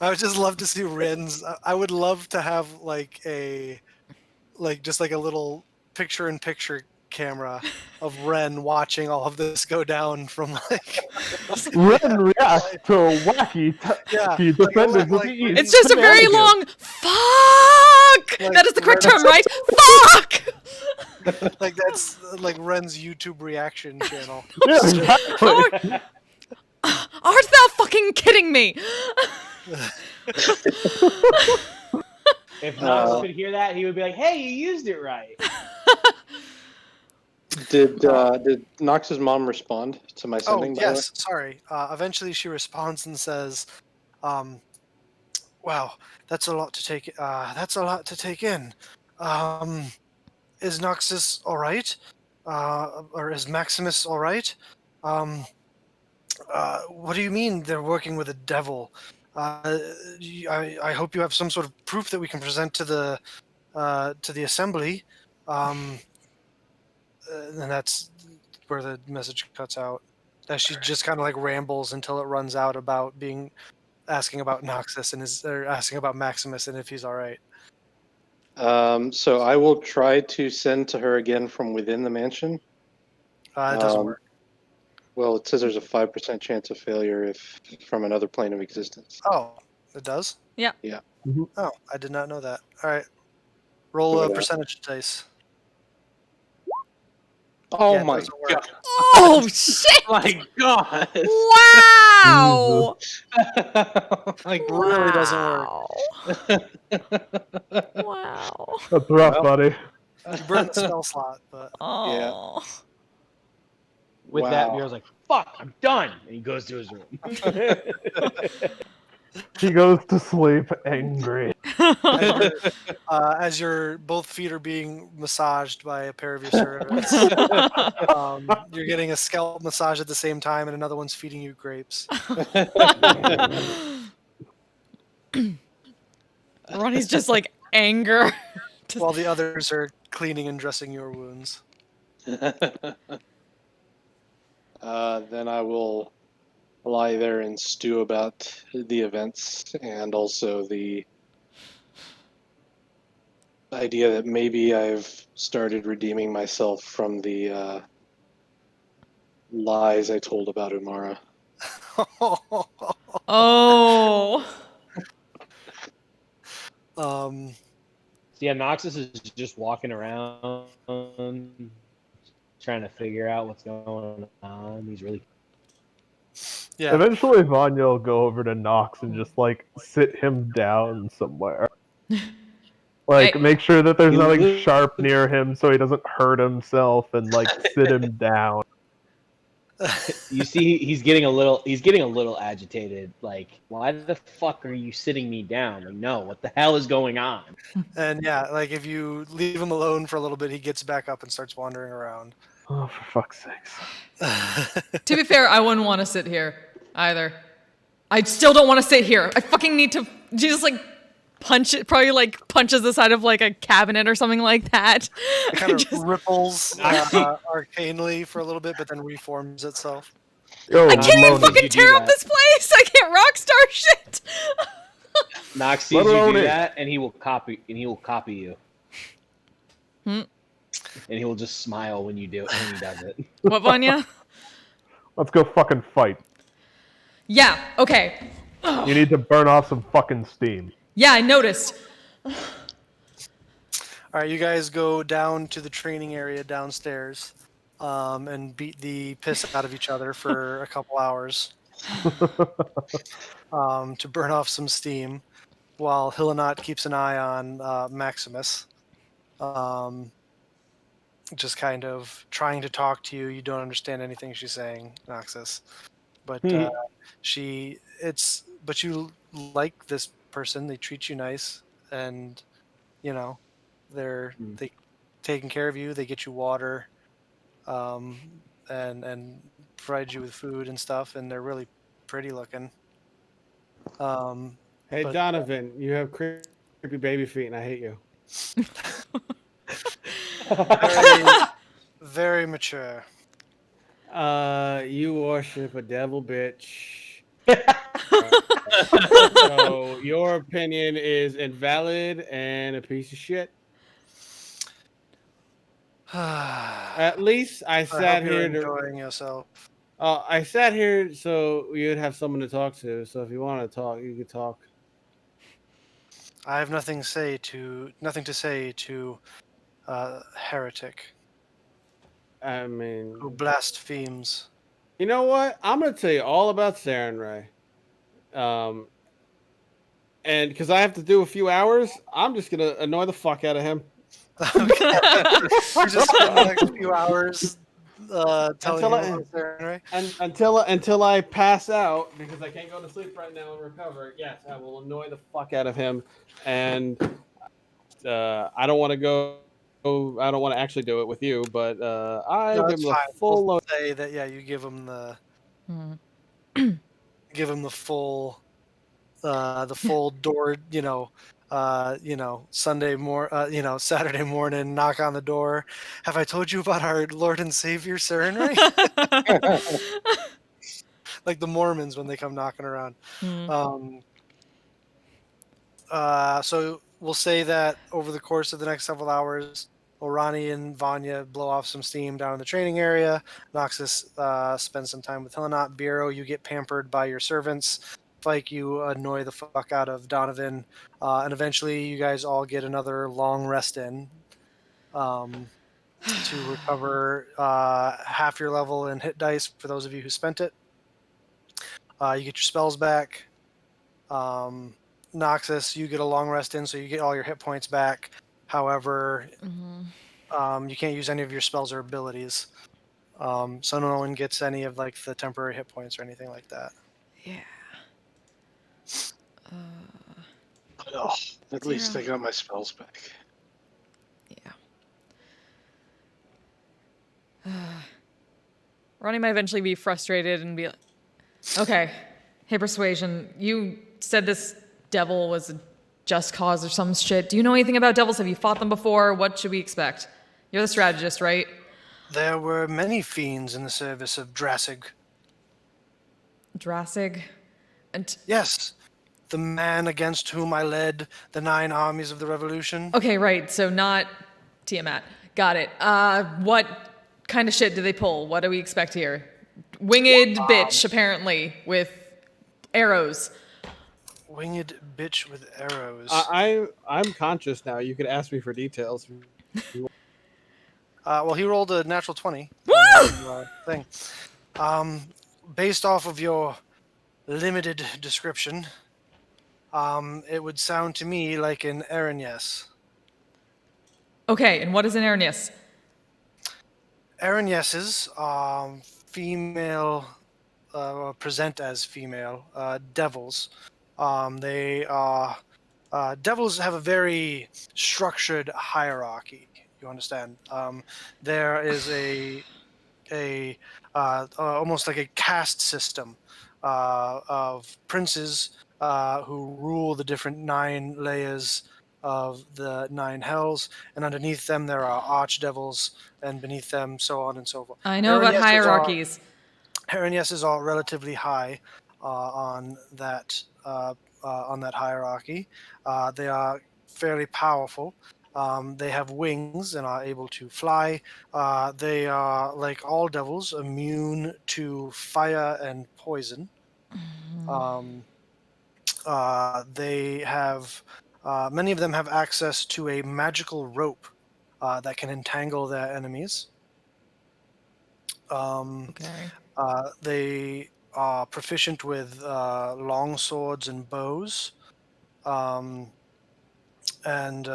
would just love to see Ren's. I would love to have like just like a little picture-in-picture camera of Ren watching all of this go down from like Ren reacts to a wacky Yeah, defenders like of the East. It's just a very shenanigans. long fuck. Like, That is the correct Ren- term, right? Fuck. like that's like Ren's YouTube reaction channel. Yeah, exactly. Art thou fucking kidding me? If Nox could hear that, he would be like, "Hey, you used it right." Did Nox's mom respond to my Oh sending? by the way? yes, sorry. Eventually she responds and says, "Wow, that's a lot to take. That's a lot to take in. Is Noxus all right? Or is Maximus all right? What do you mean they're working with a devil? I hope you have some sort of proof that we can present to the assembly." And that's where the message cuts out. That she just kind of like rambles until it runs out about asking about Noxus or asking about Maximus and if he's all right. So I will try to send to her again from within the mansion. It doesn't work. Well, it says there's a 5% chance of failure if from another plane of existence. Oh, it does? Yeah. Yeah. Oh, I did not know that. All right. Roll Go a ahead. percentage dice. Oh Yeah, it my doesn't work. god! Oh shit! My god! Wow! Like Really doesn't work. Wow. That's rough, Well. buddy. You burned the spell slot, but Oh. With that, Wow. Bureau's like, "Fuck, I'm done," and he goes to his room. He goes to sleep angry. as your both feet are being massaged by a pair of your servants, you're getting a scalp massage at the same time, and another one's feeding you grapes. Ronnie's just like anger. While the others are cleaning and dressing your wounds. Then I will lie there and stew about the events and also the idea that maybe I've started redeeming myself from the lies I told about Umara. Oh. um, So yeah, Noxus is just walking around trying to figure out what's going on. He's really yeah. Eventually, Vanya will go over to Nox and just like sit him down somewhere. Like, Hey. make sure that there's You nothing look- sharp near him so he doesn't hurt himself, and like sit him down. You see, he's getting a little agitated. Like, why the fuck are you sitting me down? Like, no, what the hell is going on? And yeah, like if you leave him alone for a little bit, he gets back up and starts wandering around. Oh, for fuck's sakes! To be fair, I wouldn't want to sit here either. I still don't want to sit here. I fucking need to. She just like probably like punches the side of like a cabinet or something like that. It kind of Just- ripples arcanely for a little bit, but then reforms itself. Yo, I can't even Maloney, fucking you do tear up that? this place. I can't rockstar shit. Nox sees Let you alone do it. that, and he will copy you. Hmm. And he will just smile when you do it when he does it. What, Vanya? Let's go fucking fight. Yeah. Okay. You need to burn off some fucking steam. Yeah, I noticed. All right, you guys go down to the training area downstairs, and beat the piss out of each other for a couple hours, to burn off some steam, while Hillenot keeps an eye on Maximus, just kind of trying to talk to you. You don't understand anything she's saying, Noxus, but but you like this person. They treat you nice, and you know they taking care of you. They get you water, and provide you with food and stuff, and they're really pretty looking. Hey, But- Donovan, you have creepy baby feet, and I hate you. Very, very mature. You worship a devil, bitch. So your opinion is invalid and a piece of shit. At least I I sat hope you're here to. enjoying yourself. I sat here so you'd have someone to talk to. So if you want to talk, you could talk. I have nothing to say to heretic I who mean, blasphemes. you know what? I'm gonna tell you all about Saren Ray. Um, and because I have to do a few hours, I'm just gonna annoy the fuck out of him Okay. You just spend the next few hours telling until him I about Saturday. until I pass out because I can't go to sleep right now and recover. Yes, I will annoy the fuck out of him, and I don't want to go. I don't want to actually do it with you, but I No, give that's him the fine. full We'll load. say that you give him the Hmm. full door, Saturday morning, knock on the door. Have I told you about our Lord and Savior Sarenrae? Like the Mormons when they come knocking around. Hmm. Um, so we'll say that over the course of the next several hours, Orani and Vanya blow off some steam down in the training area. Noxus spends some time with Helenot. Bureau, you get pampered by your servants. Fike, you annoy the fuck out of Donovan. And eventually you guys all get another long rest in to recover half your level in hit dice for those of you who spent it. You get your spells back. Noxus, you get a long rest in, so you get all your hit points back. However, you can't use any of your spells or abilities. So no one gets any of like the temporary hit points or anything like that. Yeah. Oh, at least Zero. I got my spells back. Yeah. Ronnie might eventually be frustrated and be like, okay, hey, Persuasion, you said this devil was a just cause or some shit. Do you know anything about devils? Have you fought them before? What should we expect? You're the strategist, right? There were many fiends in the service of Drassig. Drassig? And Yes, the man against whom I led the 9 armies of the revolution. okay, right. So not Tiamat. Got it. What kind of shit do they pull? What do we expect here? Winged bitch, apparently, with arrows. Winged bitch with arrows. I'm conscious now. You could ask me for details. Well, he rolled a natural 20 Woo! on the thing. Based off of your limited description, it would sound to me like an Aranyes. Okay, and what is an Aranyes? Aranyeses are female, present as female devils. They are devils have a very structured hierarchy. You understand? There is a almost like a caste system of princes who rule the different 9 layers of the 9 hells, and underneath them there are archdevils, and beneath them so on and so forth. I know about hierarchies. Heronias are relatively high on that hierarchy. They are fairly powerful. They have wings and are able to fly. They are, like all devils, immune to fire and poison. They have many of them have access to a magical rope that can entangle their enemies. Okay. They are proficient with long swords and bows, um, and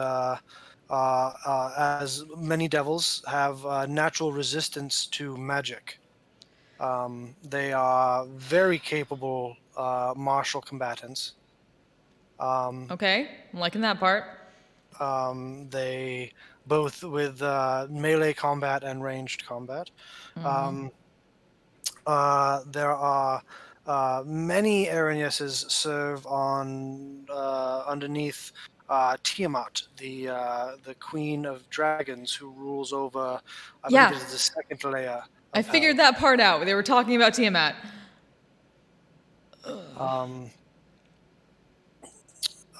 as many devils have natural resistance to magic. They are very capable martial combatants. Okay, I'm liking that part. They both with melee combat and ranged combat. There are many Araneses serve on underneath Tiamat, the queen of dragons, who rules over, I Yeah. believe it is the second layer. I figured that part out. They were talking about Tiamat.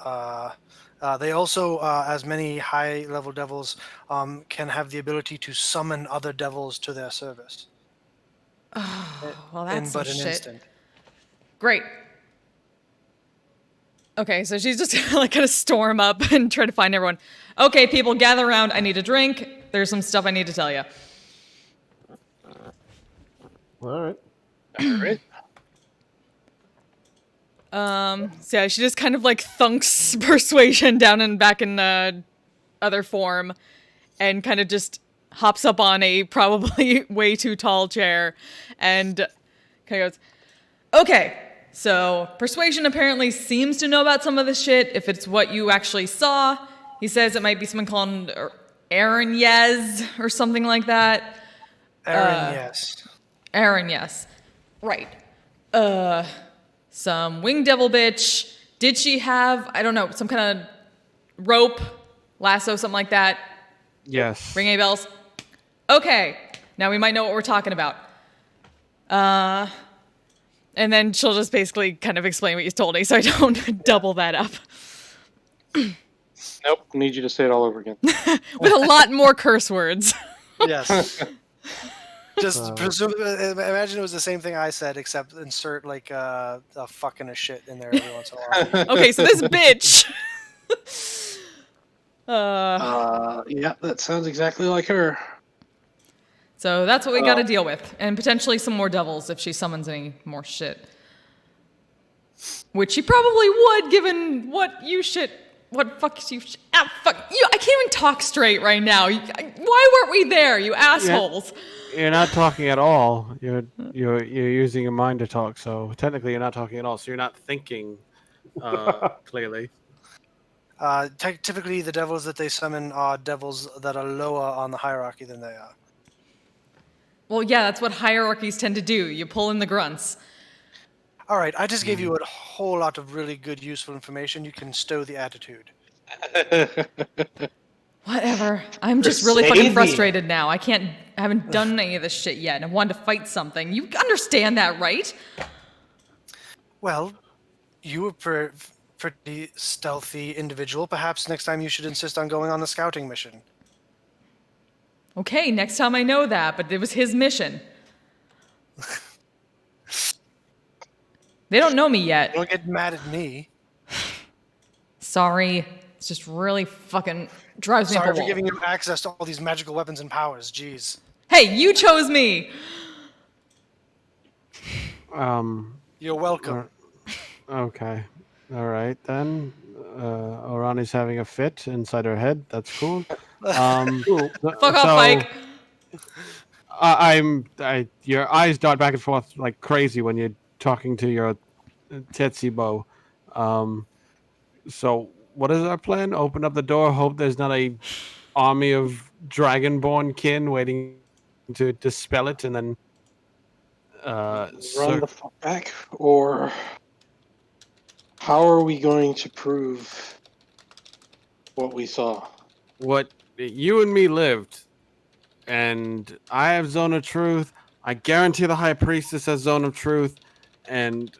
They also, as many high-level devils, can have the ability to summon other devils to their service Well, that's in some but an shit. instant. Great. Okay, so she's just like gonna storm up and try to find everyone. Okay, people, gather around. I need a drink. There's some stuff I need to tell you. All right. All right. So yeah, she just kind of like thunks persuasion down and back in the other form, and kind of just hops up on a probably way too tall chair, and kind of goes, "Okay, so persuasion apparently seems to know about some of this shit. If it's what you actually saw, he says it might be someone called Aaron Yez or something like that. Aaron, yes. Aaron, yes, right. Some winged devil bitch. Did she have, I don't know, some kind of rope, lasso, something like that? Yes. Ring any bells? Okay, now we might know what we're talking about. And then she'll just basically kind of explain what you told me so I don't double that up. Nope. Need you to say it all over again. With a lot more curse words. Yes. Just imagine it was the same thing I said, except insert like a fucking a shit in there every once in a while. Okay, so this bitch. Yeah, that sounds exactly like her. So that's what we gotta deal with. And potentially some more devils if she summons any more shit. Which she probably would, given what fuck you, fuck you, I can't even talk straight right now. Why weren't we there, you assholes? You're not talking at all. You're using your mind to talk. So technically, you're not talking at all. So you're not thinking clearly. Typically, the devils that they summon are devils that are lower on the hierarchy than they are. Well, yeah, that's what hierarchies tend to do. You pull in the grunts. All right, I just gave you a whole lot of really good, useful information. You can stow the attitude. Whatever. I'm just really fucking frustrated now. I haven't done any of this shit yet, and I wanted to fight something. You understand that, right? Well, you were pretty stealthy individual. Perhaps next time you should insist on going on the scouting mission. Okay, next time I know that, but it was his mission. They don't know me yet. Don't get mad at me. Sorry. It's just really fucking drives me up a Sorry for wall. giving you access to all these magical weapons and powers. Jeez. Hey, you chose me! You're welcome. Okay. All right then. Orani's having a fit inside her head. That's cool. Fuck off, Mike. Your eyes dart back and forth like crazy when you're talking to your Tetsubo. So what is our plan? Open up the door, hope there's not a army of dragonborn kin waiting to dispel it, and then Run the fuck back, or how are we going to prove what we saw? what you and me lived, and I have Zone of Truth. I guarantee the High Priestess has Zone of Truth, and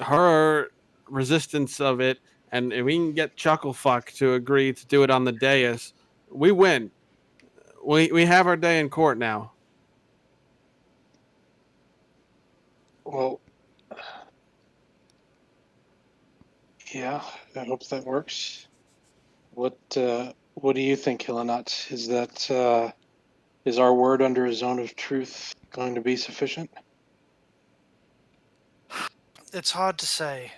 her resistance of it. And if we can get Chucklefuck to agree to do it on the dais, we win. We have our day in court now. Well, yeah, I hope that works. What do you think, Hillenot? Is our word under a Zone of Truth going to be sufficient? It's hard to say.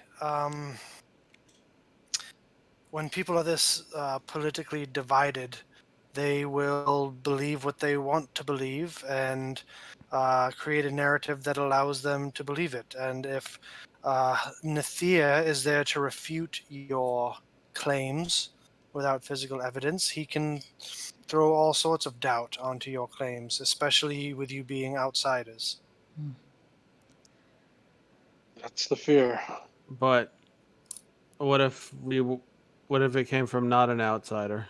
When people are this politically divided, they will believe what they want to believe and create a narrative that allows them to believe it. And if Nathia is there to refute your claims without physical evidence, he can throw all sorts of doubt onto your claims, especially with you being outsiders. That's the fear. But what if it came from not an outsider?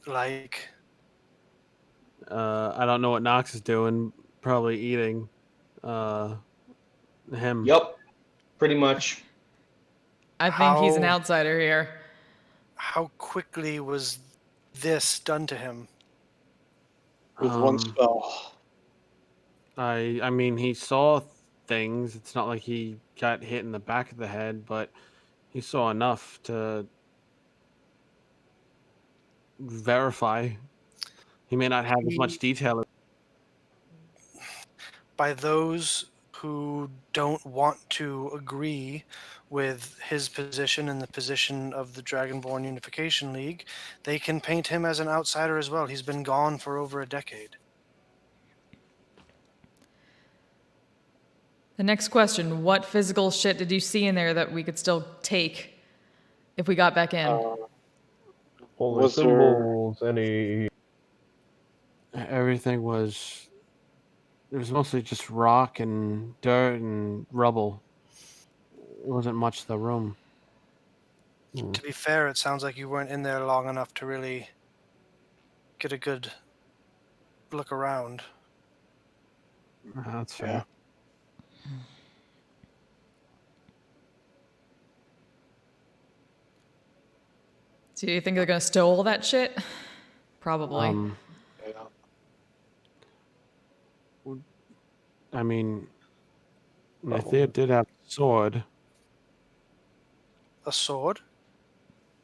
Like, I don't know what Knox is doing. Probably eating him. Yup, pretty much. I think he's an How- outsider here. How quickly was this done to him? With one spell. I mean, he saw things. It's not like he got hit in the back of the head, but he saw enough to verify. He may not have as much detail. By those who don't want to agree with his position and the position of the Dragonborn Unification League, they can paint him as an outsider as well. He's been gone for over a decade. The next question, what physical shit did you see in there that we could still take if we got back in? Holy Was there- symbols, any. Everything was. It was mostly just rock and dirt and rubble. It wasn't much the room. To be fair, it sounds like you weren't in there long enough to really get a good look around. That's fair. Do you think they're gonna stow all that shit? Probably. Yeah. I mean, Nathea did have a sword. A sword?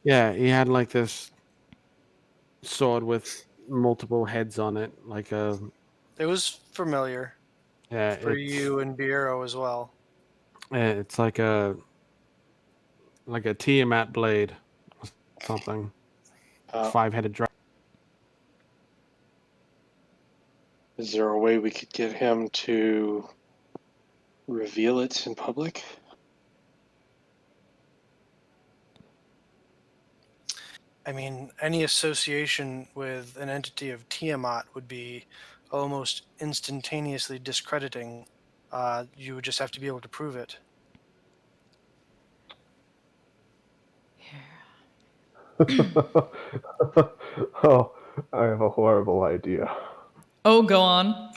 Yeah, he had like this sword with multiple heads on it, like a It was familiar yeah. for It's you and Biero as well. it's like a Tiamat blade, or something. Uh, 5-headed dragon. is there a way we could get him to reveal it in public? I mean, any association with an entity of Tiamat would be almost instantaneously discrediting. You would just have to be able to prove it. Oh, I have a horrible idea. Oh, go on.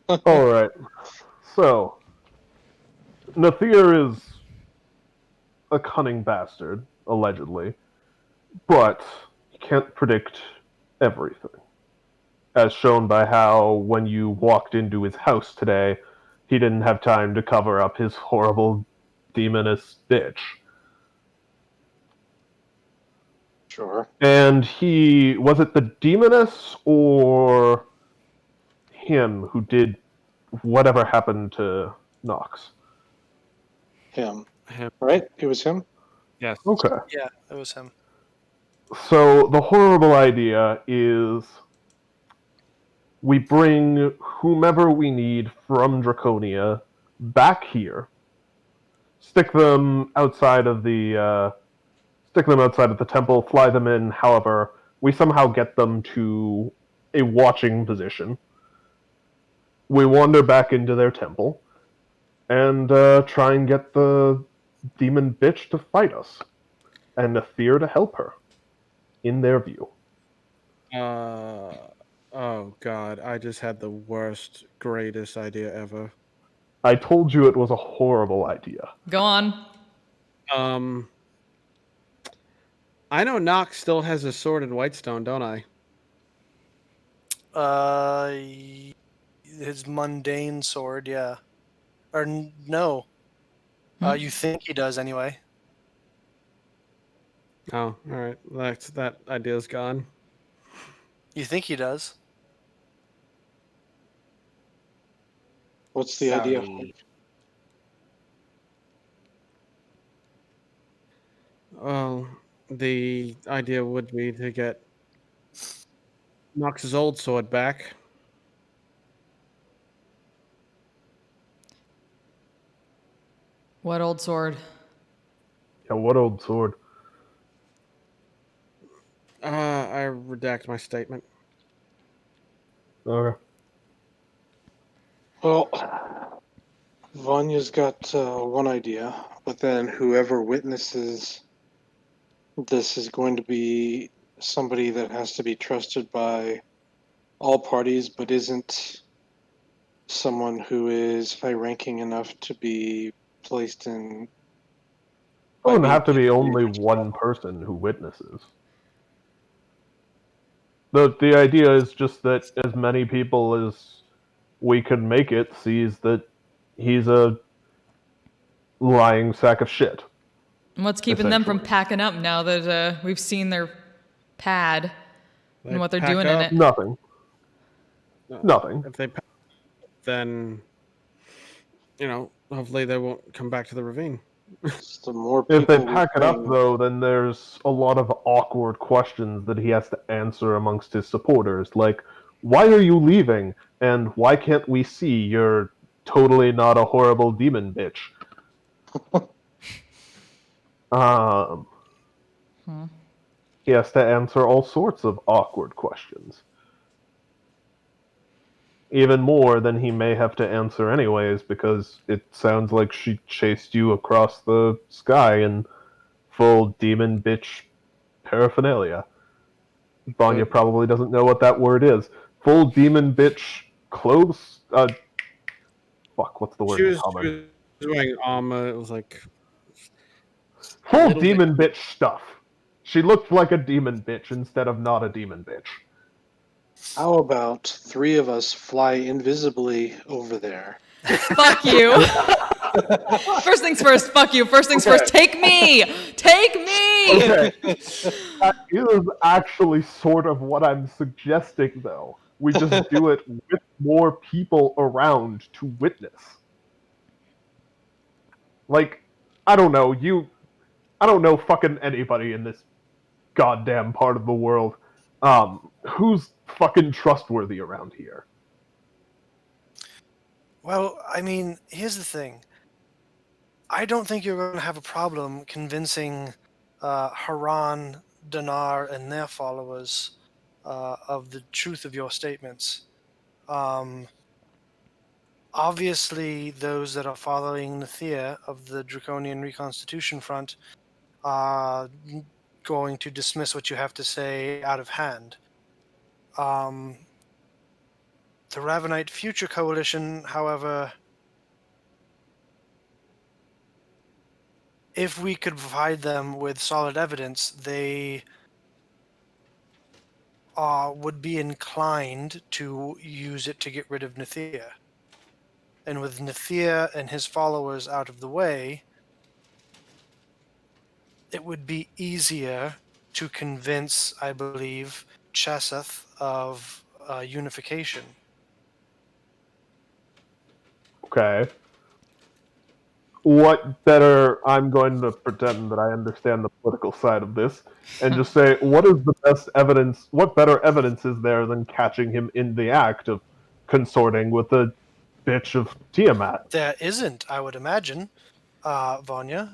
Alright, so. Nathir is a cunning bastard, allegedly, but he can't predict everything. As shown by how, when you walked into his house today, he didn't have time to cover up his horrible demoness bitch. Sure. And was it the demoness or him who did whatever happened to Nox? Him. Him. Right? It was him? Yes. Okay. Yeah, it was him. So the horrible idea is we bring whomever we need from Draconia back here, stick them outside of the temple, fly them in. However, we somehow get them to a watching position. We wander back into their temple and try and get the demon bitch to fight us, and Nathir to help her. In their view. Oh god, I just had the worst, greatest idea ever. I told you it was a horrible idea. Go on. I know Nox still has a sword in Whitestone, don't I? His mundane sword, yeah. Or no. You think he does anyway. Oh, all right. That idea's gone. You think he does. What's the idea? Well, the idea would be to get Nox's old sword back. What old sword? Yeah, what old sword? I redact my statement. Okay. Well, Vanya's got one idea, but then whoever witnesses this is going to be somebody that has to be trusted by all parties, but isn't someone who is high ranking enough to be placed in It wouldn't being have to be only interfered. one person who witnesses. The idea is just that as many people as we can make it sees that he's a lying sack of shit. And what's keeping them from Essentially. packing up now that we've seen their pad and what they're pack doing in up. it? Nothing. Nothing. If they pack, then hopefully they won't come back to the ravine. Just the more If they people we pack it up, bring, though, then there's a lot of awkward questions that he has to answer amongst his supporters, like, why are you leaving? And why can't we see you're totally not a horrible demon bitch? Um, He has to answer all sorts of awkward questions. Even more than he may have to answer anyways, because it sounds like she chased you across the sky in full demon bitch paraphernalia. Vanya But- probably doesn't know what that word is. Full demon bitch clothes? Fuck, what's the word She in was, common? wearing armor. It was like a Full little bit. demon bitch stuff. She looked like a demon bitch instead of not a demon bitch. how about 3 of us fly invisibly over there? Fuck you. First things first, fuck you. First things first, take me! Take me! Okay. That is actually sort of what I'm suggesting, though. We just do it with more people around to witness. Like, I don't know, I don't know fucking anybody in this goddamn part of the world. Who's fucking trustworthy around here? Well, I mean, here's the thing. I don't think you're going to have a problem convincing Haran, Dinar, and their followers of the truth of your statements. Obviously, those that are following Nathea of the Draconian Reconstitution Front are going to dismiss what you have to say out of hand. The Ravenite Future Coalition, however, if we could provide them with solid evidence, they would be inclined to use it to get rid of Nathea. And with Nathea and his followers out of the way, it would be easier to convince, I believe, Cheseth of unification. Okay. What better? I'm going to pretend that I understand the political side of this and just say, what is the best evidence? What better evidence is there than catching him in the act of consorting with the bitch of Tiamat? There isn't, I would imagine, Vanya.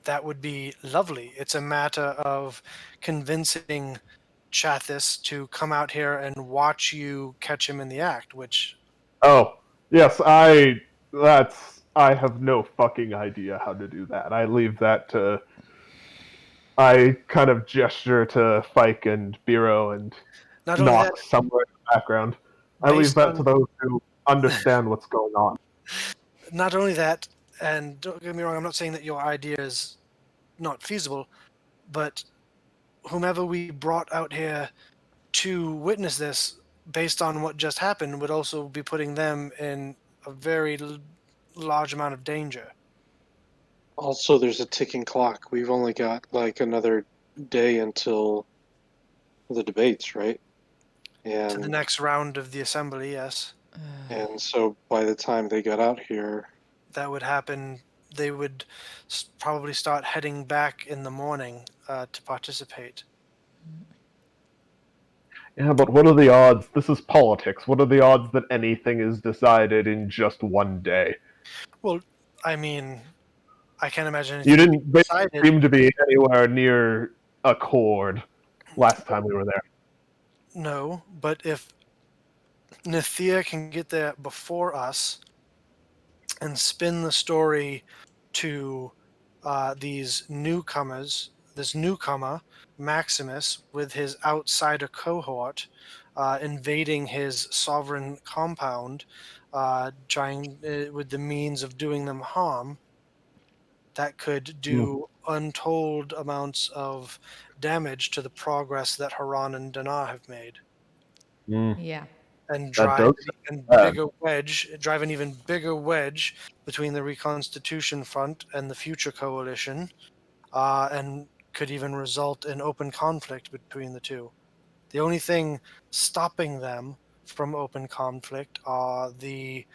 That would be lovely. It's a matter of convincing Chathis to come out here and watch you catch him in the act, which Oh, yes, I have no fucking idea how to do that. I leave that to. I kind of gesture to Fike and Biro and not only that, Nox somewhere in the background. I leave based that to on those who understand what's going on. not only that, and don't get me wrong, I'm not saying that your idea is not feasible, but whomever we brought out here to witness this, based on what just happened, would also be putting them in a very large amount of danger. Also, there's a ticking clock. We've only got like another day until the debates, right? To the And next round of the assembly, yes, and so by the time they got out here, that would happen. They would probably start heading back in the morning to participate. Yeah, but what are the odds? This is politics. What are the odds that anything is decided in just one day? Well, I mean, I can't imagine You anything would be didn't. They didn't decided. seem to be anywhere near accord last time we were there. No, but if Nathea can get there before us and spin the story to these newcomers, this newcomer, Maximus, with his outsider cohort, invading his sovereign compound, trying with the means of doing them harm, that could do untold amounts of damage to the progress that Haran and Dana have made, Yeah. and That drive does drive an even bigger wedge between the Reconstitution Front and the Future Coalition, and could even result in open conflict between the two. The only thing stopping them from open conflict are the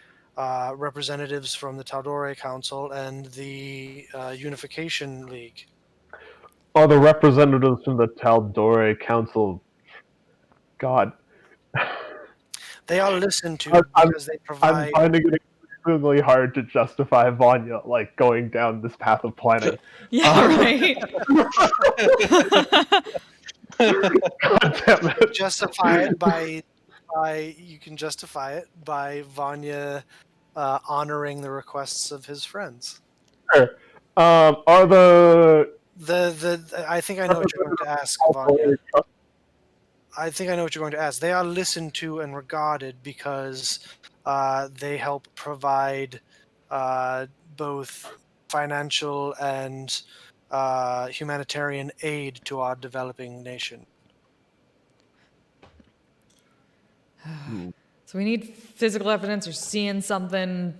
representatives from the Taldore Council and the Unification League. Are the representatives from the Taldore Council? God, They are listened I'm, to I'm because they I'm provide. finding it extremely hard to justify Vanya like going down this path of planning. Yeah, right. God damn it! Justify it by you can justify it by Vanya honoring the requests of his friends. Sure. Are the I think I know what you're going to ask, Vanya. I think I know what you're going to ask. They are listened to and regarded because they help provide both financial and humanitarian aid to our developing nation. So we need physical evidence or seeing something.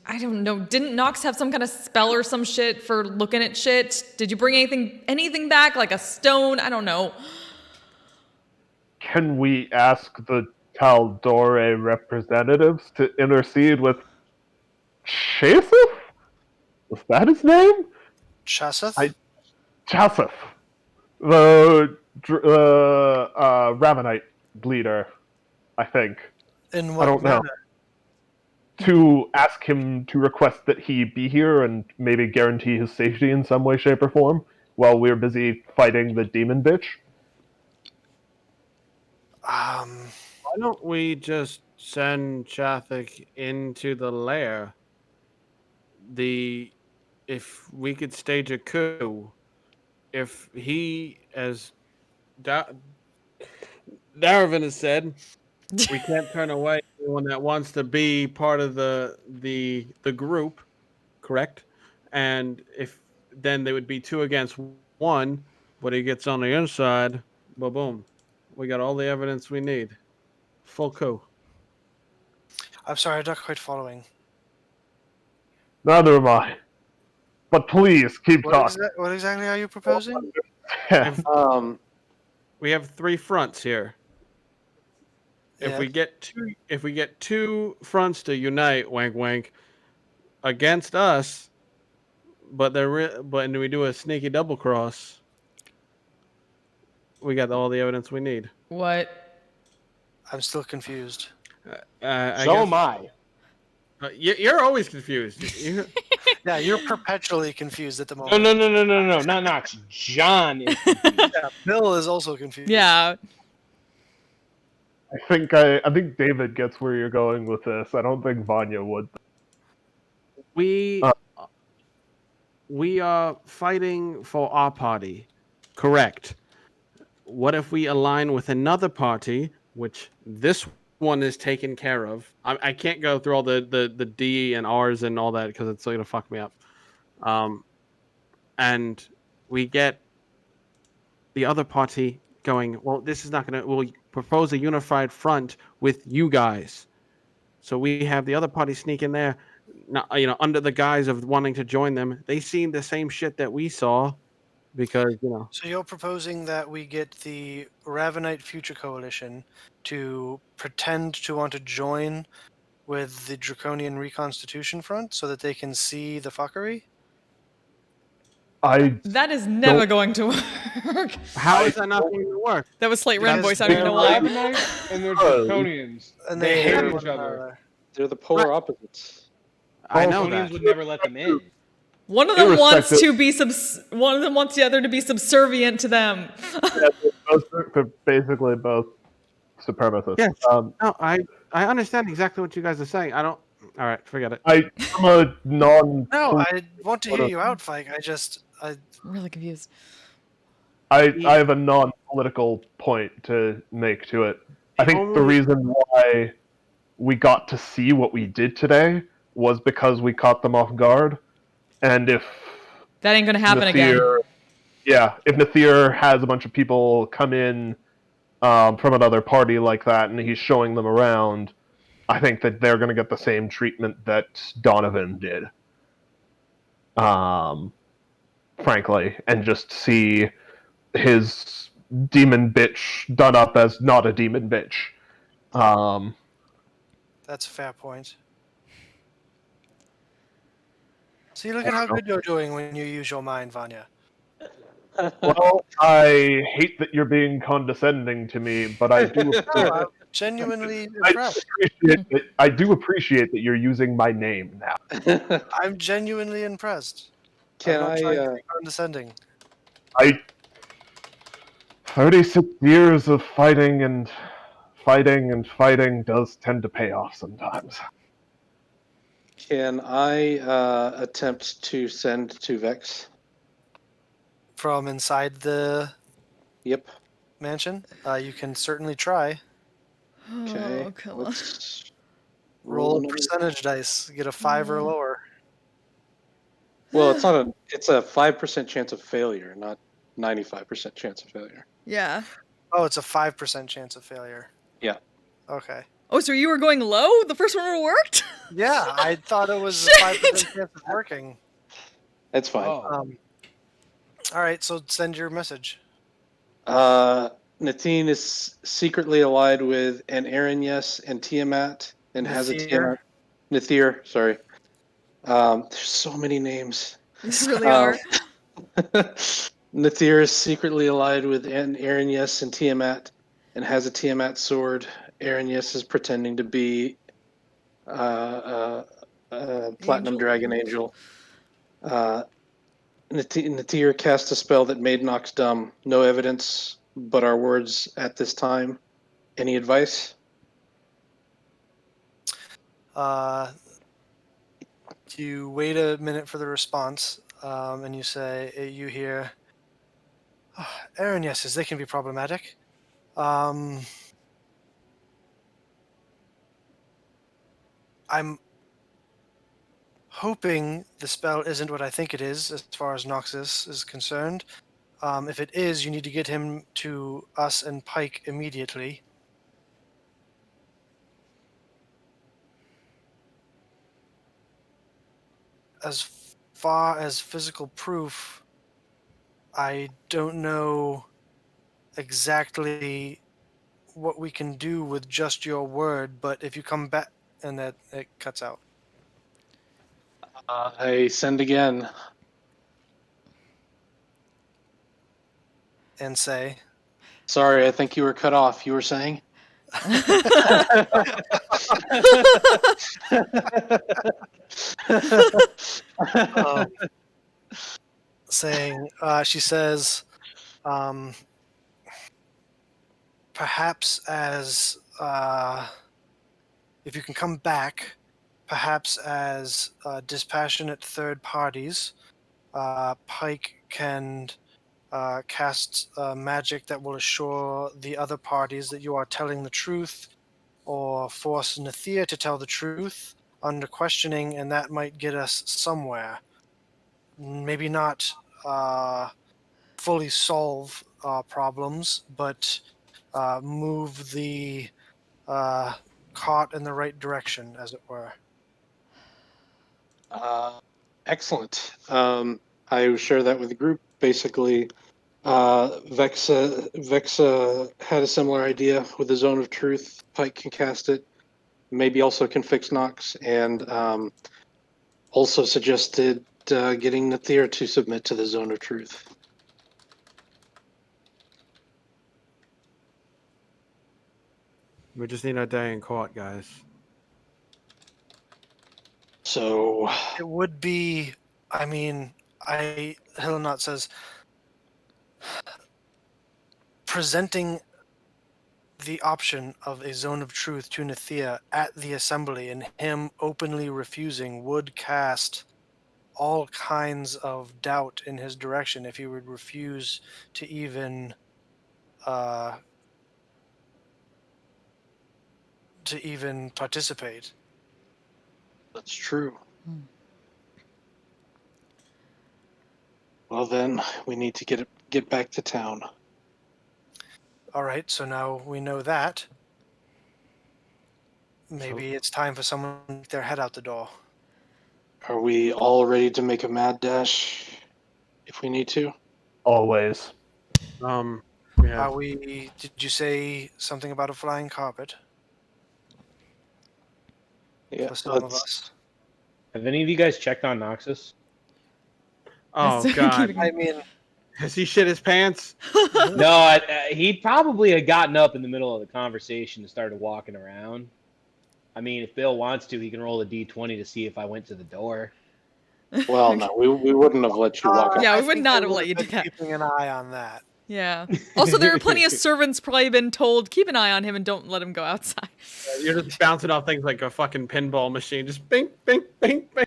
I don't know. Didn't Nox have some kind of spell or some shit for looking at shit? Did you bring anything back, like a stone? I don't know. Can we ask the Taldore representatives to intercede with Chasif? Was that his name? Chaseth? Chasif, the Ravenite leader, I think. In what I don't know. manner? To ask him to request that he be here and maybe guarantee his safety in some way, shape, or form while we're busy fighting the demon bitch. Um, Why don't we just send Chathik into the lair? If we could stage a coup, if he, as Darvin has said, we can't turn away anyone that wants to be part of the group, correct? And if then they would be 2 against 1, but he gets on the inside, boom, we got all the evidence we need. Full coup. I'm sorry, I'm not quite following. Neither am I. But please keep talking. What exactly are you proposing? We have 3 fronts here. If Yeah. we get two fronts to unite, wank wank, against us, but and we do a sneaky double cross, we got all the evidence we need. What? I'm still confused. I So guess, am I. you're always confused. Yeah, you're perpetually confused at the No, moment. no, not Nox. John is confused. Yeah, Bill is also confused. Yeah. I think David gets where you're going with this. I don't think Vanya would. we are fighting for our party, correct? What if we align with another party, which this one is taken care of? I can't go through all the D and R's and all that because it's going to fuck me up. And we get the other party going, well, this is not going to, we'll propose a unified front with you guys. So we have the other party sneak in there, not, under the guise of wanting to join them. They seen the same shit that we saw because, So you're proposing that we get the Ravenite Future Coalition to pretend to want to join with the Draconian Reconstitution Front so that they can see the fuckery? That is never going to work. how is that not going to work? That was Slate Ren voice. I They're don't even know why. Ravenite and they're Draconians. And They hate hate one each other. another. They're the polar opposites. I know Draconians that. would never let them in. One of them wants Irrespective- one of them wants the other to be subservient to them. They're basically both supremacists. Yes. No, I understand exactly what you guys are saying. I don't. All right, forget it. I'm a non. No, I want to hear you out, Fike. I'm really confused. I have a non-political point to make to it. I think the reason why we got to see what we did today was because we caught them off guard, and if That ain't gonna happen again. Yeah, if Nathir has a bunch of people come in from another party like that, and he's showing them around, I think that they're going to get the same treatment that Donovan did. Frankly, and just see his demon bitch done up as not a demon bitch. That's a fair point. See, look at how good you're doing when you use your mind, Vanya. Well, I hate that you're being condescending to me, but I do No, I'm genuinely impressed. I do appreciate that you're using my name now. I'm genuinely impressed. Can I'm not trying to I? be condescending. 36 years of fighting and fighting does tend to pay off sometimes. Can I attempt to send to Vex? From inside the Yep. mansion, you can certainly try. Okay. Oh, come on. Let's Roll a another- percentage dice. Get a 5 or lower. Well, it's not a. It's a 5% chance of failure, not 95% chance of failure. Yeah. Oh, it's a 5% chance of failure. Yeah. Okay. Oh, so you were going low? The first one worked? Yeah, I thought it was a Shit! 5% chance of working. That's fine. Oh. All right, so send your message. Natine is secretly allied with an Yes and Tiamat, and has a Nathir. Tiamat. Nathir, sorry. There's so many names. You really Um, are. Nathir is secretly allied with an Yes and Tiamat, and has a Tiamat sword. Yes is pretending to be Platinum Angel. Dragon Angel. Natir cast a spell that made Nox dumb. No evidence, but our words at this time. Any advice? You wait a minute for the response, and you say, you hear, oh, Aaron, yes, they can be problematic. I'm hoping the spell isn't what I think it is, as far as Noxus is concerned. If it is, you need to get him to us and Pike immediately. As far as physical proof, I don't know exactly what we can do with just your word, but if you come back, and that it cuts out. I send again. And say, Sorry, I think you were cut off. You were saying? saying, she says, perhaps as, if you can come back, perhaps as dispassionate third parties, Pike can cast magic that will assure the other parties that you are telling the truth, or force Nathir to tell the truth under questioning, and that might get us somewhere. Maybe not fully solve problems, but move the cart in the right direction, as it were. Excellent. I will share that with the group. Basically, Vexa had a similar idea with the Zone of Truth. Pike can cast it. Maybe also can fix Nox, and also suggested getting Nathir to submit to the Zone of Truth. We just need our day in court, guys. So It would be, I mean, Hellenot says, presenting the option of a Zone of Truth to Nathir at the assembly and him openly refusing would cast all kinds of doubt in his direction if he would refuse to even participate. that's true. Well, then we need to get back to town. All right, so now we know that. Maybe it's time for someone to get their head out the door. Are we all ready to make a mad dash if we need to? Always. We have. Are we? Did you say something about a flying carpet Yeah, for some of us? Have any of you guys checked on Noxus? Oh Keep God, it I going. mean, has he shit his pants? No, he probably had gotten up in the middle of the conversation and started walking around. I mean, if Bill wants to, he can roll a d20 to see if I went to the door. Well, no, we wouldn't have let you walk. Yeah, I we would think not they have let you do been that. keeping an eye on that. Yeah. Also, there are plenty of servants probably been told, keep an eye on him and don't let him go outside. You're just bouncing off things like a fucking pinball machine, just bing, bing, bing, bing.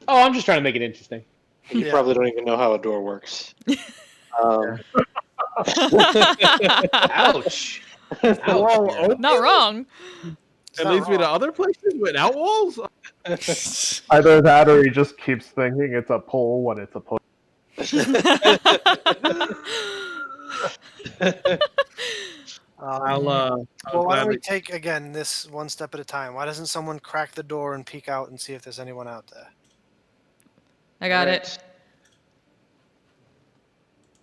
Oh, I'm just trying to make it interesting. You Yeah. probably don't even know how a door works. Um, Ouch. Is the wall Bureau. open? Not wrong. It's It not leads me to wrong. other places without walls. Either that or he just keeps thinking it's a pull when it's a push. I'll Well, why don't gladly. we take again this one step at a time? Why doesn't someone crack the door and peek out and see if there's anyone out there? I got Alright. it.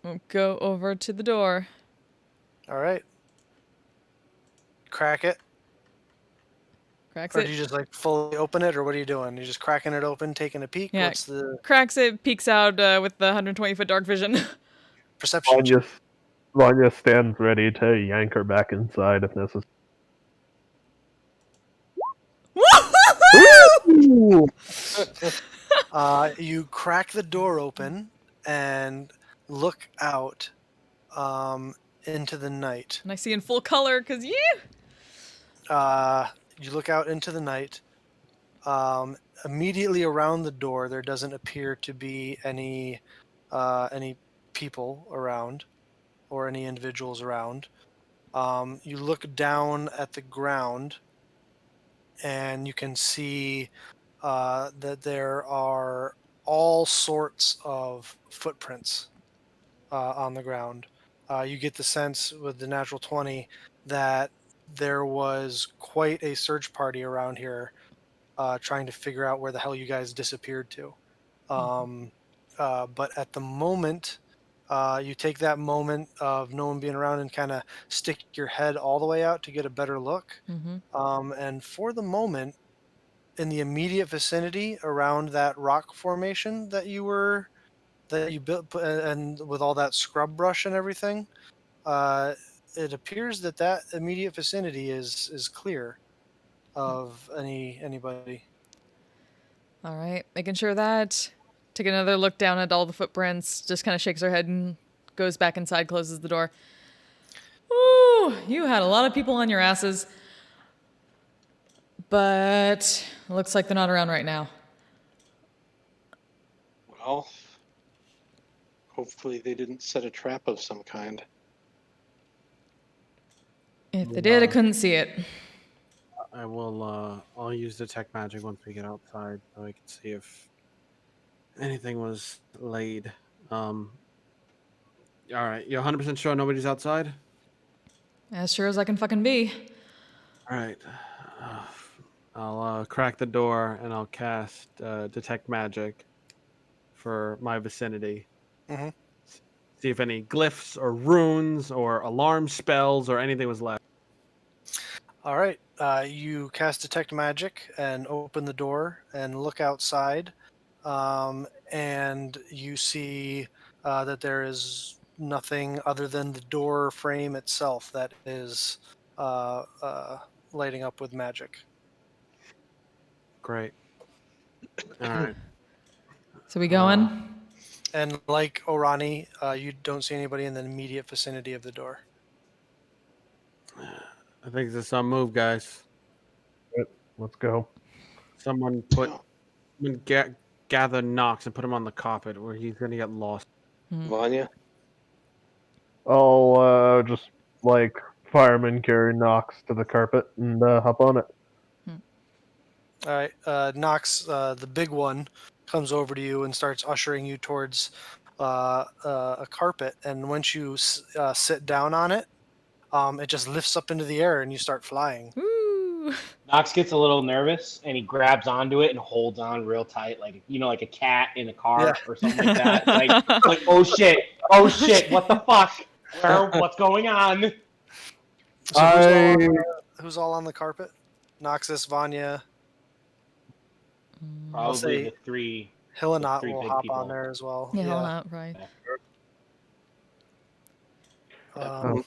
We'll go over to the door. All right. Crack it, Cracks or it. do you just like fully open it, or what are you doing? You just cracking it open, taking a peek. Yeah. What's the Cracks it, peeks out with the 120-foot dark vision. perception? check? Vanya stands ready to yank her back inside if necessary. Ooh! You crack the door open and look out into the night. And I see in full color, because You look out into the night. Immediately around the door, there doesn't appear to be any people around or any individuals around. You look down at the ground, and you can see that there are all sorts of footprints on the ground. You get the sense with the natural 20 that there was quite a search party around here trying to figure out where the hell you guys disappeared to. But at the moment, you take that moment of no one being around and kind of stick your head all the way out to get a better look. And for the moment, in the immediate vicinity around that rock formation that you built, and with all that scrub brush and everything, it appears that that immediate vicinity is clear of anybody. All right, making sure that. Take another look down at all the footprints, just kind of shakes her head and goes back inside, closes the door. Ooh, you had a lot of people on your asses. But it looks like they're not around right now. well, hopefully they didn't set a trap of some kind. If they did, I couldn't see it. I will. I'll use detect magic once we get outside, so I can see if anything was laid. All right, you're 100% sure nobody's outside? As sure as I can fucking be. All right. I'll crack the door and I'll cast detect magic for my vicinity. Mhm. See if any glyphs or runes or alarm spells or anything was left. All right. You cast detect magic and open the door and look outside, and you see that there is nothing other than the door frame itself that is lighting up with magic. Great. All right. So we going? And like Orani, you don't see anybody in the immediate vicinity of the door. I think this is some move, guys. Let's go. Someone gather Knox and put him on the carpet, or he's gonna get lost. Vanya? I'll just like fireman carry Nox to the carpet and hop on it. All right. Nox, the big one, comes over to you and starts ushering you towards a carpet, and once you sit down on it, it just lifts up into the air and you start flying. Woo! Knox gets a little nervous and he grabs onto it and holds on real tight, like like a cat in a car Yeah. or something like that. Like oh shit, what the fuck? What's going on? So I who's all on the carpet? Noxus, Vanya. I'll Probably say the three Hillenot three will big hop people. on there as well. Yeah, hold Yeah. on, right. Um,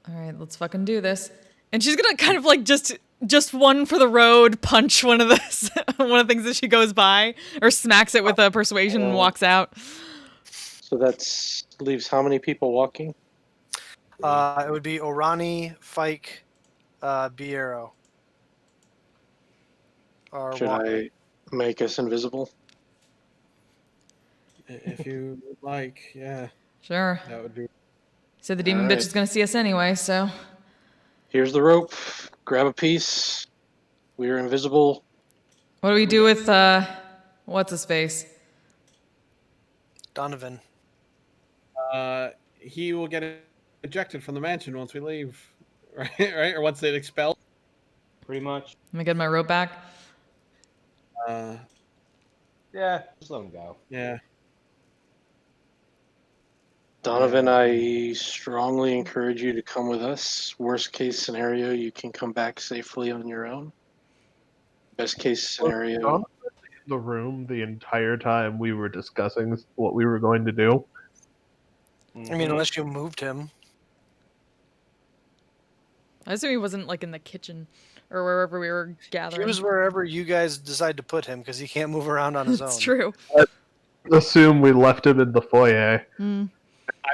All right, let's fucking do this. And she's gonna kind of like just one for the road, punch one of the one of the things that she goes by, or smacks it with a persuasion and walks out. So that's leaves how many people walking? it would be Orani, Fike, Biero. Or Should walking. I make us invisible? If you would like, yeah, Sure. that would be. So the demon All bitch right. is gonna see us anyway. So Here's the rope. Grab a piece. We are invisible. what do we do with what's his face? Donovan. He will get ejected from the mansion once we leave, right? Right, or once they expel. Pretty much. Let me get my rope back. Yeah, just let him go. Yeah. Donovan, I strongly encourage you to come with us. Worst case scenario, you can come back safely on your own. Best case scenario, Donovan in the room the entire time we were discussing what we were going to do. I mean, unless you moved him. I assume he wasn't like in the kitchen or wherever we were gathering. He was wherever you guys decide to put him because he can't move around on his own. It's true. Assume we left him in the foyer. Hmm.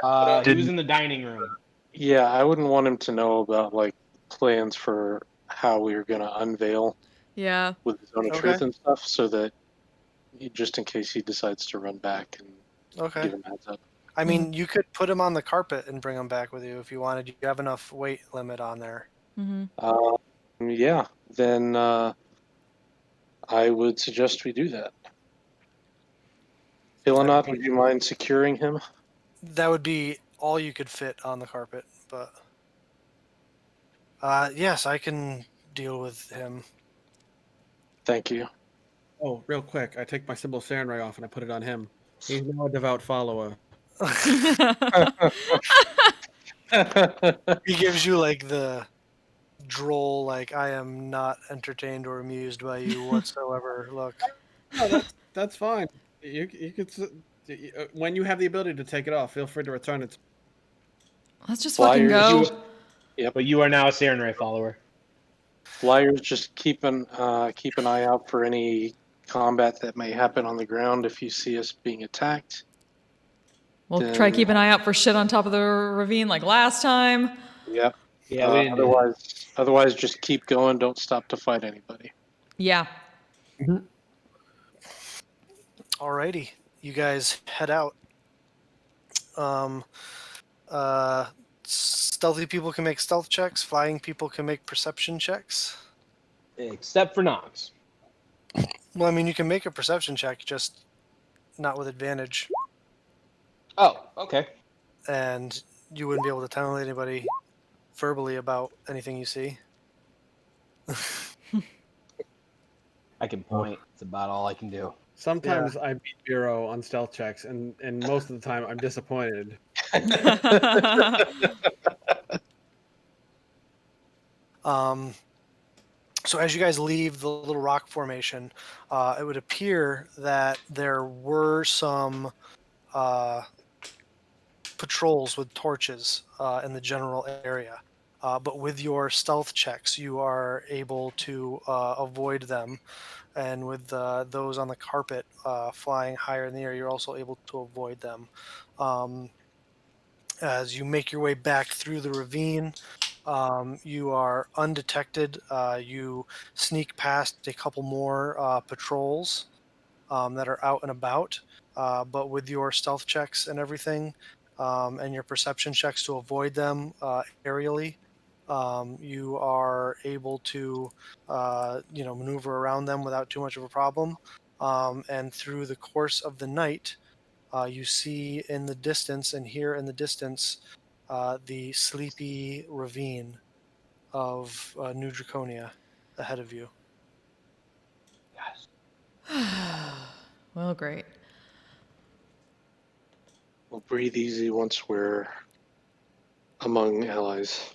He was in the dining room. yeah, I wouldn't want him to know about like plans for how we were going to unveil Yeah. with the Zone of Okay. Truth and stuff, so that just in case he decides to run back and Okay. give him a heads up. I mean, you could put him on the carpet and bring him back with you if you wanted. You have enough weight limit on there. Mm-hmm. Yeah, then I would suggest we do that. Philanot, would you mind securing him? That would be all you could fit on the carpet, but yes, I can deal with him. Thank you. Oh, real quick, I take my symbol of Sarenrae off and I put it on him. He's now a devout follower. He gives you like the droll, like I am not entertained or amused by you whatsoever look. No, that's fine. You could when you have the ability to take it off, feel free to return it. Let's just fucking Flyers. go. But you are now a Sarenrae follower. Flyers, just keep an eye out for any combat that may happen on the ground if you see us being attacked. We'll try to keep an eye out for shit on top of the ravine like last time. Yep. Yeah, we didn't do that. Otherwise, just keep going. Don't stop to fight anybody. Yeah. Alrighty, you guys head out. Stealthy people can make stealth checks. Flying people can make perception checks. Except for Knox. Well, I mean, you can make a perception check, just not with advantage, Oh, okay. and you wouldn't be able to tell anybody verbally about anything you see. I can point. It's about all I can do. Sometimes I beat Bureau on stealth checks, and most of the time I'm disappointed. So as you guys leave the little rock formation, it would appear that there were some patrols with torches in the general area. But with your stealth checks, you are able to avoid them. And with those on the carpet flying higher in the air, you're also able to avoid them. As you make your way back through the ravine, you are undetected. You sneak past a couple more patrols that are out and about. But with your stealth checks and everything, and your perception checks to avoid them aerially, you are able to maneuver around them without too much of a problem. And through the course of the night, you see in the distance and hear in the distance the sleepy ravine of New Draconia ahead of you. Yes. Well, great. We'll breathe easy once we're among allies.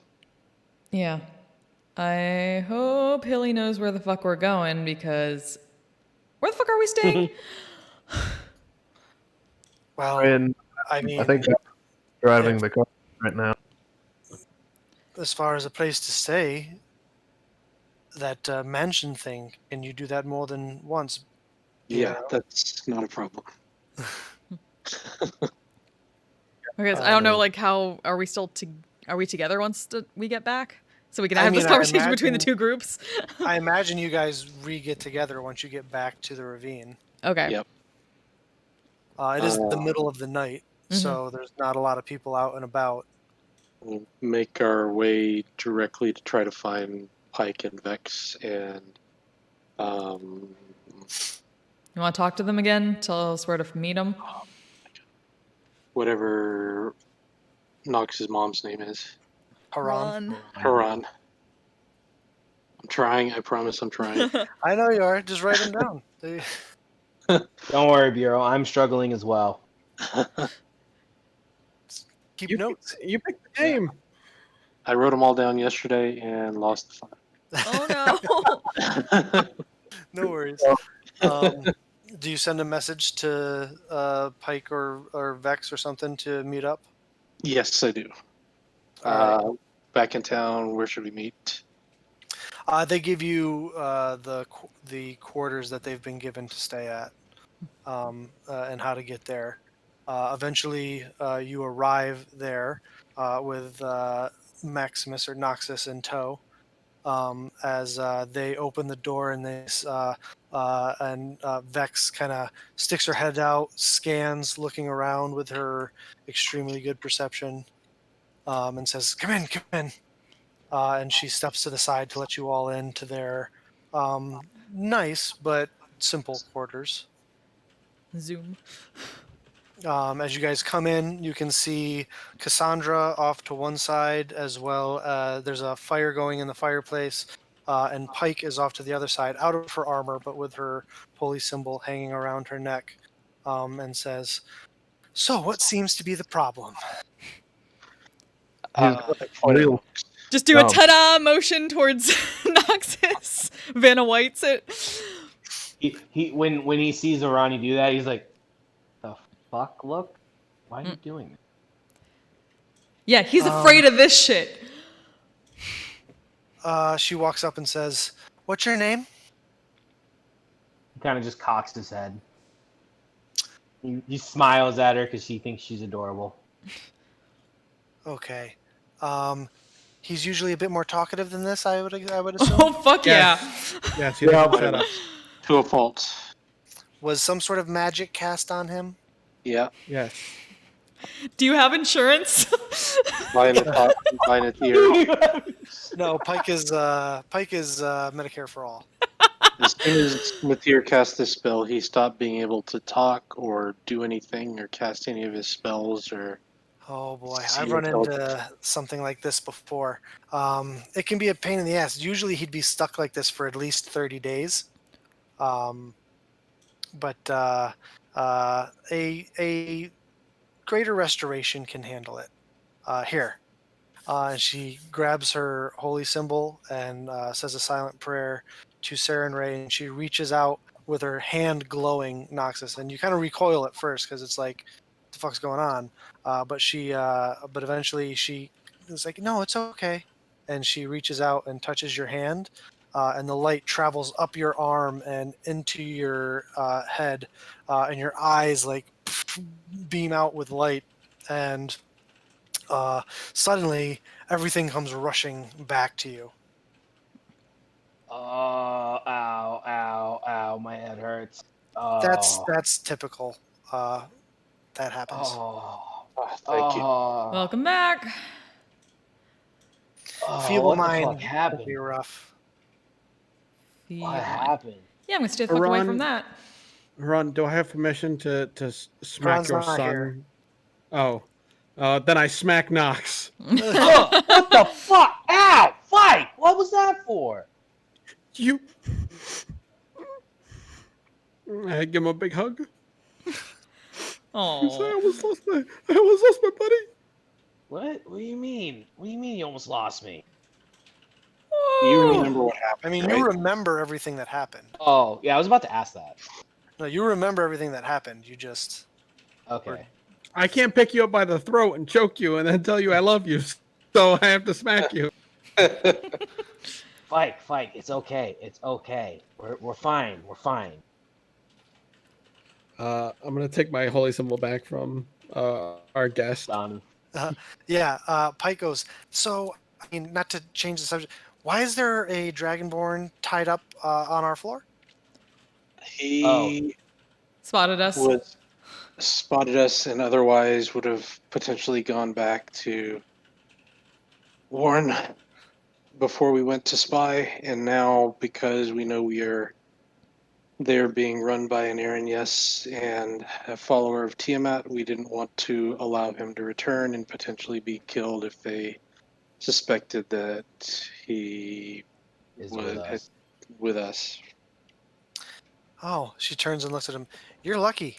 Yeah. I hope Hilly knows where the fuck we're going, because where the fuck are we staying? Well, And I I mean, think I'm driving the car right now. as far as a place to stay, that mansion thing, can you do that more than once? Yeah, that's not a problem. Okay, so I don't know, like, how are we still are we together once we get back, so we can I have this mean, conversation between the two groups? I imagine you guys re-get together once you get back to the ravine. Okay. Yep. It is the middle of the night, so there's not a lot of people out and about. We'll make our way directly to try to find Pike and Vex and You want to talk to them again? Tell us where to meet them? whatever Nox's mom's name is. Haran. Haran. I'm trying. I promise I'm trying. I know you are. Just write them down. Don't worry, Bureau. I'm struggling as well. Keep You notes. You picked the name. I wrote them all down yesterday and lost the Oh no. file. No worries. Do you send a message to Pike or Vex or something to meet up? Yes, I do. All Back in town, where should we meet? They give you the quarters that they've been given to stay at, and how to get there. Eventually, you arrive there with Maximus or Noxus in tow. As they open the door and Vex kind of sticks her head out, scans, looking around with her extremely good perception, and says, "Come in, come in." And she steps to the side to let you all into their nice but simple quarters. Zoom. As you guys come in, you can see Cassandra off to one side as well. There's a fire going in the fireplace, and Pike is off to the other side, out of her armor, but with her holy symbol hanging around her neck, and says, "So, what seems to be the problem?" He's Point real. out. Just do a Dumb. ta-da motion towards Noxus. Vanna White's it. He when he sees Arani do that, he's like, "The fuck? Look, why are you doing this?" Yeah, he's afraid of this shit. She walks up and says, "What's your name?" He kind of just cocks his head. He smiles at her because she thinks she's adorable. Okay. He's usually a bit more talkative than this, I would assume. Oh fuck yeah. Yes, you don't Yeah. shut up. To a fault. Was some sort of magic cast on him? Yeah. Yes. Do you have insurance? Buying a tier. No, Pike is Medicare for all. As soon as Mathir cast this spell, he stopped being able to talk or do anything or cast any of his spells or. Oh boy, See I've run intelligence. into something like this before. It can be a pain in the ass. Usually he'd be stuck like this for at least 30 days. But a greater restoration can handle it. Here. And she grabs her holy symbol and says a silent prayer to Saren Ray, and she reaches out with her hand glowing Noxus. And you kind of recoil at first because it's like, what the fuck's going on? But eventually she is like, no, it's okay. And she reaches out and touches your hand, and the light travels up your arm and into your head, and your eyes like beam out with light, and suddenly everything comes rushing back to you. Oh, ow, ow, ow! My head hurts. Oh, That's typical. That happens. oh, Thank you. oh, Welcome back. oh, Feeble what the mind fuck would happened? be rough. What happened? Yeah, I'm gonna stay the fuck away from Iran- that. Ron, do I have permission to smack Ron's your not son? here. Oh, then I smack Knox. Ugh, what the fuck? Ow! Fight! What was that for? You. I give him a big hug. I Oh. almost lost my buddy. What? What do you mean? What do you mean you almost lost me? You remember what happened? I mean, right? you remember everything that happened. Oh, yeah, I was about to ask that. No, you remember everything that happened. You just Okay. I can't pick you up by the throat and choke you and then tell you I love you. So I have to smack you. Fight. It's okay. It's okay. We're fine. We're fine. I'm gonna take my holy symbol back from our guest. Done. yeah. Pike goes. So, I mean, not to change the subject. Why is there a dragonborn tied up on our floor? He Spotted us. was spotted us and otherwise would have potentially gone back to warn before we went to spy, and now because we know they're being run by an Aaron Yes and a follower of Tiamat, we didn't want to allow him to return and potentially be killed if they suspected that he Is was with us. with us. Oh, she turns and looks at him. You're lucky.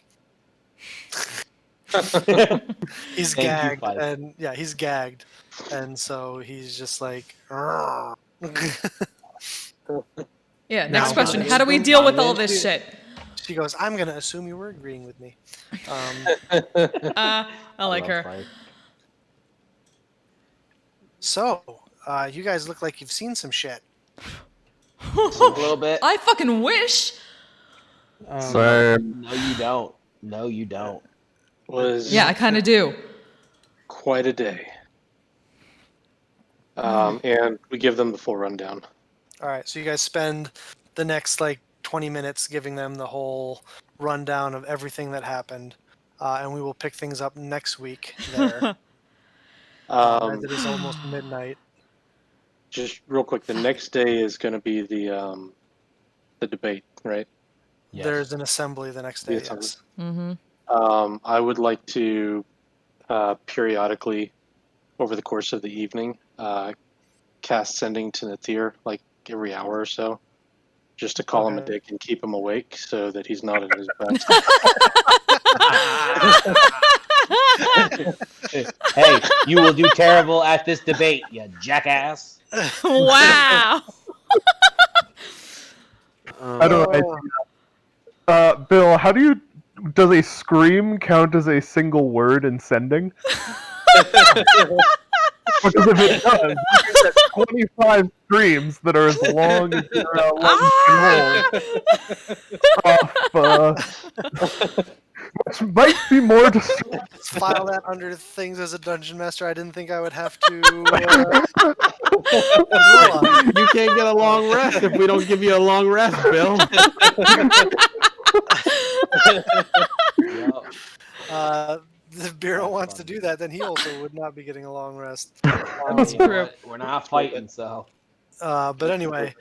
He's Thank you, gagged, Pike. and yeah, he's gagged, and so he's just like. "Argh." Yeah, Now, next question. I'm How do we gonna deal with assume- all this shit? She goes, "I'm gonna assume you were agreeing with me." I like love her. Pike. So, you guys look like you've seen some shit. A little bit. I fucking wish. Same. No, you don't. No, you don't. Was Yeah, I kind of do. quite a day. And we give them the full rundown. All right, so you guys spend the next like 20 minutes giving them the whole rundown of everything that happened, and we will pick things up next week there. As it is almost midnight. Just real quick, the next day is going to be the debate, right? Yes. There's an assembly the next day. The assembly. Yes. Mm-hmm. I would like to periodically, over the course of the evening, cast sending to Nathir like every hour or so, just to call him a Okay. dick and keep him awake so that he's not at his best. Hey, you will do terrible at this debate, you jackass. Wow. I don't know. Bill, does a scream count as a single word in sending? Because if it does, you get 25 screams that are as long as your lungs can hold. Which might be more disturbing. Let's file that under things as a dungeon master. I didn't think I would have to. You can't get a long rest if we don't give you a long rest, Bill. The Bureau That's wants funny. to do that, then he also would not be getting a long rest. That's You know true. what? We're not fighting, so. But anyway,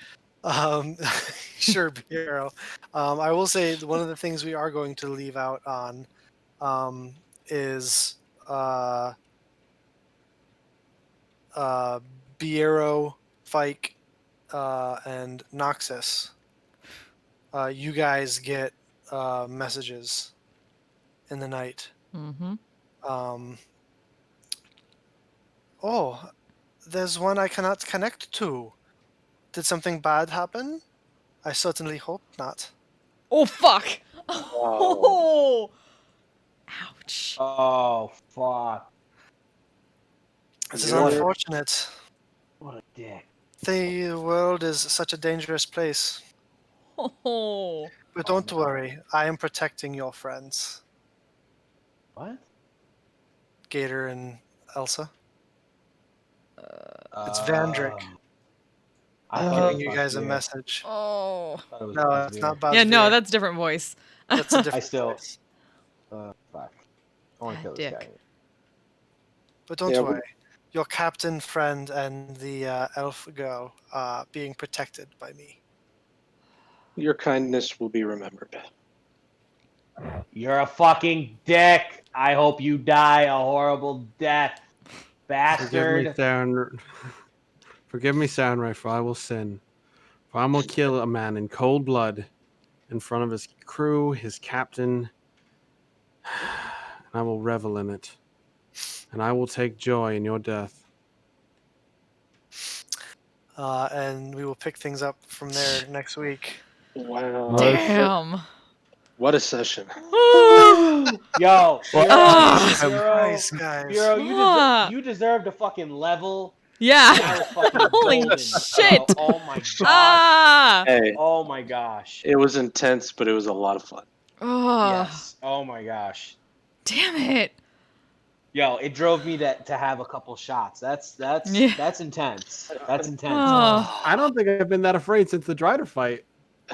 sure, Bureau. I will say one of the things we are going to leave out on is Biero, Fike, and Noxus. You guys get messages in the night. Mm-hmm. Oh, there's one I cannot connect to. Did something bad happen? I certainly hope not. Oh fuck. Oh. Ouch. Oh, fuck. This is You're- unfortunate. What a dick. The world is such a dangerous place. Oh. But don't worry, I am protecting your friends, What? Gator and Elsa. It's Vandrick. I I'm thought it giving was you guys a Basir. message. Oh. I thought it was No, it's Basir. not Basir. Yeah, no, that's a different voice. That's a different I still- place. Fuck. I want to kill this Dick. guy. But don't Yeah, worry, your captain friend and the elf girl are being protected by me. Your kindness will be remembered. You're a fucking dick. I hope you die a horrible death, bastard. Forgive me, Sound Rifle. I will sin. For I will kill a man in cold blood in front of his crew, his captain, and I will revel in it. And I will take joy in your death. And we will pick things up from there next week. Wow. Damn. What a session. Yo, Ah. Christ, guys. Bureau, Ah. you deserved a fucking level. Yeah. That was fucking Holy golden, shit. bro. Oh my gosh. Ah. Hey, Oh my gosh. it was intense, but it was a lot of fun. Oh. Yes. Oh my gosh. Damn it. Yo, it drove me to have a couple shots. That's Yeah. that's intense. That's intense. Oh. I don't think I've been that afraid since the Drider fight.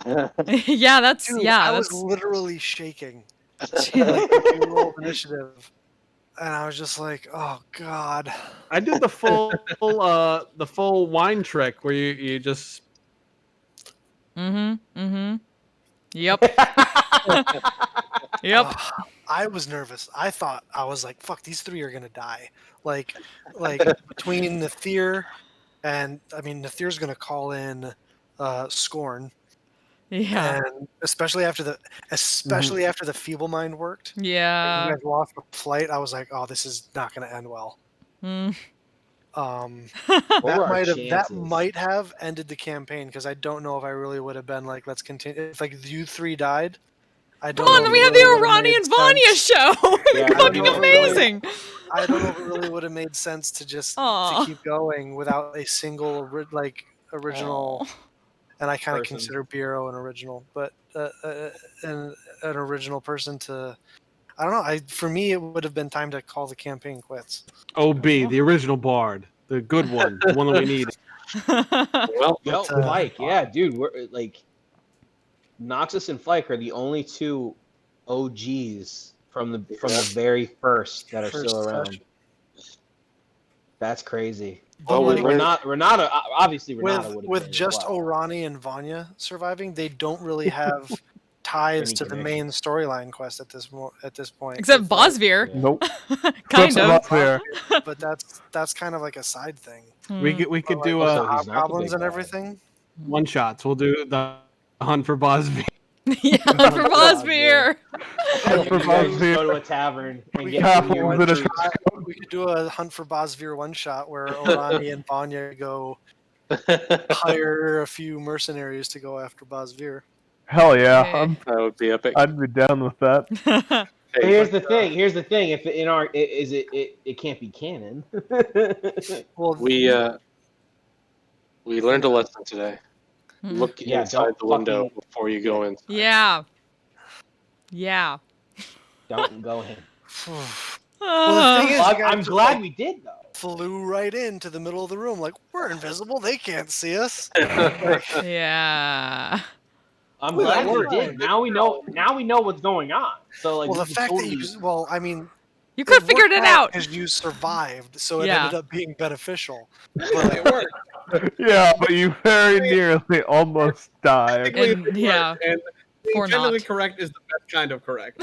Yeah, that's Dude, yeah. I That's was literally shaking. Like, when you rolled initiative. And I was just like, oh, God. I did the full wine trick where you just Yep. Yep. I was nervous. I was like, fuck, these three are going to die. Like between Nathir and, I mean, Nathir's going to call in Scorn. Yeah. And especially after the feeble mind worked. You Yeah. guys lost the flight. I was like, oh, this is not going to end well. Mm. What were our that chances? might have ended the campaign because I don't know if I really would have been like, let's continue. If like you three died, I don't. Come on, know then if we it have the really would've Arani made and Vanya sense. show. It'd Yeah, be I fucking know, really. amazing. I don't know if it really would have made sense to just Aw. to keep going without a single original. Aw. And I kind of Person. consider Bureau an original, but an original person to. I don't know. For me, it would have been time to call the campaign quits. OB, the original bard, the good one, the one that we need. Well, Yo, But, Mike, yeah, dude, we're like Noxus and Flyke are the only two OGs from the very first that are First still around. session. That's crazy. Well, But, like, Renata, obviously Renata would have with been just as well. Orani and Vanya surviving, they don't really have ties Any to the main storyline quest at this point. Except With, like, Bosvir. Nope. Kind of. Up there. but that's kind of like a side thing. We could But, do like, Also, with he's the not the hobgoblins big and bad. everything. one shots. We'll do the hunt for Bosby. Yeah, for Bosvir. You For guys Bosvir. just go to a tavern and We get Yeah, some what was it, a adventures. We could do a hunt for Bosvir one shot where Orani and Vanya go hire a few mercenaries to go after Bosvir. Hell yeah, Okay. that would be epic. I'd be down with that. But Hey, here's the thing. If in our it can't be canon. Well, we learned a lesson today. Hmm. Look Yeah, inside don't the window fucking- before you go in. Yeah. Yeah. Don't go in. Well, the thing is, Well, you guys I'm just, glad like, we did though. flew right into the middle of the room. Like, we're invisible. They can't see us. Yeah. I'm Well, glad that we worked. did. Now we know what's going on. So like, Well, we the can fact totally... that well, I mean, You could have figured it out. because you survived, so it Yeah. ended up being beneficial. But it worked. Yeah, but you very nearly almost died. And yeah. And For technically not. correct is the best kind of correct.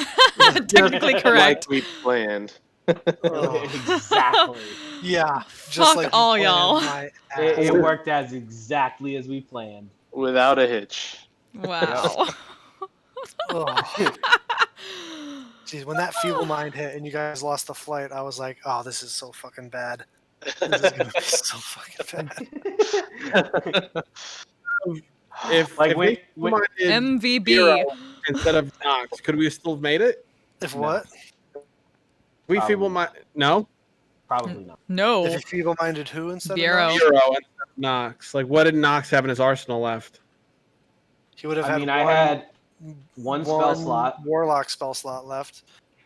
Technically correct. Like we planned. exactly. Yeah, just Fuck like you all planned y'all. my It ass. worked as exactly as we planned. Without a hitch. Wow. Ugh. Jeez, when that feeble mind hit and you guys lost the flight, I was like, oh, this is so fucking bad. This is gonna be so fucking bad. If Like if when- we when- minded MVB. Hero instead of Nox, could we still have made it? If No. what? We Probably feeble mind. No, Probably not. No. If you feeble-minded who instead Bureau. of Nox? Hero instead of Nox. Like, what did Nox have in his arsenal left? He would have I had mean, one, I had one spell slot. Warlock spell slot left,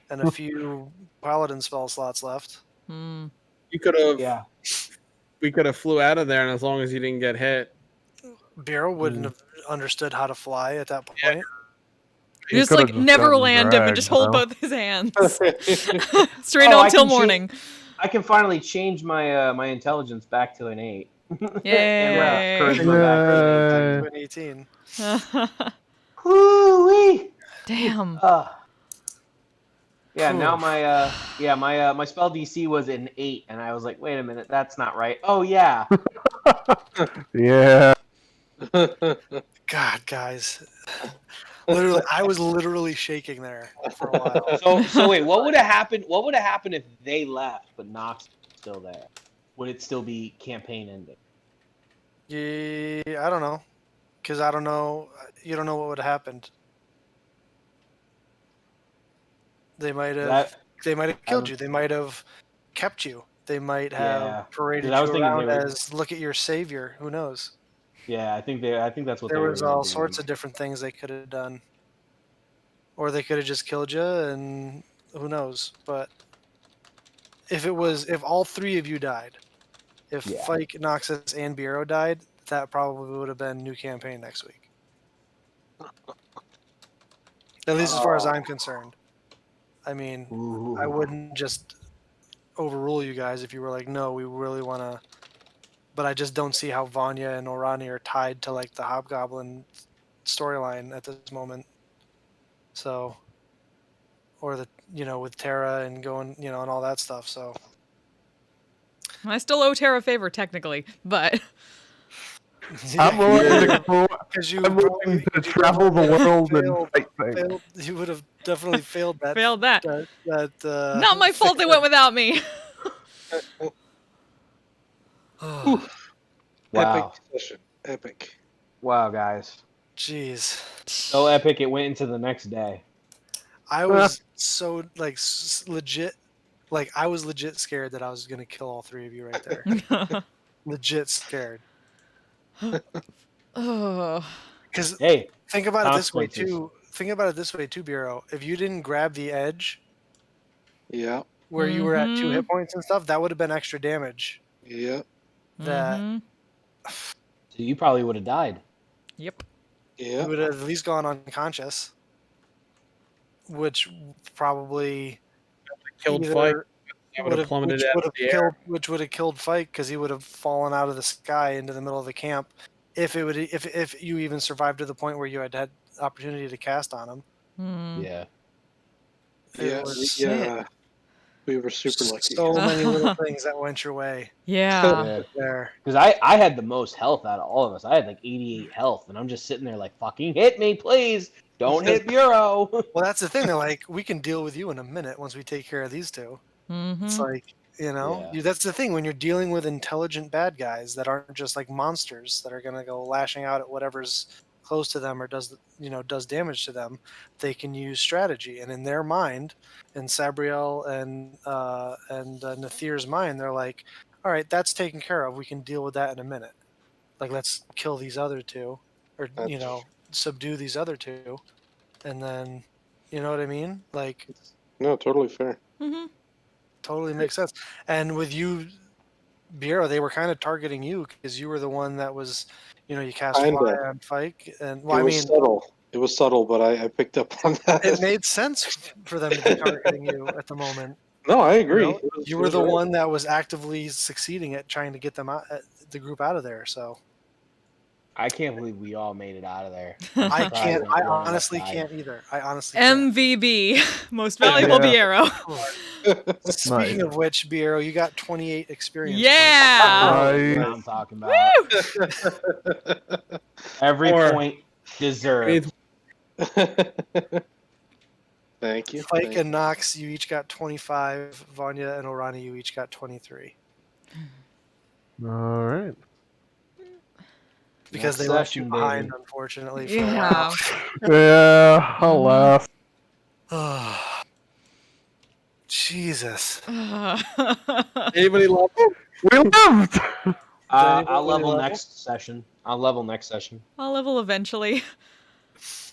and a few Paladin spell slots left. Hmm. You could have. Yeah. We could have flew out of there, and as long as you didn't get hit. Bureau wouldn't have understood how to fly at that point. You just could've like just never gotten land him and dragged, just hold though. both his hands. Straight Oh, on I till can morning. I can finally change my my intelligence back to an 8. Yay. Charisma back to an 8. To an 18. Woo-wee! Damn. Yeah, now Oof. my spell DC was an 8, and I was like, wait a minute, that's not right. Oh yeah. Yeah. God, guys. Literally, I was literally shaking there for a while. So wait, what would have happened? What would have happened if they left but Nox was still there? Would it still be campaign ending? Yeah, I don't know, because I don't know. You don't know what would have happened. They might have. That They might have I killed was you. They might have kept you. They might have yeah. 'Cause paraded I you was thinking they around were as look at your savior. Who knows? yeah, I think that's what There they were was gonna all do. sorts of different things they could have done, or they could have just killed you, and who knows? But if all three of you died, if Yeah. Fike, Noxus, and Bureau died, that probably would have been new campaign next week. At least as far as Oh. I'm concerned. I mean, I Ooh. wouldn't just overrule you guys if you were like, no, we really want to. But I just don't see how Vanya and Orani are tied to like the Hobgoblin storyline at this moment. So, or the with Terra and going and all that stuff. So I still owe Tara a favor technically, but I'm willing to go. because you I'm willing probably to travel the world and fight things. you would have definitely failed that. failed that. That Not my fault they went without me. Epic Wow. session. Epic. Wow, guys. Jeez. So epic it went into the next day. I was so like legit, like I was legit scared that I was gonna kill all three of you right there. Legit scared. Oh. Because Hey, think about it this way consequences. too. Think about it this way too, Bureau. If you didn't grab the edge Yeah. where you were at 2 Mhm. hit points and stuff, that would have been extra damage. Yeah. That Mhm. So you probably would have died. Yep. Yeah. you would have at least gone unconscious, which probably Killed either Fike. I would would have have plummeted which out would of have the air. killed which would have killed Fike because he would have fallen out of the sky into the middle of the camp if you even survived to the point where you had opportunity to cast on him. Hmm. Yeah. It Yeah. was We were super lucky. so many little things that went your way Yeah. Yeah. there. Because I had the most health out of all of us. I had like 88 health, and I'm just sitting there like, fucking hit me, please. Don't hit Bureau. Well, that's the thing. They're like, we can deal with you in a minute once we take care of these two. It's Mhm. like, Yeah. that's the thing when you're dealing with intelligent bad guys that aren't just like monsters that are going to go lashing out at whatever's close to them or does damage to them. They can use strategy, and in their mind, in Sabriel and Nathir's mind, they're like, all right, that's taken care of. We can deal with that in a minute. Like, let's kill these other two, or That's- subdue these other two, and then, you know what I mean? Like, No, totally fair. Mhm. totally makes sense. And with you, Bureau, they were kind of targeting you because you were the one that was, you cast Fly Kinda. on Fike, and It well, I was mean, subtle. It was subtle, but I picked up on that. it made sense for them to be targeting you at the moment. No, I agree. You were the one that was actively succeeding at trying to get them out, the group out of there. So I can't believe we all made it out of there. I Surprised can't. not I one of us honestly died. can't either. I honestly can't. MVB, most valuable Yeah. Biero. Speaking of which, Bureau, you got 28 experience Yeah. That's what Nice. I'm talking about. Woo! Every Or- point deserved. Thank you. points. Fike Thank and Nox, you each got 25. Vanya and Orani, you each got 23. All right. Because Next they left you session, behind, baby. unfortunately, for Yeah. Yeah. Alas. a while. Jesus. Anybody love We lived. I'll anybody level level? next session. I'll level next session. I'll level eventually.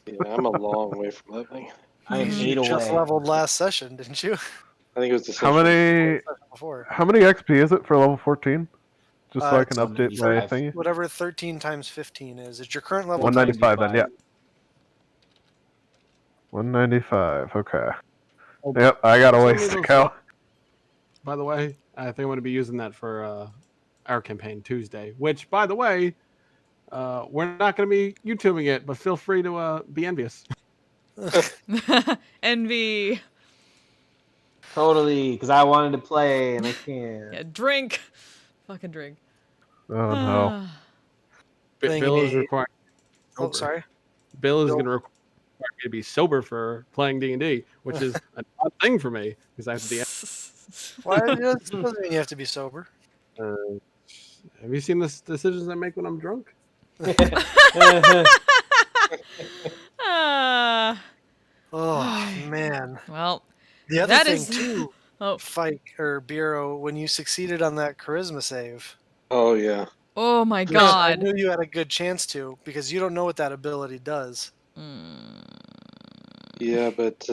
you. Yeah, I'm a long way from leveling. I am Mhm. 8 You just away. leveled last session, didn't you? I think it was the How session. many? Session before. How many XP is it for level 14? Just so I can It's update my 195. thingy. whatever 13 times 15 is. It's your current level. 195 then. Yeah. 195. 195. Okay. Oh, Yep. I got a send me ways to those go. By the way, I think I'm going to be using that for our campaign Tuesday. Which, by the way, we're not going to be YouTubing it, but feel free to be envious. Envy. Totally, because I wanted to play and I can't. Yeah, drink. Fucking drink. Oh no. Playing Bill is a- required. Oh, Sober. sorry. Bill is Bill- going to require me to be sober for playing D&D, which is an odd thing for me because I have to be. Why doesn't mean you have to be sober? Have you seen the decisions I make when I'm drunk? Ah, Oh man. well, The other that thing is. too, Oh, Fike or Bureau, when you succeeded on that charisma save. Oh yeah. oh my I God. knew you had a good chance to because you don't know what that ability does. Yeah, but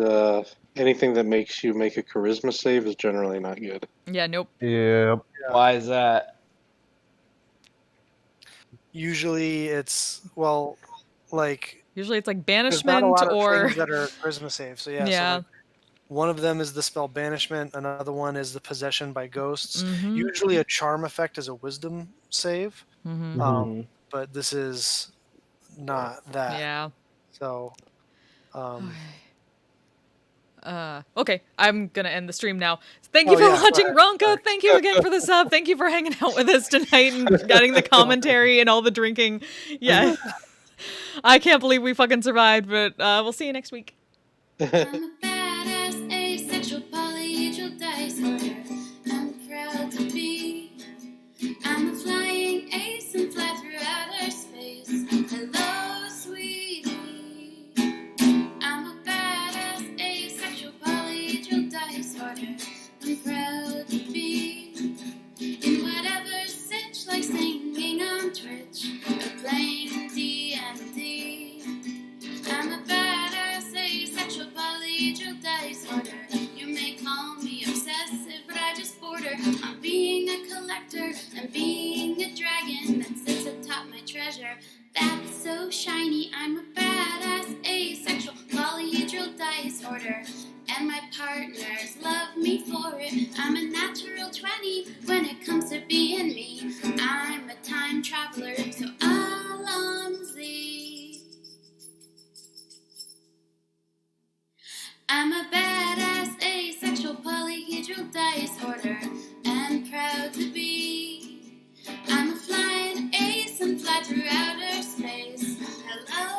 anything that makes you make a charisma save is generally not good. Yeah, nope. Yeah. Why is that? Usually it's like Usually it's like there's not a banishment lot of or. things that are charisma saves. So yeah, so Yeah. like one of them is the spell banishment, another one is the possession by ghosts. Mm-hmm. Usually a charm effect is a wisdom save. Mm-hmm. Mhm. But this is not that. Yeah. So Okay, I'm gonna end the stream now. Thank Oh, you for yeah, go watching, ahead. Ronka. Sorry. Thank you again for the sub. Thank you for hanging out with us tonight and getting the commentary and all the drinking. Yeah, I can't believe we fucking survived, but we'll see you next week. I'm a badass asexual polyhedral dice holder. I'm proud to be. I'm a flying ace and fly through outer space. Hello, sweetie. I'm a badass asexual polyhedral dice holder. I'm proud to be in whatever sitch, like singing on Twitch or playing D&D. I'm a badass asexual polyhedral dice holder. You may call me obsessive, but I just border on being a collector and being a dragon that sits atop my treasure. That's so shiny. I'm a badass asexual polyhedral dice holder, and my partners love me for it. I'm a natural 20 when it comes to being me. I'm a time traveler, so Alonzi. I'm a badass asexual polyhedral dice holder and proud to be. I'm a flying ace and fly through outer space. Hello,